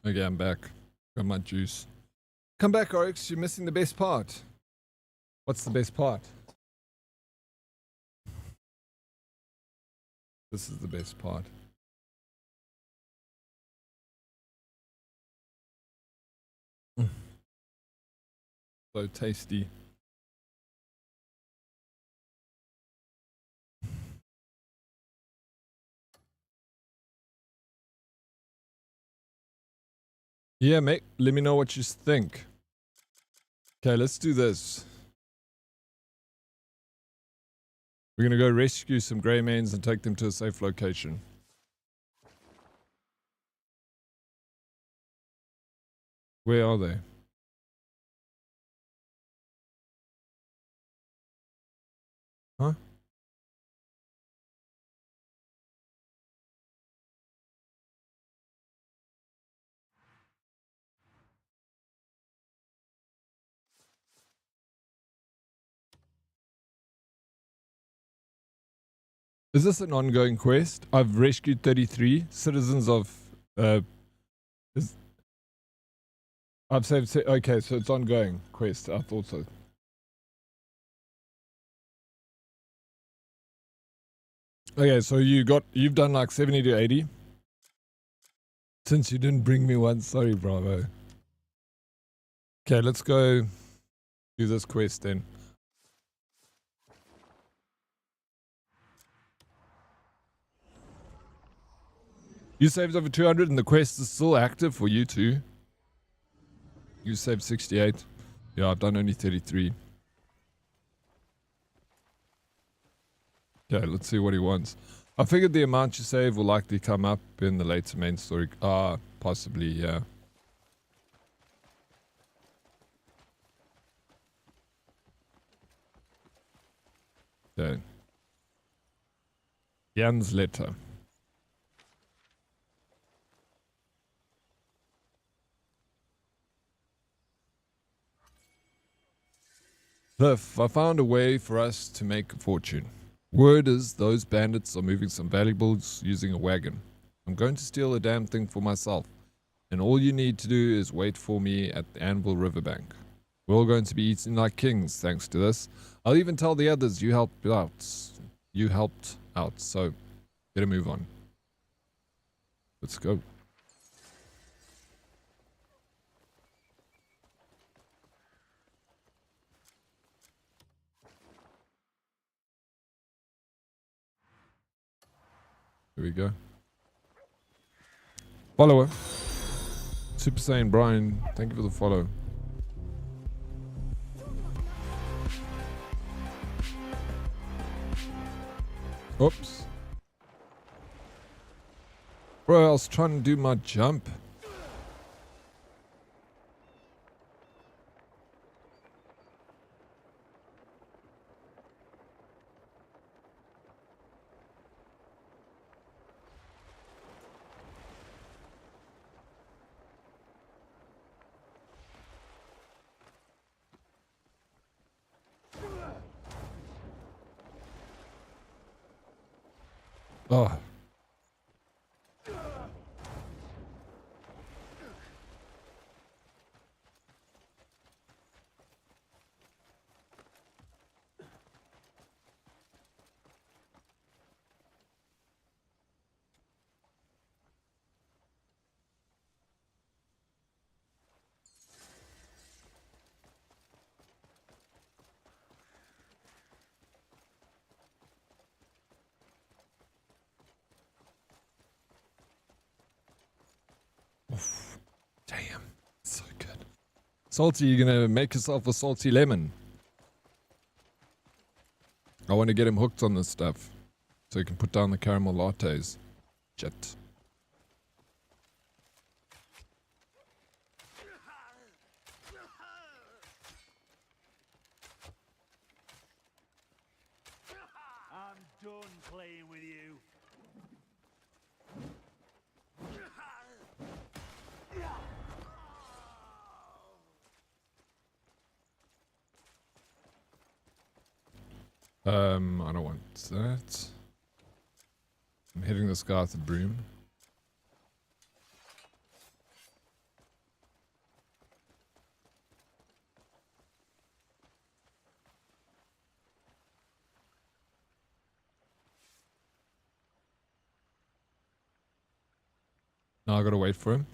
Okay, I'm back. Got my juice. Come back, Oryx. You're missing the best part. What's the best part? This is the best part. So tasty. Yeah, mate. Let me know what you think. Okay, let's do this. We're gonna go rescue some grey mains and take them to a safe location. Where are they? Huh? Is this an ongoing quest? I've rescued 33 citizens of I've saved okay, so it's ongoing quest. I thought so. Okay, so you've done like 70 to 80. Since you didn't bring me one, sorry, Bravo. Okay, let's go do this quest then. You saved over 200 and the quest is still active for you too. You saved 68. Yeah, I've done only 33. Okay, let's see what he wants. I figured the amount you save will likely come up in the later main story. Possibly, yeah. Okay. Jan's letter. Cliff, I found a way for us to make a fortune. Word is those bandits are moving some valuables using a wagon. I'm going to steal the damn thing for myself, and all you need to do is wait for me at the Anvil Riverbank. We're all going to be eating like kings thanks to this. I'll even tell the others you helped out. So get a move on. Let's go. Here we go. Follower. Super Saiyan Brian, thank you for the follow. Oops. Bro, I was trying to do my jump. Oh. Oof. Damn, so good. Salty, you're gonna make yourself a salty lemon. I want to get him hooked on this stuff so he can put down the caramel lattes. Shit. I'm done playing with you. I don't want that. I'm hitting this guy with the broom. Now I gotta wait for him.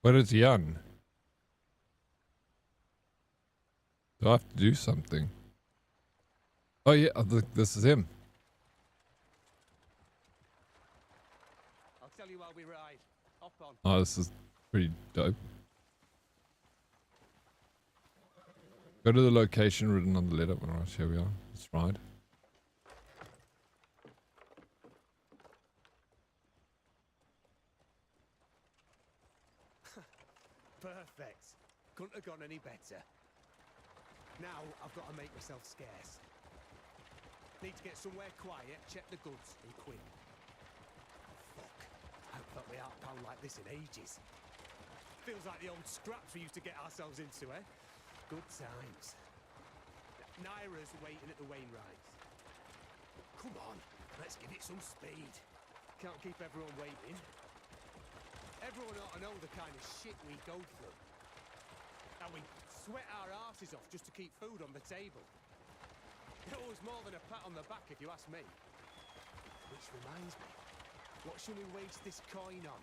Where is Jan? Do I have to do something? Oh yeah, this is him. I'll tell you while we ride. Hop on. Oh, this is pretty dope. Go to the location written on the letter. Alright, here we are. Let's ride. Perfect. Couldn't have gone any better. Now I've got to make myself scarce. Need to get somewhere quiet, check the goods, and quit. Fuck. I haven't felt my heart pound like this in ages. Feels like the old scraps we used to get ourselves into, eh? Good times. Naira's waiting at the Wainwrights. Come on, let's give it some speed. Can't keep everyone waiting. Everyone ought to know the kind of shit we go through. And we sweat our asses off just to keep food on the table. It was more than a pat on the back, if you ask me. Which reminds me, what should we waste this coin on?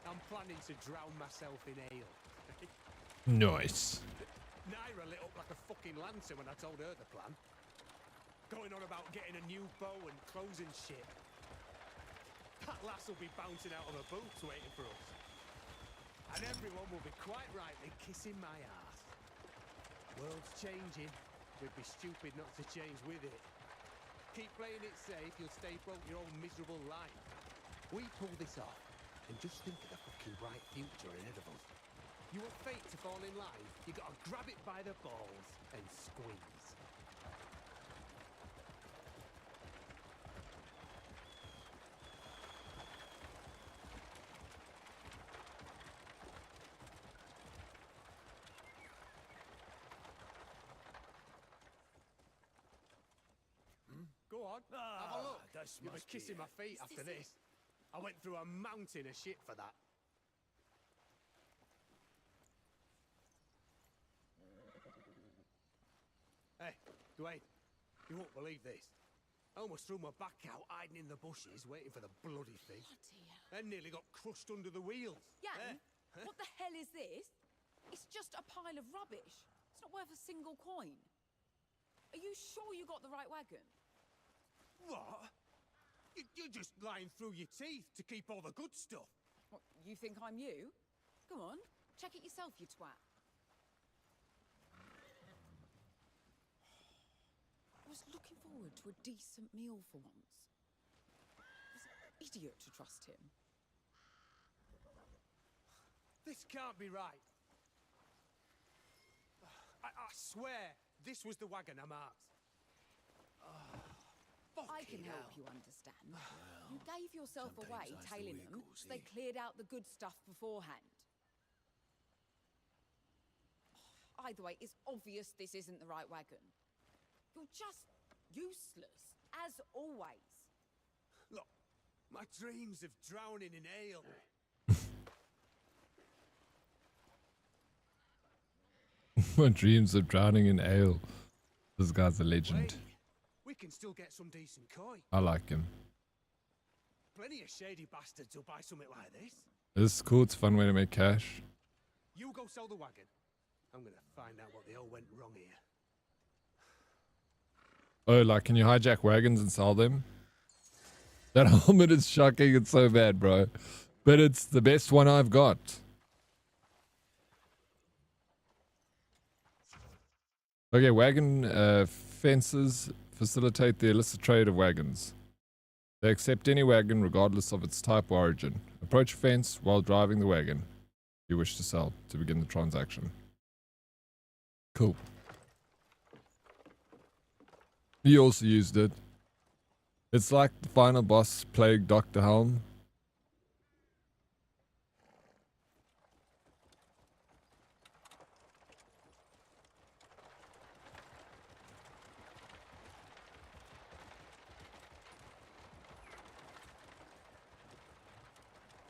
I'm planning to drown myself in ale. Nice. Naira lit up like a fucking lantern when I told her the plan. Going on about getting a new bow and clothes and shit. That lass will be bouncing out of her boots waiting for us. And everyone will be quite rightly kissing my ass. World's changing. We'd be stupid not to change with it. Keep playing it safe, you'll stay broke your own miserable life. We pull this off, and just think of the fucking bright future ahead of us. You want fate to fall in line, you gotta grab it by the balls and squeeze. Go on, have a look. You'll be kissing my feet after this. I went through a mountain of shit for that. Hey, Dwayne, you won't believe this. I almost threw my back out hiding in the bushes waiting for the bloody thing. And nearly got crushed under the wheels. Jan, what the hell is this? It's just a pile of rubbish. It's not worth a single coin. Are you sure you got the right wagon? What? You're just lying through your teeth to keep all the good stuff. What, you think I'm you? Go on, check it yourself, you twat. I was looking forward to a decent meal for once. I was an idiot to trust him. This can't be right. I swear, this was the wagon I marked. I can help you understand. You gave yourself away tailing them, so they cleared out the good stuff beforehand. Either way, it's obvious this isn't the right wagon. You're just useless, as always. Look, my dreams of drowning in ale. My dreams of drowning in ale. This guy's a legend. Wait, we can still get some decent coin. I like him. Plenty of shady bastards who'll buy something like this. This is cool. It's a fun way to make cash. You go sell the wagon. I'm gonna find out what the hell went wrong here. Oh, like, can you hijack wagons and sell them? That helmet is shocking. It's so bad, bro. But it's the best one I've got. Okay, wagon fences facilitate the illicit trade of wagons. They accept any wagon regardless of its type or origin. Approach a fence while driving the wagon you wish to sell to begin the transaction. Cool. He also used it. It's like the final boss plagued Dr. Helm.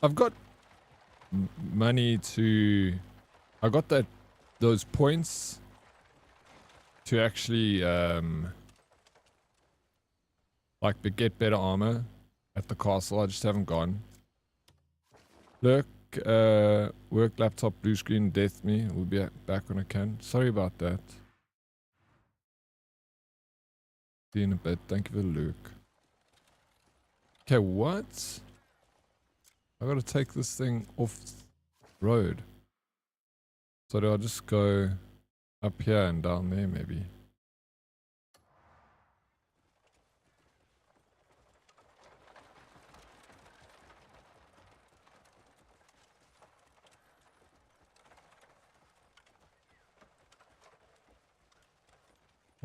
I've got money to. I got those points to actually get better armor at the castle. I just haven't gone. Look, work laptop blue screen death me. We'll be back when I can. Sorry about that. See you in a bit. Thank you for the look. Okay, what? I gotta take this thing off road. So do I just go up here and down there maybe?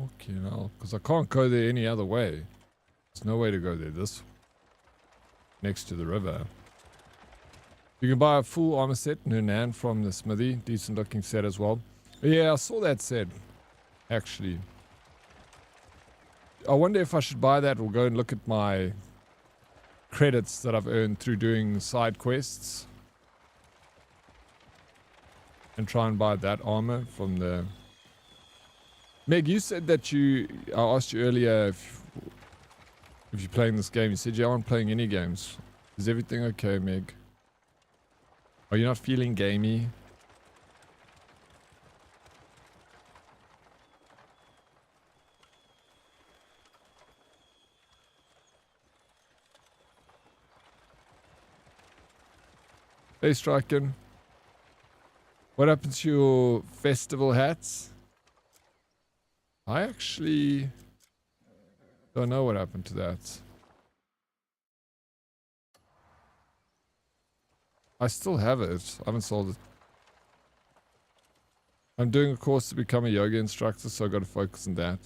Okay, now, because I can't go there any other way. There's no way to go there this next to the river. You can buy a full armor set, Nunan, from the smithy. Decent looking set as well. Yeah, I saw that set, actually. I wonder if I should buy that or go and look at my credits that I've earned through doing side quests. And try and buy that armor from the... Meg, you said that I asked you earlier if you're playing this game. You said you aren't playing any games. Is everything okay, Meg? Are you not feeling gamey? Hey, Striken. What happened to your festival hats? I actually don't know what happened to that. I still have it. I haven't sold it. I'm doing a course to become a yoga instructor, so I got to focus on that.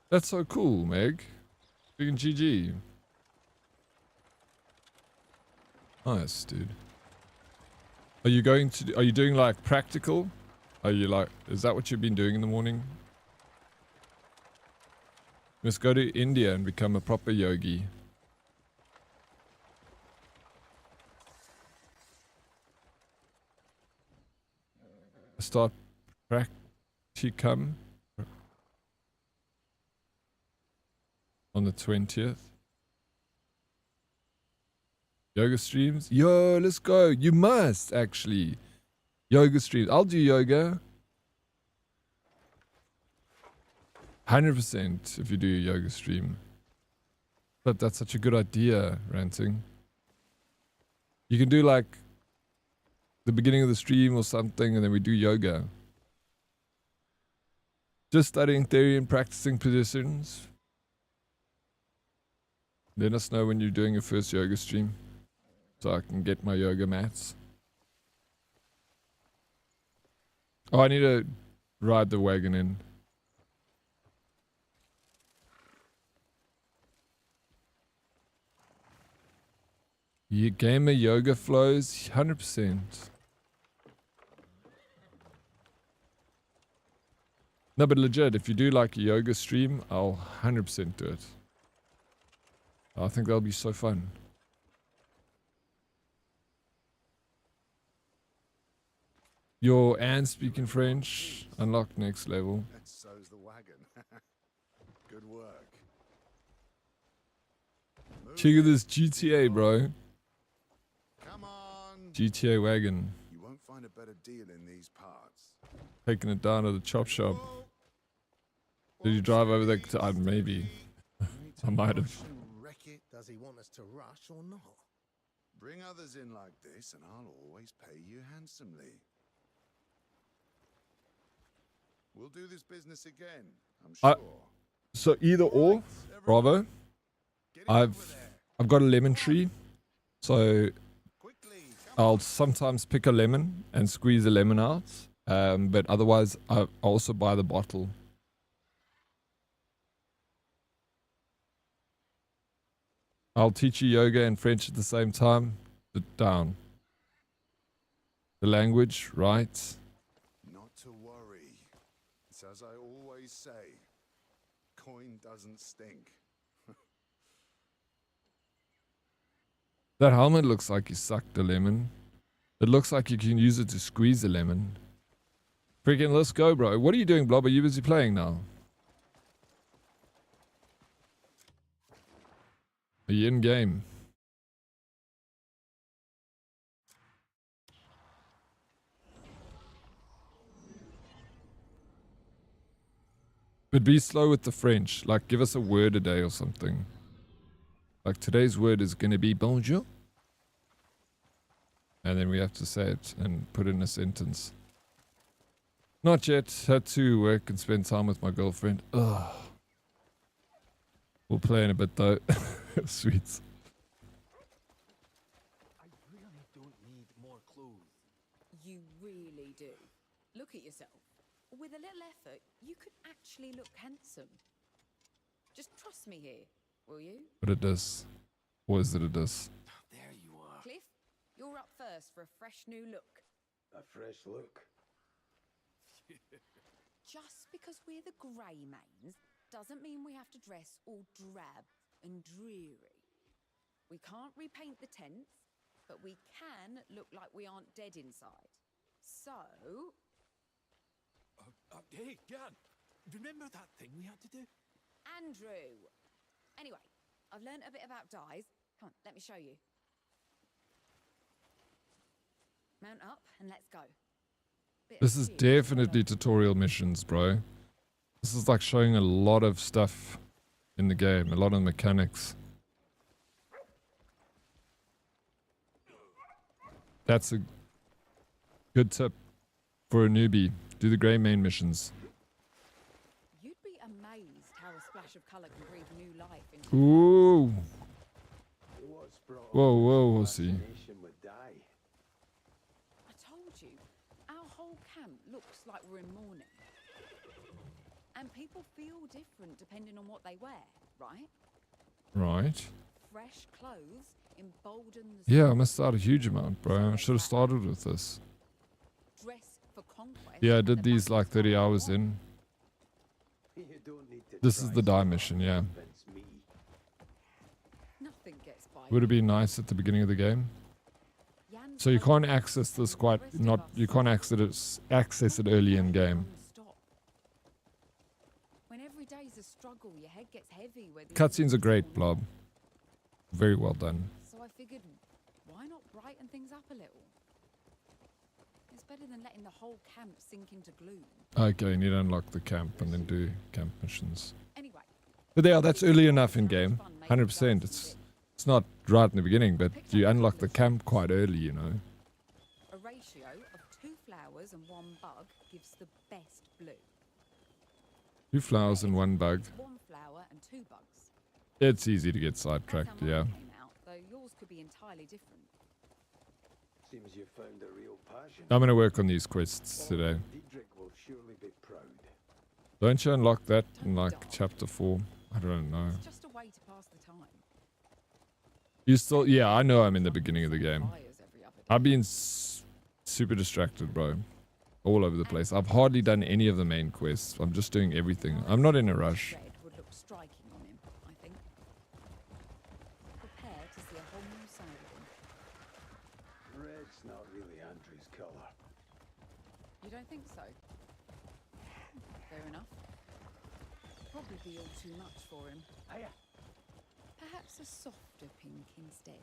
That's so cool, Meg. Big and GG. Nice, dude. Are you doing like practical? Is that what you've been doing in the morning? You must go to India and become a proper yogi. Start practicum on the 20th. Yoga streams? Yo, let's go. You must, actually. Yoga streams. I'll do yoga. 100% if you do a yoga stream. But that's such a good idea, Ranting. You can do like the beginning of the stream or something, and then we do yoga. Just studying theory and practicing positions. Let us know when you're doing your first yoga stream, so I can get my yoga mats. Oh, I need to ride the wagon in. You gamer yoga flows, 100%. No, but legit, if you do like a yoga stream, I'll 100% do it. I think that'll be so fun. Your and speaking French, unlocked next level. So's the wagon. Good work. Check out this GTA, bro. Come on. GTA wagon. You won't find a better deal in these parts. Taking it down to the chop shop. Did you drive over there? Maybe. I might have. Does he want us to rush or not? Bring others in like this and I'll always pay you handsomely. We'll do this business again, I'm sure. So either or, bravo. I've got a lemon tree, so I'll sometimes pick a lemon and squeeze a lemon out. But otherwise, I also buy the bottle. I'll teach you yoga and French at the same time. Sit down. The language, right? Not to worry. It's as I always say. Coin doesn't stink. That helmet looks like you sucked a lemon. It looks like you can use it to squeeze a lemon. Freaking let's go, bro. What are you doing, Blob? Are you busy playing now? Are you in game? But be slow with the French. Like, give us a word a day or something. Like, today's word is going to be bonjour. And then we have to say it and put in a sentence. Not yet. Had to work and spend time with my girlfriend. Ugh. We'll play in a bit though. Sweet. I really don't need more clothes. You really do. Look at yourself. With a little effort, you could actually look handsome. Just trust me here, will you? But it does. Or is it does? There you are. Cliff, you're up first for a fresh new look. A fresh look. Just because we're the Greymanes doesn't mean we have to dress all drab and dreary. We can't repaint the tents, but we can look like we aren't dead inside. So... Hey, Jan, remember that thing we had to do? Andrew! Anyway, I've learned a bit about dyes. Come on, let me show you. Mount up and let's go. This is definitely tutorial missions, bro. This is like showing a lot of stuff in the game, a lot of mechanics. That's a good tip for a newbie. Do the Greymane missions. You'd be amazed how a splash of colour can breathe new life into Ooh. Whoa, whoa, we'll see. I told you, our whole camp looks like we're in mourning. And people feel different depending on what they wear, right? Right. Fresh clothes embolden the Yeah, I missed out a huge amount, bro. I should have started with this. dress for conquest. Yeah, I did these like 30 hours in. You don't need to This is the dye mission, yeah. convince me. Nothing gets by. Would have been nice at the beginning of the game. So you can't access this you can't access it early in game. When every day's a struggle, your head gets heavy. Cutscenes are great, Blob. Very well done. So I figured, why not brighten things up a little? It's better than letting the whole camp sink into gloom. Okay, you need to unlock the camp and then do camp missions. Anyway. But yeah, that's early enough in game. 100%. It's not right in the beginning, but you unlock the camp quite early, you know. A ratio of 2 flowers and 1 bug gives the best blue. 2 flowers and 1 bug. 1 flower and 2 bugs. It's easy to get sidetracked, yeah. Came out, though yours could be entirely different. Seems you found a real passion. I'm gonna work on these quests today. Diedrich will surely be proud. Don't you unlock that in like chapter 4? I don't know. It's just a way to pass the time. You still, yeah, I know I'm in the beginning of the game. I've been super distracted, bro. All over the place. I've hardly done any of the main quests. I'm just doing everything. I'm not in a rush. Red would look striking on him, I think. Prepare to see a whole new side of him. Red's not really Andrew's colour. You don't think so? Fair enough. Probably be all too much for him. Perhaps a softer pink instead.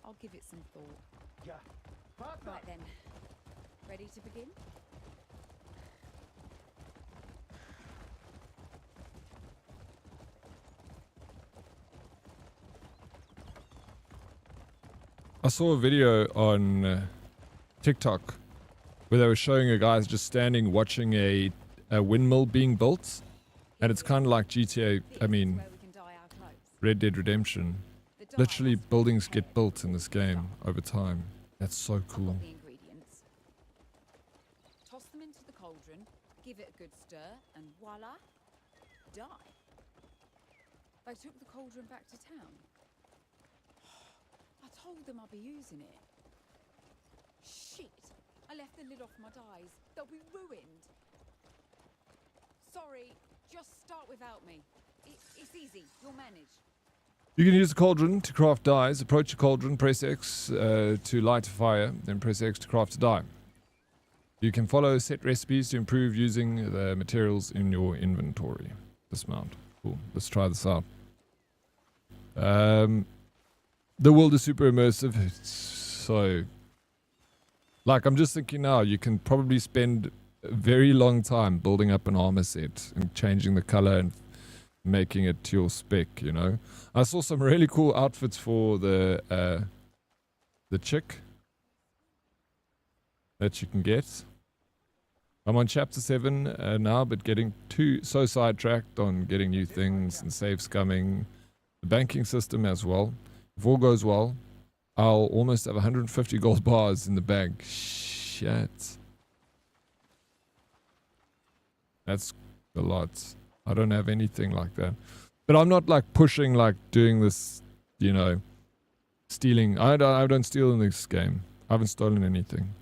I'll give it some thought. Yeah. Right then. Ready to begin? I saw a video on TikTok where they were showing a guy just standing watching a windmill being built. And it's kind of like GTA, I mean, Red Dead Redemption. Literally, buildings get built in this game over time. That's so cool. The ingredients. Toss them into the cauldron, give it a good stir, and voila, dye. They took the cauldron back to town. I told them I'd be using it. Shit! I left the lid off my dyes. They'll be ruined. Sorry, just start without me. It's easy. You'll manage. You can use the cauldron to craft dyes. Approach the cauldron, press X to light a fire, then press X to craft a dye. You can follow set recipes to improve using the materials in your inventory. Dismount. Cool. Let's try this out. The world is super immersive. So, like, I'm just thinking now, you can probably spend a very long time building up an armor set and changing the color and making it to your spec, you know. I saw some really cool outfits for the chick that you can get. I'm on chapter 7 now, but getting so sidetracked on getting new things and save scumming. The banking system as well. If all goes well, I'll almost have 150 gold bars in the bag. Shit. That's a lot. I don't have anything like that. But I'm not like pushing, like doing this, you know, stealing. I don't steal in this game. I haven't stolen anything.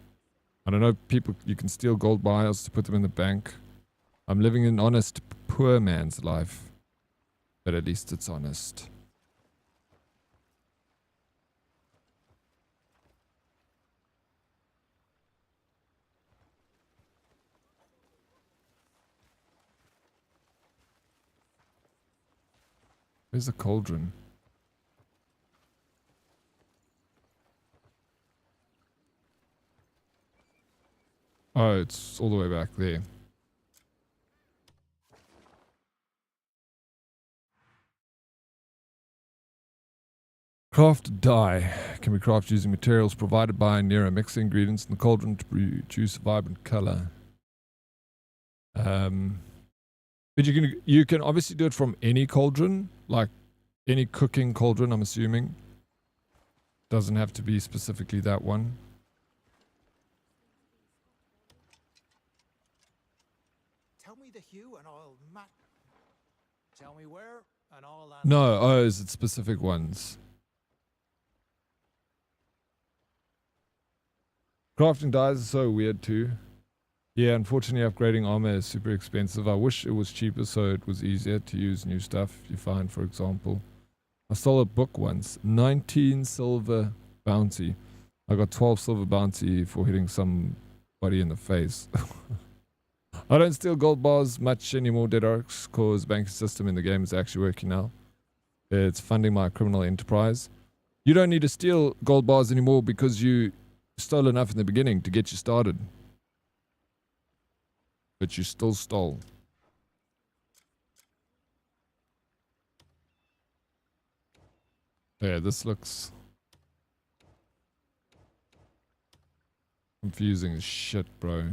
I don't know, people, you can steal gold bars to put them in the bank. I'm living an honest, poor man's life. But at least it's honest. Where's the cauldron? Oh, it's all the way back there. Craft dye can be crafted using materials provided by Nero. Mix the ingredients in the cauldron to produce a vibrant color. But you can obviously do it from any cauldron, like any cooking cauldron, I'm assuming. Doesn't have to be specifically that one. Tell me the hue and I'll Tell me where and I'll answer. No, oh, is it specific ones? Crafting dyes is so weird too. Yeah, unfortunately upgrading armor is super expensive. I wish it was cheaper so it was easier to use new stuff you find, for example. I stole a book once. 19 silver bounty. I got 12 silver bounty for hitting somebody in the face. I don't steal gold bars much anymore, Dead Oryx, because the banking system in the game is actually working now. It's funding my criminal enterprise. You don't need to steal gold bars anymore because you stole enough in the beginning to get you started. But you still stole. Yeah, this looks confusing as shit, bro.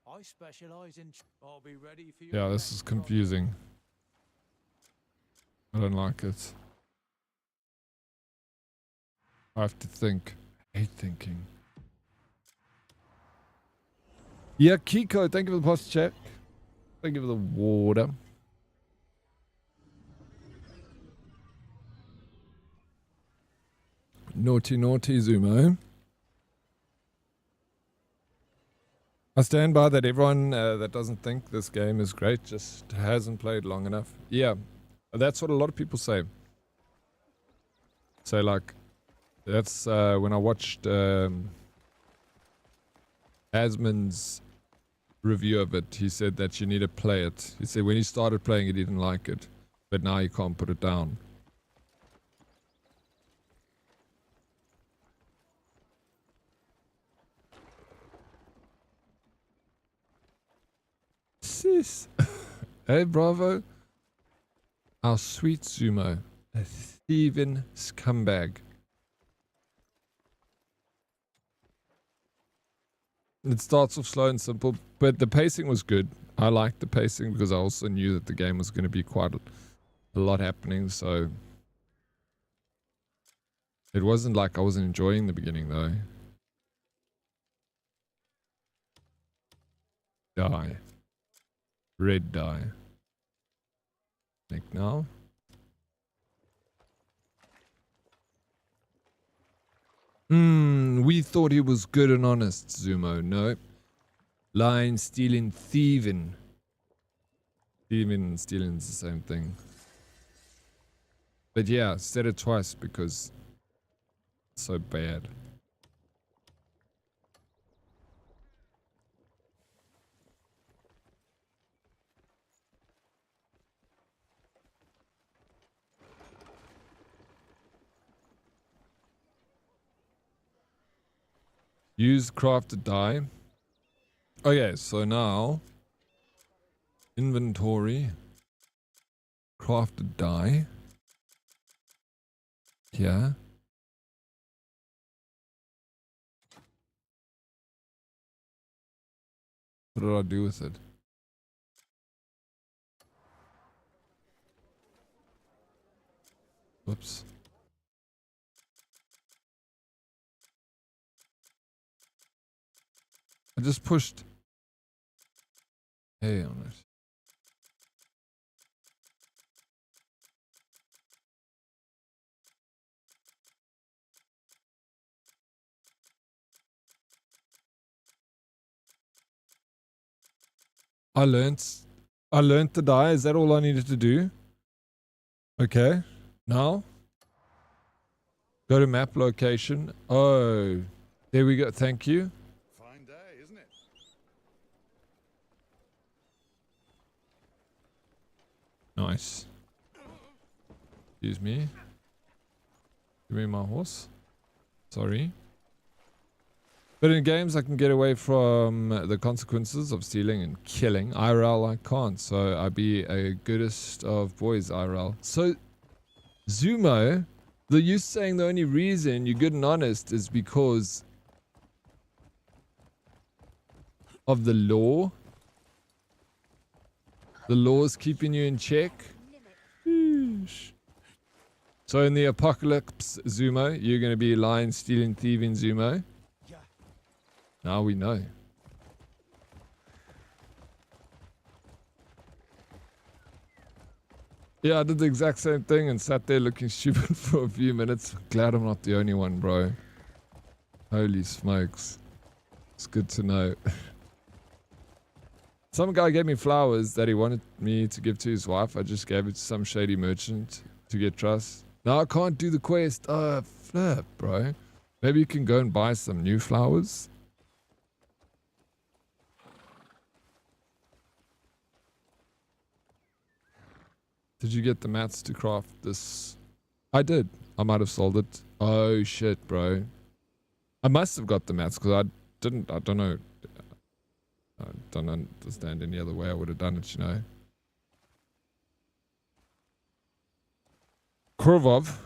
I specialize in. I'll be ready for you. Yeah, this is confusing. I don't like it. I have to think. I hate thinking. Yeah, Kiko, thank you for the post check. Thank you for the water. Naughty, naughty, Zumo. I stand by that everyone that doesn't think this game is great just hasn't played long enough. Yeah, that's what a lot of people say. So, like, that's when I watched Asmon's review of it, he said that you need to play it. He said when he started playing it, he didn't like it, but now you can't put it down. Sis. Hey, bravo. Our sweet Zumo. A thieving scumbag. It starts off slow and simple, but the pacing was good. I liked the pacing because I also knew that the game was going to be quite a lot happening, so it wasn't like I wasn't enjoying the beginning though. Die. Red dye. Make now. We thought he was good and honest, Zumo. No. Lying, stealing, thieving. Thieving and stealing is the same thing. But yeah, said it twice because it's so bad. Use crafted dye. Okay, so now inventory, crafted dye. Yeah. What did I do with it? Whoops. I just pushed A on it. I learnt the die. Is that all I needed to do? Okay. Now go to map location. Oh, there we go. Thank you. Fine day, isn't it? Nice. Excuse me. Give me my horse. Sorry. But in games, I can get away from the consequences of stealing and killing. IRL, I can't. So I be a goodest of boys, IRL. So, Zumo, you saying the only reason you're good and honest is because of the law? The law's keeping you in check? Sheesh. So in the apocalypse, Zumo, you're going to be lying, stealing, thieving, Zumo? Now we know. Yeah, I did the exact same thing and sat there looking stupid for a few minutes. Glad I'm not the only one, bro. Holy smokes. It's good to know. Some guy gave me flowers that he wanted me to give to his wife. I just gave it to some shady merchant to get trust. Now I can't do the quest. Flip, bro. Maybe you can go and buy some new flowers. Did you get the mats to craft this? I did. I might have sold it. Oh shit, bro. I must have got the mats because I don't know. I don't understand any other way I would have done it, you know. Korvov.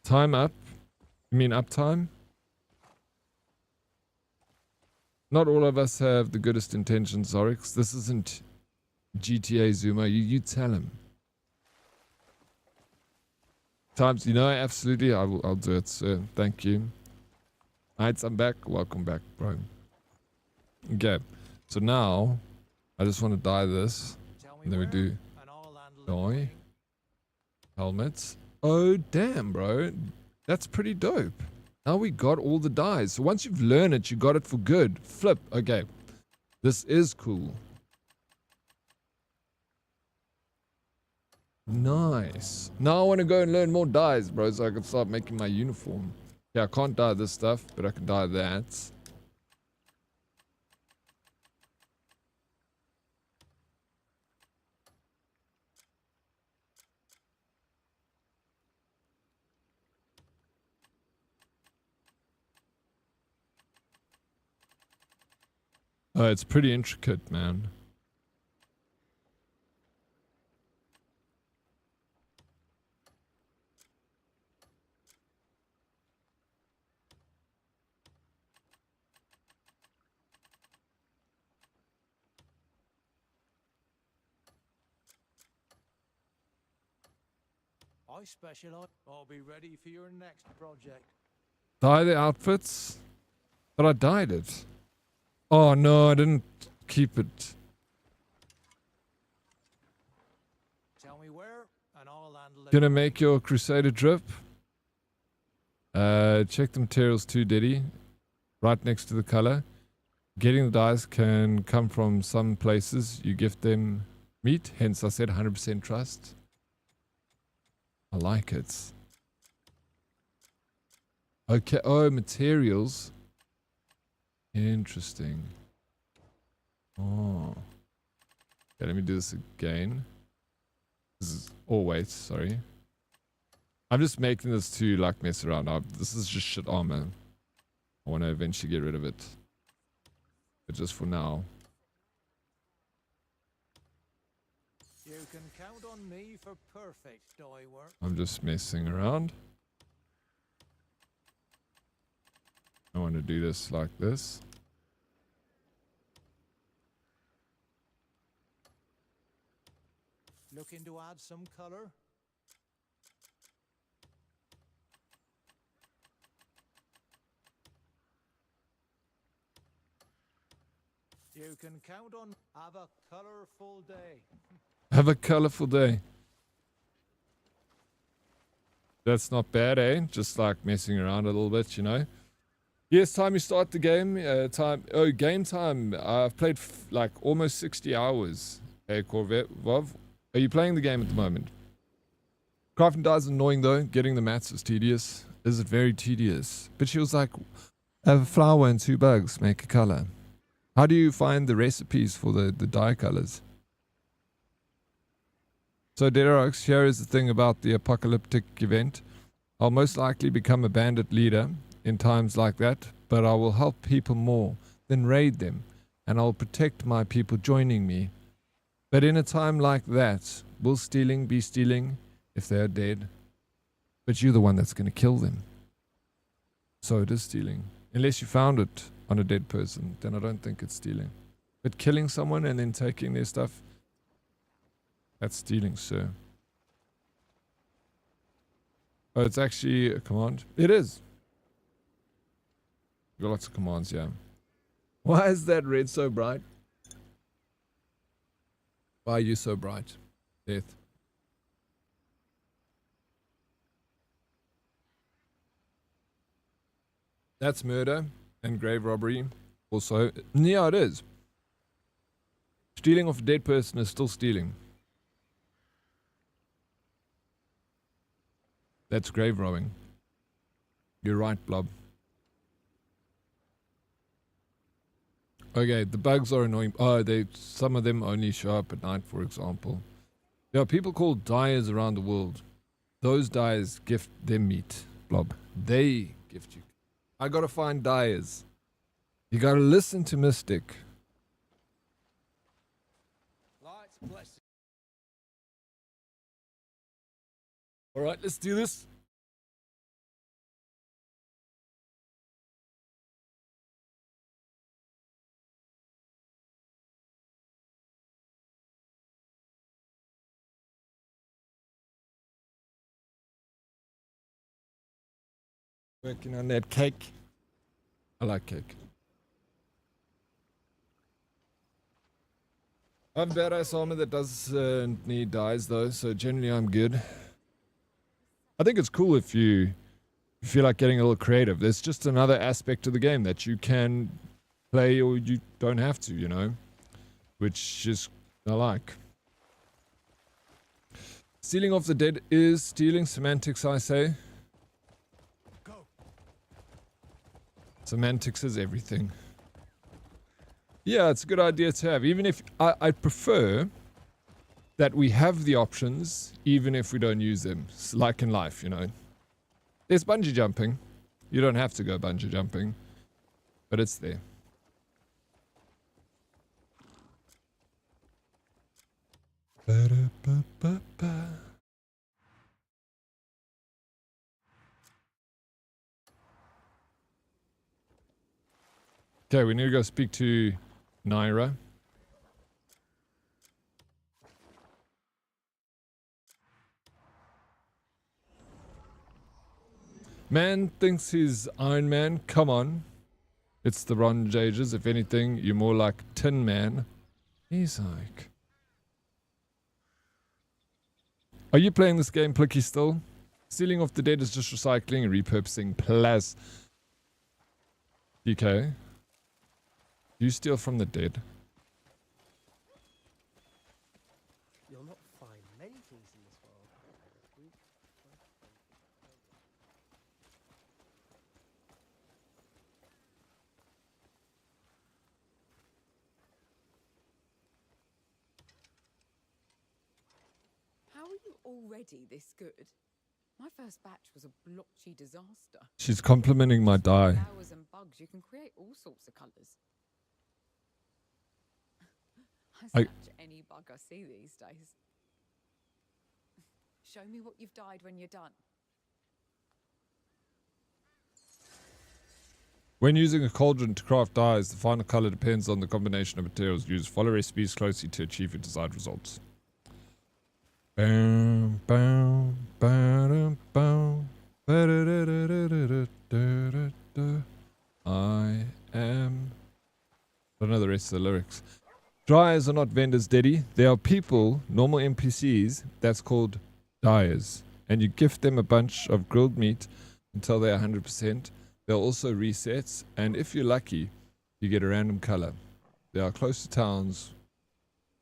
Time up. You mean uptime? Not all of us have the goodest intentions, Oryx. This isn't GTA Zuma. You tell him. Times, you know, absolutely. I'll do it, sir. Thank you. Alright, I'm back. Welcome back, bro. Okay. So now, I just want to dye this. And then we do dye. Helmets. Oh, damn, bro. That's pretty dope. Now we got all the dyes. So once you've learned it, you got it for good. Flip. Okay. This is cool. Nice. Now I want to go and learn more dyes, bro, so I can start making my uniform. Yeah, I can't dye this stuff, but I can dye that. It's pretty intricate, man. I specialize. I'll be ready for your next project. Dye the outfits? But I dyed it. Oh no, I didn't keep it. Tell me where, and I'll handle it. Gonna make your Crusader drip? Check the materials too, Diddy. right next to the color. Getting the dice can come from some places. You gift them meat. Hence, I said 100% trust. I like it. Okay. Oh, materials. Interesting. Oh. Okay, let me do this again. This is... Oh, wait. Sorry. I'm just making this to, like, mess around. This is just shit armor. I want to eventually get rid of it. But just for now. You can count on me for perfect dye work. I'm just messing around. I want to do this like this. Looking to add some color? You can count on. Have a colorful day. Have a colorful day. That's not bad, eh? Just like messing around a little bit, you know. Yes, time you start the game. Game time. I've played like almost 60 hours. Hey, Corvette, Vov. Are you playing the game at the moment? Crafting dies is annoying though. Getting the mats is tedious. Is it very tedious? But she was like, have a flower and 2 bugs. Make a color. How do you find the recipes for the dye colors? So Dead Oryx, here is the thing about the apocalyptic event. I'll most likely become a bandit leader in times like that, but I will help people more than raid them, and I'll protect my people joining me. But in a time like that, will stealing be stealing if they are dead? But you're the one that's going to kill them. So it is stealing. Unless you found it on a dead person, then I don't think it's stealing. But killing someone and then taking their stuff, that's stealing, sir. Oh, it's actually a command. It is. Got lots of commands, yeah. Why is that red so bright? Why are you so bright? Death. That's murder and grave robbery. Also, yeah, it is. Stealing of a dead person is still stealing. That's grave robbing. You're right, Blob. Okay, the bugs are annoying. Oh, some of them only show up at night, for example. There are people called dyers around the world. Those dyers gift them meat, Blob. They gift you. I gotta find dyers. You gotta listen to Mystic. Lights, bless. Alright, let's do this. Working on that cake. I like cake. I'm badass armor that doesn't need dyes though, so generally I'm good. I think it's cool if you feel like getting a little creative. There's just another aspect of the game that you can play or you don't have to, you know, which is I like. Stealing of the dead is stealing. Semantics, I say. Semantics is everything. Yeah, it's a good idea to have. Even if I prefer that we have the options, even if we don't use them. It's like in life, you know. There's bungee jumping. You don't have to go bungee jumping, but it's there. Ba-da-ba-ba-ba. Okay, we need to go speak to Naira. Man thinks he's Iron Man. Come on. It's the Bronze Ages. If anything, you're more like Tin Man. He's like... Are you playing this game, Plicky, still? Stealing of the dead is just recycling and repurposing. Plus... DK. You steal from the dead. You'll not find many things in this world. How are you already this good? My first batch was a blotchy disaster. She's complimenting my dye. Flowers and bugs, you can create all sorts of colours. I snatch any bug I see these days. Show me what you've dyed when you're done. When using a cauldron to craft dyes, the final color depends on the combination of materials used. Follow recipes closely to achieve your desired results. Bam, bam, bam, bam, I am. I don't know the rest of the lyrics. Dryers are not vendors, Deddy. They are people, normal NPCs, that's called dyers. And you gift them a bunch of grilled meat until they're 100%. They'll also reset, and if you're lucky, you get a random color. There are close to towns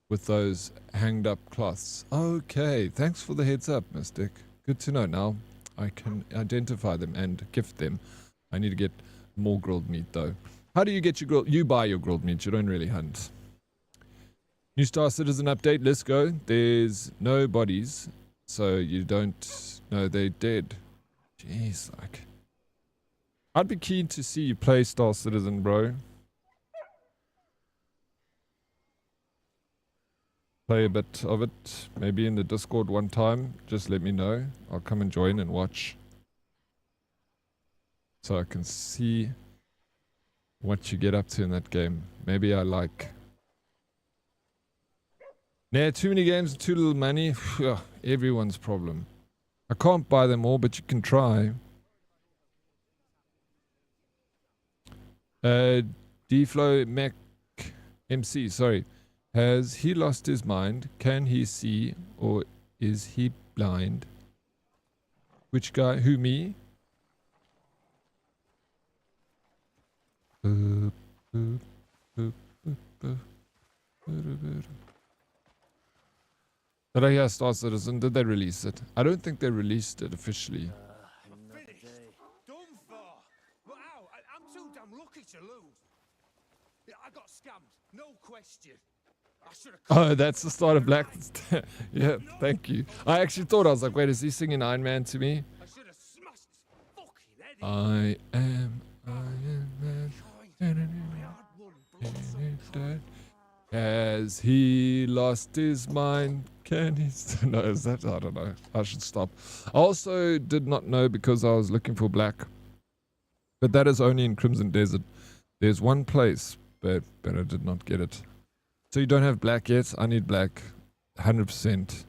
with those hanged up cloths. Okay, thanks for the heads up, Mystic. Good to know. Now I can identify them and gift them. I need to get more grilled meat though. How do you get your grilled? You buy your grilled meat. You don't really hunt. New Star Citizen update. Let's go. There's no bodies, so you don't know they're dead. Jeez, like. I'd be keen to see you play Star Citizen, bro. Play a bit of it, maybe in the Discord one time. Just let me know. I'll come and join and watch. So I can see what you get up to in that game. Maybe I like... Nah, too many games and too little money. Everyone's problem. I can't buy them all, but you can try. D-Flow Mac MC, sorry. Has he lost his mind? Can he see, or is he blind? Which guy? Who, me? Did I hear Star Citizen? Did they release it? I don't think they released it officially. Finished. Done for. But how? I'm too damn lucky to lose. Yeah, I got scammed. No question. I should have. Oh, that's the start of Black. Yeah, thank you. I actually thought, I was like, wait, is he singing Iron Man to me? I should have smashed his fucking head in. I am Iron Man. Has he lost his mind? Can he still? No, is that? I don't know. I should stop. I also did not know because I was looking for black. But that is only in Crimson Desert. There's one place, but I did not get it. So you don't have black yet? I need black. 100%.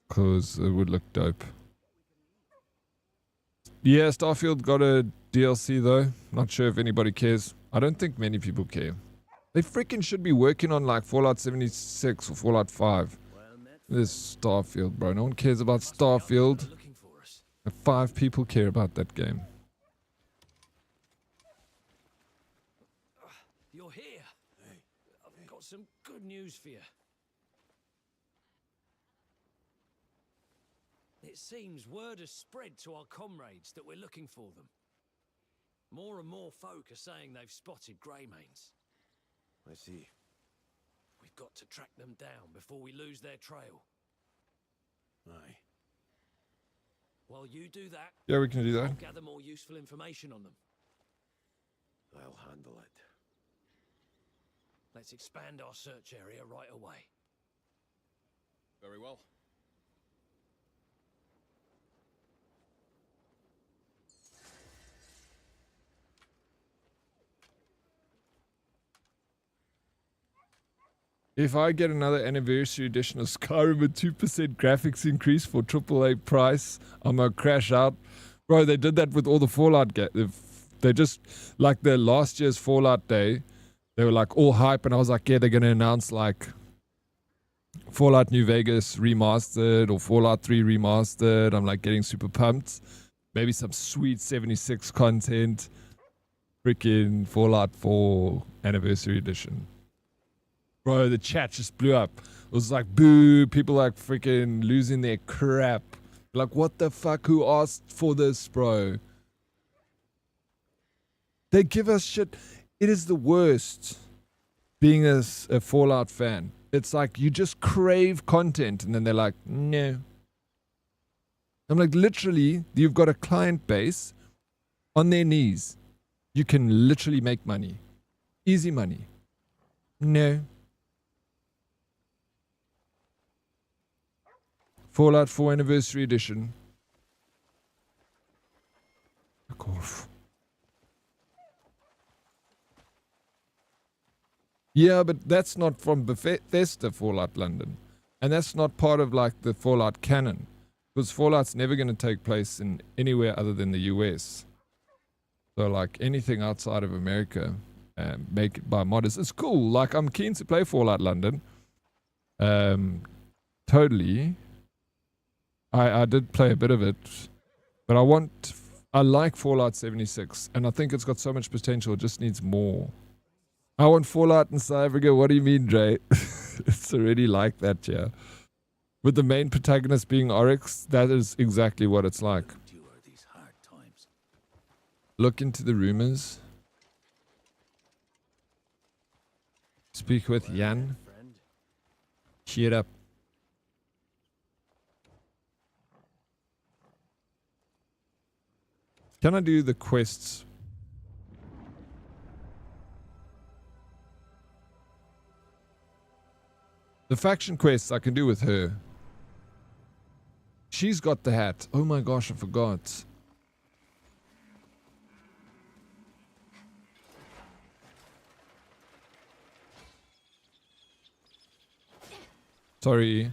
Because it would look dope. Yeah, Starfield got a DLC though. Not sure if anybody cares. I don't think many people care. They freaking should be working on like Fallout 76 or Fallout 5. This Starfield, bro. No one cares about Starfield. 5 people care about that game. You're here. I've got some good news for you. It seems word has spread to our comrades that we're looking for them. More and more folk are saying they've spotted Greymanes. I see. We've got to track them down before we lose their trail. Aye. While you do that, Yeah, we can do that. I'll gather more useful information on them. I'll handle it. Let's expand our search area right away. Very well. If I get another anniversary edition of Skyrim with 2% graphics increase for AAA price, I'm gonna crash out. Bro, they did that with all the Fallout games. They just, like the last year's Fallout Day, they were like all hype, and I was like, yeah, they're gonna announce like Fallout New Vegas remastered or Fallout 3 remastered. I'm like getting super pumped. Maybe some sweet 76 content. Freaking Fallout 4 Anniversary Edition. Bro, the chat just blew up. It was like, boo, people like freaking losing their crap. Like, what the fuck? Who asked for this, bro? They give us shit. It is the worst being a Fallout fan. It's like you just crave content and then they're like, no. I'm like, literally, you've got a client base on their knees. You can literally make money. Easy money. No. Fallout 4 Anniversary Edition. Fuck off. Yeah, but that's not from Bethesda Fallout London. And that's not part of like the Fallout canon. Because Fallout's never going to take place in anywhere other than the US. So like anything outside of America, make it by modders. It's cool. Like I'm keen to play Fallout London. Totally. I did play a bit of it. But I like Fallout 76. And I think it's got so much potential. It just needs more. I want Fallout in South Africa. What do you mean, Dre? It's already like that, yeah. With the main protagonist being Oryx, that is exactly what it's like. Look into the rumors. Speak with Jan. Cheer up. Can I do the quests? The faction quests I can do with her. She's got the hat. Oh my gosh, I forgot. Sorry.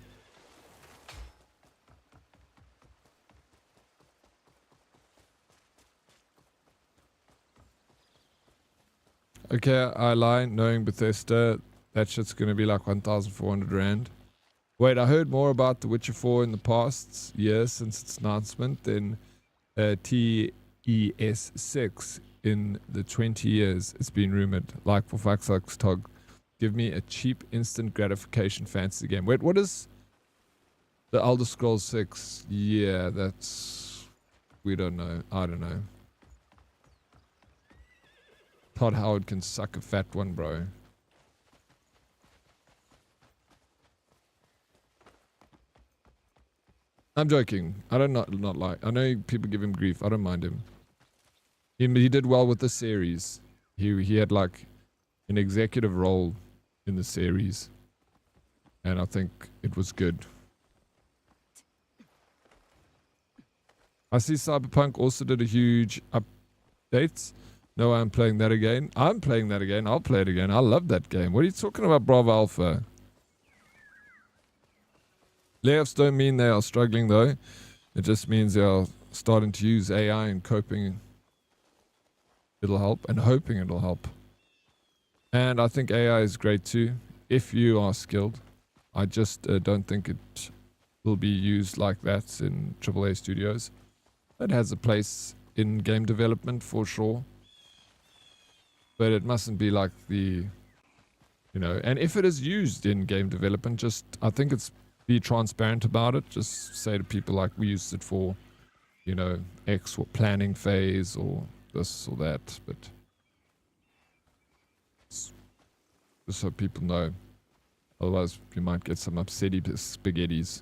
Okay, I lie knowing Bethesda. That shit's gonna be like 1,400 Rand. Wait, I heard more about The Witcher 4 in the past year since its announcement than TES6 in the 20 years it's been rumored. Like for fuck's sake, Tog. Give me a cheap instant gratification fantasy game. Wait, what is the Elder Scrolls 6? Yeah, that's... We don't know. I don't know. Todd Howard can suck a fat one, bro. I'm joking. I don't not like. I know people give him grief. I don't mind him. He did well with the series. He had like an executive role in the series, and I think it was good. I see Cyberpunk also did a huge update. No, I'm playing that again. I'm playing that again. I'll play it again. I love that game. What are you talking about, Bravo Alpha? Layoffs don't mean they are struggling, though. It just means they are starting to use AI and coping. It'll help, and hoping it'll help. And I think AI is great too, if you are skilled. I just don't think it will be used like that in AAA studios. It has a place in game development for sure. But it mustn't be like the, you know, and if it is used in game development, just, I think it's, be transparent about it. Just say to people like, we used it for, you know, X or planning phase or this or that. But just so people know. Otherwise, you might get some upsetty spaghettis.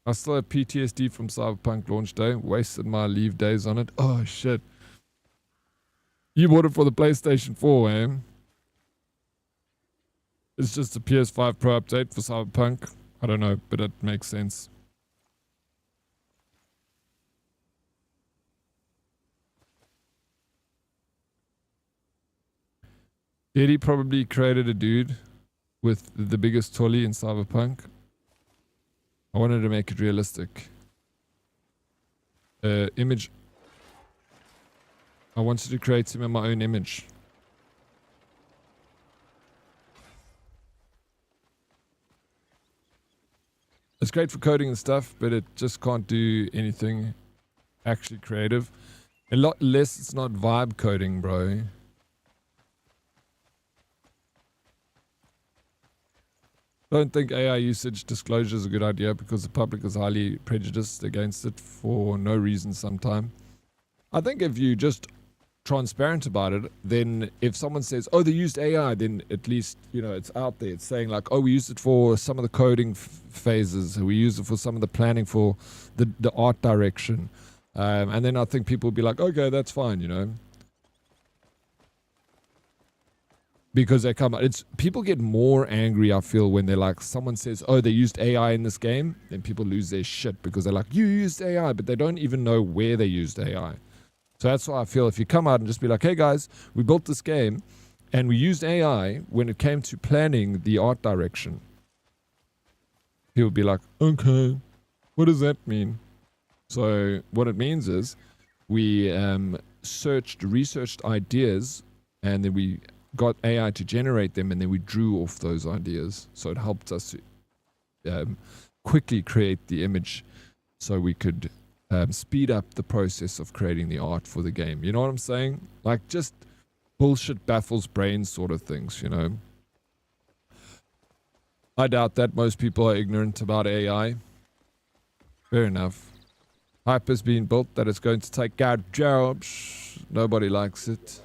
I still have PTSD from Cyberpunk launch day. Wasted my leave days on it. Oh, shit. You bought it for the PlayStation 4, eh? It's just a PS5 Pro update for Cyberpunk. I don't know, but it makes sense. Eddie probably created a dude with the biggest tolly in Cyberpunk. I wanted to make it realistic. Image I wanted to create him in my own image. It's great for coding and stuff, but it just can't do anything actually creative. A lot less, it's not vibe coding, bro. Don't think AI usage disclosure is a good idea because the public is highly prejudiced against it for no reason sometime. I think if you just transparent about it, then if someone says, oh, they used AI, then at least, you know, it's out there. It's saying like, oh, we used it for some of the coding phases. We used it for some of the planning for the art direction. And then I think people will be like, okay, that's fine, you know. Because they come, it's people get more angry, I feel, when they're like, someone says, oh, they used AI in this game, then people lose their shit because they're like, you used AI, but they don't even know where they used AI. So that's why I feel if you come out and just be like, hey guys, we built this game and we used AI when it came to planning the art direction. People be like, okay, what does that mean? So what it means is we researched ideas, and then we got AI to generate them, and then we drew off those ideas. So it helped us to quickly create the image so we could speed up the process of creating the art for the game. You know what I'm saying? Like just bullshit baffles brains sort of things, you know. I doubt that most people are ignorant about AI. Fair enough. Hype has been built that it's going to take out jobs. Nobody likes it.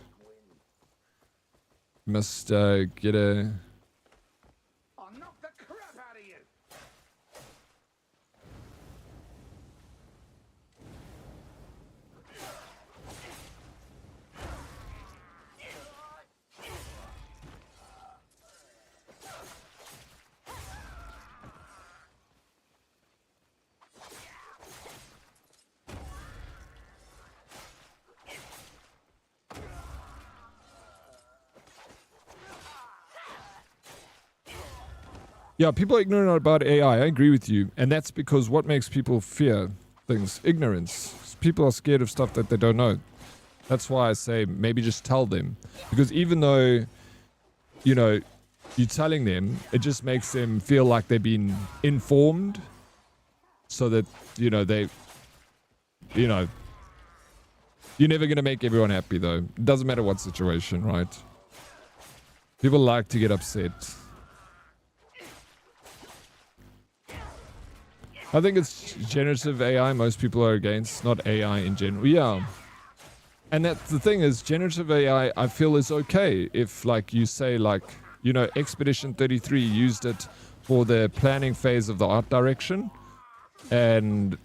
Must get a... I'll knock the crap out of you! Yeah, people are ignorant about AI. I agree with you. And that's because what makes people fear things? Ignorance. People are scared of stuff that they don't know. That's why I say maybe just tell them. Because even though, you know, you're telling them, it just makes them feel like they've been informed. So that, you know, you're never going to make everyone happy though. It doesn't matter what situation, right? People like to get upset. I think it's generative AI most people are against, not AI in general. Yeah. And that's the thing is, generative AI, I feel is okay if, like, you say, like, you know, Expedition 33 used it for the planning phase of the art direction, and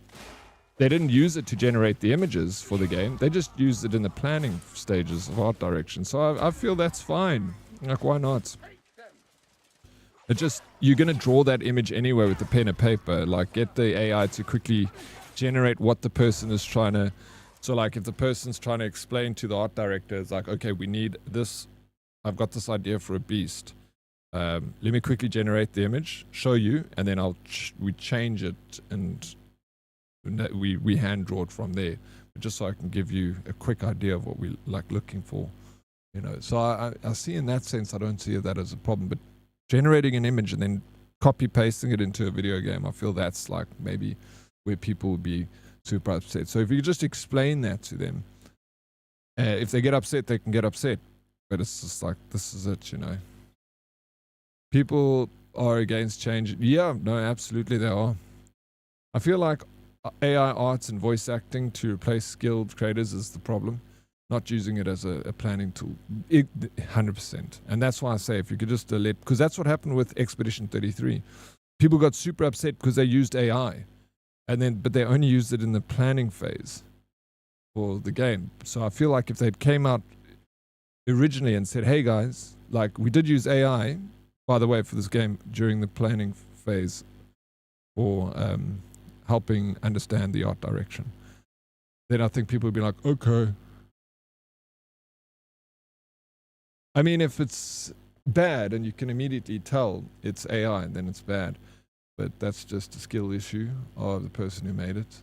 they didn't use it to generate the images for the game. They just used it in the planning stages of art direction. So I feel that's fine. Like, why not? It just, you're going to draw that image anyway with the pen and paper. Like, get the AI to quickly generate what the person is trying to... So, like, if the person's trying to explain to the art director, it's like, okay, we need this. I've got this idea for a beast. Let me quickly generate the image, show you, and then we change it, and we hand draw it from there. Just so I can give you a quick idea of what we like looking for. You know, so I see in that sense, I don't see that as a problem. But generating an image and then copy pasting it into a video game, I feel that's like maybe where people would be super upset. So if you just explain that to them, if they get upset, they can get upset. But it's just like, this is it, you know. People are against change. Yeah, no, absolutely they are. I feel like AI arts and voice acting to replace skilled creators is the problem. Not using it as a planning tool. 100%. And that's why I say if you could just let... Because that's what happened with Expedition 33. People got super upset because they used AI. But they only used it in the planning phase for the game. So I feel like if they'd came out originally and said, hey guys, like we did use AI, by the way, for this game during the planning phase for helping understand the art direction, then I think people would be like, okay. I mean, if it's bad and you can immediately tell it's AI, then it's bad. But that's just a skill issue of the person who made it.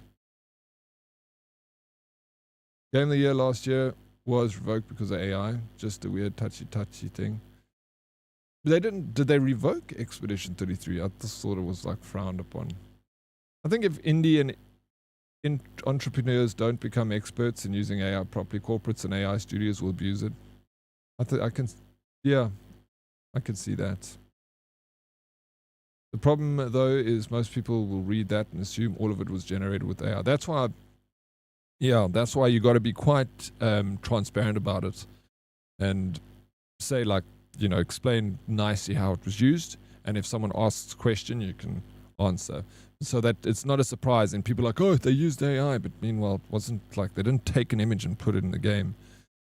Game of the year last year was revoked because of AI. Just a weird touchy thing. Did they revoke Expedition 33? I just thought it was like frowned upon. I think if Indian entrepreneurs don't become experts in using AI properly, corporates and AI studios will abuse it. I can see that. The problem though is most people will read that and assume all of it was generated with AI. That's why you got to be quite transparent about it and say, like, you know, explain nicely how it was used, and if someone asks a question you can answer, so that it's not a surprise and people are like, oh, they used AI, but meanwhile it wasn't like they didn't take an image and put it in the game.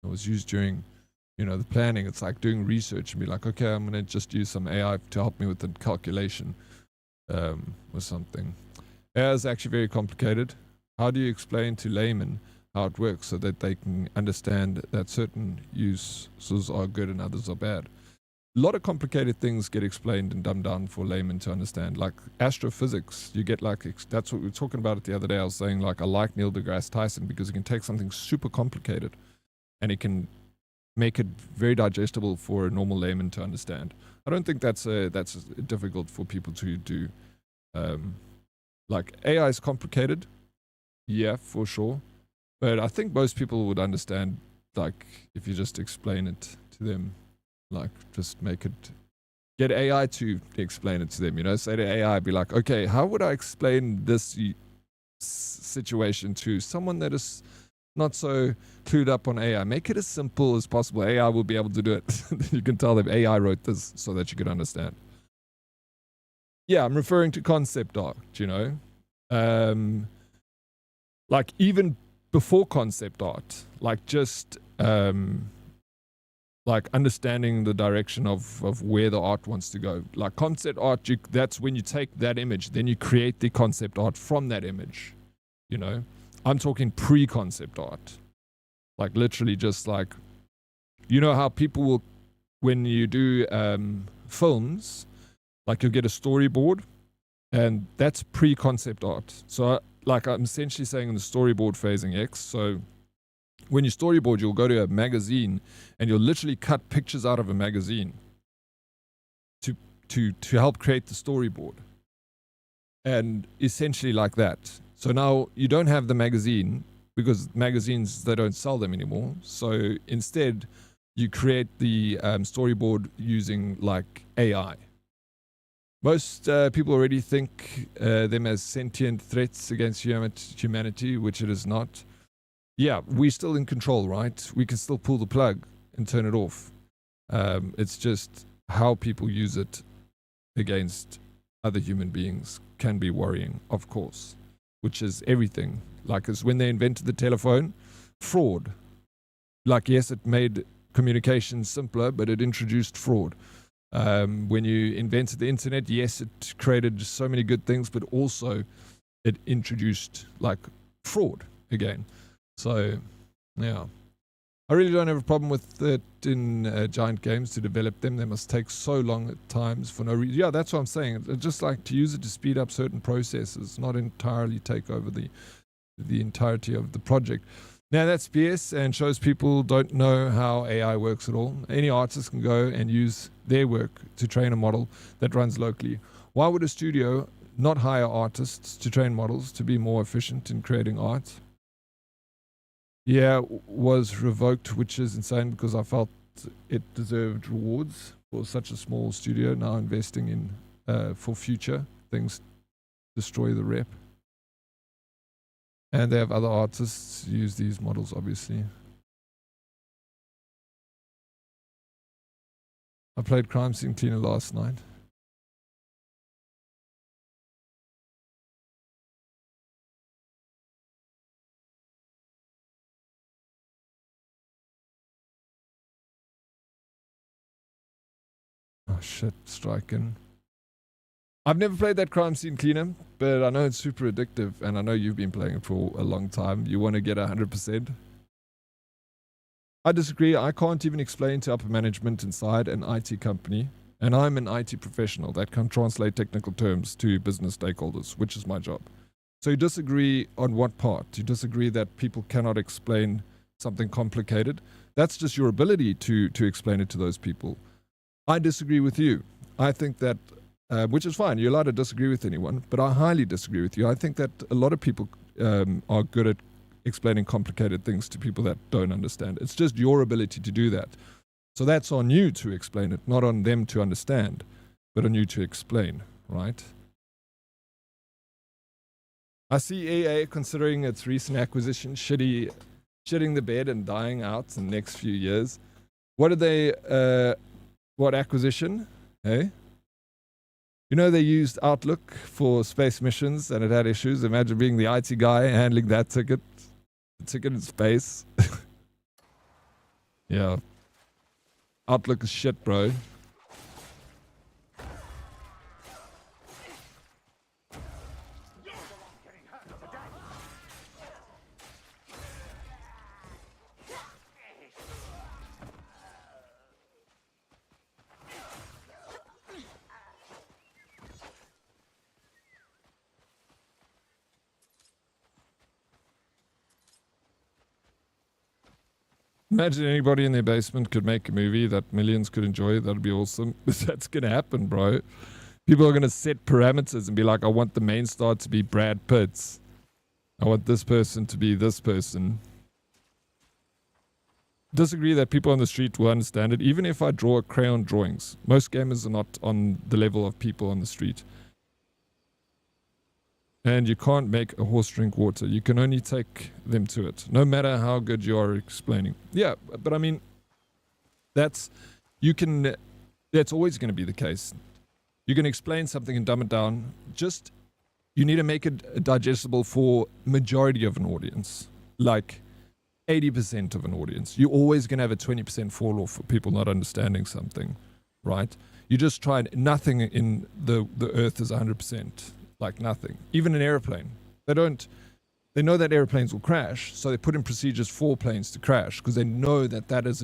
It was used during, you know, the planning. It's like doing research and be like, okay, I'm going to just use some AI to help me with the calculation or something. AI is actually very complicated. How do you explain to laymen how it works so that they can understand that certain uses are good and others are bad? A lot of complicated things get explained and dumbed down for laymen to understand, like astrophysics. You get like, that's what we were talking about it the other day. I was saying, like, I like Neil deGrasse Tyson because he can take something super complicated and he can make it very digestible for a normal layman to understand. I don't think that's difficult for people to do. Like, AI is complicated, yeah, for sure, but I think most people would understand, like, if you just explain it to them. Like, just get AI to explain it to them, you know, say to AI, be like, okay, how would I explain this situation to someone that is not so clued up on AI? Make it as simple as possible. AI will be able to do it. You can tell them AI wrote this so that you can understand. Yeah, I'm referring to concept art, you know, like even before concept art, like just, like understanding the direction of where the art wants to go. Like concept art, that's when you take that image, then you create the concept art from that image, you know. I'm talking pre-concept art. Like literally just like, you know how people will, when you do films, like you'll get a storyboard, and that's pre-concept art. So like I'm essentially saying in the storyboard phasing X, so when you storyboard, you'll go to a magazine and you'll literally cut pictures out of a magazine to help create the storyboard. And essentially like that. So now you don't have the magazine because magazines, they don't sell them anymore. So instead you create the storyboard using like AI. Most people already think them as sentient threats against humanity, which it is not. Yeah, we're still in control, right? We can still pull the plug and turn it off. It's just how people use it against other human beings can be worrying, of course, which is everything. Like, as when they invented the telephone, fraud. Like, yes, it made communication simpler, but it introduced fraud. When you invented the internet, yes, it created so many good things, but also it introduced, like, fraud again. So, yeah. I really don't have a problem with it in giant games to develop them. They must take so long at times for no reason. Yeah, that's what I'm saying. I just like to use it to speed up certain processes, not entirely take over the entirety of the project. Now, that's BS and shows people don't know how AI works at all. Any artist can go and use their work to train a model that runs locally. Why would a studio not hire artists to train models to be more efficient in creating art? Yeah, was revoked, which is insane because I felt it deserved rewards for such a small studio. Now investing in for future things destroy the rep. And they have other artists use these models, obviously. I played Crime Scene Cleaner last night. Oh shit, striking. I've never played that Crime Scene Cleaner, but I know it's super addictive, and I know you've been playing it for a long time. You want to get 100%. I disagree. I can't even explain to upper management inside an IT company, and I'm an IT professional that can translate technical terms to business stakeholders, which is my job. So you disagree on what part? You disagree that people cannot explain something complicated. That's just your ability to explain it to those people. I disagree with you. I think that, which is fine, you're allowed to disagree with anyone, but I highly disagree with you. I think that a lot of people are good at explaining complicated things to people that don't understand. It's just your ability to do that. So that's on you to explain it, not on them to understand, but on you to explain, right? I see EA considering its recent acquisition shitting the bed and dying out in the next few years. What did they, what acquisition? Hey? You know they used Outlook for space missions and it had issues. Imagine being the IT guy handling that ticket. The ticket in space. Yeah. Outlook is shit, bro. Imagine anybody in their basement could make a movie that millions could enjoy. That'd be awesome. That's going to happen, bro. People are going to set parameters and be like, I want the main star to be Brad Pitt. I want this person to be this person. Disagree that people on the street will understand it. Even if I draw crayon drawings, most gamers are not on the level of people on the street. And you can't make a horse drink water. You can only take them to it, no matter how good you are explaining. Yeah, but I mean, that's always going to be the case. You can explain something and dumb it down. Just, you need to make it digestible for majority of an audience, like 80% of an audience. You're always going to have a 20% fall off for people not understanding something, right? You just try, nothing in the earth is 100%. Like nothing. Even an airplane. They know that airplanes will crash, so they put in procedures for planes to crash because they know that that is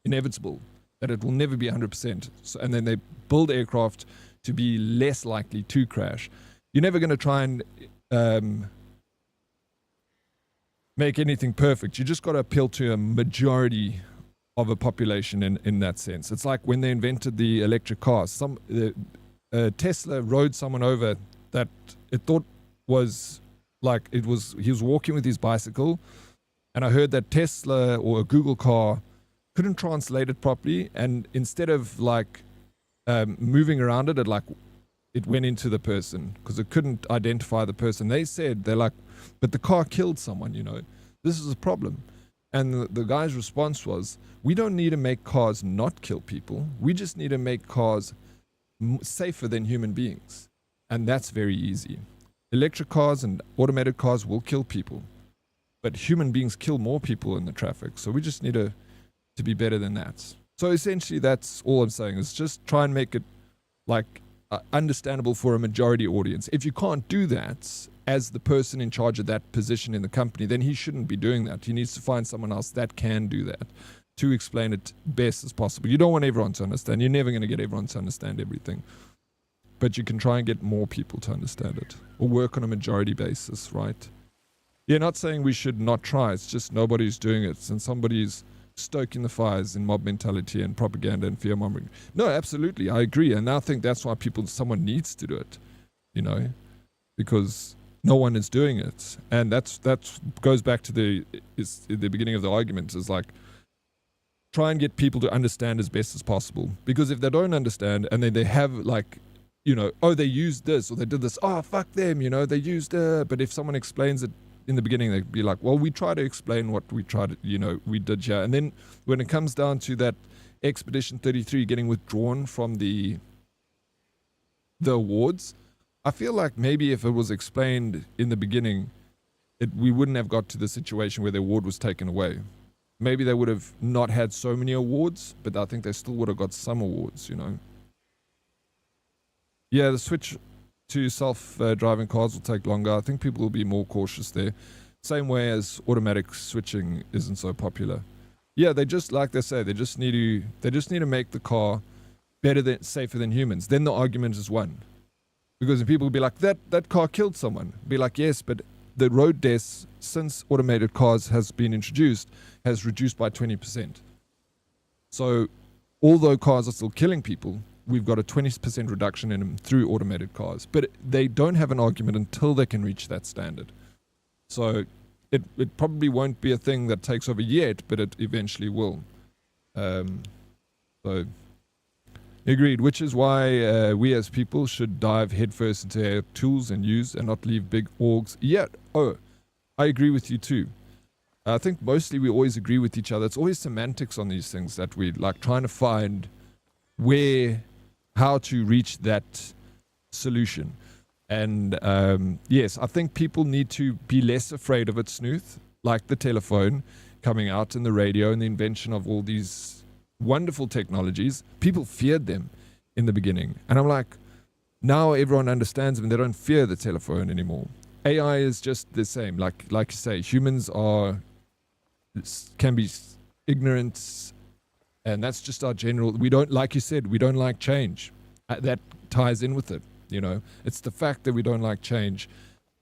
inevitable, that it will never be 100%. So, and then they build aircraft to be less likely to crash. You're never going to try and make anything perfect. You just got to appeal to a majority of a population in that sense. It's like when they invented the electric cars. Tesla rode someone over that it thought was like he was walking with his bicycle, and I heard that Tesla or a Google car couldn't translate it properly, and instead of like moving around it, it went into the person because it couldn't identify the person. They're like, but the car killed someone, you know. This is a problem. And the guy's response was, we don't need to make cars not kill people. We just need to make cars safer than human beings. And that's very easy. Electric cars and automated cars will kill people, but human beings kill more people in the traffic. So we just need to be better than that. So essentially, that's all I'm saying is just try and make it like understandable for a majority audience. If you can't do that as the person in charge of that position in the company, then he shouldn't be doing that. He needs to find someone else that can do that to explain it best as possible. You don't want everyone to understand. You're never going to get everyone to understand everything. But you can try and get more people to understand it or work on a majority basis, right? You're not saying we should not try. It's just nobody's doing it and somebody's stoking the fires in mob mentality and propaganda and fear mongering. No, absolutely. I agree. And I think that's why someone needs to do it, you know, because no one is doing it. And that goes back to the beginning of the argument is like, try and get people to understand as best as possible. Because if they don't understand and then they have like, you know, oh, they used this or they did this. Oh, fuck them, you know, they used it. But if someone explains it in the beginning, they'd be like, well, we try to explain what we tried, you know, we did here. And then when it comes down to that Expedition 33 getting withdrawn from the awards, I feel like maybe if it was explained in the beginning, we wouldn't have got to the situation where the award was taken away. Maybe they would have not had so many awards, but I think they still would have got some awards, you know. Yeah, the switch to self-driving cars will take longer. I think people will be more cautious there. Same way as automatic switching isn't so popular. Yeah, they just, like they say, they just need to make the car safer than humans. Then the argument is won. Because if people will be like, that car killed someone. Be like, yes, but the road deaths since automated cars has been introduced has reduced by 20%. So although cars are still killing people, we've got a 20% reduction in them through automated cars. But they don't have an argument until they can reach that standard. So it probably won't be a thing that takes over yet, but it eventually will. So agreed, which is why we as people should dive headfirst into our tools and use and not leave big orgs. Yeah, I agree with you too. I think mostly we always agree with each other. It's always semantics on these things that we like trying to find how to reach that solution. And yes, I think people need to be less afraid of it, Snooth, like the telephone coming out and the radio and the invention of all these wonderful technologies. People feared them in the beginning. And I'm like, now everyone understands them and they don't fear the telephone anymore. AI is just the same. Like you say, humans can be ignorant, and that's just our general. We don't, like you said, we don't like change. That ties in with it. You know, it's the fact that we don't like change.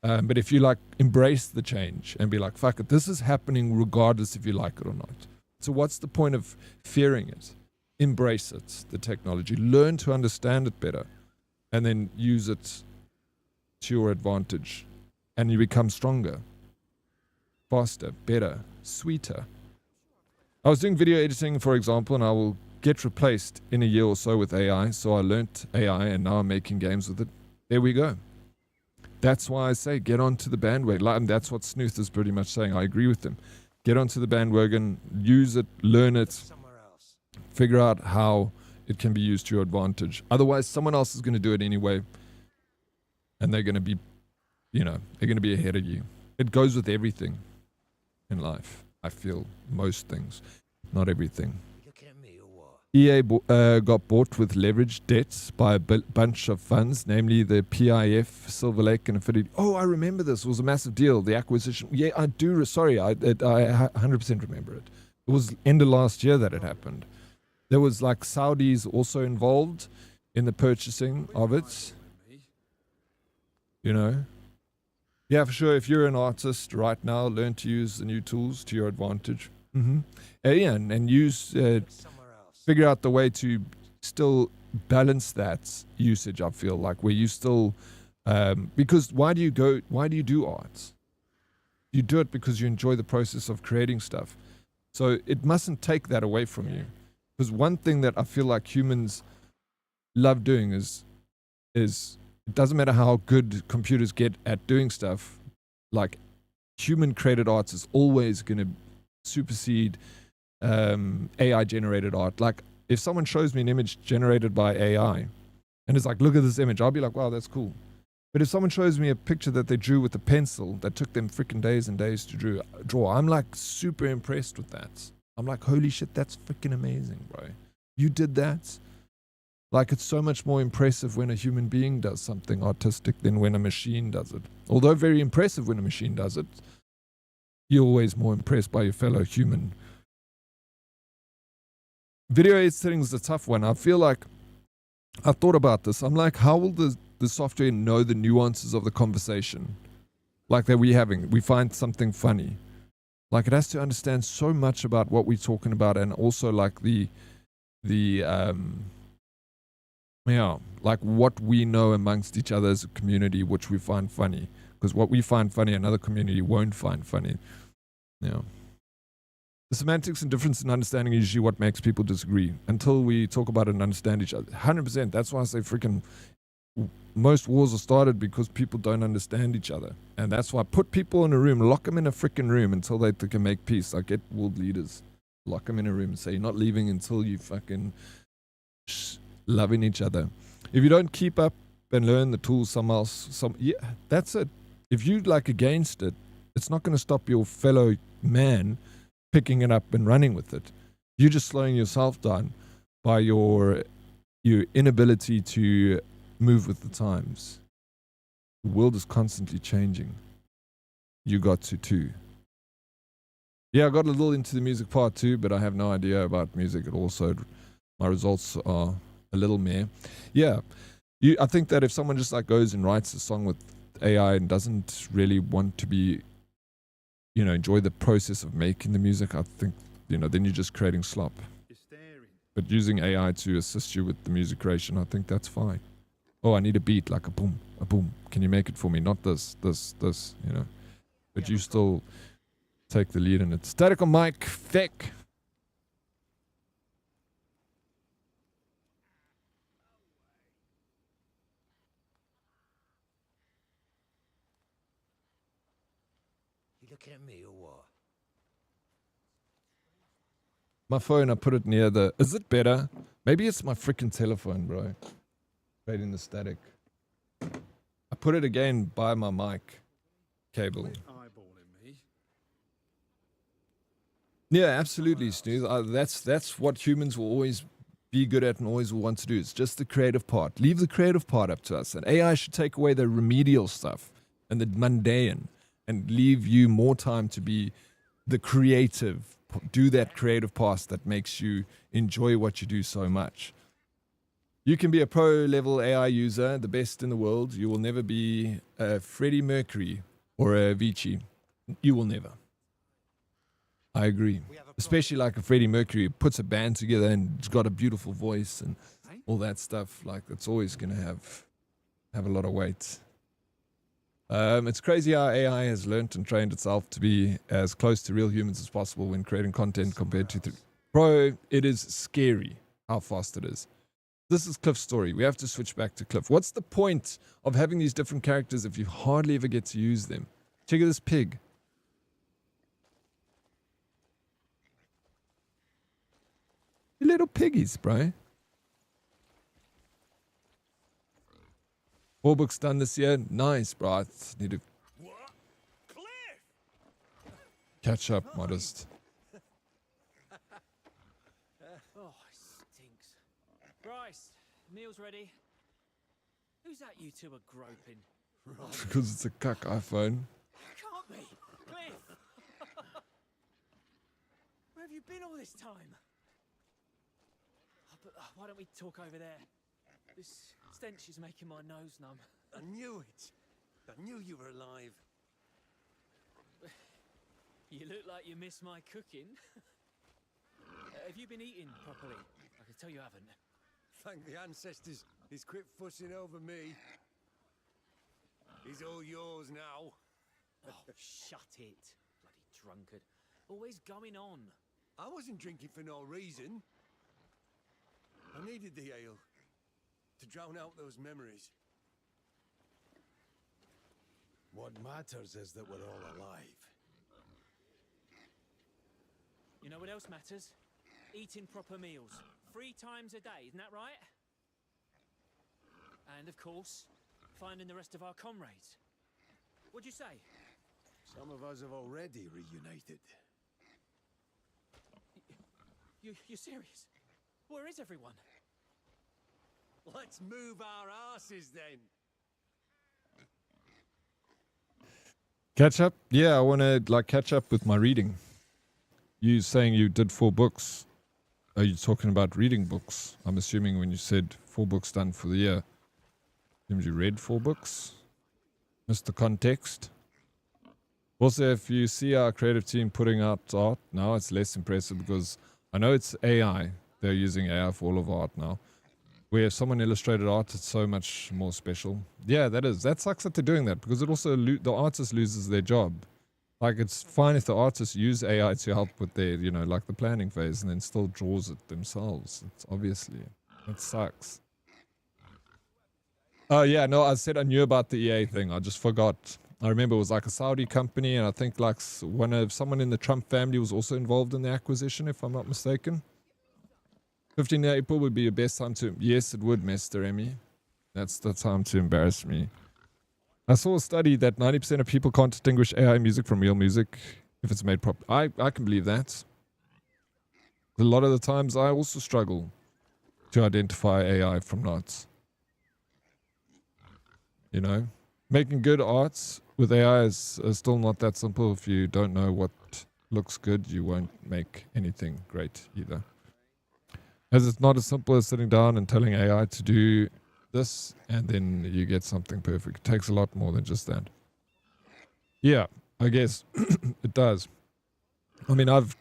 But if you like embrace the change and be like, fuck it, this is happening regardless if you like it or not. So what's the point of fearing it? Embrace it, the technology. Learn to understand it better and then use it to your advantage. And you become stronger, faster, better, sweeter. I was doing video editing, for example, and I will get replaced in a year or so with AI. So I learnt AI and now I'm making games with it. There we go. That's why I say get onto the bandwagon. And that's what Snooth is pretty much saying. I agree with him. Get onto the bandwagon, use it, learn it, figure out how it can be used to your advantage. Otherwise, someone else is going to do it anyway. And they're going to be, they're going to be ahead of you. It goes with everything in life. I feel most things, not everything. EA got bought with leveraged debts by a bunch of funds, namely the PIF, Silver Lake, and Infinity. Oh, I remember this. It was a massive deal, the acquisition. Yeah, I do. Sorry, I 100% remember it. It was end of last year that it happened. There was like Saudis also involved in the purchasing of it. Yeah, for sure. If you're an artist right now, learn to use the new tools to your advantage. And use... figure out the way to still balance that usage, I feel like, where you still because why do you do art? You do it because you enjoy the process of creating stuff. So it mustn't take that away from you. Because one thing that I feel like humans love doing is it doesn't matter how good computers get at doing stuff, like human created art is always going to supersede AI generated art. Like if someone shows me an image generated by AI and it's like, look at this image, I'll be like, wow, that's cool. But if someone shows me a picture that they drew with a pencil that took them freaking days and days to draw, I'm like super impressed with that. I'm like, holy shit, that's freaking amazing, bro. You did that. Like it's so much more impressive when a human being does something artistic than when a machine does it. Although very impressive when a machine does it, you're always more impressed by your fellow human. Video editing is a tough one. I feel like I've thought about this. I'm like, how will the software know the nuances of the conversation? Like that we're having. We find something funny. Like it has to understand so much about what we're talking about and also like like what we know amongst each other as a community, which we find funny. Because what we find funny, another community won't find funny. Yeah. The semantics and difference in understanding is usually what makes people disagree. Until we talk about it and understand each other. 100%. That's why I say freaking most wars are started because people don't understand each other. And that's why put people in a room, lock them in a freaking room until they can make peace. Like get world leaders, lock them in a room and say, you're not leaving until you fucking loving each other. If you don't keep up and learn the tools, that's it. If you like against it, it's not going to stop your fellow man picking it up and running with it. You're just slowing yourself down by your inability to move with the times. The world is constantly changing. You got to too. Yeah, I got a little into the music part too, but I have no idea about music at all, so my results are a little meh. Yeah, I think that if someone just like goes and writes a song with AI and doesn't really want to be, enjoy the process of making the music, I think, then you're just creating slop. But using AI to assist you with the music creation, I think that's fine. Oh, I need a beat, like a boom, a boom. Can you make it for me? Not this, But you still take the lead in it. Static on mic, Feck. You looking at me or what? My phone, I put it near the... Is it better? Maybe it's my freaking telephone, bro. Creating the static. I put it again by my mic cable. Yeah, absolutely, Snooze. That's what humans will always be good at and always will want to do. It's just the creative part. Leave the creative part up to us. And AI should take away the remedial stuff and the mundane and leave you more time to be the creative. Do that creative part that makes you enjoy what you do so much. You can be a pro-level AI user, the best in the world. You will never be a Freddie Mercury or a Vigi. You will never. I agree. Especially like a Freddie Mercury puts a band together and it's got a beautiful voice and all that stuff. Like, it's always going to have a lot of weight. It's crazy how AI has learnt and trained itself to be as close to real humans as possible when creating content compared to... Bro, it is scary how fast it is. This is Cliff's story. We have to switch back to Cliff. What's the point of having these different characters if you hardly ever get to use them? Check out this pig. You little piggies, bro. 4 books done this year. Nice, bro. I need to catch up, modest. Oh, it stinks. Bryce, meal's ready. Who's that you two are groping? Because it's a cuck iPhone. Can't be. Cliff! Where have you been all this time? Why don't we talk over there? This stench is making my nose numb. I knew it. I knew you were alive. You look like you miss my cooking. Have you been eating properly? I can tell you haven't. Thank the ancestors. He's quit fussing over me. He's all yours now. Oh, shut it. Bloody drunkard. Always going on. I wasn't drinking for no reason. I needed the ale to drown out those memories. What matters is that we're all alive. You know what else matters? Eating proper meals. 3 times a day, isn't that right? And of course, finding the rest of our comrades. What'd you say? Some of us have already reunited. You're serious? Where is everyone? Let's move our asses then. Catch up? Yeah, I want to catch up with my reading. You saying you did 4 books. Are you talking about reading books? I'm assuming when you said 4 books done for the year. Assumed you read 4 books? Missed the context? Also, if you see our creative team putting out art now, it's less impressive because I know it's AI. They're using AI for all of art now. Where if someone illustrated art, it's so much more special. Yeah, that is. That sucks that they're doing that because it also the artist loses their job. Like, it's fine if the artists use AI to help with their, like the planning phase and then still draws it themselves. It's obviously, it sucks. Oh, yeah, no, I said I knew about the EA thing. I just forgot. I remember it was like a Saudi company and I think like someone in the Trump family was also involved in the acquisition, if I'm not mistaken. 15th April would be the best time to... Yes, it would, Mr. Emmy. That's the time to embarrass me. I saw a study that 90% of people can't distinguish AI music from real music if it's made properly. I can believe that. A lot of the times I also struggle to identify AI from not. Making good arts with AI is still not that simple. If you don't know what looks good, you won't make anything great either. As it's not as simple as sitting down and telling AI to do this, and then you get something perfect. It takes a lot more than just that. Yeah, I guess it does. I mean, I've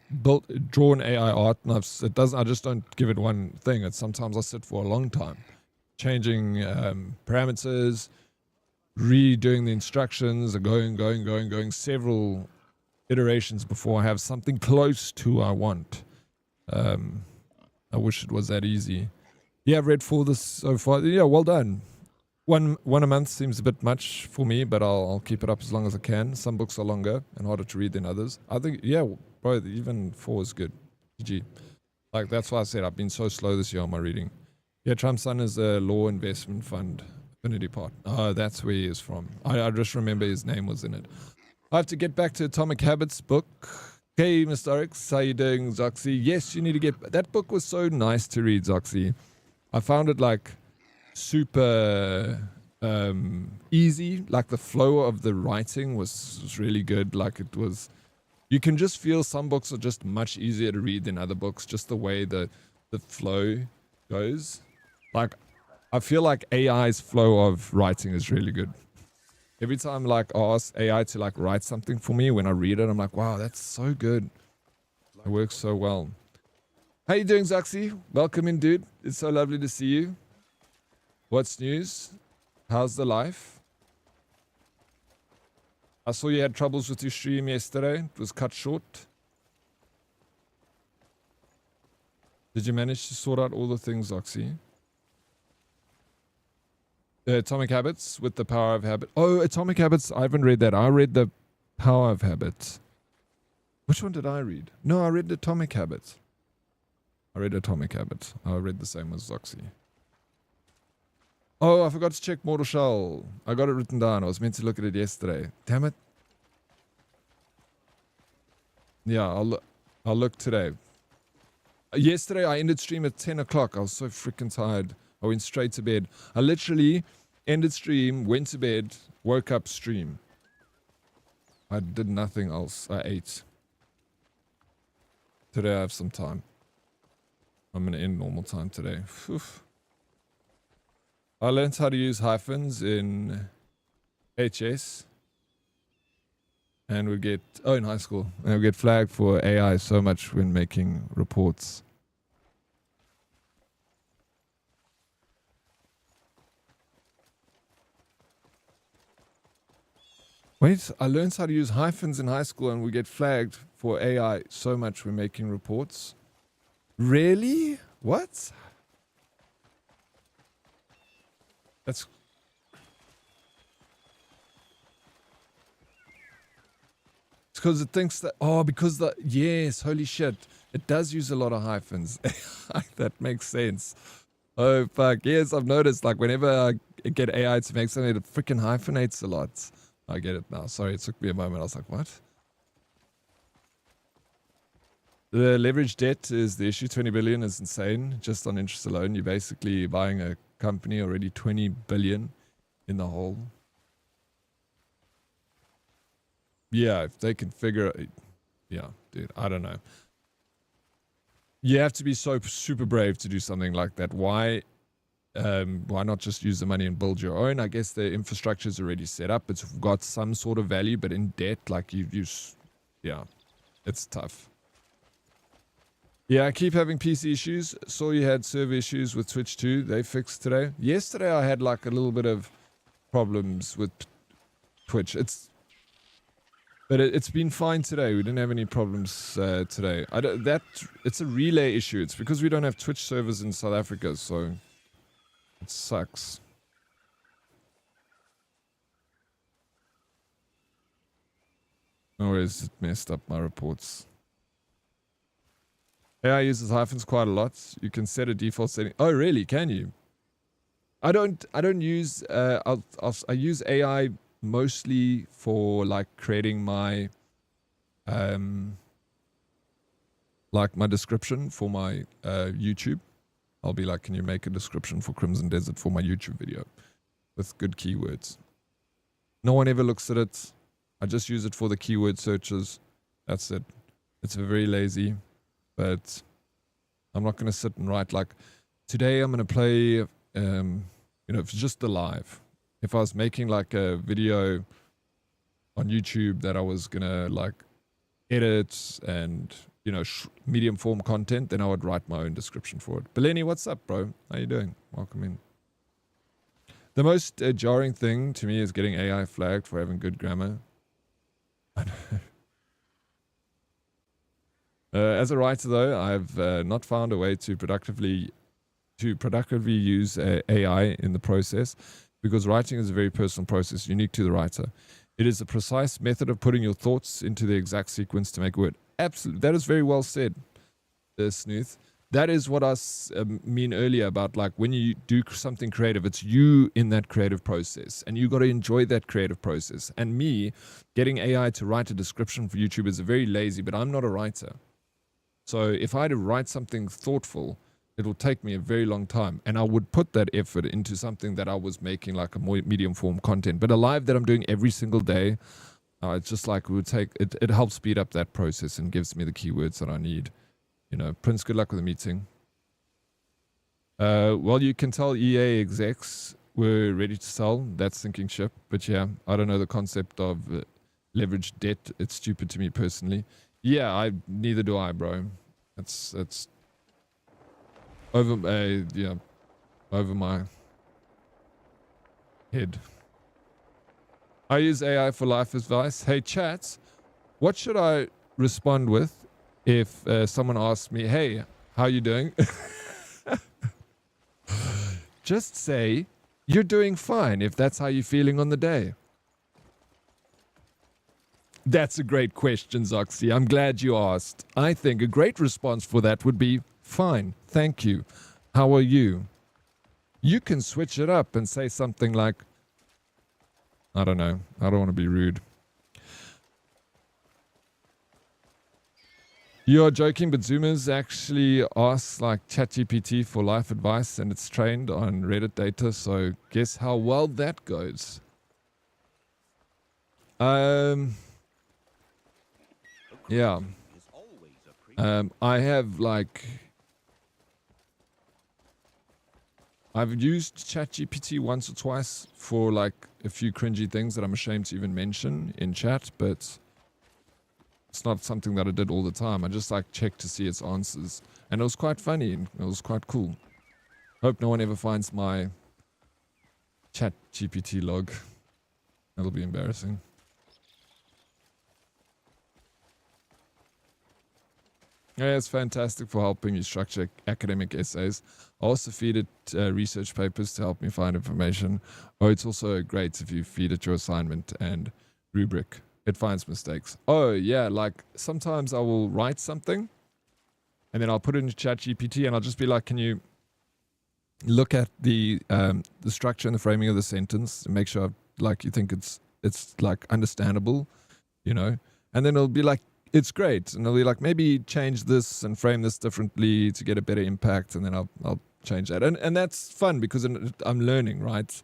drawn AI art, and I just don't give it one thing. It's sometimes I sit for a long time, changing parameters, redoing the instructions, and going several iterations before I have something close to what I want. I wish it was that easy. Yeah, I've read 4 this so far. Yeah, well done. One a month seems a bit much for me, but I'll keep it up as long as I can. Some books are longer and harder to read than others. I think, yeah, bro, even 4 is good. GG. Like, that's why I said I've been so slow this year on my reading. Yeah, Trump's son is a law investment fund affinity part. Oh, that's where he is from. I just remember his name was in it. I have to get back to Atomic Habits book. Hey, Mr. Oryx, how you doing, Zoxy? Yes, you need to get... That book was so nice to read, Zoxy. I found it, like, super easy. Like, the flow of the writing was really good. Like, it was... You can just feel some books are just much easier to read than other books. Just the way the flow goes. Like, I feel like AI's flow of writing is really good. Every time, like, I ask AI to, like, write something for me, when I read it, I'm like, wow, that's so good. It works so well. How you doing, Zaxi? Welcome in, dude. It's so lovely to see you. What's news? How's the life? I saw you had troubles with your stream yesterday. It was cut short. Did you manage to sort out all the things, Oxy? Atomic Habits with the Power of Habit. Oh, Atomic Habits. I haven't read that. I read the Power of Habit. Which one did I read? No, I read Atomic Habit. I read Atomic Habit. I read the same as Zoxy. Oh, I forgot to check Mortal Shell. I got it written down. I was meant to look at it yesterday. Damn it. Yeah, I'll look today. Yesterday, I ended stream at 10 o'clock. I was so freaking tired. I went straight to bed. I literally ended stream, went to bed, woke up, stream. I did nothing else. I ate. Today I have some time. I'm going to end normal time today. Oof. I learned how to use hyphens in HS. And would get... Oh, in high school. And would get flagged for AI so much when making reports. Wait, I learned how to use hyphens in high school and we get flagged for AI so much when making reports. Really? What? That's... It's because it thinks that... Oh, because the... Yes, holy shit. It does use a lot of hyphens. That makes sense. Oh, fuck. Yes, I've noticed, like, whenever I get AI to make something, it freaking hyphenates a lot. I get it now. Sorry, it took me a moment. I was like, what? The leverage debt is the issue. 20 billion is insane. Just on interest alone, you're basically buying a company already 20 billion in the hole. Yeah, if they can figure it. Yeah, dude, I don't know. You have to be so super brave to do something like that. Why not just use the money and build your own? I guess the infrastructure is already set up. It's got some sort of value, but in debt, like yeah, it's tough. Yeah, I keep having PC issues. Saw you had server issues with Twitch too. They fixed today. Yesterday I had like a little bit of problems with Twitch. But it's been fine today. We didn't have any problems today. It's a relay issue. It's because we don't have Twitch servers in South Africa, so it sucks. No worries, it messed up my reports. AI uses hyphens quite a lot. You can set a default setting. Oh, really? Can you? I don't use I use AI mostly for like creating my like my description for my YouTube. I'll be like, can you make a description for Crimson Desert for my YouTube video with good keywords? No one ever looks at it. I just use it for the keyword searches. That's it. It's very lazy, but I'm not going to sit and write like, today I'm going to play, You know, if it's just the live. If I was making like a video on YouTube that I was gonna like edit and, you know, medium form content, then I would write my own description for it. Beleni, what's up, bro? How you doing? Welcome in. The most jarring thing to me is getting AI flagged for having good grammar. I know. As a writer, though, I've not found a way to productively use AI in the process, because writing is a very personal process, unique to the writer. It is a precise method of putting your thoughts into the exact sequence to make a word. Absolutely, that is very well said, Snooth. That is what I mean earlier about, like, when you do something creative, it's you in that creative process, and you got to enjoy that creative process. And me getting AI to write a description for YouTube is very lazy, but I'm not a writer. So if I had to write something thoughtful, it will take me a very long time, and I would put that effort into something that I was making like a more medium form content. But a live that I'm doing every single day, it's just like it helps speed up that process and gives me the keywords that I need. You know, Prince, good luck with the meeting. Well, you can tell EA execs were ready to sell. That's sinking ship. But yeah, I don't know the concept of leveraged debt. It's stupid to me personally. Yeah, neither do I, bro. It's over my head. I use AI for life advice. Hey, chats, what should I respond with if someone asks me, hey, how you doing? Just say, you're doing fine, if that's how you're feeling on the day. That's a great question, Zoxy. I'm glad you asked. I think a great response for that would be, fine, thank you. How are you? You can switch it up and say something like, I don't know. I don't want to be rude. You're joking, but Zoomers actually asks like ChatGPT for life advice, and it's trained on Reddit data, so guess how well that goes. Yeah. I have like... I've used ChatGPT once or twice for like a few cringy things that I'm ashamed to even mention in chat, but it's not something that I did all the time. I just like checked to see its answers, and it was quite funny and it was quite cool. Hope no one ever finds my ChatGPT log. That'll be embarrassing. Yeah, it's fantastic for helping you structure academic essays. I also feed it research papers to help me find information. Oh, it's also great if you feed it your assignment and rubric. It finds mistakes. Oh, yeah, like sometimes I will write something and then I'll put it into ChatGPT and I'll just be like, can you look at the structure and the framing of the sentence and make sure like you think it's like understandable, you know? And then it'll be like, it's great. And I'll be like, maybe change this and frame this differently to get a better impact. And then I'll change that. And that's fun because I'm learning, right?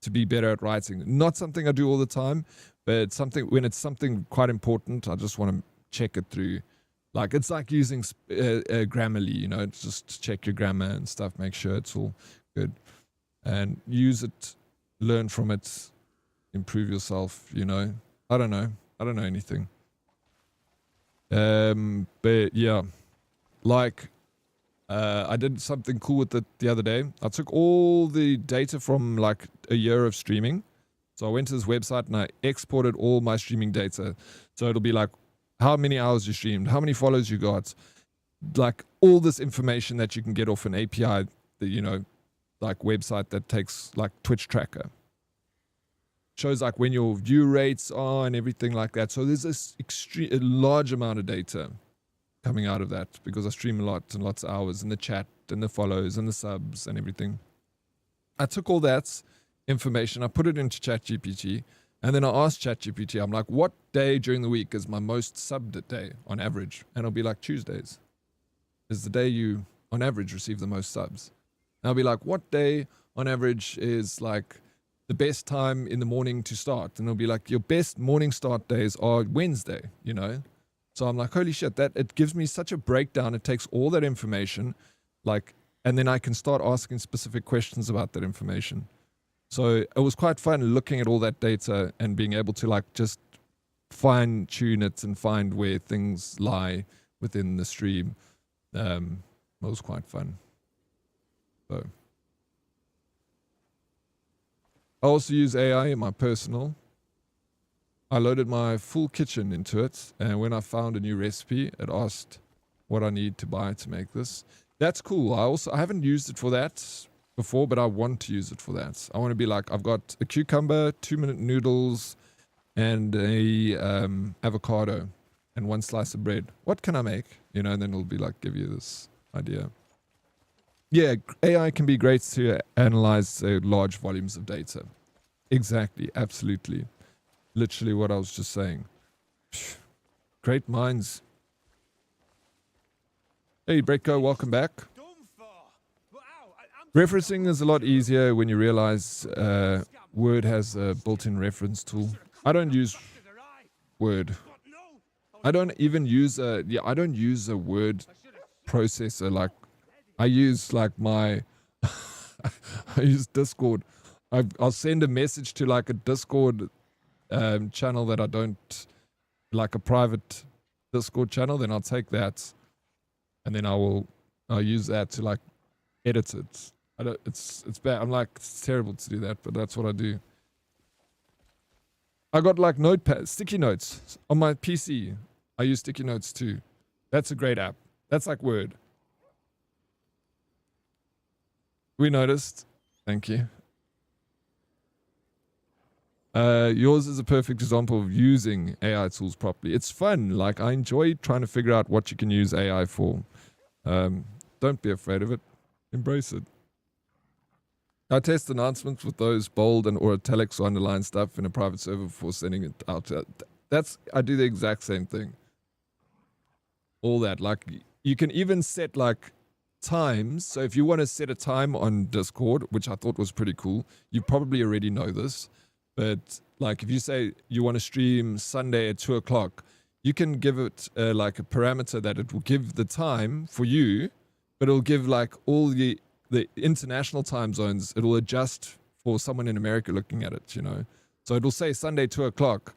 To be better at writing. Not something I do all the time, but when it's something quite important, I just want to check it through. Like, it's like using Grammarly, you know, just check your grammar and stuff, make sure it's all good. And use it, learn from it, improve yourself, you know. I don't know anything. But yeah, like, I did something cool with it the other day. I took all the data from like a year of streaming. So I went to this website and I exported all my streaming data. So it'll be like how many hours you streamed, how many follows you got, like all this information that you can get off an API, you know, like website that takes like Twitch tracker. Shows like when your view rates are and everything like that. So there's this a large amount of data coming out of that because I stream a lot and lots of hours, and the chat and the follows and the subs and everything. I took all that information, I put it into ChatGPT, and then I asked ChatGPT, I'm like, what day during the week is my most subbed day on average? And it'll be like Tuesdays is the day you on average receive the most subs. And I'll be like, what day on average is like the best time in the morning to start? And it'll be like, your best morning start days are Wednesday, you know? So I'm like, holy shit, that it gives me such a breakdown. It takes all that information, like and then I can start asking specific questions about that information. So it was quite fun looking at all that data and being able to like just fine tune it and find where things lie within the stream. It was quite fun. So I also use AI in my personal. I loaded my full kitchen into it, and when I found a new recipe, it asked what I need to buy to make this. That's cool. I haven't used it for that before, but I want to use it for that. I want to be like, I've got a cucumber, 2-minute noodles, and a avocado, and 1 slice of bread. What can I make? You know, and then it'll be like, give you this idea. Yeah, AI can be great to analyze large volumes of data. Exactly, absolutely. Literally what I was just saying. Great minds. Hey, Breako, welcome back. Referencing is a lot easier when you realize Word has a built-in reference tool. I don't use Word. I don't even use I don't use a word processor. Like, I use like my I use Discord. I'll send a message to like a Discord channel that I don't like, a private Discord channel. Then I'll take that, and then I'll use that to like edit it. It's bad. I'm like, it's terrible to do that, but that's what I do. I got like notepad, sticky notes on my PC. I use sticky notes too. That's a great app. That's like Word. We noticed. Thank you. Yours is a perfect example of using AI tools properly. It's fun. Like, I enjoy trying to figure out what you can use AI for. Don't be afraid of it. Embrace it. I test announcements with those bold and or italics or underlined stuff in a private server before sending it out. I do the exact same thing. All that. Like, you can even set like times. So if you want to set a time on Discord, which I thought was pretty cool, you probably already know this. But like, if you say you want to stream Sunday at 2 o'clock, you can give it like a parameter that it will give the time for you, but it'll give like all the international time zones. It will adjust for someone in America looking at it, you know. So it will say Sunday 2 o'clock,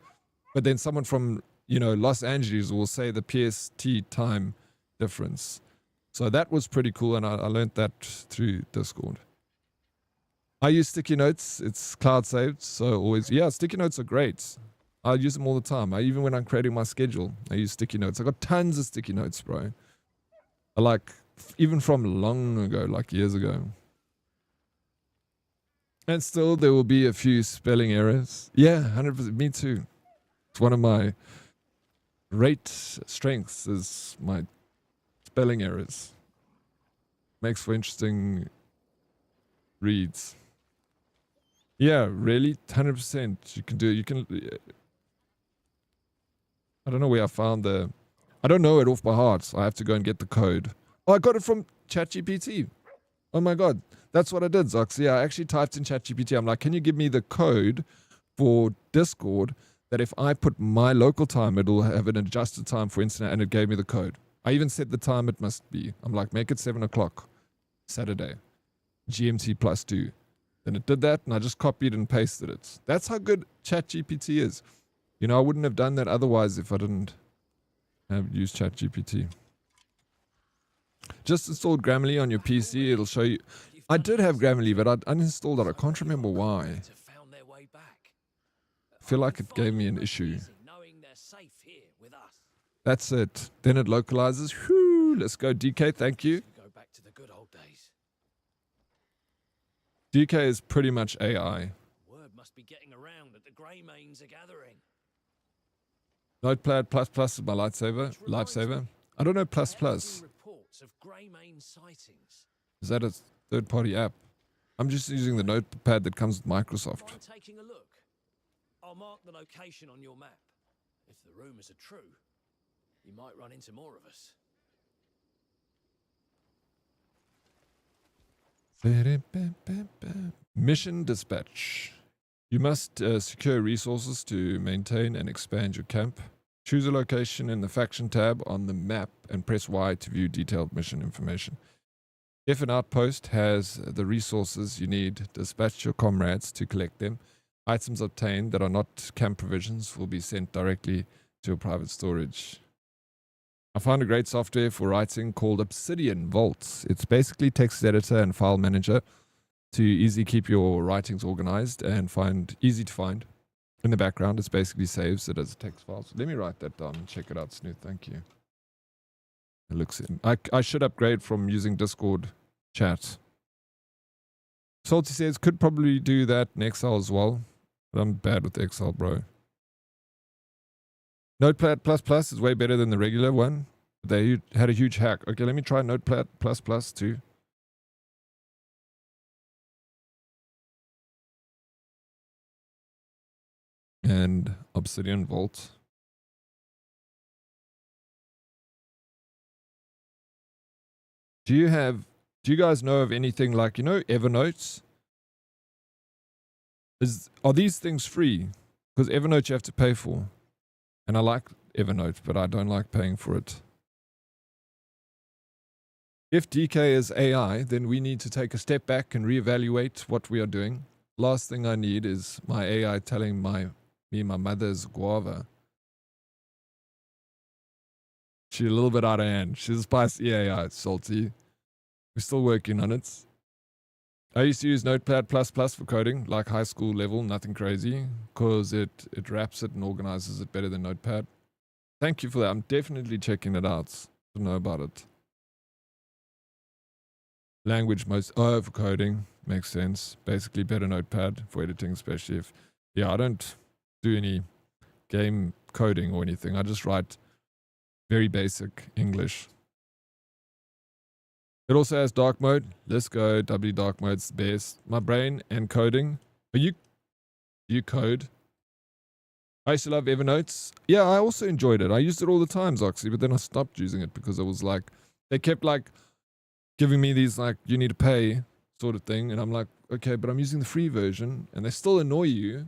but then someone from, you know, Los Angeles will say the PST time difference. So that was pretty cool, and I learned that through Discord. I use sticky notes. It's cloud saved, so always, yeah, sticky notes are great. I use them all the time. Even when I'm creating my schedule, I use sticky notes. I got tons of sticky notes, bro. I like, even from long ago, like years ago. And still, there will be a few spelling errors. Yeah, 100%. Me too. It's one of my great strengths is my spelling errors. Makes for interesting reads. Yeah, really, 100%. You can do. You can. I don't know where I found the. I don't know it off by heart. So I have to go and get the code. Oh, I got it from ChatGPT. Oh my god, that's what I did, Zox. Yeah, I actually typed in ChatGPT. I'm like, can you give me the code for Discord that if I put my local time, it'll have an adjusted time for internet, and it gave me the code. I even said the time it must be. I'm like, make it 7 o'clock Saturday, GMT +2. Then it did that, and I just copied and pasted it. That's how good ChatGPT is. You know, I wouldn't have done that otherwise if I didn't have used ChatGPT. Just installed Grammarly on your PC. It'll show you. I did have Grammarly, but I uninstalled it. I can't remember why. I feel like it gave me an issue. That's it. Then it localizes. Whew, let's go, DK. Thank you. DK is pretty much AI. Word must be getting around that the Greymanes are gathering. Notepad plus is my lifesaver. I don't know plus. Reports of Greymane sightings. Is that a third-party app? I'm just using the notepad that comes with Microsoft. Mind taking a look? I'll mark the location on your map. If the rumors are true, you might run into more of us. Mission dispatch. You must secure resources to maintain and expand your camp. Choose a location in the faction tab on the map and press Y to view detailed mission information. If an outpost has the resources you need, dispatch your comrades to collect them. Items obtained that are not camp provisions will be sent directly to your private storage. I found a great software for writing called Obsidian Vaults. It's basically text editor and file manager to easily keep your writings organized and easy to find. In the background, it basically saves it as a text file. So let me write that down and check it out, Snoot. Thank you. It looks. I should upgrade from using Discord chat. Salty says could probably do that in Excel as well, but I'm bad with Excel, bro. Notepad++ is way better than the regular one. They had a huge hack. Okay, let me try Notepad++ too. And Obsidian Vault. Do you guys know of anything like, Evernote? Are these things free? Because Evernote you have to pay for. And I like Evernote, but I don't like paying for it. If DK is AI, then we need to take a step back and reevaluate what we are doing. Last thing I need is my AI telling my mother's guava. She's a little bit out of hand. She's a spicy AI, Salty. We're still working on it. I used to use Notepad++ for coding, like high school level, nothing crazy, because it wraps it and organizes it better than Notepad. Thank you for that. I'm definitely checking it out to know about it. Language for coding makes sense. Basically better Notepad for editing, especially if, I don't do any game coding or anything. I just write very basic English. It also has dark mode. Let's go. W dark mode's the best. My brain and coding. You code? I used to love Evernote. Yeah, I also enjoyed it. I used it all the time, Zoxy, but then I stopped using it because it was like, they kept like giving me these like, you need to pay sort of thing. And I'm like, okay, but I'm using the free version. And they still annoy you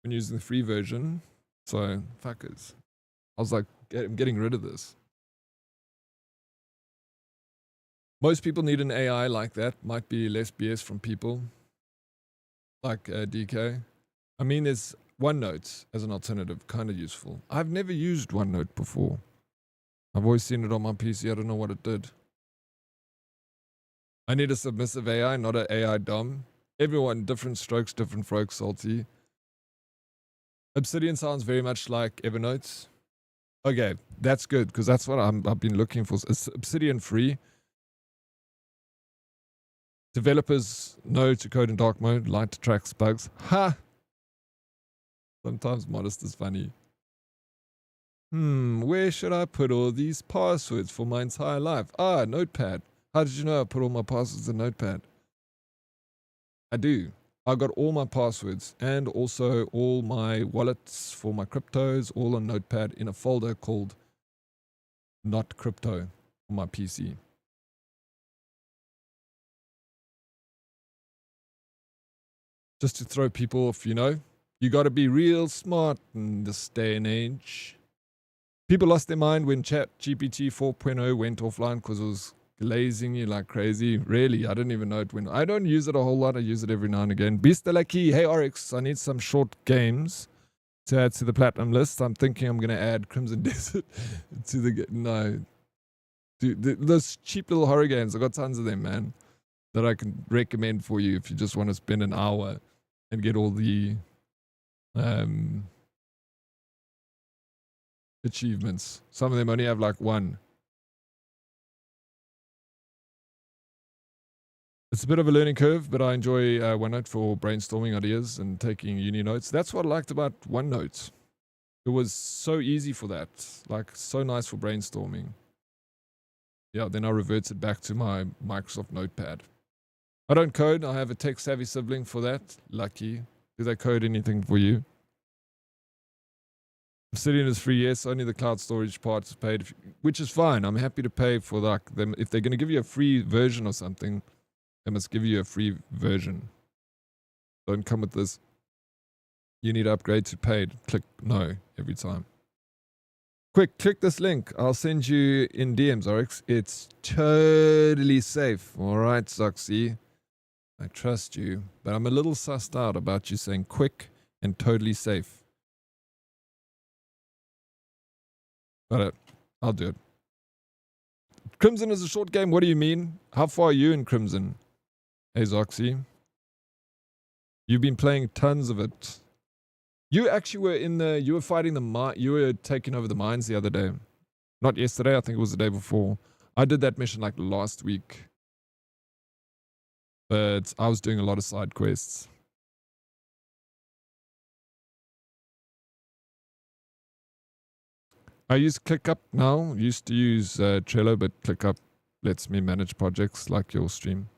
when using the free version. So, fuckers. I was like, I'm getting rid of this. Most people need an AI like that. Might be less BS from people like DK. I mean, there's OneNote as an alternative, kind of useful. I've never used OneNote before. I've always seen it on my PC. I don't know what it did. I need a submissive AI, not an AI dumb. Everyone, different strokes, different folks, Salty. Obsidian sounds very much like Evernote. Okay, that's good, because that's what I've been looking for. It's Obsidian free. Developers know to code in dark mode, light tracks bugs. Ha! Sometimes modest is funny. Where should I put all these passwords for my entire life? Notepad. How did you know I put all my passwords in Notepad? I do. I got all my passwords and also all my wallets for my cryptos all on Notepad in a folder called Not Crypto on my PC. Just to throw people off, you got to be real smart in this day and age. People lost their mind when ChatGPT 4.0 went offline because it was glazing you like crazy. Really, I didn't even know it went. I don't use it a whole lot. I use it every now and again. Beast de la Key. Hey, Oryx, I need some short games to add to the platinum list. I'm thinking I'm going to add Crimson Desert to the... No. Dude, those cheap little horror games, I got tons of them, man, that I can recommend for you if you just want to spend an hour and get all the achievements. Some of them only have like one. It's a bit of a learning curve, but I enjoy OneNote for brainstorming ideas and taking uni notes. That's what I liked about OneNote. It was so easy for that, like so nice for brainstorming. Yeah, then I reverted back to my Microsoft Notepad. I don't code. I have a tech-savvy sibling for that. Lucky. Do they code anything for you? Obsidian is free, yes. Only the cloud storage part is paid, which is fine. I'm happy to pay for like them. If they're going to give you a free version or something, they must give you a free version. Don't come with this. You need to upgrade to paid. Click no every time. Quick, click this link. I'll send you in DMs, Oryx. It's totally safe. All right, Soxy. I trust you, but I'm a little sussed out about you saying quick and totally safe. But I'll do it. Crimson is a short game. What do you mean? How far are you in Crimson? Hey, Zoxy. You've been playing tons of it. You actually were you were fighting you were taking over the mines the other day. Not yesterday, I think it was the day before. I did that mission like last week. But I was doing a lot of side quests. I use ClickUp now. Used to use Trello, but ClickUp lets me manage projects like your stream.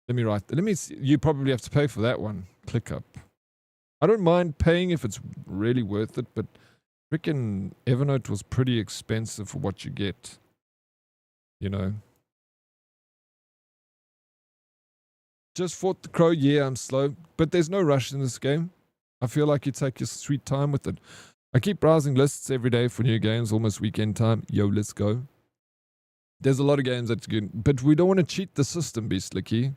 Let me see. You probably have to pay for that one. ClickUp. I don't mind paying if it's really worth it, but freaking Evernote was pretty expensive for what you get. You know. Just fought the crow. Yeah, I'm slow, but there's no rush in this game. I feel like you take your sweet time with it. I keep browsing lists every day for new games, almost weekend time. Yo, let's go. There's a lot of games that's good, but we don't want to cheat the system, Beastlicky.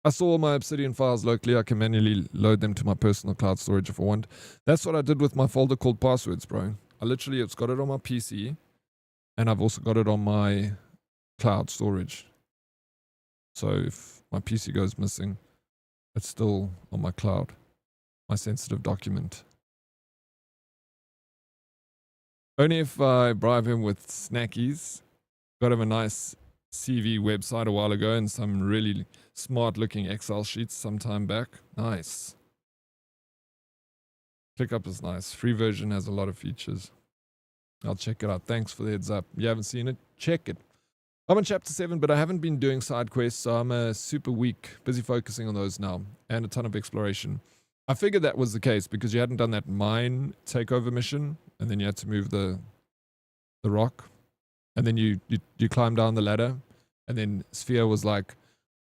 I saw all my Obsidian files locally. I can manually load them to my personal cloud storage if I want. That's what I did with my folder called Passwords, bro. It's got it on my PC, and I've also got it on my cloud storage. So if my PC goes missing, it's still on my cloud, my sensitive document. Only if I bribe him with snackies. Got him a nice CV website a while ago and some really smart looking Excel sheets some time back. Nice. ClickUp is nice. Free version has a lot of features. I'll check it out. Thanks for the heads up. You haven't seen it? Check it. I'm on chapter 7, but I haven't been doing side quests, so I'm super weak. Busy focusing on those now. And a ton of exploration. I figured that was the case because you hadn't done that mine takeover mission, and then you had to move the rock, and then you climb down the ladder, and then Sphere was like,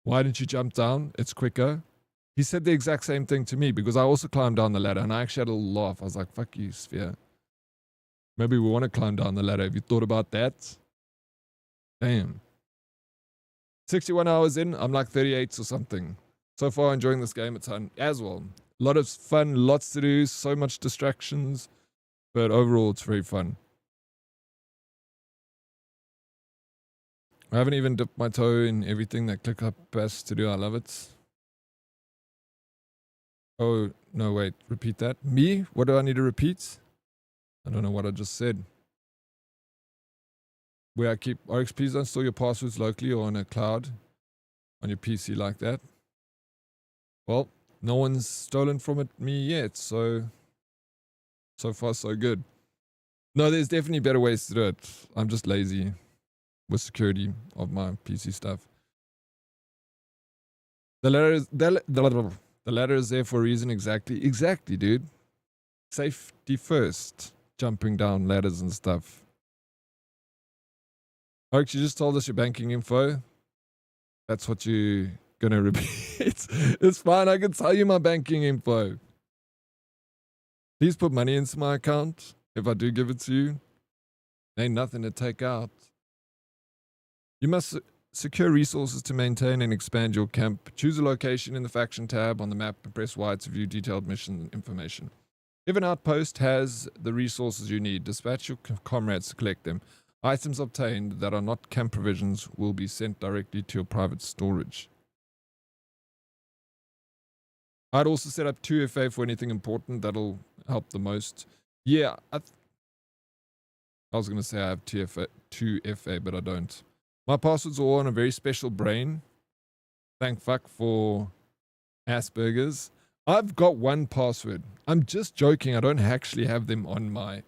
"Why didn't you jump down? It's quicker." He said the exact same thing to me because I also climbed down the ladder, and I actually had a little laugh. I was like, "Fuck you, Sphere. Maybe we want to climb down the ladder. Have you thought about that?" Damn. 61 hours in, I'm like 38 or something. So far, enjoying this game a ton as well. A lot of fun, lots to do, so much distractions, but overall, it's very fun. I haven't even dipped my toe in everything that ClickUp has to do. I love it. Oh, no, wait. Repeat that. Me? What do I need to repeat? I don't know what I just said. Where I keep... Oryx, please don't store your passwords locally or on a cloud on your PC like that. Well, no one's stolen from me yet, so far so good. No, there's definitely better ways to do it. I'm just lazy with security of my PC stuff. The ladder is there for a reason. Exactly, dude. Safety first. Jumping down ladders and stuff. Oryx, you just told us your banking info. That's what you're gonna repeat. It's fine. I can tell you my banking info. Please put money into my account if I do give it to you. Ain't nothing to take out. You must secure resources to maintain and expand your camp. Choose a location in the faction tab on the map and press Y to view detailed mission information. If an outpost has the resources you need, dispatch your comrades to collect them. Items obtained that are not camp provisions will be sent directly to your private storage. I'd also set up 2FA for anything important that'll help the most. Yeah, I was going to say I have 2FA, but I don't. My passwords are all on a very special brain. Thank fuck for Asperger's. I've got one password. I'm just joking. I don't actually have them on my...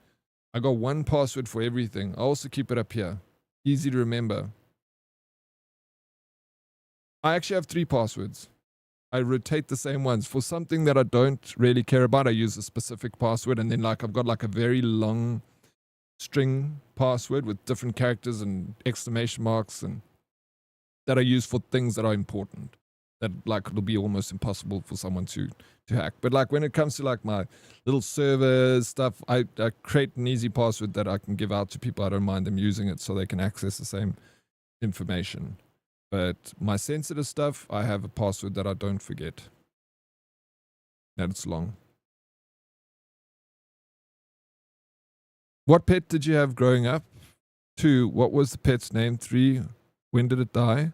I got one password for everything. I also keep it up here. Easy to remember. I actually have 3 passwords. I rotate the same ones. For something that I don't really care about, I use a specific password. And then like I've got like a very long string password with different characters and exclamation marks and that I use for things that are important. that like it'll be almost impossible for someone to hack. But like when it comes to like my little servers stuff, I create an easy password that I can give out to people. I don't mind them using it so they can access the same information. But my sensitive stuff, I have a password that I don't forget. And it's long. What pet did you have growing up? 2, what was the pet's name? 3, when did it die?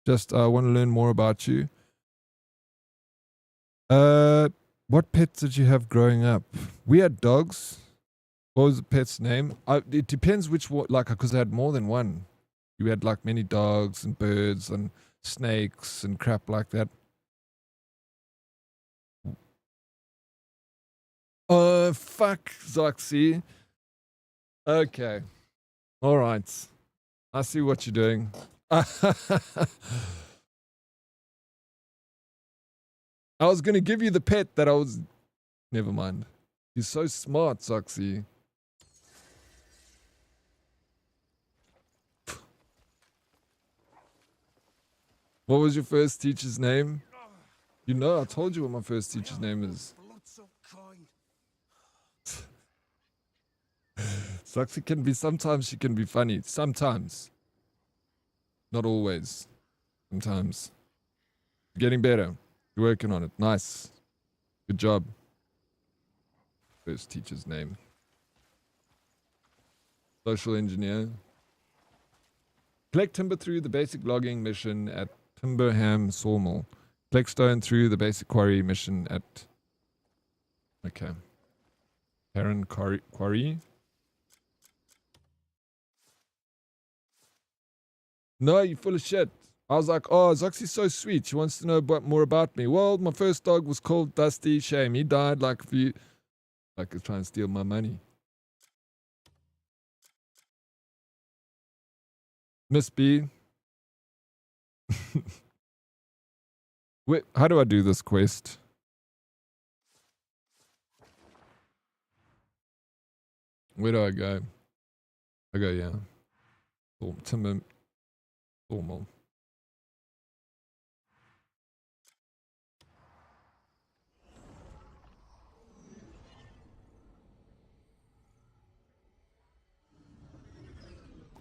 Just I want to learn more about you. What pet did you have growing up? We had dogs. What was the pet's name? It depends which one, like, because I had more than one. You had like many dogs and birds and snakes and crap like that. Oh, fuck, Zoxy. Okay. All right. I see what you're doing. I was going to give you the pet that I was... Never mind. You're so smart, Zoxy. What was your first teacher's name? You know, I told you what my first teacher's name is. Zoxy can be, sometimes she can be funny. Sometimes. Not always. Sometimes. Getting better. You're working on it. Nice. Good job. First teacher's name. Social engineer. Collect timber through the basic logging mission at Timberham Sawmill. Collect stone through the basic quarry mission at... Okay. Heron Quarry. No, you're full of shit. I was like, oh, Zoxy's so sweet. She wants to know more about me. Well, my first dog was called Dusty. Shame. He died like a few... Like he's trying to steal my money. Miss B. Wait, how do I do this quest? Where do I go? I go, yeah. Timber... Sawmill.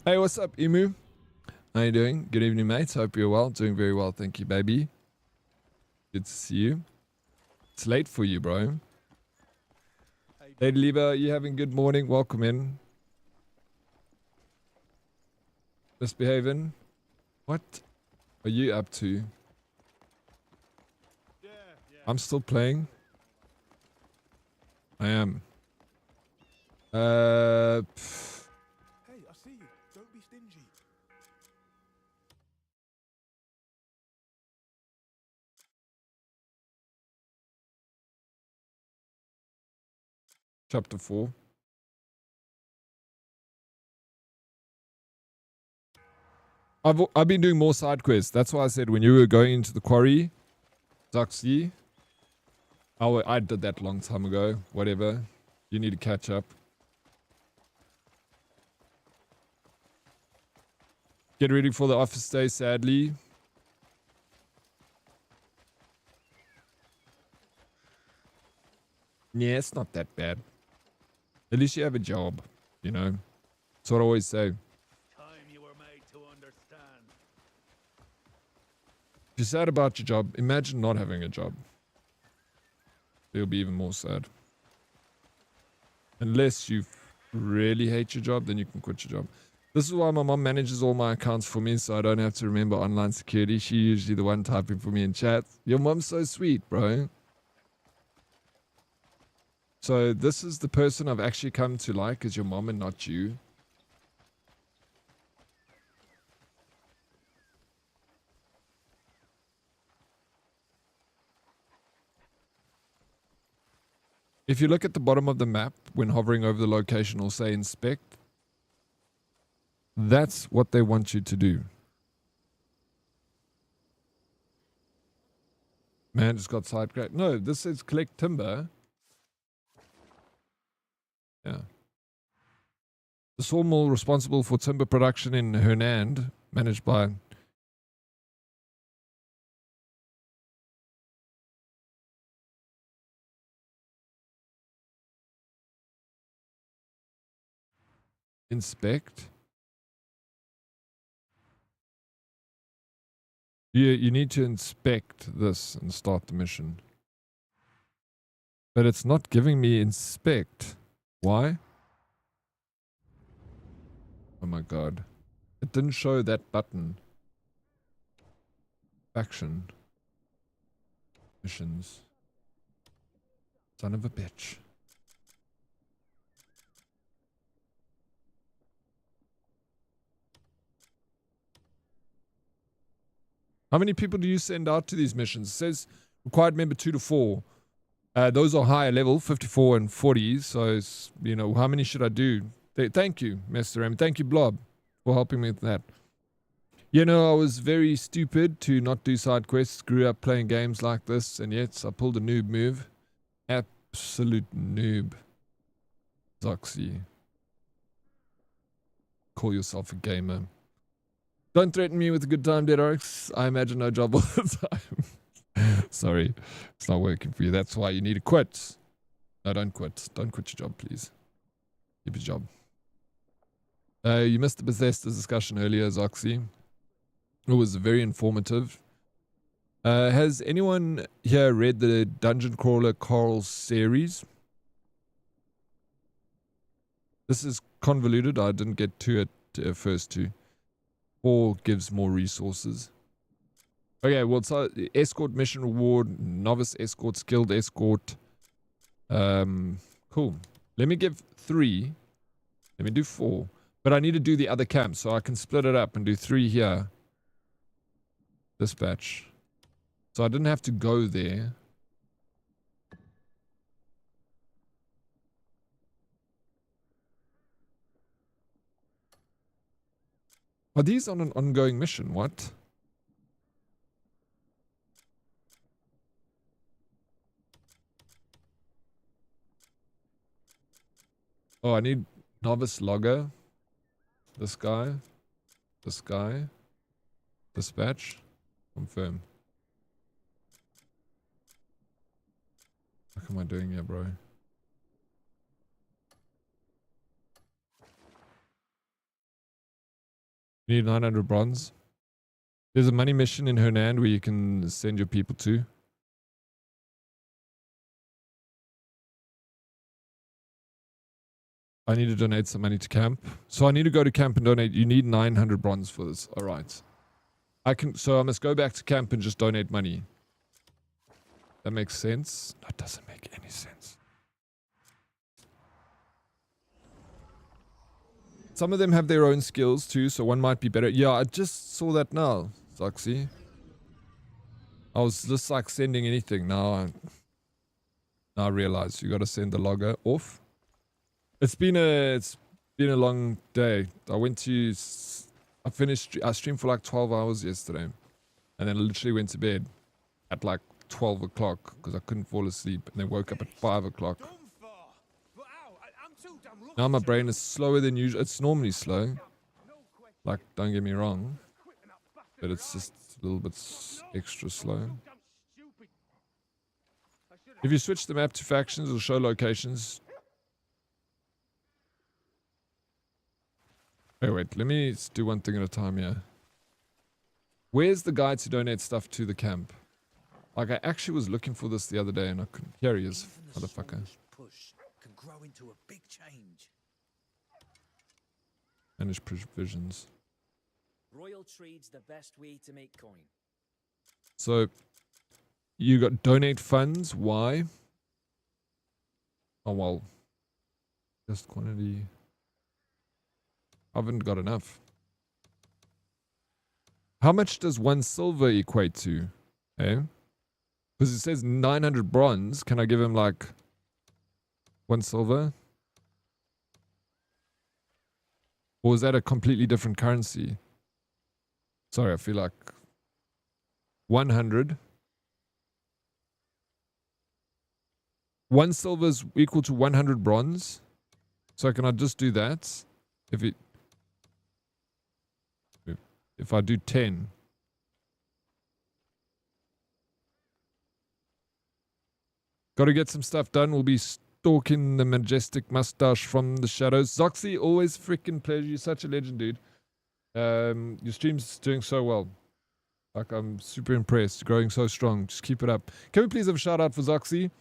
Hey, what's up, Emu? How you doing? Good evening, mates. Hope you're well. Doing very well, thank you, baby. Good to see you. It's late for you, bro. Lady Lieber, you having a good morning? Welcome in. Misbehaving? What are you up to? I'm still playing. I am. Hey, I see you. Don't be stingy. Chapter 4. I've been doing more side quests. That's why I said when you were going into the quarry, Zoxy, I did that a long time ago. Whatever. You need to catch up. Get ready for the office day, sadly. Yeah, it's not that bad. At least you have a job, you know. That's what I always say. If you're sad about your job, imagine not having a job. You'll be even more sad. Unless you really hate your job, then you can quit your job. This is why my mom manages all my accounts for me, so I don't have to remember online security. She's usually the one typing for me in chat. Your mom's so sweet, bro. So this is the person I've actually come to like, is your mom and not you. If you look at the bottom of the map, when hovering over the location, it'll say inspect. That's what they want you to do. Man, just got sidetracked. No, this says collect timber. Yeah. The sawmill responsible for timber production in Hernand, managed by Inspect. You need to inspect this and start the mission. But it's not giving me inspect. Why? Oh my god. It didn't show that button. Action. Missions. Son of a bitch. How many people do you send out to these missions? It says required member 2 to 4. Those are higher level, 54 and 40. So, it's, you know, how many should I do? Thank you, Mr. M. Thank you, Blob, for helping me with that. You know, I was very stupid to not do side quests. Grew up playing games like this, and yet I pulled a noob move. Absolute noob. Zoxy. Call yourself a gamer. Don't threaten me with a good time, Dead Oryx. I imagine no job all the time. Sorry, it's not working for you. That's why you need to quit. No, don't quit. Don't quit your job, please. Keep your job. You missed the Bethesda discussion earlier, Zoxy. It was very informative. Has anyone here read the Dungeon Crawler Coral series? This is convoluted. I didn't get to it first two. 4 gives more resources. Okay, well, it's escort mission reward, novice escort, skilled escort. Cool. Let me give 3. Let me do 4. But I need to do the other camp, so I can split it up and do 3 here. Dispatch. So I didn't have to go there. Are these on an ongoing mission? What? Oh, I need novice logger. This guy. This guy. Dispatch. Confirm. What am I doing here, bro? You need 900 bronze. There's a money mission in Hernan where you can send your people to. I need to donate some money to camp. So I need to go to camp and donate. You need 900 bronze for this. All right. So I must go back to camp and just donate money. That makes sense. That doesn't make any sense. Some of them have their own skills too, so one might be better. Yeah, I just saw that now, Zoxy. I was just like sending anything. Now I realize you got to send the logger off. It's been a long day. I streamed for like 12 hours yesterday, and then I literally went to bed at like 12 o'clock because I couldn't fall asleep, and then woke up at 5 o'clock. Now my brain is slower than usual. It's normally slow. Like, don't get me wrong. But it's just a little bit extra slow. If you switch the map to factions, it'll show locations. Wait, let me do one thing at a time here. Where's the guy to donate stuff to the camp? Like, I actually was looking for this the other day and I couldn't. Here he is, motherfucker. Can grow into a big change. Manage provisions. Royal tree's the best way to make coin. So, you got donate funds. Why? Oh, well. Just quantity. I haven't got enough. How much does 1 silver equate to? Eh? Because it says 900 bronze. Can I give him like 1 silver? Or is that a completely different currency? Sorry, I feel like 100. 1 silver is equal to 100 bronze. So can I just do that? If I do 10. Got to get some stuff done. We'll be stalking the majestic mustache from the shadows. Zoxy, always freaking pleasure. You're such a legend, dude. Your stream's doing so well. Like, I'm super impressed. Growing so strong. Just keep it up. Can we please have a shout out for Zoxy?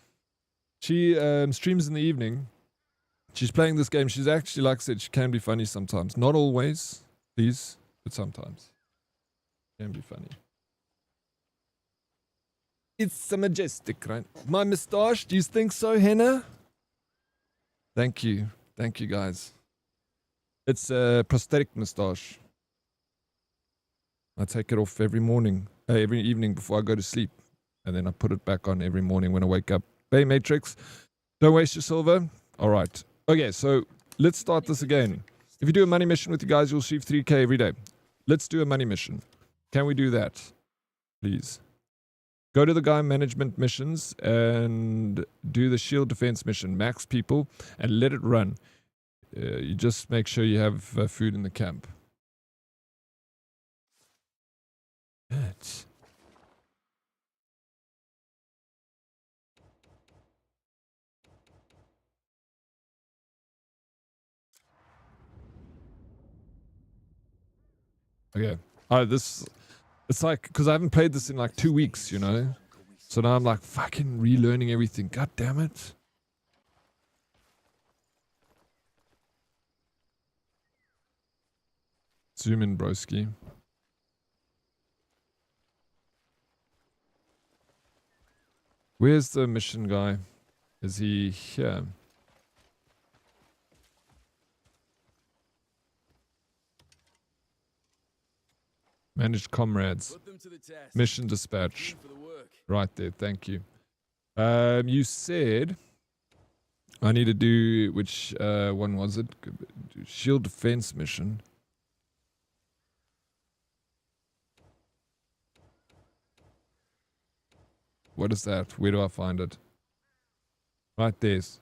She streams in the evening. She's playing this game. She's actually, like I said, she can be funny sometimes. Not always, please, but sometimes. Can be funny. It's a majestic, right? My moustache, do you think so, Henna? Thank you. Thank you, guys. It's a prosthetic moustache. I take it off every morning, every evening before I go to sleep. And then I put it back on every morning when I wake up. Bay Matrix, don't waste your silver. All right. Okay, so let's start this again. If you do a money mission with you guys, you'll receive 3k every day. Let's do a money mission. Can we do that? Please. Go to the guy management missions and do the shield defense mission. Max people and let it run. You just make sure you have food in the camp. That's... Okay. It's like, because I haven't played this in like 2 weeks, you know? So now I'm like fucking relearning everything. God damn it. Zoom in, broski. Where's the mission guy? Is he here? Managed comrades. Mission dispatch. Right there, thank you. You said I need to do, which one was it? Shield defense mission. What is that? Where do I find it? Right there's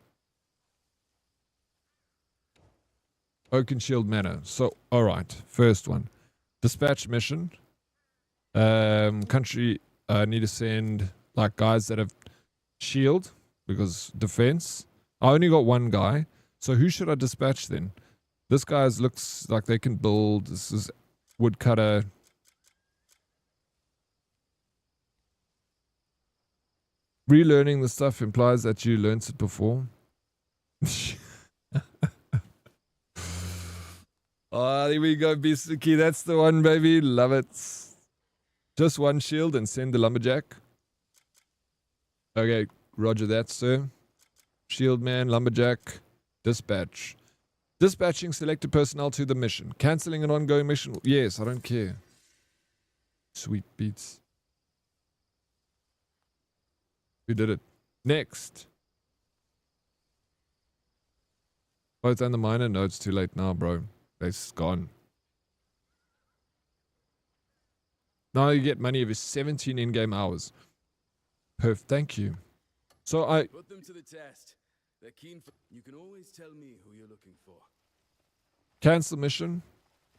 Oaken Shield Manor. So, alright, first one. Dispatch mission. Country, I need to send like guys that have shield because defense. I only got one guy. So who should I dispatch then? This guy looks like they can build. This is woodcutter. Relearning the stuff implies that you learnt it before. Oh, there we go, Bisuki. That's the one, baby. Love it. Just one shield and send the lumberjack. Okay, roger that, sir. Shield man, lumberjack, dispatch. Dispatching selected personnel to the mission. Cancelling an ongoing mission. Yes, I don't care. Sweet beats. We did it. Next. Both and the miner? No, it's too late now, bro. It's gone. Now you get money every 17 in-game hours. Perf, thank you. So I... Put them to the test. They're keen for... You can always tell me who you're looking for. Cancel mission.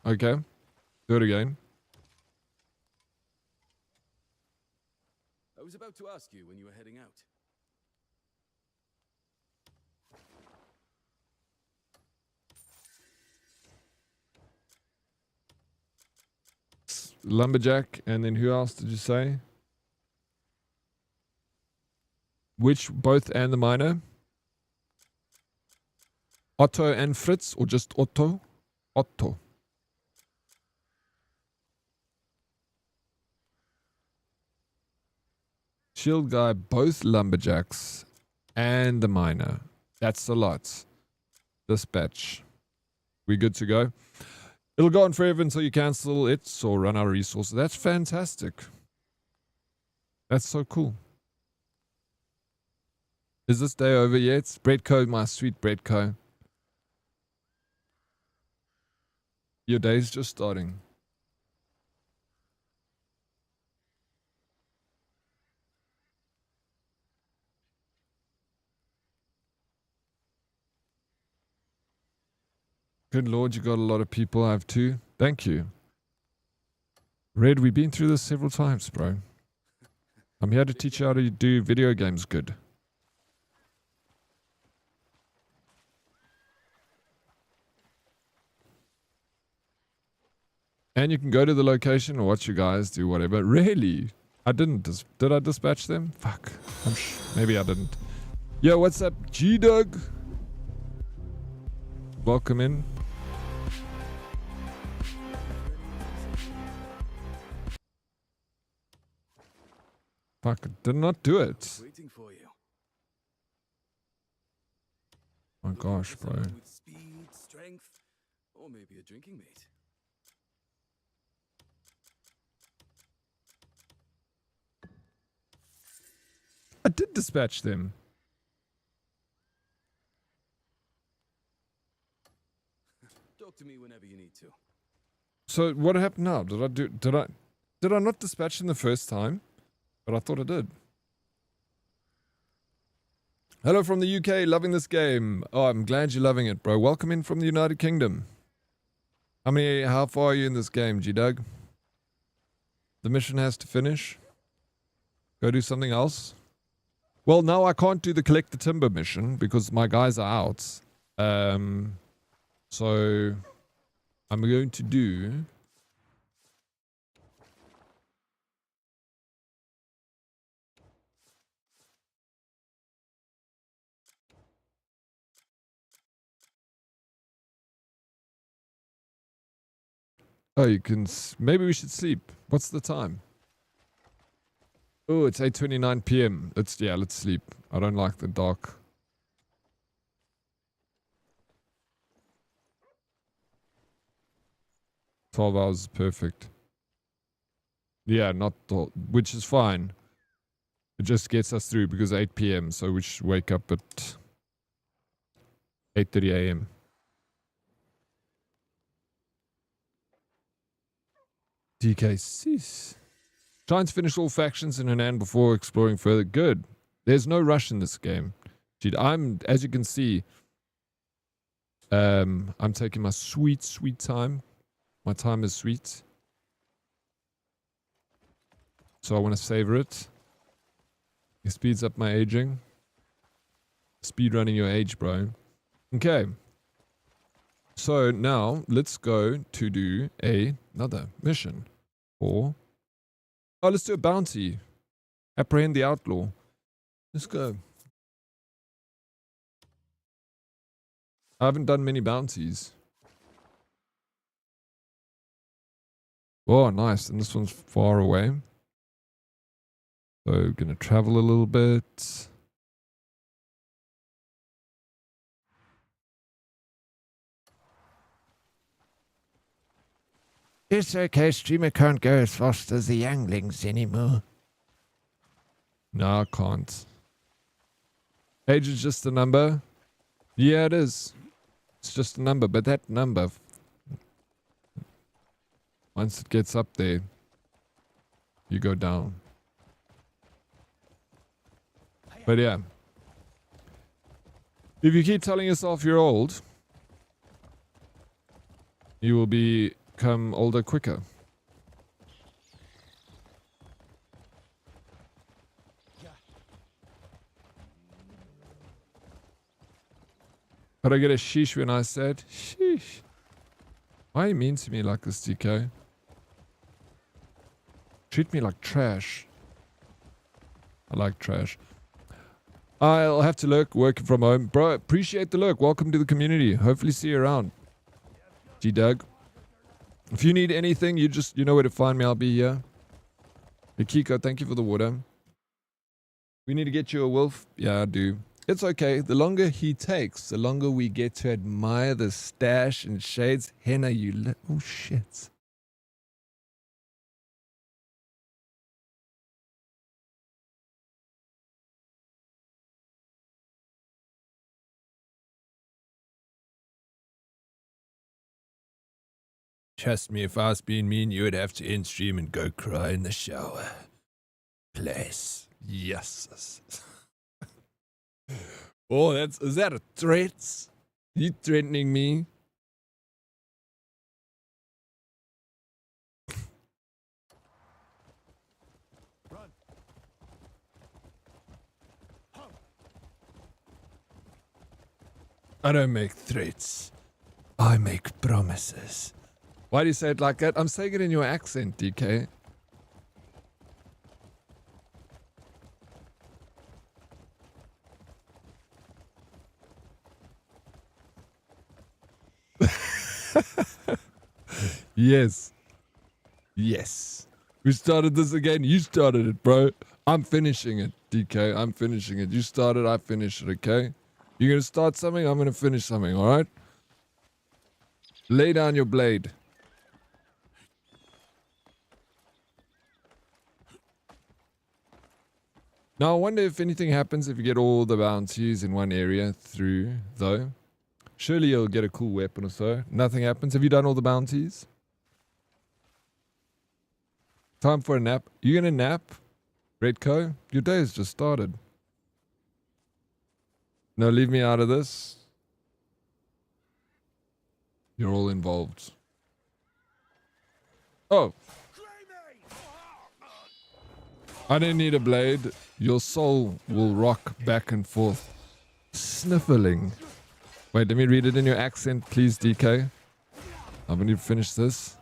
Okay. Do it again. I was about to ask you when you were heading out. Lumberjack, and then who else did you say? Which, both and the miner? Otto and Fritz, or just Otto? Otto. Shield guy, both lumberjacks and the miner. That's a lot. Dispatch. We good to go? It'll go on forever until you cancel it or run out of resources. That's fantastic. That's so cool. Is this day over yet? Breadco, my sweet Breadco. Your day's just starting. Good Lord, you got a lot of people. I have too. Thank you. Red, we've been through this several times, bro. I'm here to teach you how to do video games good. And you can go to the location or watch you guys do whatever. Really? I didn't. Did I dispatch them? Fuck. Maybe I didn't. Yo, what's up, G-Dug? Welcome in. Fuck, did not do it. Waiting for you. My gosh, bro. With speed, strength, or maybe a drinking mate. I did dispatch them. Talk to me whenever you need to. So what happened now? Did I not dispatch them the first time? But I thought I did. Hello from the UK, loving this game. Oh, I'm glad you're loving it, bro. Welcome in from the United Kingdom. How far are you in this game, G-Dug? The mission has to finish. Go do something else. Well, now I can't do the collect the timber mission because my guys are out. So I'm going to do... Oh, you can... Maybe we should sleep. What's the time? Oh, it's 8:29 p.m. Let's sleep. I don't like the dark. $12 hours is perfect. Yeah, which is fine. It just gets us through because 8 p.m. So we should wake up at 8:30 a.m. DK6. Trying to finish all factions in Henan before exploring further. Good. There's no rush in this game. Dude, as you can see, I'm taking my sweet, sweet time. My time is sweet. So I want to savor it. It speeds up my aging. Speed running your age, bro. Okay. So now let's go to do another mission. Let's do a bounty. Apprehend the outlaw. Let's go. I haven't done many bounties. Oh, nice. And this one's far away. So, gonna travel a little bit. It's okay, streamer can't go as fast as the younglings anymore. No, I can't. Age is just a number. Yeah, it is. It's just a number, but that number, once it gets up there, you go down. But yeah. If you keep telling yourself you're old, you will become older quicker. But I get a sheesh when I said, sheesh. Why are you mean to me like this, DK? Treat me like trash. I like trash. I'll have to lurk working from home. Bro, appreciate the lurk. Welcome to the community. Hopefully see you around. G-Doug. If you need anything, you know where to find me. I'll be here. Kiko, thank you for the water. We need to get you a wolf. Yeah, I do. It's okay. The longer he takes, the longer we get to admire the stash and shades. Henna, oh, shit. Trust me, if I was being mean, you would have to end stream and go cry in the shower. Please. Yes. Oh, is that a threat? You threatening me? Run. I don't make threats. I make promises. Why do you say it like that? I'm saying it in your accent, DK. Yes. Yes. We started this again. You started it, bro. I'm finishing it, DK. I'm finishing it. You started, I finish it, okay? You're going to start something, I'm going to finish something, alright? Lay down your blade. Now, I wonder if anything happens if you get all the bounties in one area through, though. Surely you'll get a cool weapon or so. Nothing happens. Have you done all the bounties? Time for a nap. You gonna nap? Redco? Your day has just started. No, leave me out of this. You're all involved. Oh. I didn't need a blade. Your soul will rock back and forth. Sniffling. Wait, let me read it in your accent, please, DK. I'm going to finish this.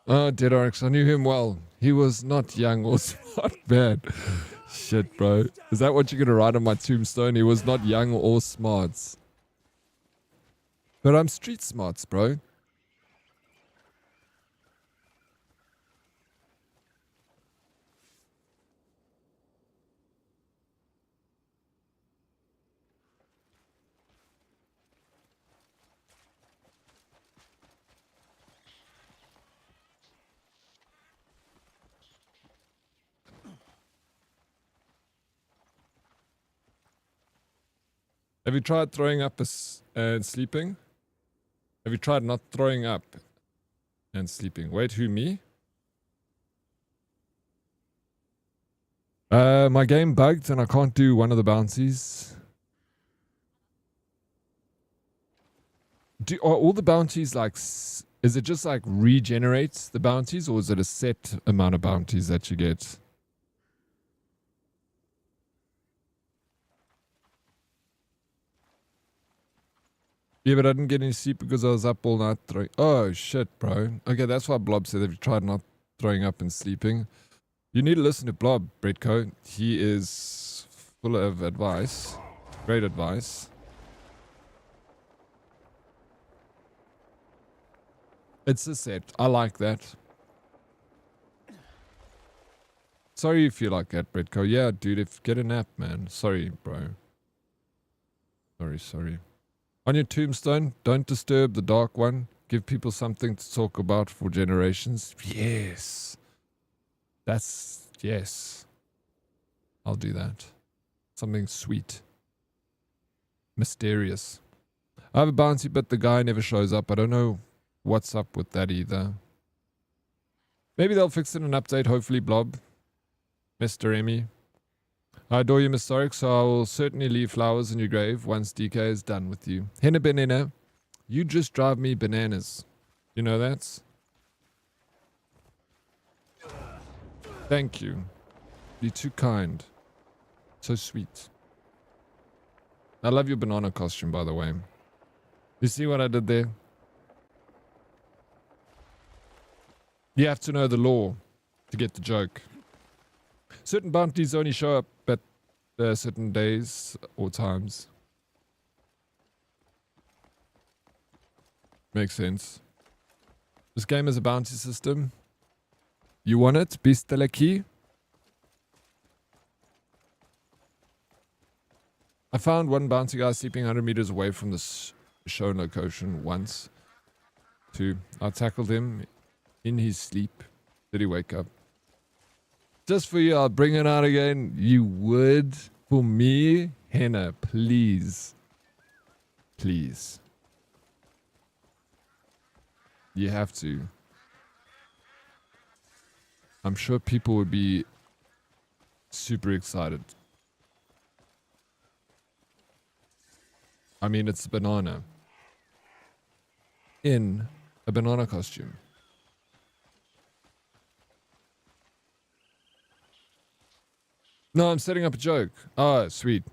Oh, Dead Oryx, I knew him well. He was not young or smart, bad. Shit, bro. Is that what you're going to write on my tombstone? He was not young or smart. But I'm street smarts, bro. Have you tried throwing up and sleeping? Have you tried not throwing up and sleeping? Wait, who, me? My game bugged and I can't do one of the bounties. Are all the bounties like... Is it just like regenerates the bounties or is it a set amount of bounties that you get? Yeah, but I didn't get any sleep because I was up all night throwing... Oh, shit, bro. Okay, that's why Blob said if you tried not throwing up and sleeping. You need to listen to Blob, Bretco. He is full of advice. Great advice. It's a set. I like that. Sorry you feel like that, Bretco. Yeah, dude, get a nap, man. Sorry, bro. Sorry. On your tombstone, don't disturb the Dark One. Give people something to talk about for generations. Yes. Yes. I'll do that. Something sweet. Mysterious. I have a bounty, but the guy never shows up. I don't know what's up with that either. Maybe they'll fix it in an update, hopefully, Blob. Mr. Emmy. I adore you, Miss Oryx, so I will certainly leave flowers in your grave once DK is done with you. Henna Banana, you just drive me bananas. You know that? Thank you. You're too kind. So sweet. I love your banana costume, by the way. You see what I did there? You have to know the law to get the joke. Certain bounties only show up at certain days or times. Makes sense. This game is a bounty system. You want it? Beast de la key? I found one bounty guy sleeping 100 meters away from the shown location once. 2. I tackled him in his sleep. Did he wake up? Just for you, I'll bring it out again. You would? For me? Henna, please. Please. You have to. I'm sure people would be super excited. I mean, it's a banana. In a banana costume. No, I'm setting up a joke. Oh, sweet.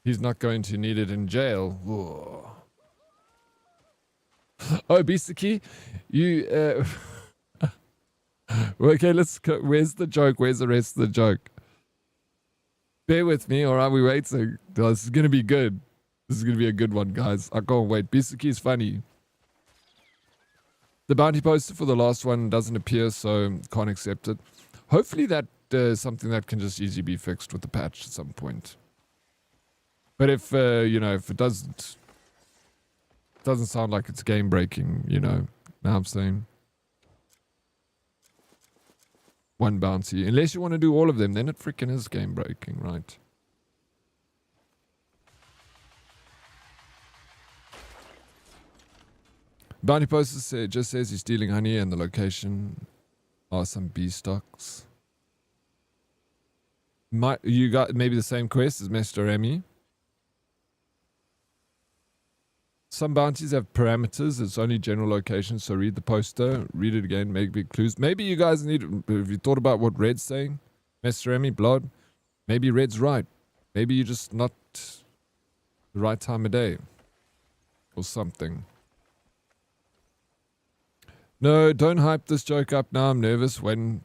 He's not going to need it in jail. Whoa. Oh, Beastaki, you... okay, let's go. Where's the joke? Where's the rest of the joke? Bear with me, or are we waiting? This is going to be good. This is going to be a good one, guys. I can't wait. Beastaki is funny. The bounty poster for the last one doesn't appear, so can't accept it. Hopefully that is something that can just easily be fixed with the patch at some point. But if, you know, if it doesn't sound like it's game breaking, you know what I'm saying? One bounty. Unless you want to do all of them, then it freaking is game breaking, right? Bounty poster just says he's stealing honey and the location are some bee stocks. You got maybe the same quest as Mr. Remy? Some bounties have parameters. It's only general locations, so read the poster, read it again, make big clues. Maybe you guys need... Have you thought about what Red's saying? Mr. Remy, Blood? Maybe Red's right. Maybe you're just not the right time of day. Or something. No, don't hype this joke up now. I'm nervous when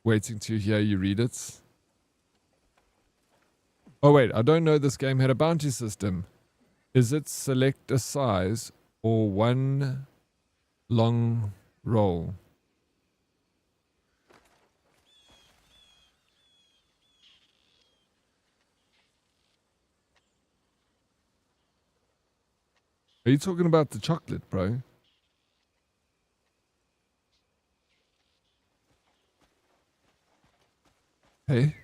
waiting to hear you read it. Oh wait, I don't know this game had a bounty system. Is it select a size or one long roll? Are you talking about the chocolate, bro? Hey?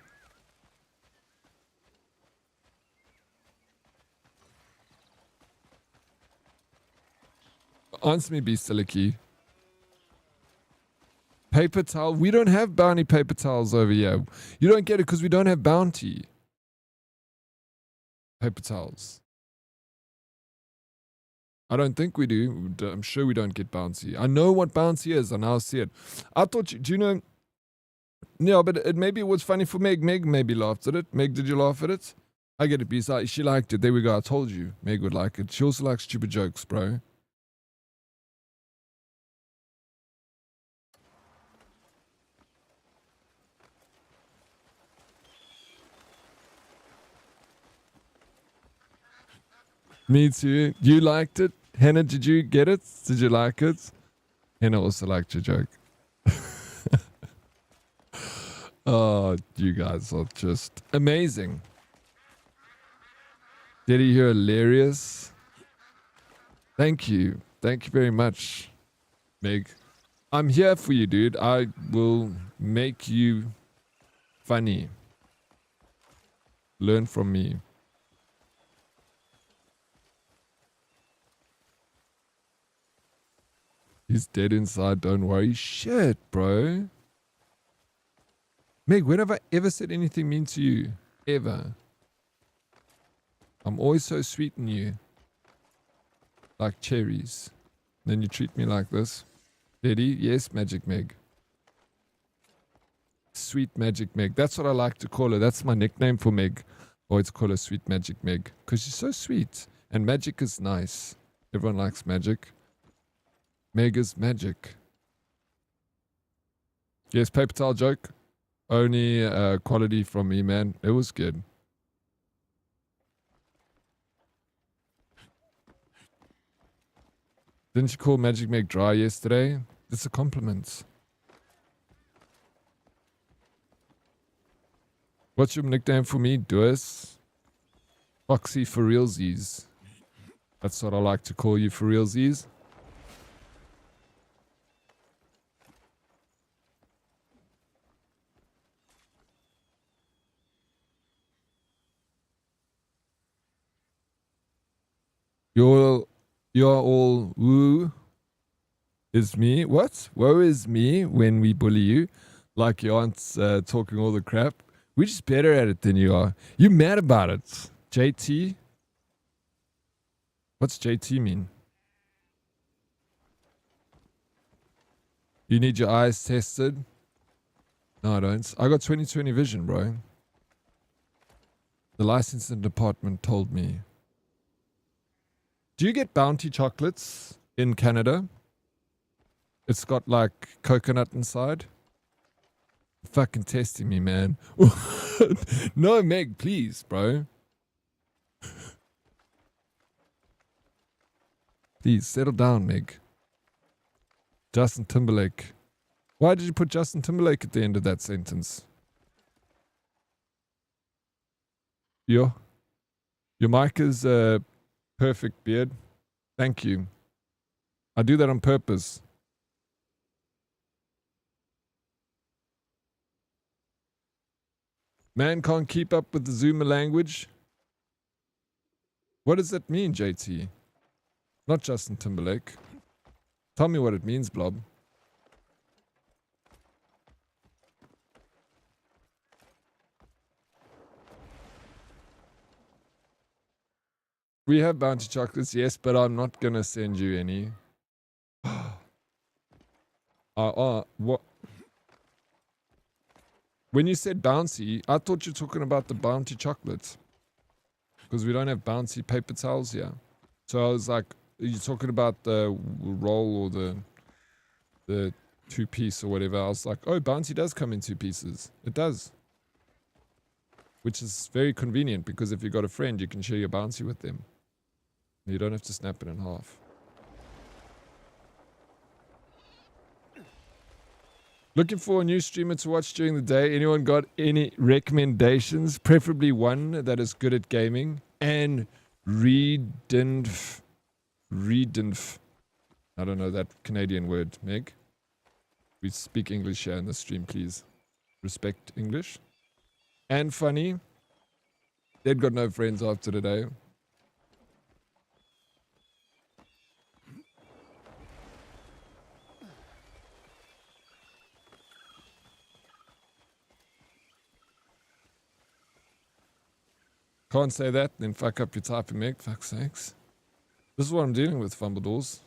Answer me, Beastaliki. Paper towel? We don't have bounty paper towels over here. You don't get it because we don't have bounty. Paper towels. I don't think we do. I'm sure we don't get bounty. I know what bounty is. I now see it. I thought you... Do you know... Yeah, but maybe it was funny for Meg. Meg maybe laughed at it. Meg, did you laugh at it? I get it, Beast. She liked it. There we go. I told you. Meg would like it. She also likes stupid jokes, bro. Me too. You liked it? Hannah, did you get it? Did you like it? Hannah also liked your joke. Oh, you guys are just amazing. Did you hear hilarious? Thank you. Thank you very much, Meg. I'm here for you, dude. I will make you funny. Learn from me. He's dead inside, don't worry. Shit, bro. Meg, when have I ever said anything mean to you? Ever. I'm always so sweet in you. Like cherries. Then you treat me like this. Betty, yes, Magic Meg. Sweet Magic Meg. That's what I like to call her. That's my nickname for Meg. I always call her Sweet Magic Meg. Because she's so sweet. And magic is nice. Everyone likes magic. Meg is magic. Yes, paper towel joke. Only quality from me, man. It was good. Didn't you call Magic Meg dry yesterday? It's a compliment. What's your nickname for me? Duis? Foxy for realsies. That's what I like to call you for realsies. You're all woo is me. What? Woe is me when we bully you. Like you aren't talking all the crap. We're just better at it than you are. You mad about it. JT? What's JT mean? You need your eyes tested? No, I don't. I got 20/20 vision, bro. The licensing department told me. Do you get bounty chocolates in Canada? It's got like coconut inside. Fucking testing me, man. No, Meg, please, bro. Please, settle down, Meg. Justin Timberlake. Why did you put Justin Timberlake at the end of that sentence? Your mic is perfect, beard. Thank you. I do that on purpose. Man can't keep up with the Zoomer language. What does that mean, JT? Not Justin Timberlake. Tell me what it means, Blob. We have bounty chocolates, yes, but I'm not gonna send you any. What? When you said bouncy, I thought you were talking about the bounty chocolates. Because we don't have bouncy paper towels here. So I was like, are you talking about the roll or the 2-piece or whatever? I was like, oh, bouncy does come in 2 pieces. It does. Which is very convenient because if you've got a friend, you can share your bouncy with them. You don't have to snap it in half. Looking for a new streamer to watch during the day. Anyone got any recommendations? Preferably one that is good at gaming. And Redenf. I don't know that Canadian word, Meg. We speak English here in the stream, please. Respect English. And funny. They'd got no friends after today. Can't say that, then fuck up your typing, Meg. Fuck's sakes. This is what I'm dealing with, Fumbledores.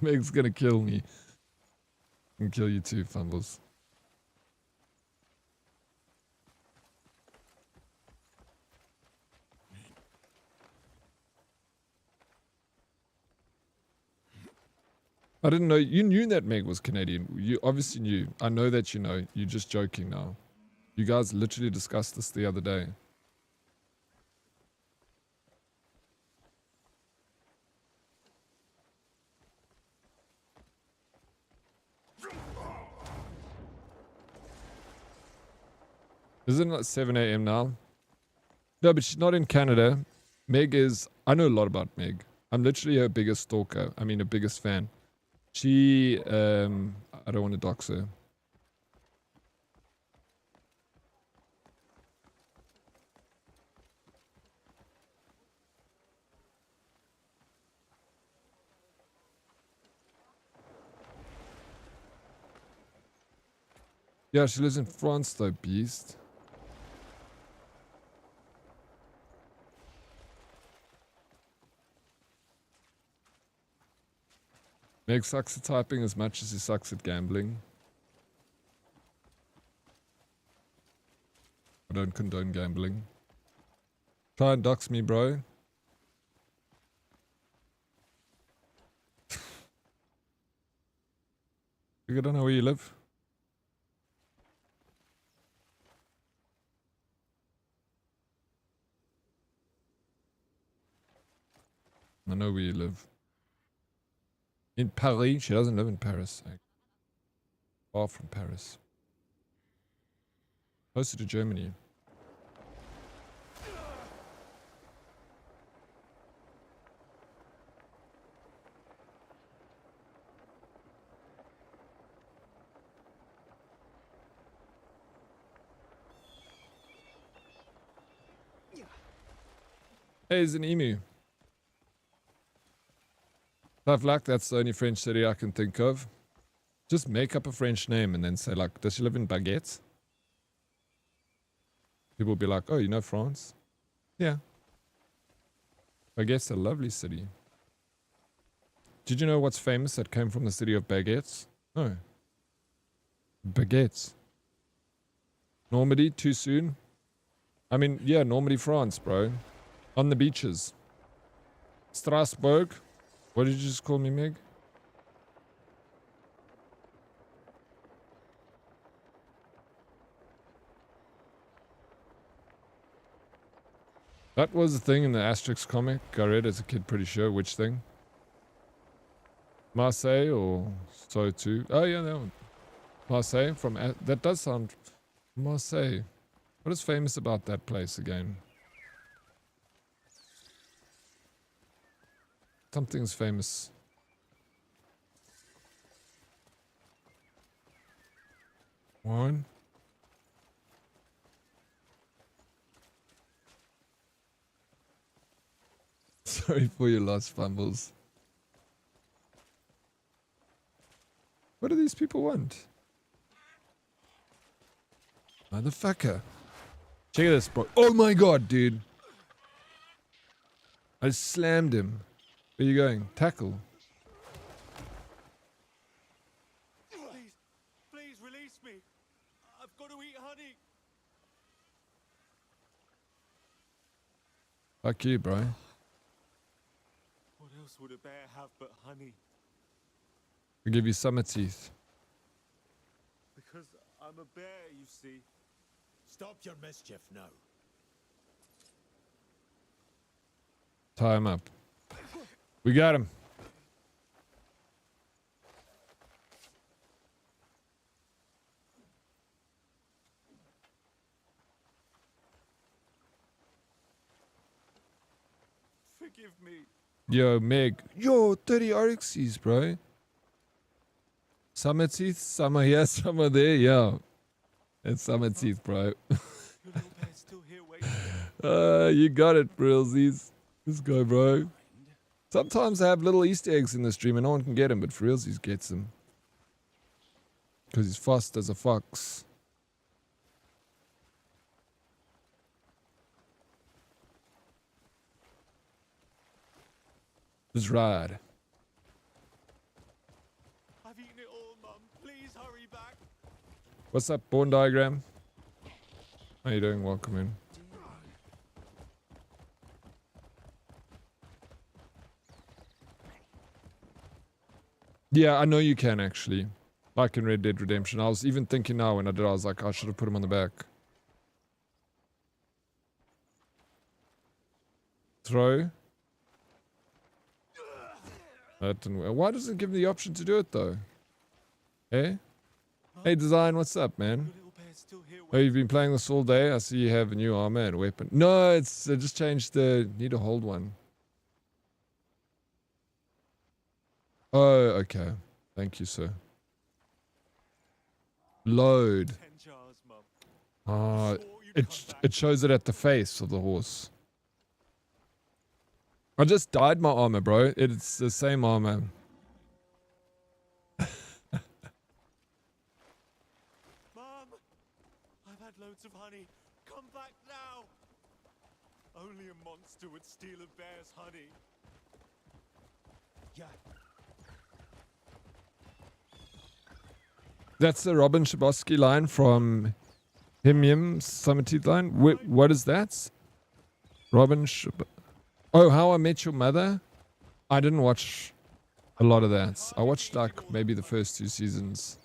Meg's gonna kill me. And kill you too, Fumbles. I didn't know. You knew that Meg was Canadian. You obviously knew. I know that you know. You're just joking now. You guys literally discussed this the other day. Isn't it 7 a.m. now? No, but she's not in Canada. Meg is... I know a lot about Meg. I'm literally her biggest stalker. I mean, her biggest fan. She, I don't want to dox her. Yeah, she lives in France though, beast. Meg sucks at typing as much as he sucks at gambling. I don't condone gambling. Try and dox me, bro. I don't know where you live. I know where you live. In Paris? She doesn't live in Paris. Far from Paris. Closer to Germany. Hey, there's an emu. Tough luck, that's the only French city I can think of. Just make up a French name and then say like, does she live in Baguette? People will be like, oh, you know France? Yeah. Baguette's a lovely city. Did you know what's famous that came from the city of baguettes? No. Baguettes. Normandy, too soon? I mean, yeah, Normandy, France, bro. On the beaches. Strasbourg. What did you just call me, Meg? That was the thing in the Asterix comic I read as a kid, pretty sure. Which thing? Marseille or so too? Oh yeah, that one. Marseille from... that does sound... Marseille. What is famous about that place again? Something's famous. Wine? Sorry for your lost fumbles. What do these people want? Motherfucker. Check this, bro. Oh my god, dude. I slammed him. Where you going? Tackle. Please release me. I've got to eat honey. Fuck you, bro. What else would a bear have but honey? We give you summer teeth. Because I'm a bear, you see. Stop your mischief now. Tie him up. We got him. Forgive me. Yo, Meg. Yo, 30 Oryxes, bro. Summer teeth, summer here, summer there. Yeah. It's summer teeth, bro. You got it, Brilsies. Let's go, bro. Sometimes I have little Easter eggs in the stream and no one can get them, but Frilsies gets them. Because he's fast as a fox. Let's ride. I've eaten it all, Mum. Please hurry back. What's up, Born Diagram? How you doing? Welcome in. Yeah, I know you can actually. Like in Red Dead Redemption. I was even thinking now when I did, I was like, I should have put him on the back. Throw. That didn't work. Why does it give me the option to do it though? Hey? Hey Design, what's up, man? Oh, you've been playing this all day? I see you have a new armor and weapon. No, it's I just changed the... Need to hold one. Oh, okay. Thank you, sir. Load. It shows it at the face of the horse. I just dyed my armor, bro. It's the same armor. Mum! I've had loads of honey. Come back now! Only a monster would steal a bear's honey. Yeah. That's the Robin Shabosky line from Himyam's Summer Teeth line. What is that? Robin Oh, How I Met Your Mother? I didn't watch a lot of that. I watched like maybe the first 2 seasons.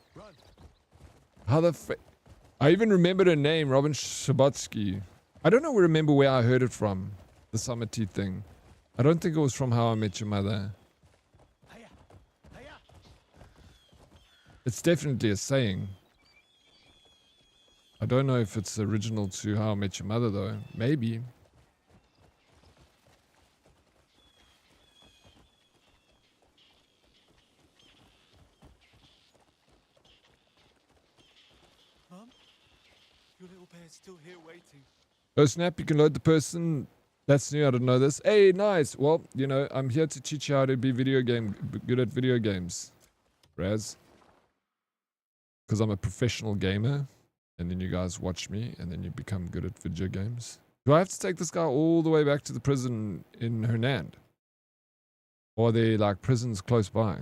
How the I even remembered her name, Robin Shabosky. I don't remember where I heard it from. The Summer Teeth thing. I don't think it was from How I Met Your Mother. It's definitely a saying. I don't know if it's original to How I Met Your Mother though. Maybe. Mum? Your little bear's still here waiting. Oh snap, you can load the person. That's new, I didn't know this. Hey, nice. Well, you know, I'm here to teach you how to be good at video games. Raz. Because I'm a professional gamer, and then you guys watch me, and then you become good at video games. Do I have to take this guy all the way back to the prison in Hernand? Or are there like prisons close by?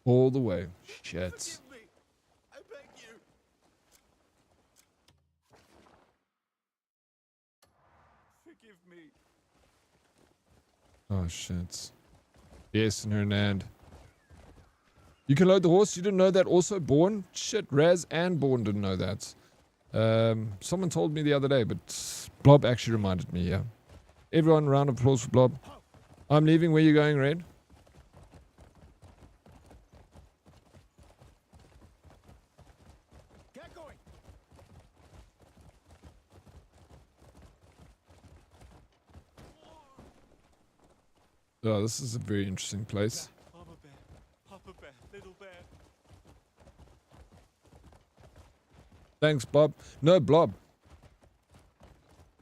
All the way. Shit. Forgive me. I beg you. Forgive me. Oh shit. Yes, and Hernand. You can load the horse. You didn't know that also? Born? Shit, Raz and Born didn't know that. Someone told me the other day, but Blob actually reminded me, yeah. Everyone, round of applause for Blob. I'm leaving. Where you going, Red? Get going. Oh, this is a very interesting place. Mama bear, Papa bear, little bear. Thanks, Bob. No, Blob.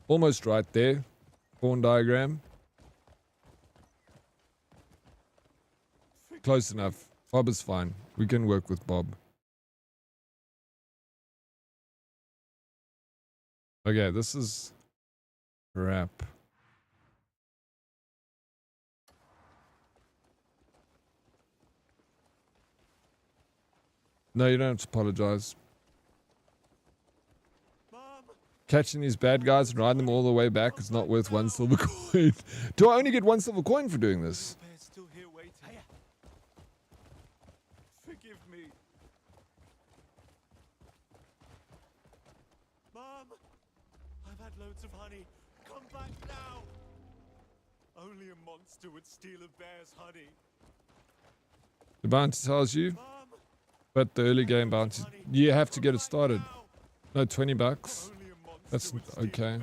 Almost right there. Born diagram. Close enough. Bob is fine. We can work with Bob. Okay, this is crap. No, you don't have to apologize. Catching these bad guys and riding them all the way back is not worth 1 silver coin. Do I only get 1 silver coin for doing this? Bear's still here waiting. Forgive me. Mom, I've had loads of honey. Come back now. Only a monster would steal a bear's honey. The bounty tells you, but the early game bounty, you have to get it started. No, 20 bucks. That's okay.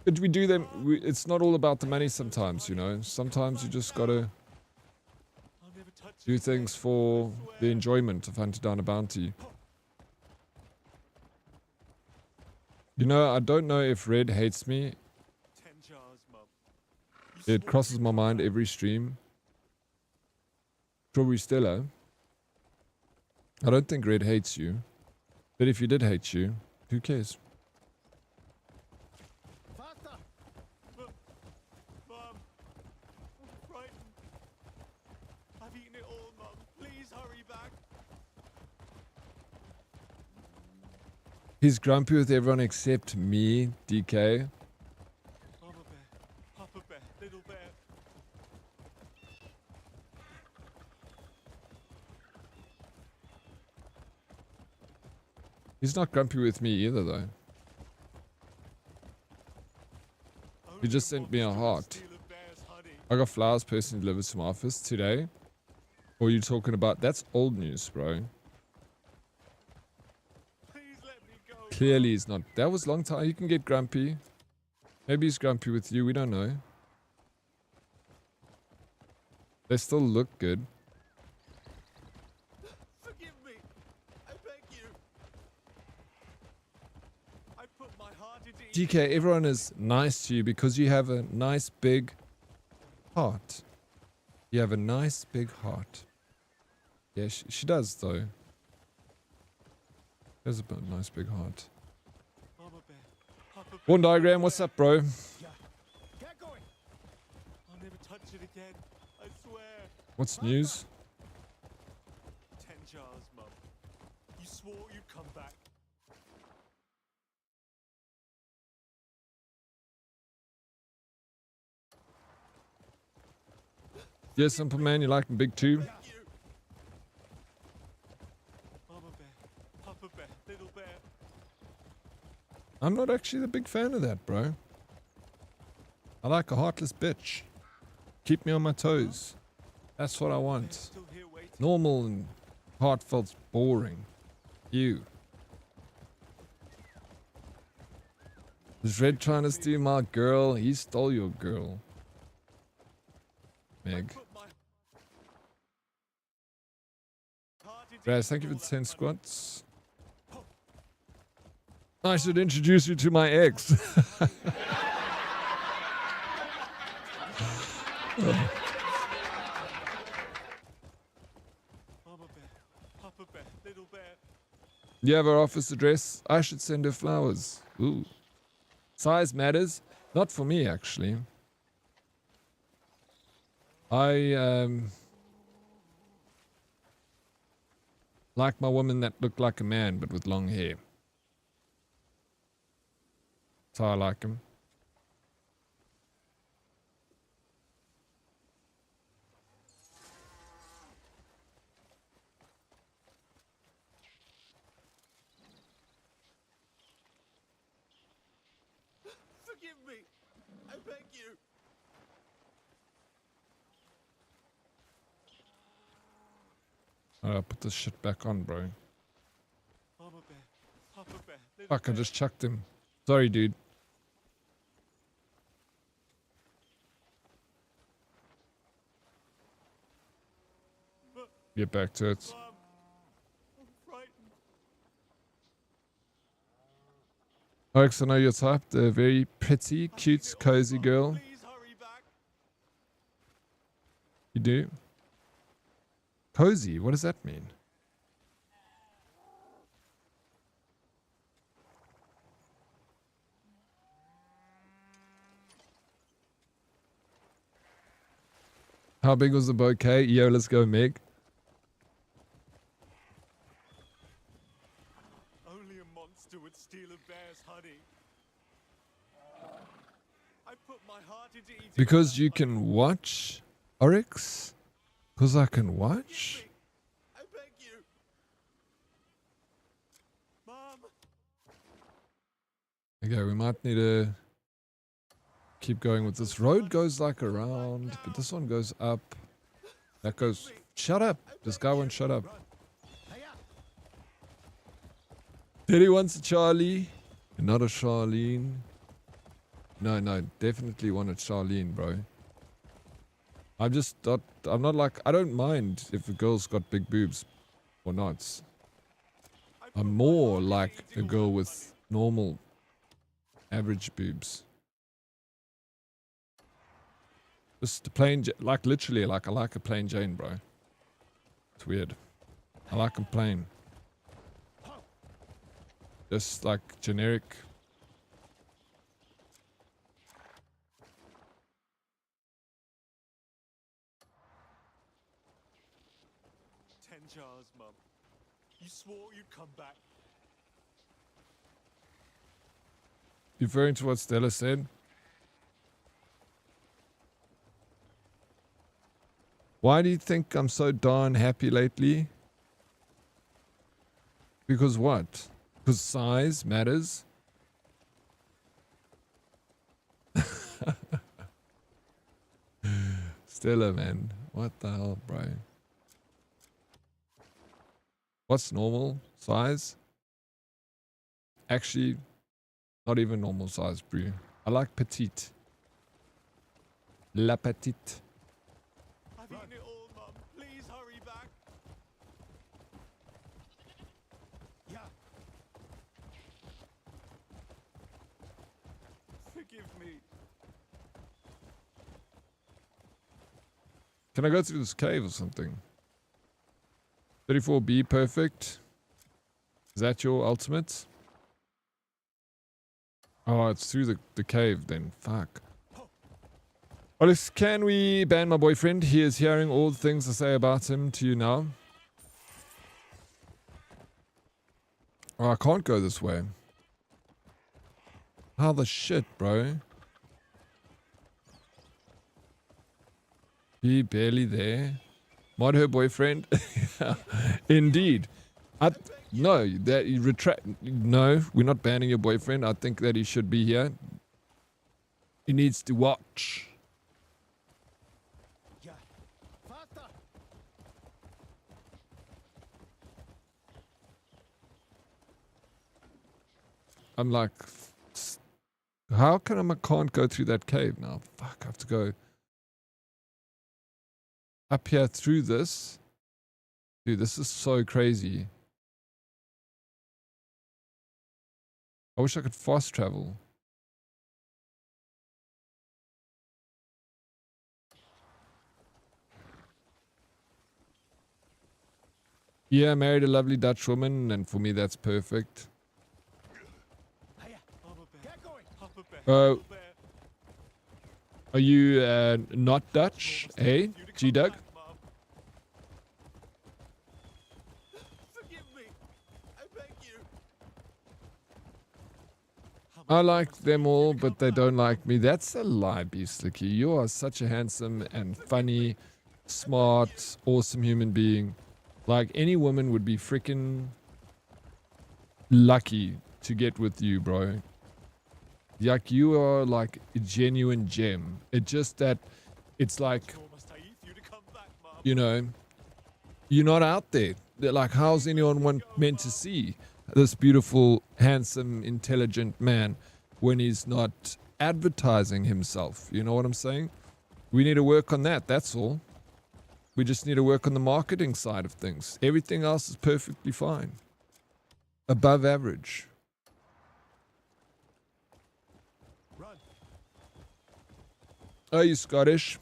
But we do them, it's not all about the money sometimes, you know. Sometimes you just gotta do things for the enjoyment of hunting down a bounty. You know, I don't know if Red hates me. It crosses my mind every stream. Strawberry Stella. I don't think Red hates you. But if he did hate you, who cares? Faster! Mom, I'm frightened. I've eaten it all, Mom. Please hurry back. He's grumpy with everyone except me, DK. Mama bear, Papa bear, little bear. He's not grumpy with me either, though. He just sent me a heart. I got flowers personally delivered to my office today. Or are you talking about? That's old news, bro. Clearly he's not. That was a long time. You can get grumpy. Maybe he's grumpy with you. We don't know. They still look good. Forgive me. I beg you. I put my heart into DK, everyone is nice to you because you have a nice big heart. You have a nice big heart. Yeah, she does though. She has a nice big heart. One diagram, what's up, bro? Get going. I'll never touch it again. I swear. What's news? 10 jars, Mum. You swore you'd come back. Yes, Simple Man, you like him big too? Mama bear, Papa bear, little bear. I'm not actually the big fan of that, bro. I like a heartless bitch. Keep me on my toes. That's what I want. Normal and heartfelt's boring. You. Is Red trying to steal my girl? He stole your girl. Meg. Raz, thank you for the 10 squats. I should introduce you to my ex. Mama bear, Papa bear, little bear. You have her office address? I should send her flowers. Ooh. Size matters. Not for me, actually. I like my woman that looked like a man, but with long hair. That's how I like him. Forgive me. I beg you. Alright, put this shit back on, bro. Mama bear, Papa bear. Fuck, I just chucked him. Sorry, dude. Get back to it. Mom, I'm frightened. Oryx, I know your type. The very pretty, cute, cozy girl. Please hurry back. You do? Cozy? What does that mean? How big was the bouquet? Yo, let's go, Meg. Only a monster would steal a bear's honey. I put my heart into eating. Because you can watch, Oryx? Because I can watch? I beg you. Mom. Okay, we might need to keep going with this. Road goes like around, but this one goes up. That goes... Shut up! This guy won't shut up. Daddy wants a Charlie, not a Charlene. No, definitely want a Charlene, bro. I'm just not... I'm not like... I don't mind if a girl's got big boobs or not. I'm more like a girl with normal, average boobs. Just a plain... Like, literally, like, I like a plain Jane, bro. It's weird. I like them plain. Just, like, generic... 10 jars, Mum. You swore you'd come back. Referring to what Stella said. Why do you think I'm so darn happy lately? Because what? Because size matters? Stella, man. What the hell, bro? What's normal size? Actually, not even normal size, bro. I like petite. La petite. I've eaten it all, Mum. Please hurry back. Yeah. Forgive me. Can I go through this cave or something? 34B, perfect. Is that your ultimate? Oh, it's through the cave then. Fuck. Oryx, can we ban my boyfriend? He is hearing all the things I say about him to you now. Oh, I can't go this way. How the shit, bro? Be barely there. Mod her boyfriend. Indeed. No, that you retract. No, we're not banning your boyfriend. I think that he should be here. He needs to watch. Yeah. Faster. I'm like, how come I can't go through that cave now? Fuck, I have to go up here through this. Dude, this is so crazy. I wish I could fast travel. Yeah, I married a lovely Dutch woman, and for me that's perfect. Mama bear. Get going. Papa bear. Are you not Dutch, eh, G-Doug? I like them all, but they don't like me. That's a lie, Beastlicky. You are such a handsome and funny, smart, awesome human being. Like, any woman would be freaking lucky to get with you, bro. Like, you are like a genuine gem. It's just that it's like, you know, you're not out there. They're like, how's anyone meant to see this beautiful, handsome, intelligent man when he's not advertising himself? You know what I'm saying? We need to work on that, that's all. We just need to work on the marketing side of things. Everything else is perfectly fine. Above average. Oh, you Scottish?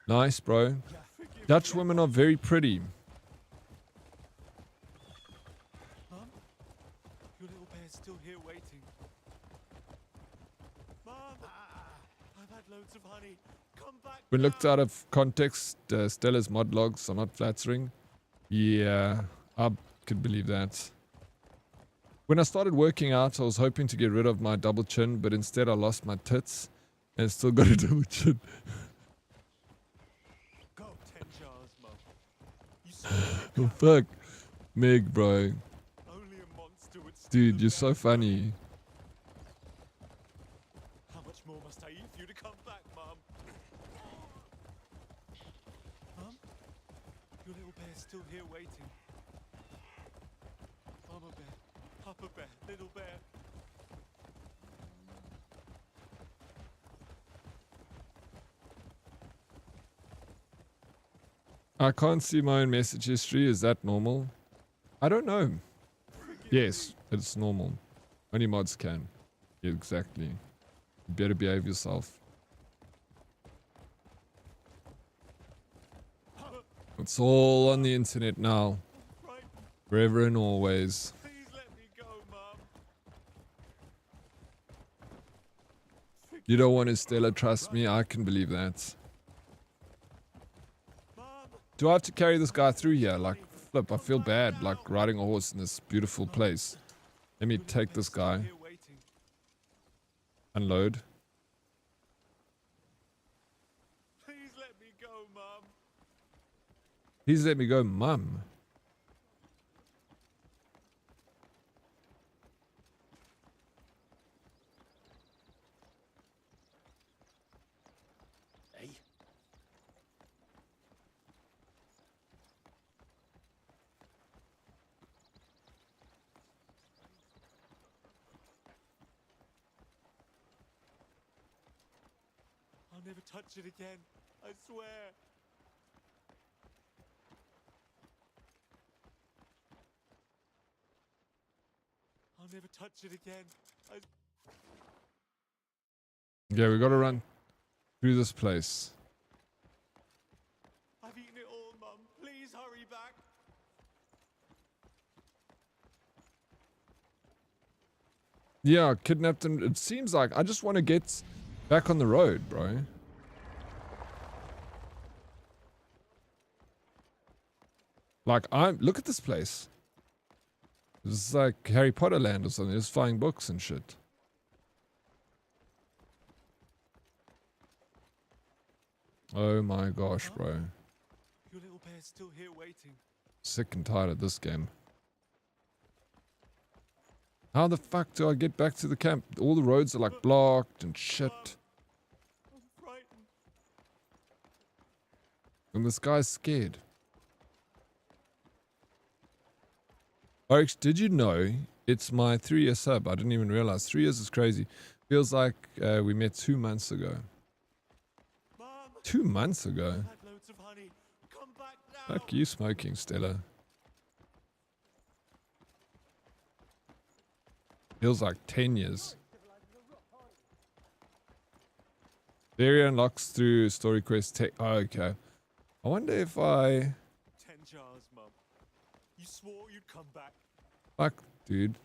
Nice, bro. Dutch women are very pretty. Mum? Your little bear's still here waiting. Mum! I've had loads of honey. Come back. When looked out of context, Stella's mod logs are not flattering. Yeah, I could believe that. When I started working out, I was hoping to get rid of my double chin, but instead I lost my tits and still got a double chin. Go 10 jars, Mum. You Oh, fuck. Meg, bro. Only a monster would Dude, you're so funny. How much more must I eat for you to come back, Mum? Mum? Your little bear's still here waiting. Mama bear, Papa bear, little bear. I can't see my own message history. Is that normal? I don't know. Yes, it's normal. Only mods can. Yeah, exactly. You better behave yourself. It's all on the internet now. Forever and always. Please let me go, Mum. You don't want to, Stella, trust me. I can believe that. Do I have to carry this guy through here? Like, flip, I feel bad, like riding a horse in this beautiful place. Let me take this guy. Unload. Please let me go, Mum. Please let me go, Mum. Hey. I'll never touch it again. I swear. I'll never touch it again. Yeah, we gotta run through this place. I've eaten it all, Mum. Please hurry back. Yeah, kidnapped him. It seems like I just want to get back on the road, bro. Like, look at this place. This is like Harry Potter land or something. There's flying books and shit. Oh my gosh, bro. Your little bear's still here waiting. Sick and tired of this game. How the fuck do I get back to the camp? All the roads are like blocked and shit. I'm frightened. And this guy's scared. Oryx, did you know it's my 3-year sub? I didn't even realize. 3 years is crazy. Feels like we met 2 months ago. Mom, 2 months ago? I've had loads of honey. Come back now. Fuck you smoking, Stella. Feels like 10 years. Area unlocks through story quest. Oh, okay. I wonder if I... 10 jars, Mum. You swore you'd come back. Fuck, dude.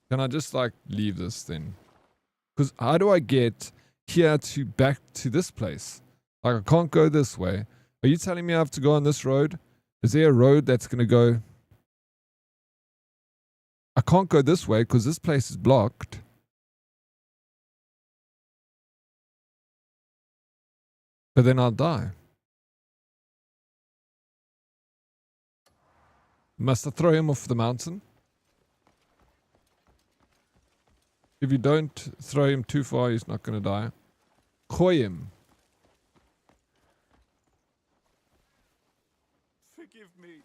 Can I just, like, leave this then? Because how do I get here to back to this place? Like, I can't go this way. Are you telling me I have to go on this road? Is there a road that's going to go... I can't go this way because this place is blocked. But then I'll die. Must I throw him off the mountain? If you don't throw him too far, he's not going to die. Koi him. Forgive me.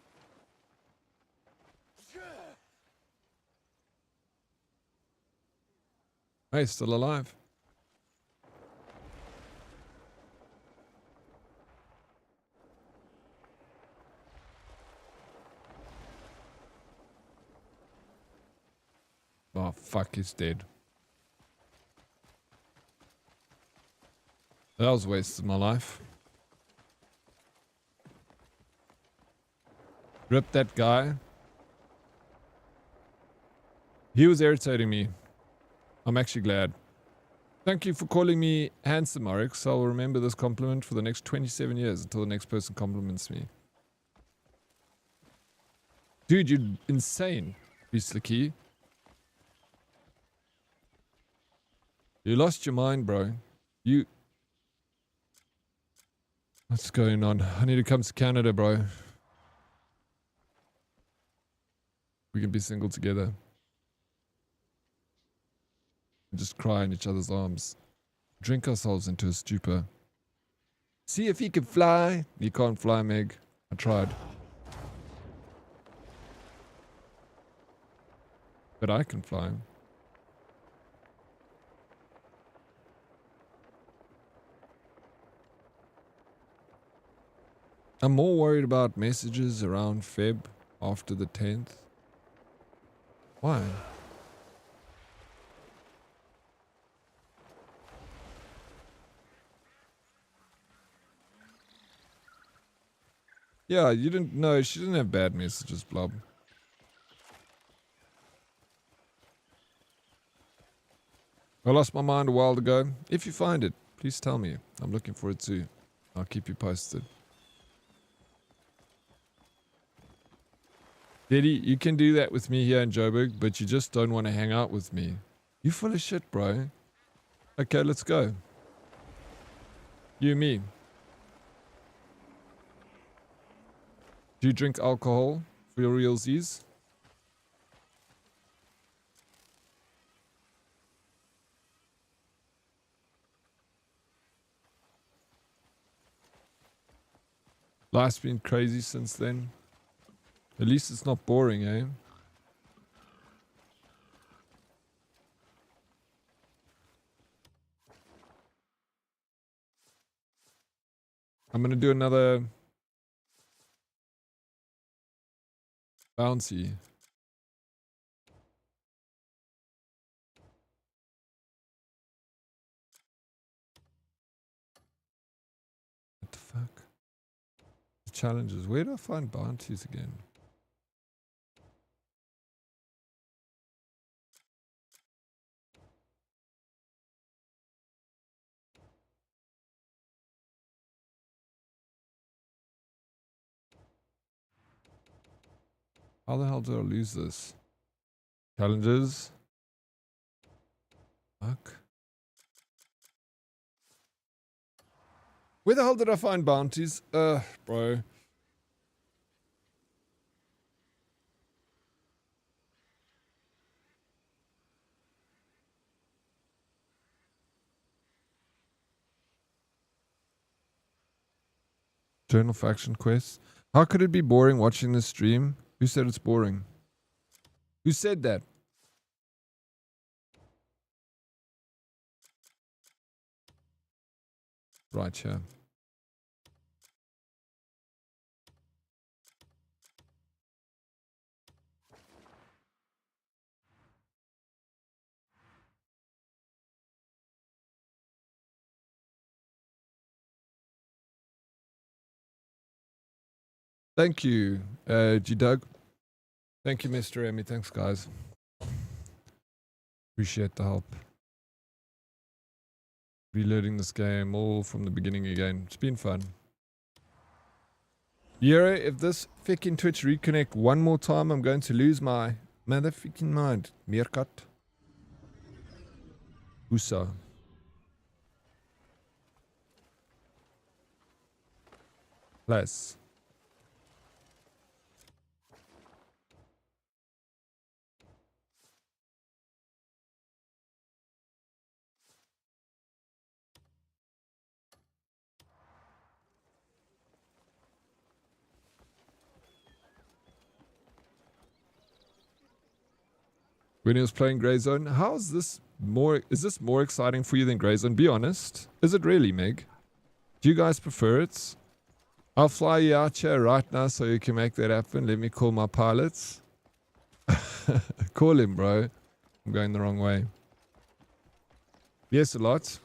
Hey, he's still alive. Oh, fuck, he's dead. That was a waste of my life. Rip that guy. He was irritating me. I'm actually glad. Thank you for calling me handsome, Oryx. I'll remember this compliment for the next 27 years until the next person compliments me. Dude, you're insane, Beastly Key. You lost your mind, bro. You... What's going on? I need to come to Canada, bro. We can be single together. And just cry in each other's arms. Drink ourselves into a stupor. See if he can fly. He can't fly, Meg. I tried. But I can fly. I'm more worried about messages around Feb after the 10th. Why? Yeah, you didn't know. She didn't have bad messages, Blob. I lost my mind a while ago. If you find it, please tell me. I'm looking for it too. I'll keep you posted. Diddy, you can do that with me here in Joburg, but you just don't want to hang out with me. You full of shit, bro. Okay, let's go. You and me. Do you drink alcohol for your realsies? Life's been crazy since then. At least it's not boring, eh? I'm gonna do another bouncy. What the fuck? The challenges. Where do I find bounties again? How the hell did I lose this? Challenges? Fuck. Where the hell did I find bounties? Bro. Journal faction quests. How could it be boring watching this stream? Who said it's boring? Who said that? Right here. Thank you, G-Doug. Thank you, Mr. Emmy. Thanks, guys. Appreciate the help. Reloading this game all from the beginning again. It's been fun. Yero, if this fucking Twitch reconnect one more time, I'm going to lose my motherfucking mind. Meerkat. USA. Plus. When he was playing Grey Zone, how is this more? Is this more exciting for you than Grey Zone? Be honest. Is it really, Meg? Do you guys prefer it? I'll fly you out here right now so you can make that happen. Let me call my pilots. Call him, bro. I'm going the wrong way. Yes, a lot.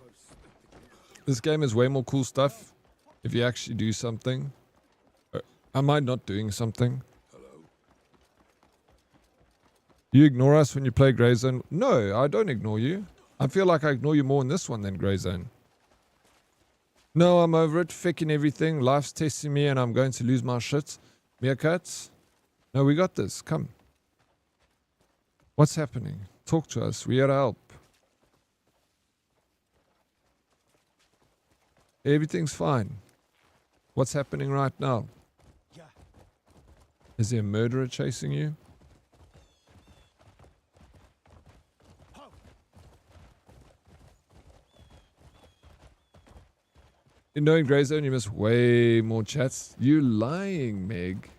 This game has way more cool stuff if you actually do something. Am I not doing something? You ignore us when you play Grey Zone? No, I don't ignore you. I feel like I ignore you more in this one than Grey Zone. No, I'm over it. Ficking everything. Life's testing me and I'm going to lose my shit. Meerkats? No, we got this. Come. What's happening? Talk to us. We are to help. Everything's fine. What's happening right now? Is there a murderer chasing you? In knowing Grey Zone, you miss way more chats. You lying, Meg.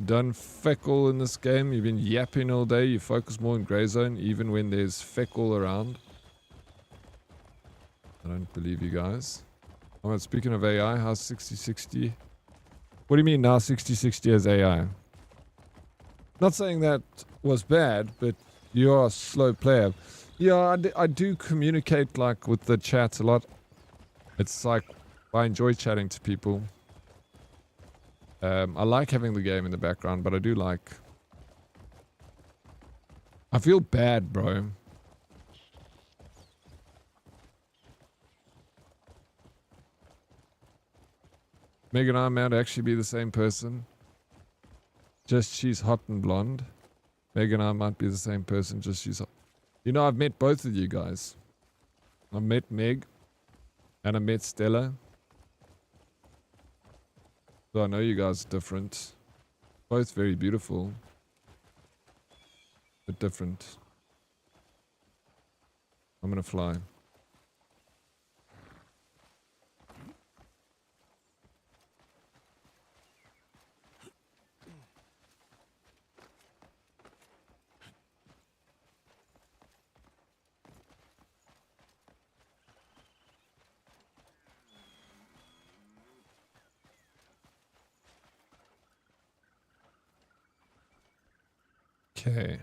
Done feckle in this game. You've been yapping all day. You focus more on Grey Zone, even when there's feckle around. I don't believe you guys. Oh, speaking of AI, how's 6060? What do you mean now 6060 as AI? Not saying that was bad, but you are a slow player. Yeah, I do communicate like with the chat a lot. It's like I enjoy chatting to people. I like having the game in the background, but I do like... I feel bad, bro. Meg and I might actually be the same person. Just she's hot and blonde. Meg and I might be the same person, just she's hot. You know, I've met both of you guys. I met Meg. And I met Stella. So I know you guys are different. Both very beautiful. But different. I'm gonna fly. Okay.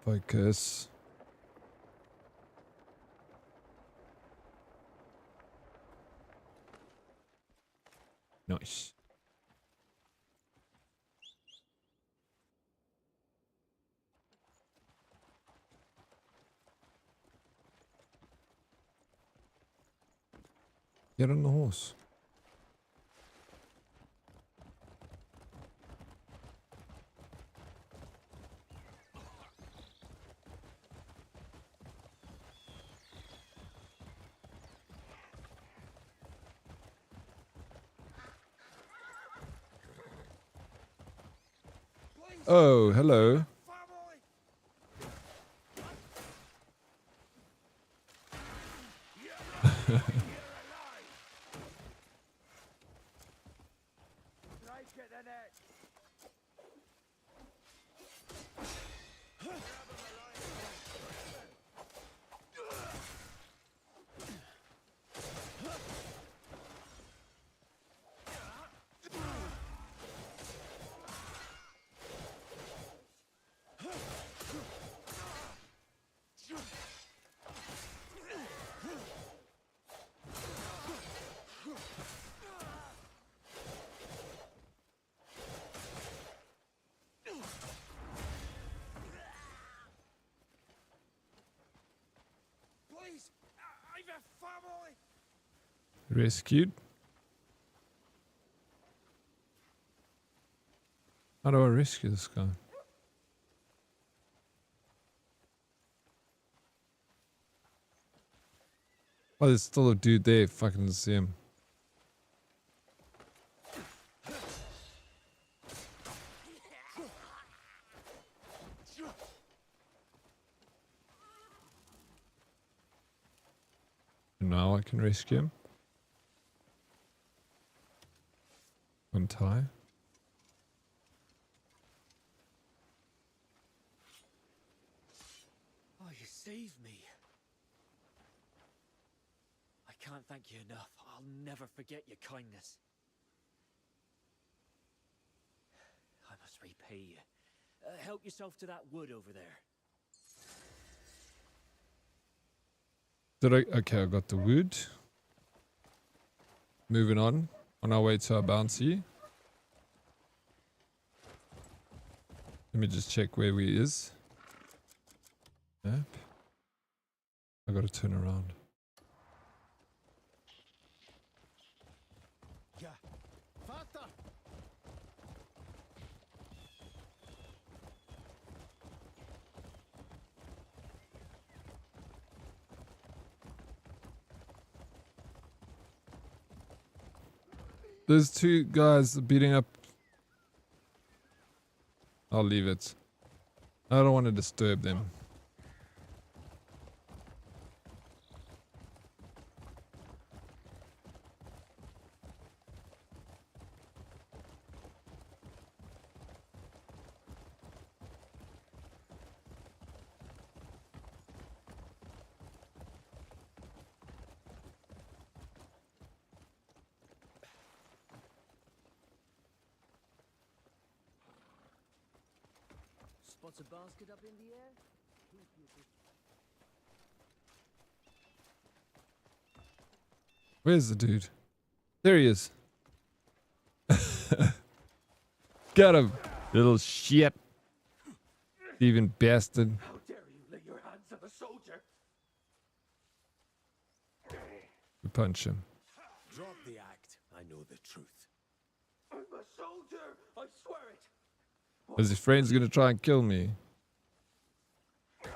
Focus. Nice. Get on the horse. Oh, hello. Rescued. How do I rescue this guy? Oh, there's still a dude there. Fucking see him. Now I can rescue him. Untie. Oh, you saved me. I can't thank you enough. I'll never forget your kindness. I must repay you. Help yourself to that wood over there. Okay, I got the wood. Moving on our way to our bounty. Let me just check where we is. Map. I gotta turn around. Yeah. Vater! There's two guys beating up. I'll leave it. I don't want to disturb them. Spot a basket up in the air? Where's the dude? There he is. Got him, little shit. Thieving bastard. How dare you lay your hands on a soldier? We punch him. Drop the act. I know the truth. I'm a soldier. I swear it. As his friend's gonna try and kill me. I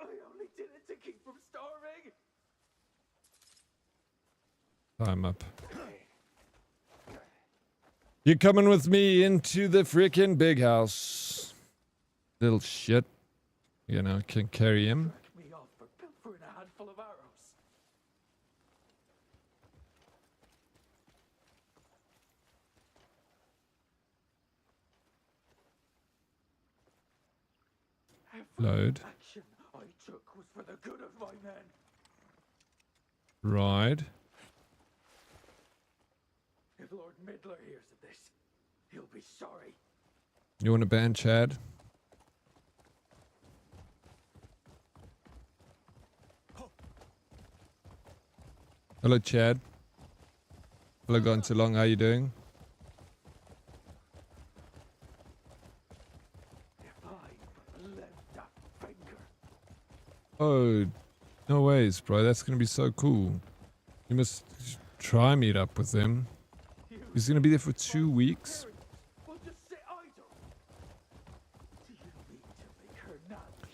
only did it to keep from starving. Time up. You're coming with me into the freaking big house. Little shit. You know, can carry him. Me off for pilfering a handful of arrows. Load. Action I took was for the good of my men. Ride. If Lord Midler hears of this, he'll be sorry. You want to ban Chad? Hello, Chad. Hello, gone too long. How you doing? Oh, no ways, bro. That's gonna be so cool. You must try meet up with them. He's gonna be there for 2 weeks.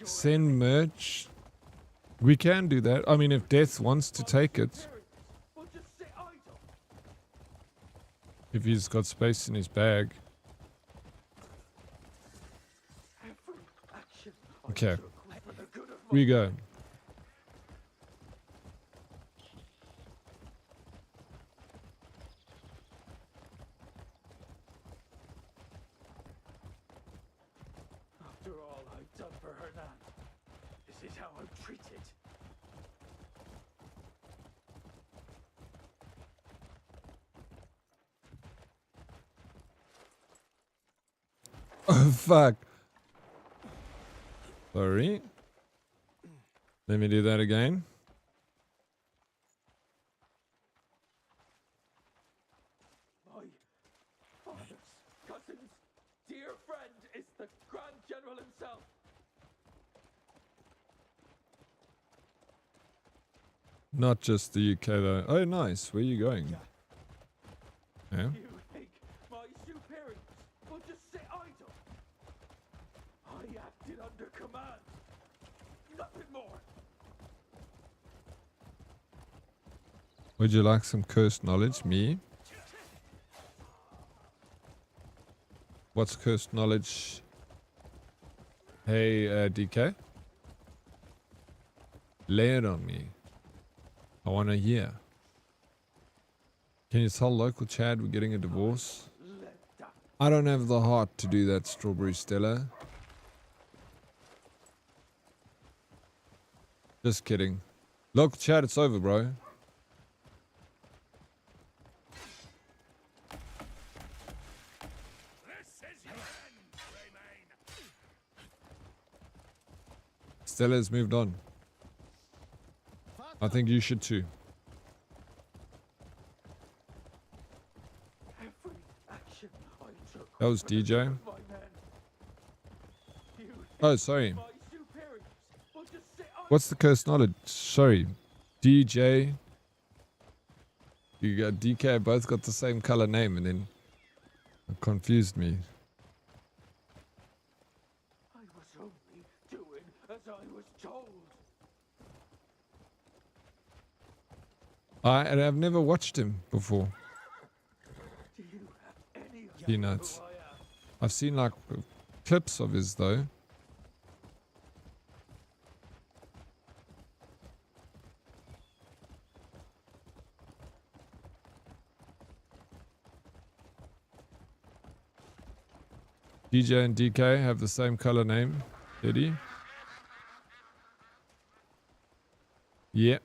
Send merch. We can do that. I mean, if Death wants to take it. If he's got space in his bag. Okay. We go. After all I've done for Hernan, this is how I'm treated. Oh, fuck. Sorry. Let me do that again. My father's cousin's dear friend is the Grand General himself. Not just the UK though. Oh, nice. Where are you going? Yeah. You think my superiors will just sit idle? I acted under command. Nothing more. Would you like some cursed knowledge? Me? What's cursed knowledge? Hey, DK? Lay it on me. I want to hear. Can you tell local Chad we're getting a divorce? I don't have the heart to do that, Strawberry Stella. Just kidding. Local Chad, it's over, bro. Stella's moved on. I think you should too. That was DJ. Oh, sorry. What's the cursed knowledge? Sorry. DJ. You got DK, both got the same color name, and then it confused me. I was only doing as I was told. And I've never watched him before. Do you have any idea Peanuts. who I am? I've seen like clips of his though. DJ and DK have the same color name. Did he? Yeah.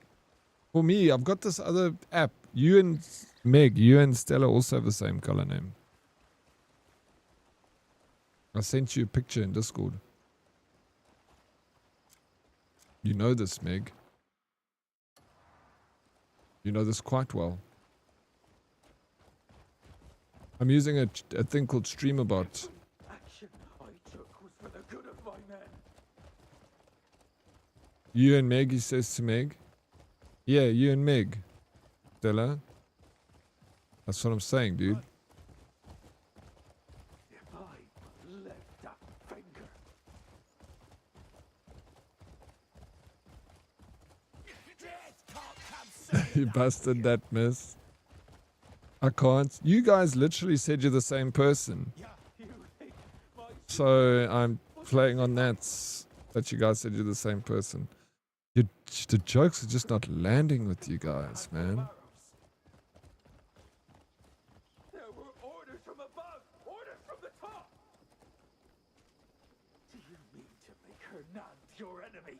For me, I've got this other app. You and Meg, you and Stella also have the same color name. I sent you a picture in Discord. You know this, Meg. You know this quite well. I'm using a thing called StreamerBot. Action I took was for the good of my men. You and Meg, he says to Meg. Yeah, you and Meg. Stella. That's what I'm saying, dude. If I left that finger. You busted that miss. I can't. You guys literally said you're the same person. So I'm playing on that you guys said you're the same person. The jokes are just not landing with you guys, man. There were orders from above, orders from the top. Do you mean to make Hernan your enemy?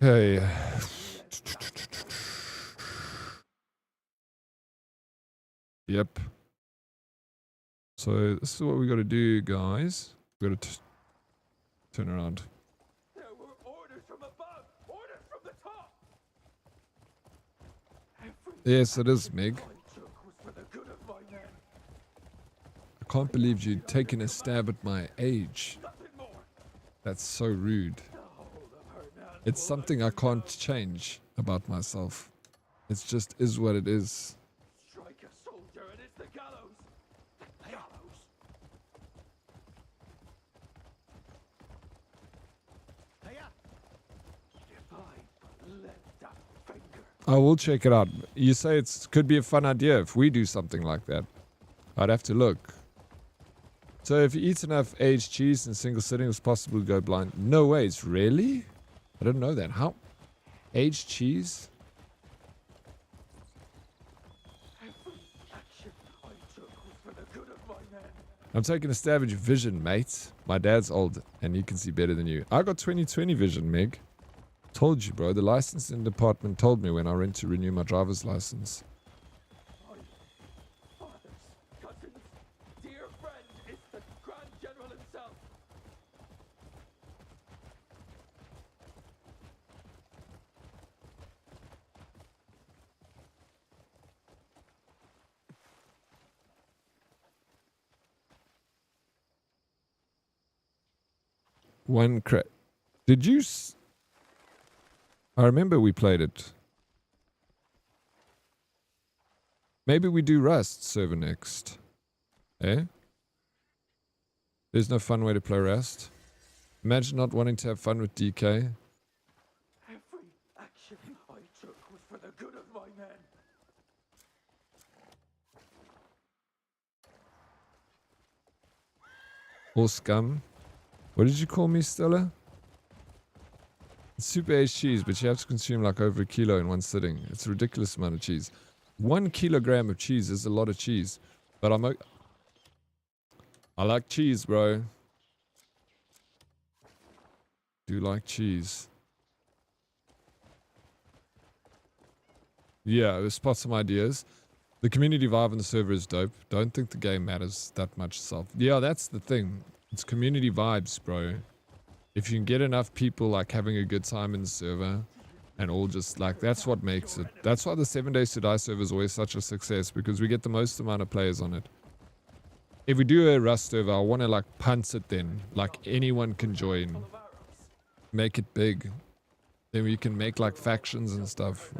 Hey. Yep. So this is what we got to do, guys. We got to turn around. There were orders from above, orders from the top. Yes, it is, Meg. I took was for the good of my men. I can't believe you'd taken a stab at my age. Nothing more. That's so rude. It's something I can't change about myself. It just is what it is. Strike a soldier and it's the gallows. The gallows. If I left that finger. I will check it out. You say it could be a fun idea if we do something like that. I'd have to look. So if you eat enough aged cheese in a single sitting, it's possible to go blind. No ways, really? I didn't know that. How? Aged cheese? I'm taking a stab at your vision, mate. My dad's old and he can see better than you. I got 20/20 vision, Meg. Told you, bro. The licensing department told me when I went to renew my driver's license. Fathers, cousins, dear friend, it's the Grand General himself. One crack. Did you? I remember we played it. Maybe we do Rust server next. Eh? There's no fun way to play Rust. Imagine not wanting to have fun with DK. Every action I took was for the good of my men. Or scum. What did you call me, Stella? It's super aged cheese, but you have to consume like over 1 kilo in one sitting. It's a ridiculous amount of cheese. 1 kilogram of cheese is a lot of cheese. But I like cheese, bro. Do like cheese. Yeah, let's spot some ideas. The community vibe on the server is dope. Don't think the game matters that much itself. Yeah, that's the thing. It's community vibes, bro. If you can get enough people like having a good time in the server and all just like, that's what makes it. That's why the 7 Days to Die server is always such a success, because we get the most amount of players on it. If we do a Rust server, I want to like punt it then. Like anyone can join. Make it big. Then we can make like factions and stuff.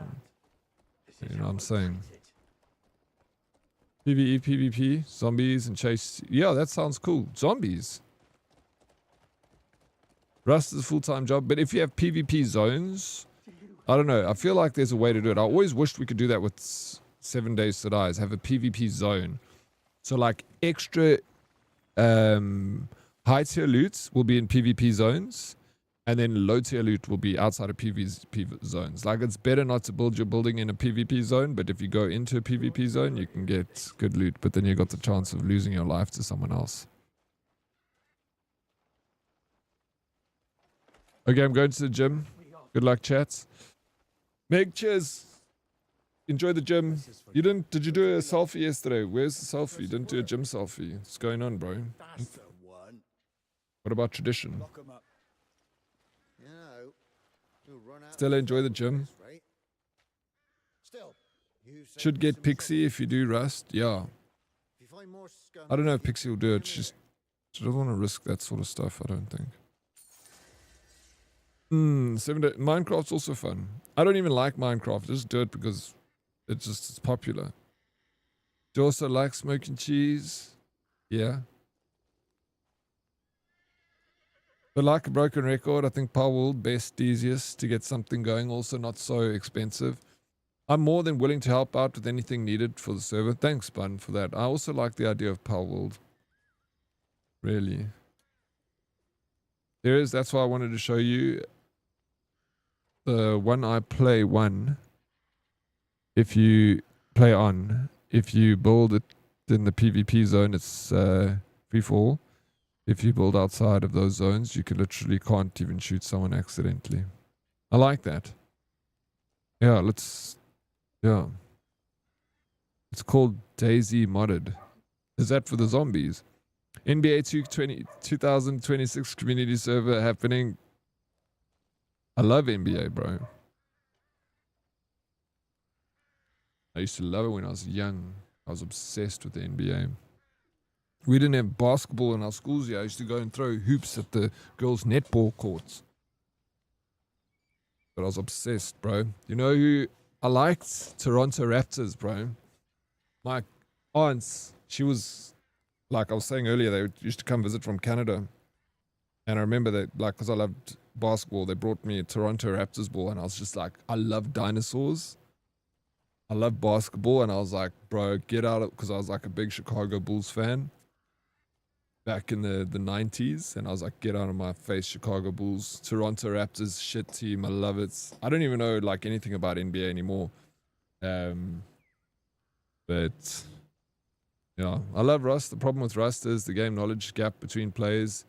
You know what I'm saying? PvE, PvP, zombies and chase. Yeah, that sounds cool. Zombies. Rust is a full-time job, but if you have PvP zones, I don't know. I feel like there's a way to do it. I always wished we could do that with 7 Days to Die, have a PvP zone. So like extra high tier loot will be in PvP zones, and then low tier loot will be outside of PvP zones. Like it's better not to build your building in a PvP zone, but if you go into a PvP zone, you can get good loot, but then you got the chance of losing your life to someone else. Okay, I'm going to the gym. Good luck, chats. Meg, cheers. Enjoy the gym. Did you do a selfie yesterday? Where's the selfie? You didn't do a gym selfie. What's going on, bro? That's the one. What about tradition? Lock 'em up. You know, you'll run out. Still enjoy the gym. Still, you Should get Pixie if you do Rust. Yeah. I don't know if Pixie will do it. She doesn't want to risk that sort of stuff, I don't think. 7 Days. Minecraft's also fun. I don't even like Minecraft. Just do it because it's popular. Do you also like smoking cheese? Yeah. But like a broken record, I think Pywel best, easiest to get something going. Also not so expensive. I'm more than willing to help out with anything needed for the server. Thanks, Bun, for that. I also like the idea of Pywel. Really. That's why I wanted to show you the one I play one. If you play on, if you build it in the PvP zone, it's free for all. If you build outside of those zones, you literally can't even shoot someone accidentally. I like that. Yeah, yeah. It's called Daisy Modded. Is that for the zombies? NBA 2026 community server happening. I love NBA, bro. I used to love it when I was young. I was obsessed with the NBA. We didn't have basketball in our schools yet. I used to go and throw hoops at the girls' netball courts. But I was obsessed, bro. You know who I liked? Toronto Raptors, bro. My aunts, she was, like I was saying earlier, they used to come visit from Canada. And I remember that, like, because I loved basketball, they brought me a Toronto Raptors ball, and I was just like, I love dinosaurs. I love basketball, and I was like, bro, get out of, because I was like a big Chicago Bulls fan back in the 90s, and I was like, get out of my face, Chicago Bulls. Toronto Raptors, shit team, I love it. I don't even know, like, anything about NBA anymore. But, yeah, I love Rust. The problem with Rust is the game knowledge gap between players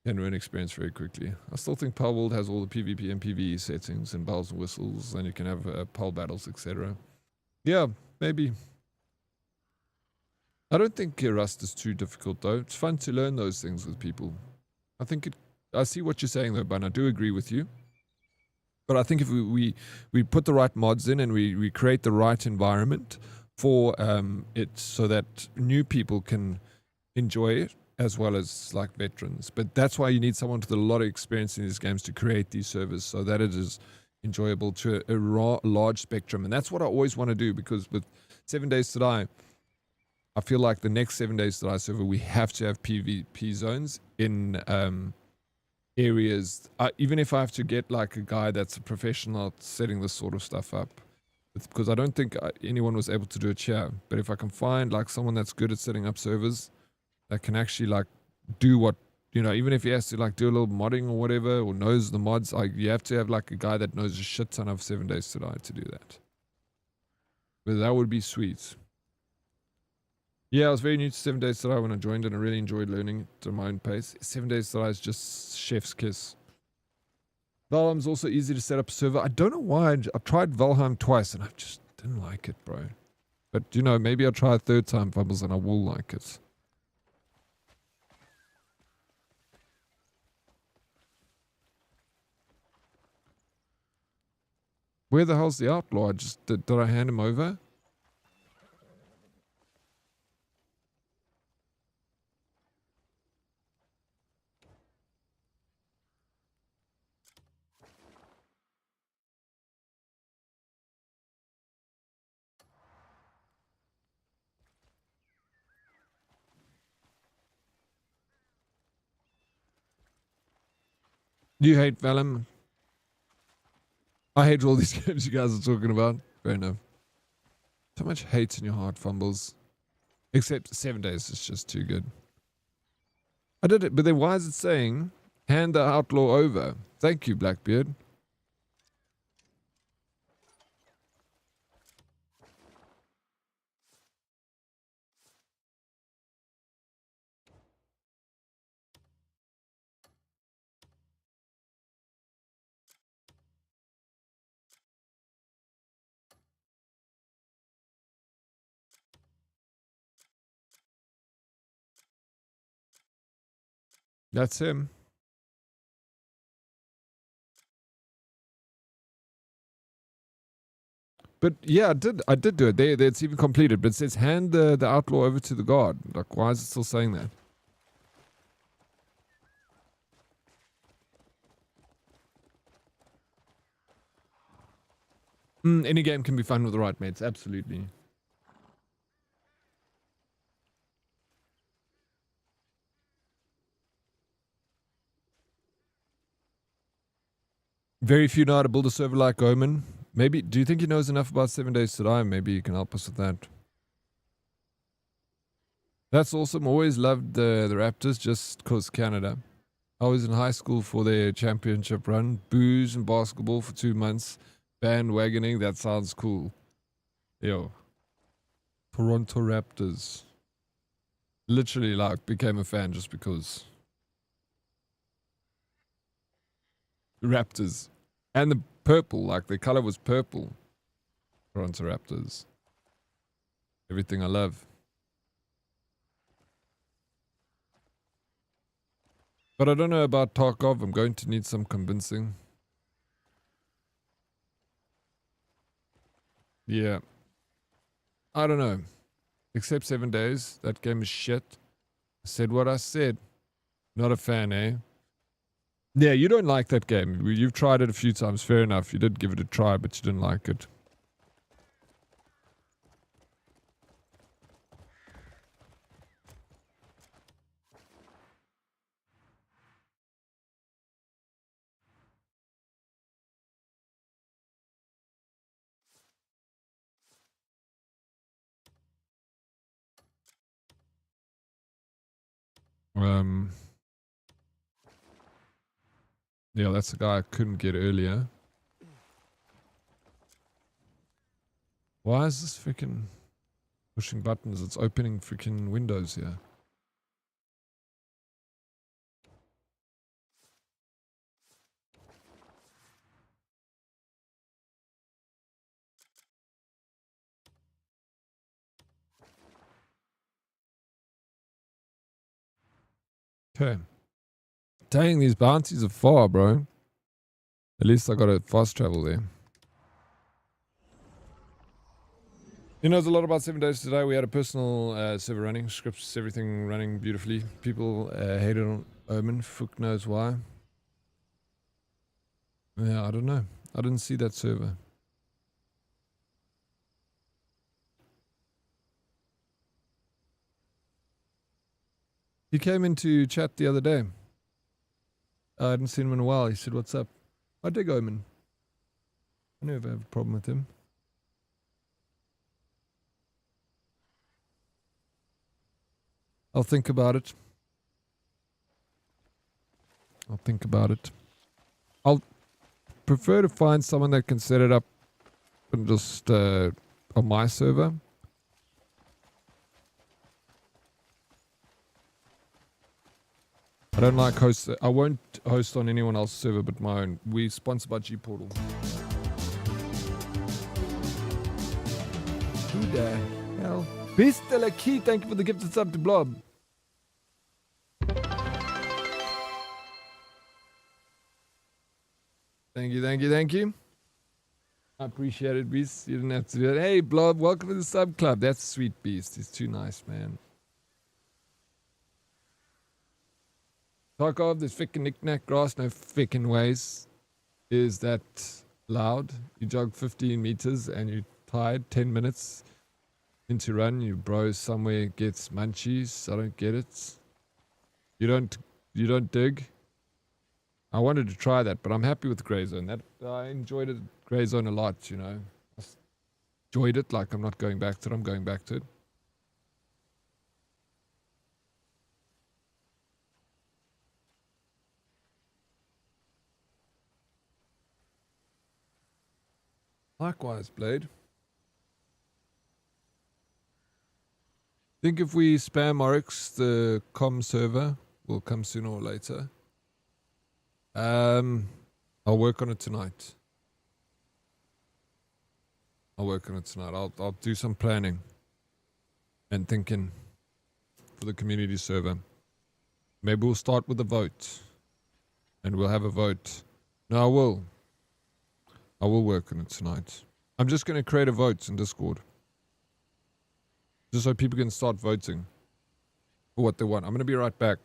can ruin experience very quickly. I still think Pywel has all the PvP and PvE settings and bells and whistles, and you can have pole battles, etc. Yeah, maybe. I don't think Rust is too difficult though. It's fun to learn those things with people. I see what you're saying though, Bun. I do agree with you. But I think if we put the right mods in and we create the right environment for it so that new people can enjoy it, as well as like veterans. But that's why you need someone with a lot of experience in these games to create these servers so that it is enjoyable to a large spectrum. And that's what I always want to do, because with 7 Days to Die, I feel like the next 7 Days to Die server, we have to have PvP zones in areas. Even if I have to get like a guy that's a professional at setting this sort of stuff up, because I don't think anyone was able to do it here. But if I can find like someone that's good at setting up servers that can actually like do what, you know, even if he has to like do a little modding or whatever, or knows the mods, like you have to have like a guy that knows a shit ton of 7 Days to Die to do that. But that would be sweet. Yeah, I was very new to 7 Days to Die when I joined, and I really enjoyed learning it at my own pace. 7 Days to Die is just chef's kiss. Valheim's also easy to set up a server. I don't know why. I've tried Valheim twice and I just didn't like it, bro. But, you know, maybe I'll try a third time, Fumbles, and I will like it. Where the hell's the outlaw? Did I hand him over? You hate Valheim? I hate all these games you guys are talking about. Fair enough. So much hate in your heart, Fumbles. Except 7 Days is just too good. I did it, but then why is it saying hand the outlaw over? Thank you, Blackbeard. That's him. But yeah, I did do it. There, it's even completed. But it says hand the outlaw over to the guard. Like, why is it still saying that? Any game can be fun with the right mates. Absolutely. Very few know how to build a server like Omen. Maybe, do you think he knows enough about 7 Days to Die? Maybe he can help us with that. That's awesome. Always loved the Raptors just because Canada. I was in high school for their championship run. Booze and basketball for 2 months. Bandwagoning. That sounds cool. Yo. Toronto Raptors. Literally, like, became a fan just because. Raptors. And the purple, like, the color was purple. Toronto Raptors. Everything I love. But I don't know about Tarkov. I'm going to need some convincing. Yeah. I don't know. Except 7 Days. That game is shit. I said what I said. Not a fan, eh? Yeah, you don't like that game. You've tried it a few times. Fair enough. You did give it a try, but you didn't like it. Yeah, that's the guy I couldn't get earlier. Why is this freaking pushing buttons? It's opening freaking windows here. Okay. Dang, these bounties are far, bro. At least I got a fast travel there. He knows a lot about 7 Days today. We had a personal server running, scripts, everything running beautifully. People hated on Omen. Fuck knows why. Yeah, I don't know. I didn't see that server. He came into chat the other day. I hadn't seen him in a while. He said, "What's up?" I dig Omen. I never have a problem with him. I'll think about it. I'll think about it. I'll prefer to find someone that can set it up and just on my server. I don't like host. I won't host on anyone else's server but my own. We sponsored by G Portal. Who the hell? Beast de la Key, thank you for the gifted sub to Blob. Thank you, thank you, thank you. I appreciate it, Beast. You didn't have to do it. Hey, Blob, welcome to the sub club. That's sweet, Beast. It's too nice, man. Tarkov, there's fickin' knick-knack grass, no fickin' ways. Is that loud? You jog 15 meters and you're tired, 10 minutes into run, you bros somewhere gets munchies. I don't get it. You don't dig? I wanted to try that, but I'm happy with Grey Zone. That I enjoyed it, Grey Zone a lot, you know. I enjoyed it, like I'm not going back to it, I'm going back to it. Likewise, Blade. Think if we spam Oryx, the com server will come sooner or later. I'll work on it tonight. I'll do some planning and thinking for the community server. Maybe we'll start with a vote. And we'll have a vote. No, I will work on it tonight. I'm just going to create a vote in Discord. Just so people can start voting for what they want. I'm going to be right back.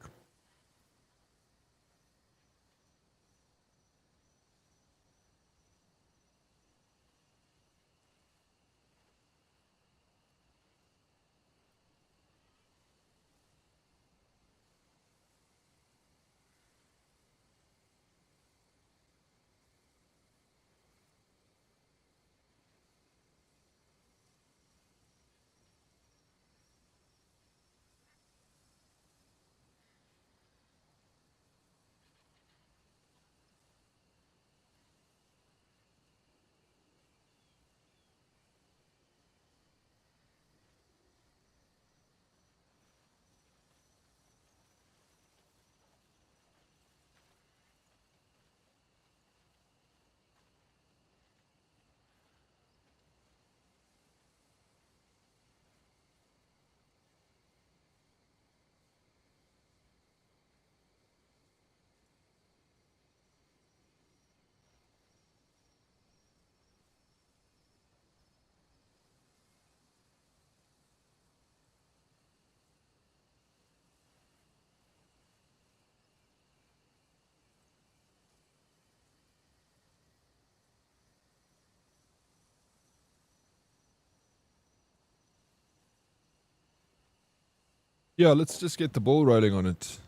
Yeah, let's just get the ball rolling on it.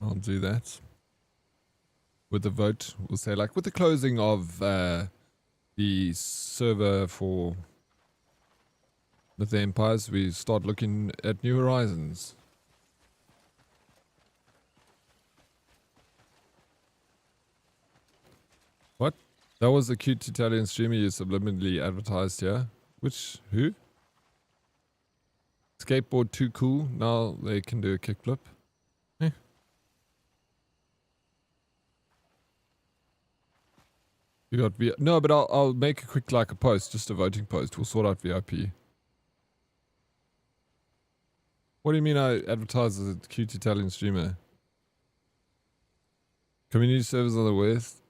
I'll do that. With the vote, we'll say, like, with the closing of the server for the Empires, we start looking at new horizons. What? That was the cute Italian streamer you subliminally advertised here. Who? Skateboard too cool. Now they can do a kickflip. Eh. You got VIP. No, but I'll make a quick like a post, just a voting post. We'll sort out VIP. What do you mean I advertise as a cute Italian streamer? Community servers are the worst.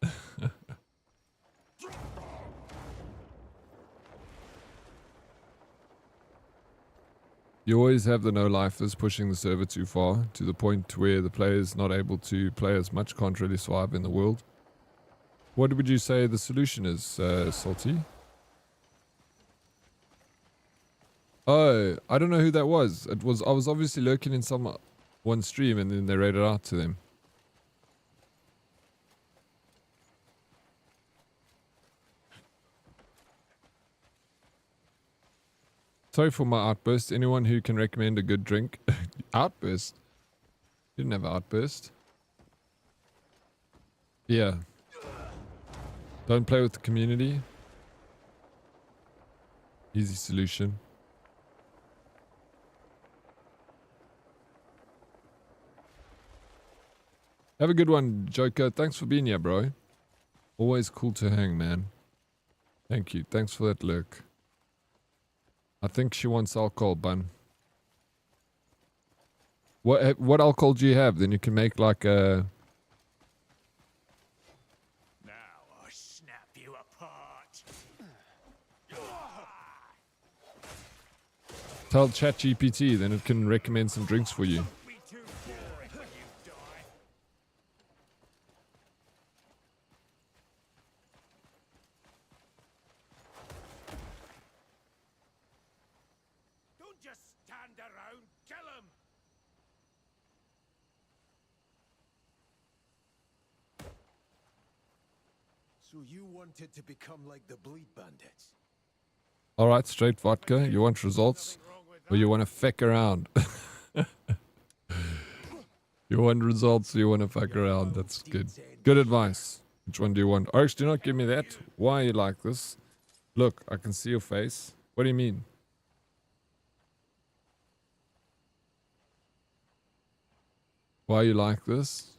You always have the no-lifers pushing the server too far, to the point where the player is not able to play as much, can't really survive in the world. What would you say the solution is, Salty? Oh, I don't know who that was. I was obviously lurking in one stream and then they raided out to them. Sorry for my outburst. Anyone who can recommend a good drink? Outburst? You didn't have an outburst. Yeah. Don't play with the community. Easy solution. Have a good one, Joker. Thanks for being here, bro. Always cool to hang, man. Thank you. Thanks for that lurk. I think she wants alcohol, bun. What alcohol do you have? Then you can make like a... Now I snap you apart. Tell ChatGPT, then it can recommend some drinks for you. Don't just stand around, kill him! So you wanted to become like the Bleed Bandits? Alright, straight vodka. You want results? Or you want to feck around? You want results or you want to fuck around? That's good. Good advice. Which one do you want? Oryx, do not give me that. Why are you like this? Look, I can see your face. What do you mean? Why are you like this?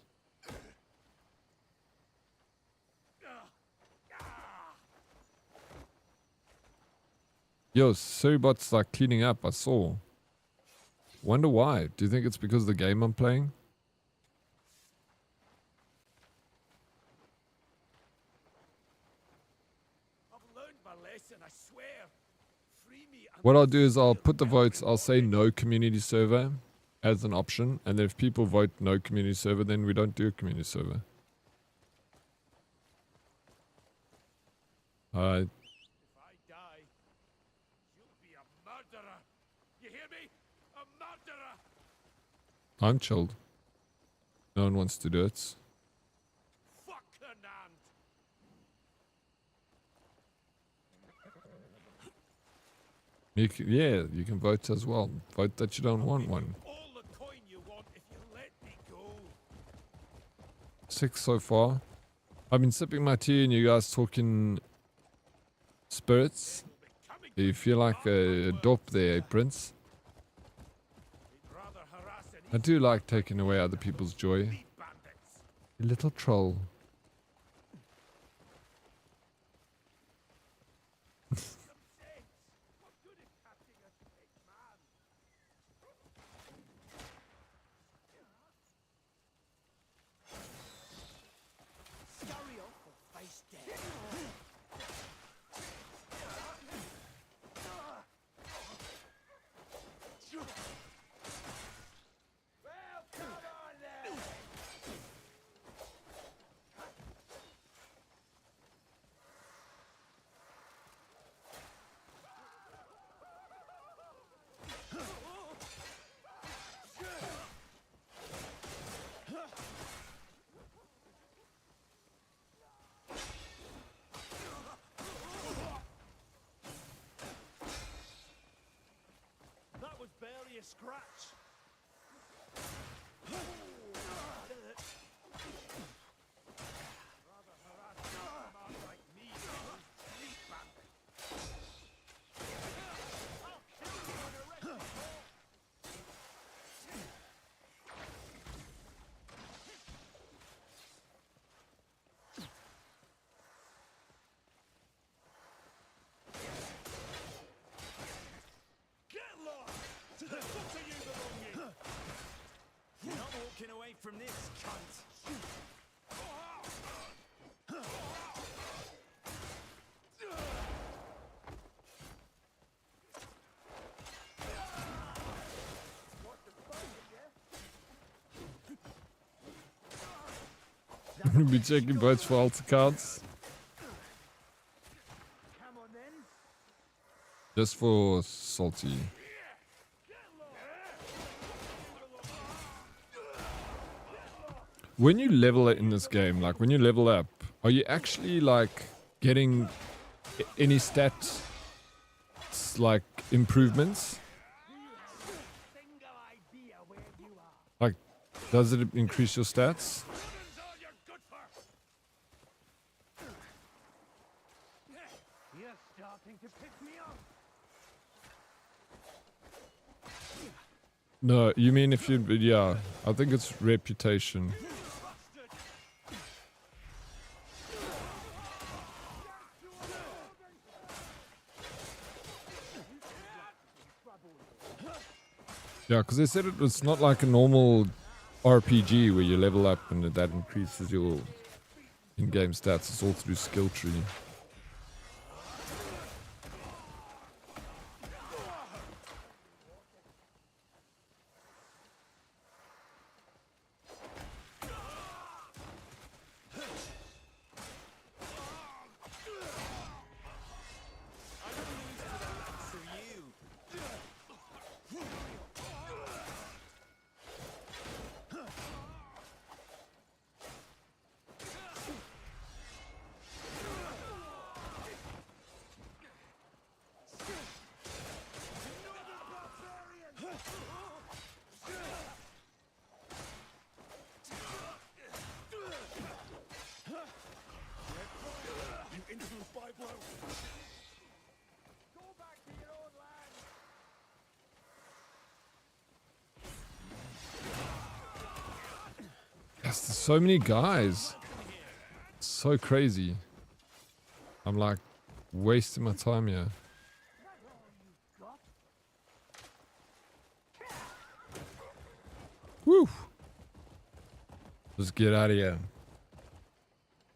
Yo, Suribot's like cleaning up, I saw. Wonder why. Do you think it's because of the game I'm playing? I've learned my lesson, I swear. Free me and What I'll do is I'll put the votes, I'll say no community server as an option. And then if people vote no community server, then we don't do a community server. Alright. if I die, you'll be a murderer. You hear me? A murderer! I'm chilled. No one wants to do it. Fuck Hernand! Yeah, you can vote as well. Vote that you don't want one. All the coin you want if you let me go. 6 so far. I've been sipping my tea and you guys talking spirits. You feel like a dope there, Prince. I do like taking away other people's joy. You little troll. Scurry off or face death. Well, come on then! That was barely a scratch. Rather harass a man like me than those street bandits. I'll kill you and arrest you all. Get lost! To the foot of you belong, We'll be checking votes for alt accounts. Just for Salty. When you level it in this game, like when you level up, are you actually like getting any stats like improvements? Like, does it increase your stats? You're starting to piss me off. No, you mean if you, yeah, I think it's reputation. Yeah, because they said it's not like a normal RPG where you level up and that increases your in-game stats. It's all through skill tree. Yes, there's so many guys. It's so crazy. I'm like wasting my time here. Woo! Let's get out of here.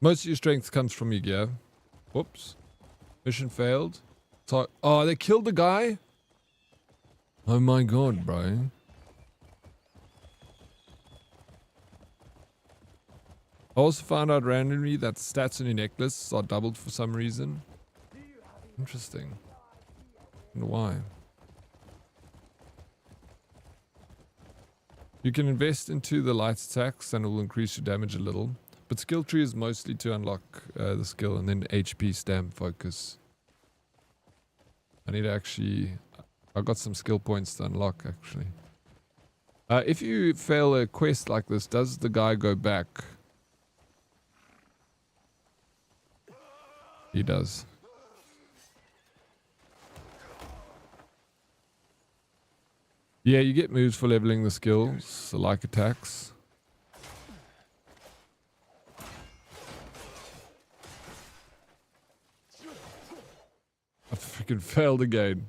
Most of your strength comes from your gear. Whoops. Mission failed. Oh, they killed the guy? Oh my god, bro. I also found out randomly that the stats on your necklace are doubled for some reason. Interesting. I wonder why. You can invest into the light attacks and it will increase your damage a little. But skill tree is mostly to unlock the skill and then HP, stamp, focus. I need to actually... I've got some skill points to unlock actually. If you fail a quest like this, does the guy go back? He does. Yeah, you get moves for leveling the skills, like attacks. I freaking failed again.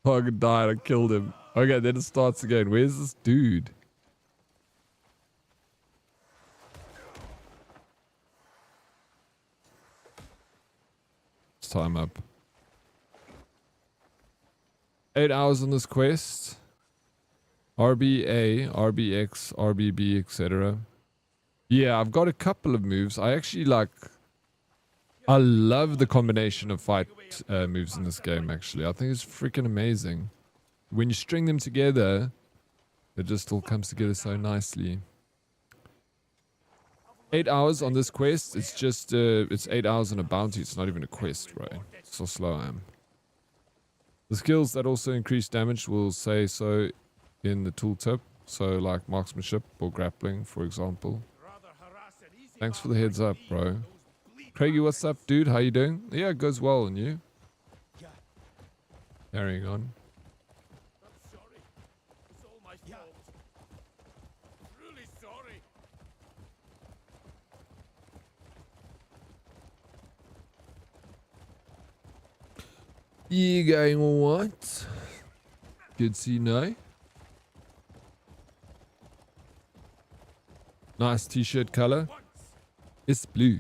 Target died, I killed him. Okay, then it starts again. Where's this dude? It's time up. 8 hours on this quest. RBA, RBX, RBB, etc. Yeah, I've got a couple of moves. I actually like... I love the combination of fight moves in this game, actually. I think it's freaking amazing. When you string them together, it just all comes together so nicely. 8 hours on this quest. It's just, it's 8 hours on a bounty. It's not even a quest, right? That's how slow I am. The skills that also increase damage will say so in the tooltip. So like marksmanship or grappling, for example. Thanks for the heads up, bro. Craigie, what's up, dude? How you doing? Yeah, it goes well, and you? Carrying on. I'm sorry. It's all my fault. Really sorry. You going alright? Good to see you now. Nice t-shirt color. It's blue.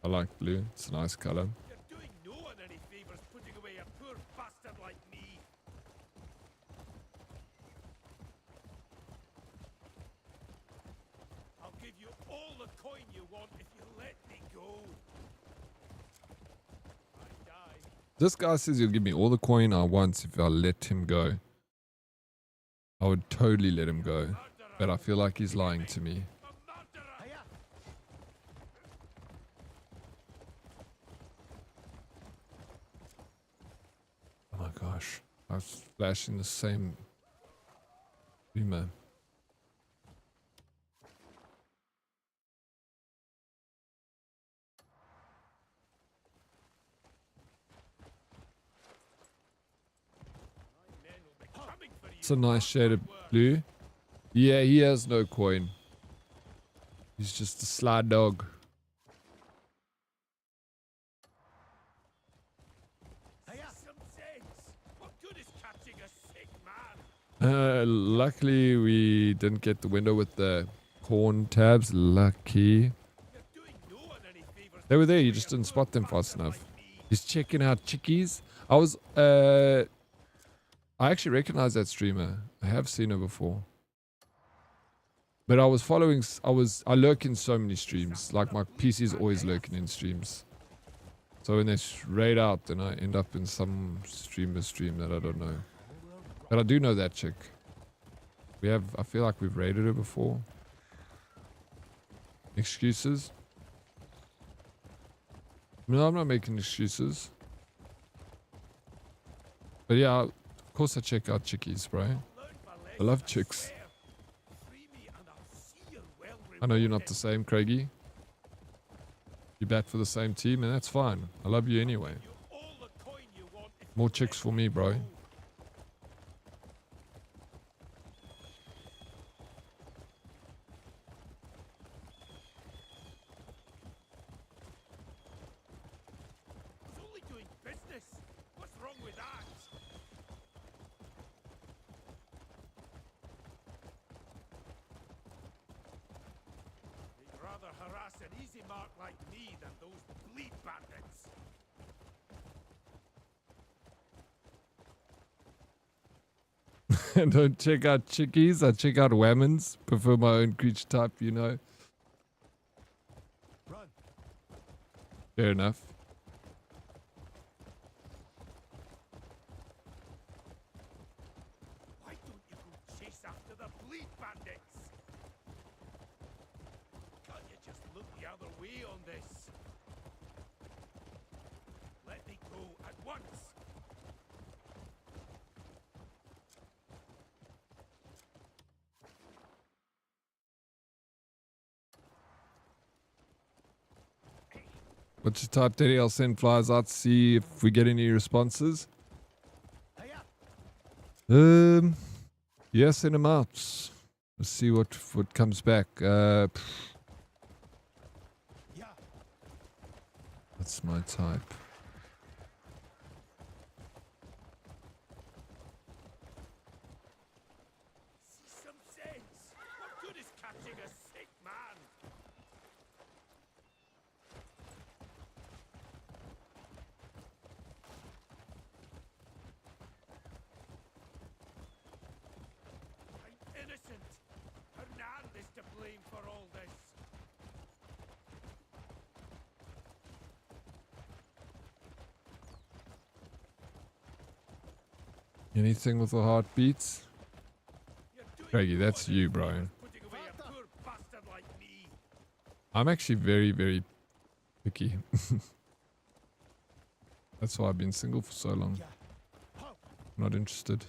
I like blue. It's a nice color. You're doing no one any favors putting away a poor bastard like me. the coin you want if you let me go. This guy says he'll give me all the coin I want if I let him go. I would totally let him go, but I feel like he's lying to me. Oh my gosh, I was flashing the same streamer. It's a nice shade of blue. Yeah, he has no coin. He's just a sly dog. Luckily we didn't get the window with the corn tabs. Lucky. They were there, you just didn't spot them fast enough. He's checking out chickies. I actually recognize that streamer. I have seen her before. But I was following, I lurk in so many streams. Like my PC is always lurking in streams. So when they raid out, then I end up in some streamer stream that I don't know. But I do know that chick. I feel like we've raided her before. Excuses? No, I'm not making excuses. But yeah, of course I check out chickies, bro. I love chicks. I know you're not the same, Craigie. You bat for the same team, and that's fine. I love you anyway. More chicks for me, bro. Don't check out chickies. I check out women's. Prefer my own creature type, you know. Fair enough. Why don't you go chase after the bleed bandits? Can't you just look the other way on this? Let me go at once. What's your type, Daddy? I'll send flyers out to see if we get any responses. Yeah, send them out. Let's see what comes back. That's my type. Some sense. What good is catching a sick man? I'm innocent. Hernand is to blame for all this. Anything with a heartbeat? Craigie, that's you, bro. I'm actually very, very picky. That's why I've been single for so long. Not interested.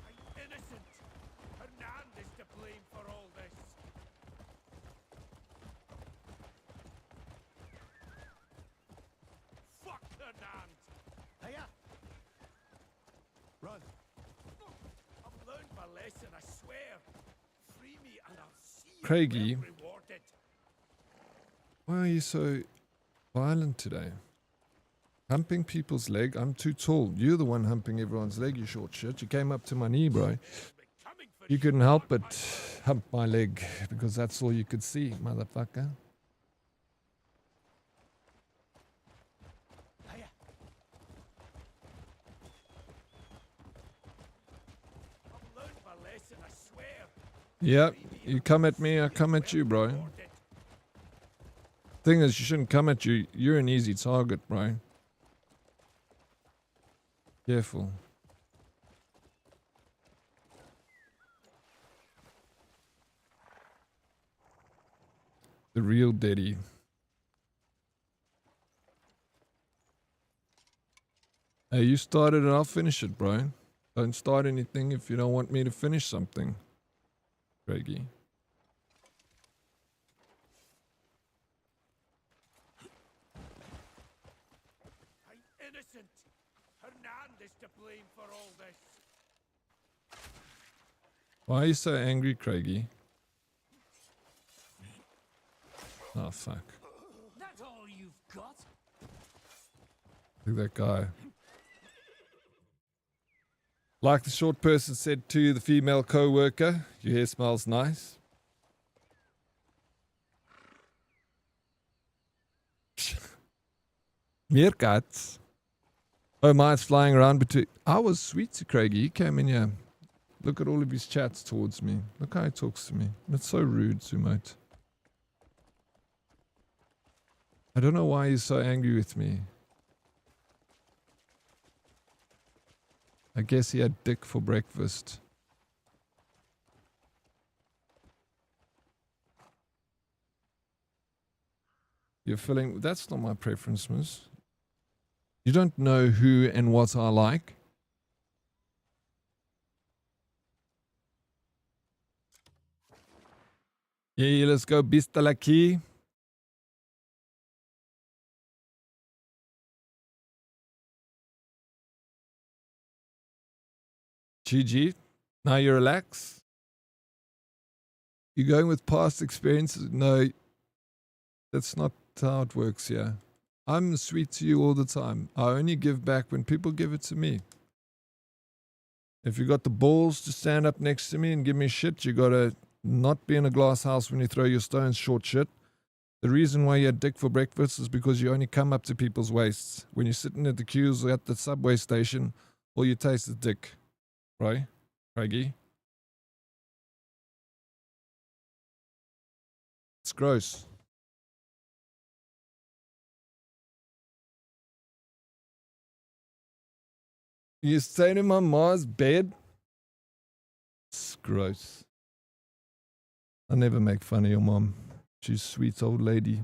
I'm innocent. Hernand is to blame for all this. Fuck Hernand. Hiya. Run. I've learned my lesson, I swear. Free me and I'll see you Craigie, well rewarded. why are you so violent today? Humping people's leg? I'm too tall. You're the one humping everyone's leg, you short shit. You came up to my knee, bro. You couldn't help but hump my leg because that's all you could see, motherfucker. I've learned my lesson, I swear. Yeah, you come at me, I come at you, bro. Thing is, you shouldn't come at you. You're an easy target, bro. Careful. The real Daddy. Hey, you started it, I'll finish it, bro. Don't start anything if you don't want me to finish something, Craigie. I'm innocent. Hernandez to blame for all this. Why are you so angry, Craigie? Oh, fuck. That's all you've got? Look at that guy. Like the short person said to the female co-worker, your hair smells nice. Meerkats. Oh, mine's flying around between... I was sweet to Craigie. He came in here. Look at all of his chats towards me. Look how he talks to me. It's so rude, Sumote. I don't know why he's so angry with me. I guess he had dick for breakfast. You're feeling... That's not my preference, miss. You don't know who and what I like. Yeah, let's go Bistalaki. GG. Now you relax. You're going with past experiences? No, that's not how it works here. I'm sweet to you all the time. I only give back when people give it to me. If you got the balls to stand up next to me and give me shit, you gotta not be in a glass house when you throw your stones, short shit. The reason why you had dick for breakfast is because you only come up to people's waists. When you're sitting at the queues or at the subway station, all you taste is dick. Right? Craigie? It's gross. You staying in my ma's bed? It's gross. I never make fun of your mom. She's a sweet old lady.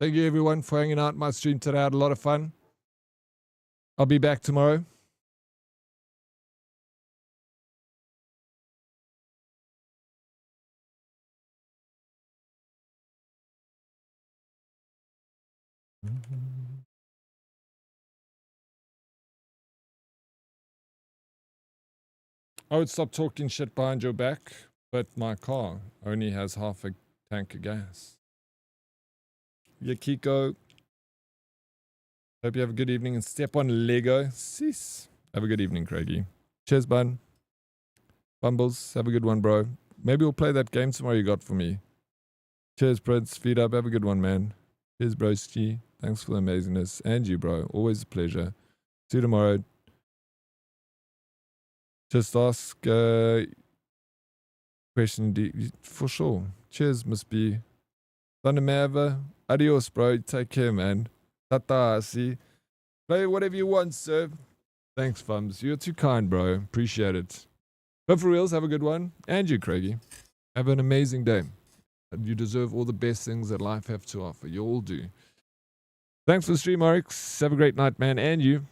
Thank you everyone for hanging out my stream today. I had a lot of fun. I'll be back tomorrow. I would stop talking shit behind your back, but my car only has half a tank of gas. Yeah, Kiko. Hope you have a good evening and step on Lego. Sis. Have a good evening, Craigie. Cheers, bun. Bumbles, have a good one, bro. Maybe we'll play that game tomorrow you got for me. Cheers, Prince. Feed up. Have a good one, man. Cheers, broski. Thanks for the amazingness. And you, bro. Always a pleasure. See you tomorrow. Just ask question for sure. Cheers, Miss B. Thundermava. Adios, bro. Take care, man. Tata, see. Play whatever you want, sir. Thanks, Fums. You're too kind, bro. Appreciate it. But for reals, have a good one. And you, Craigie. Have an amazing day. You deserve all the best things that life have to offer. You all do. Thanks for the stream, Oryx. Have a great night, man. And you.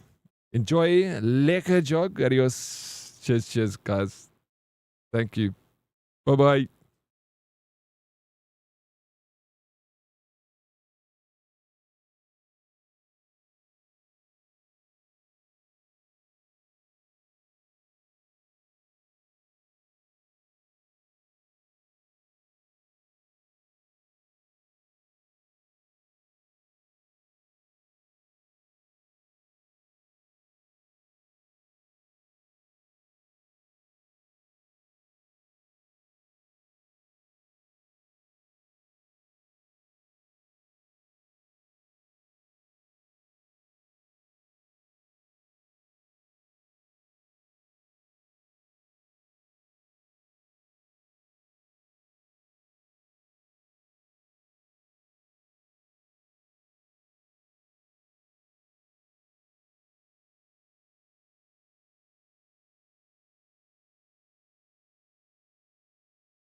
Enjoy. Lekker jog. Adios. Cheers, cheers, guys. Thank you. Bye-bye.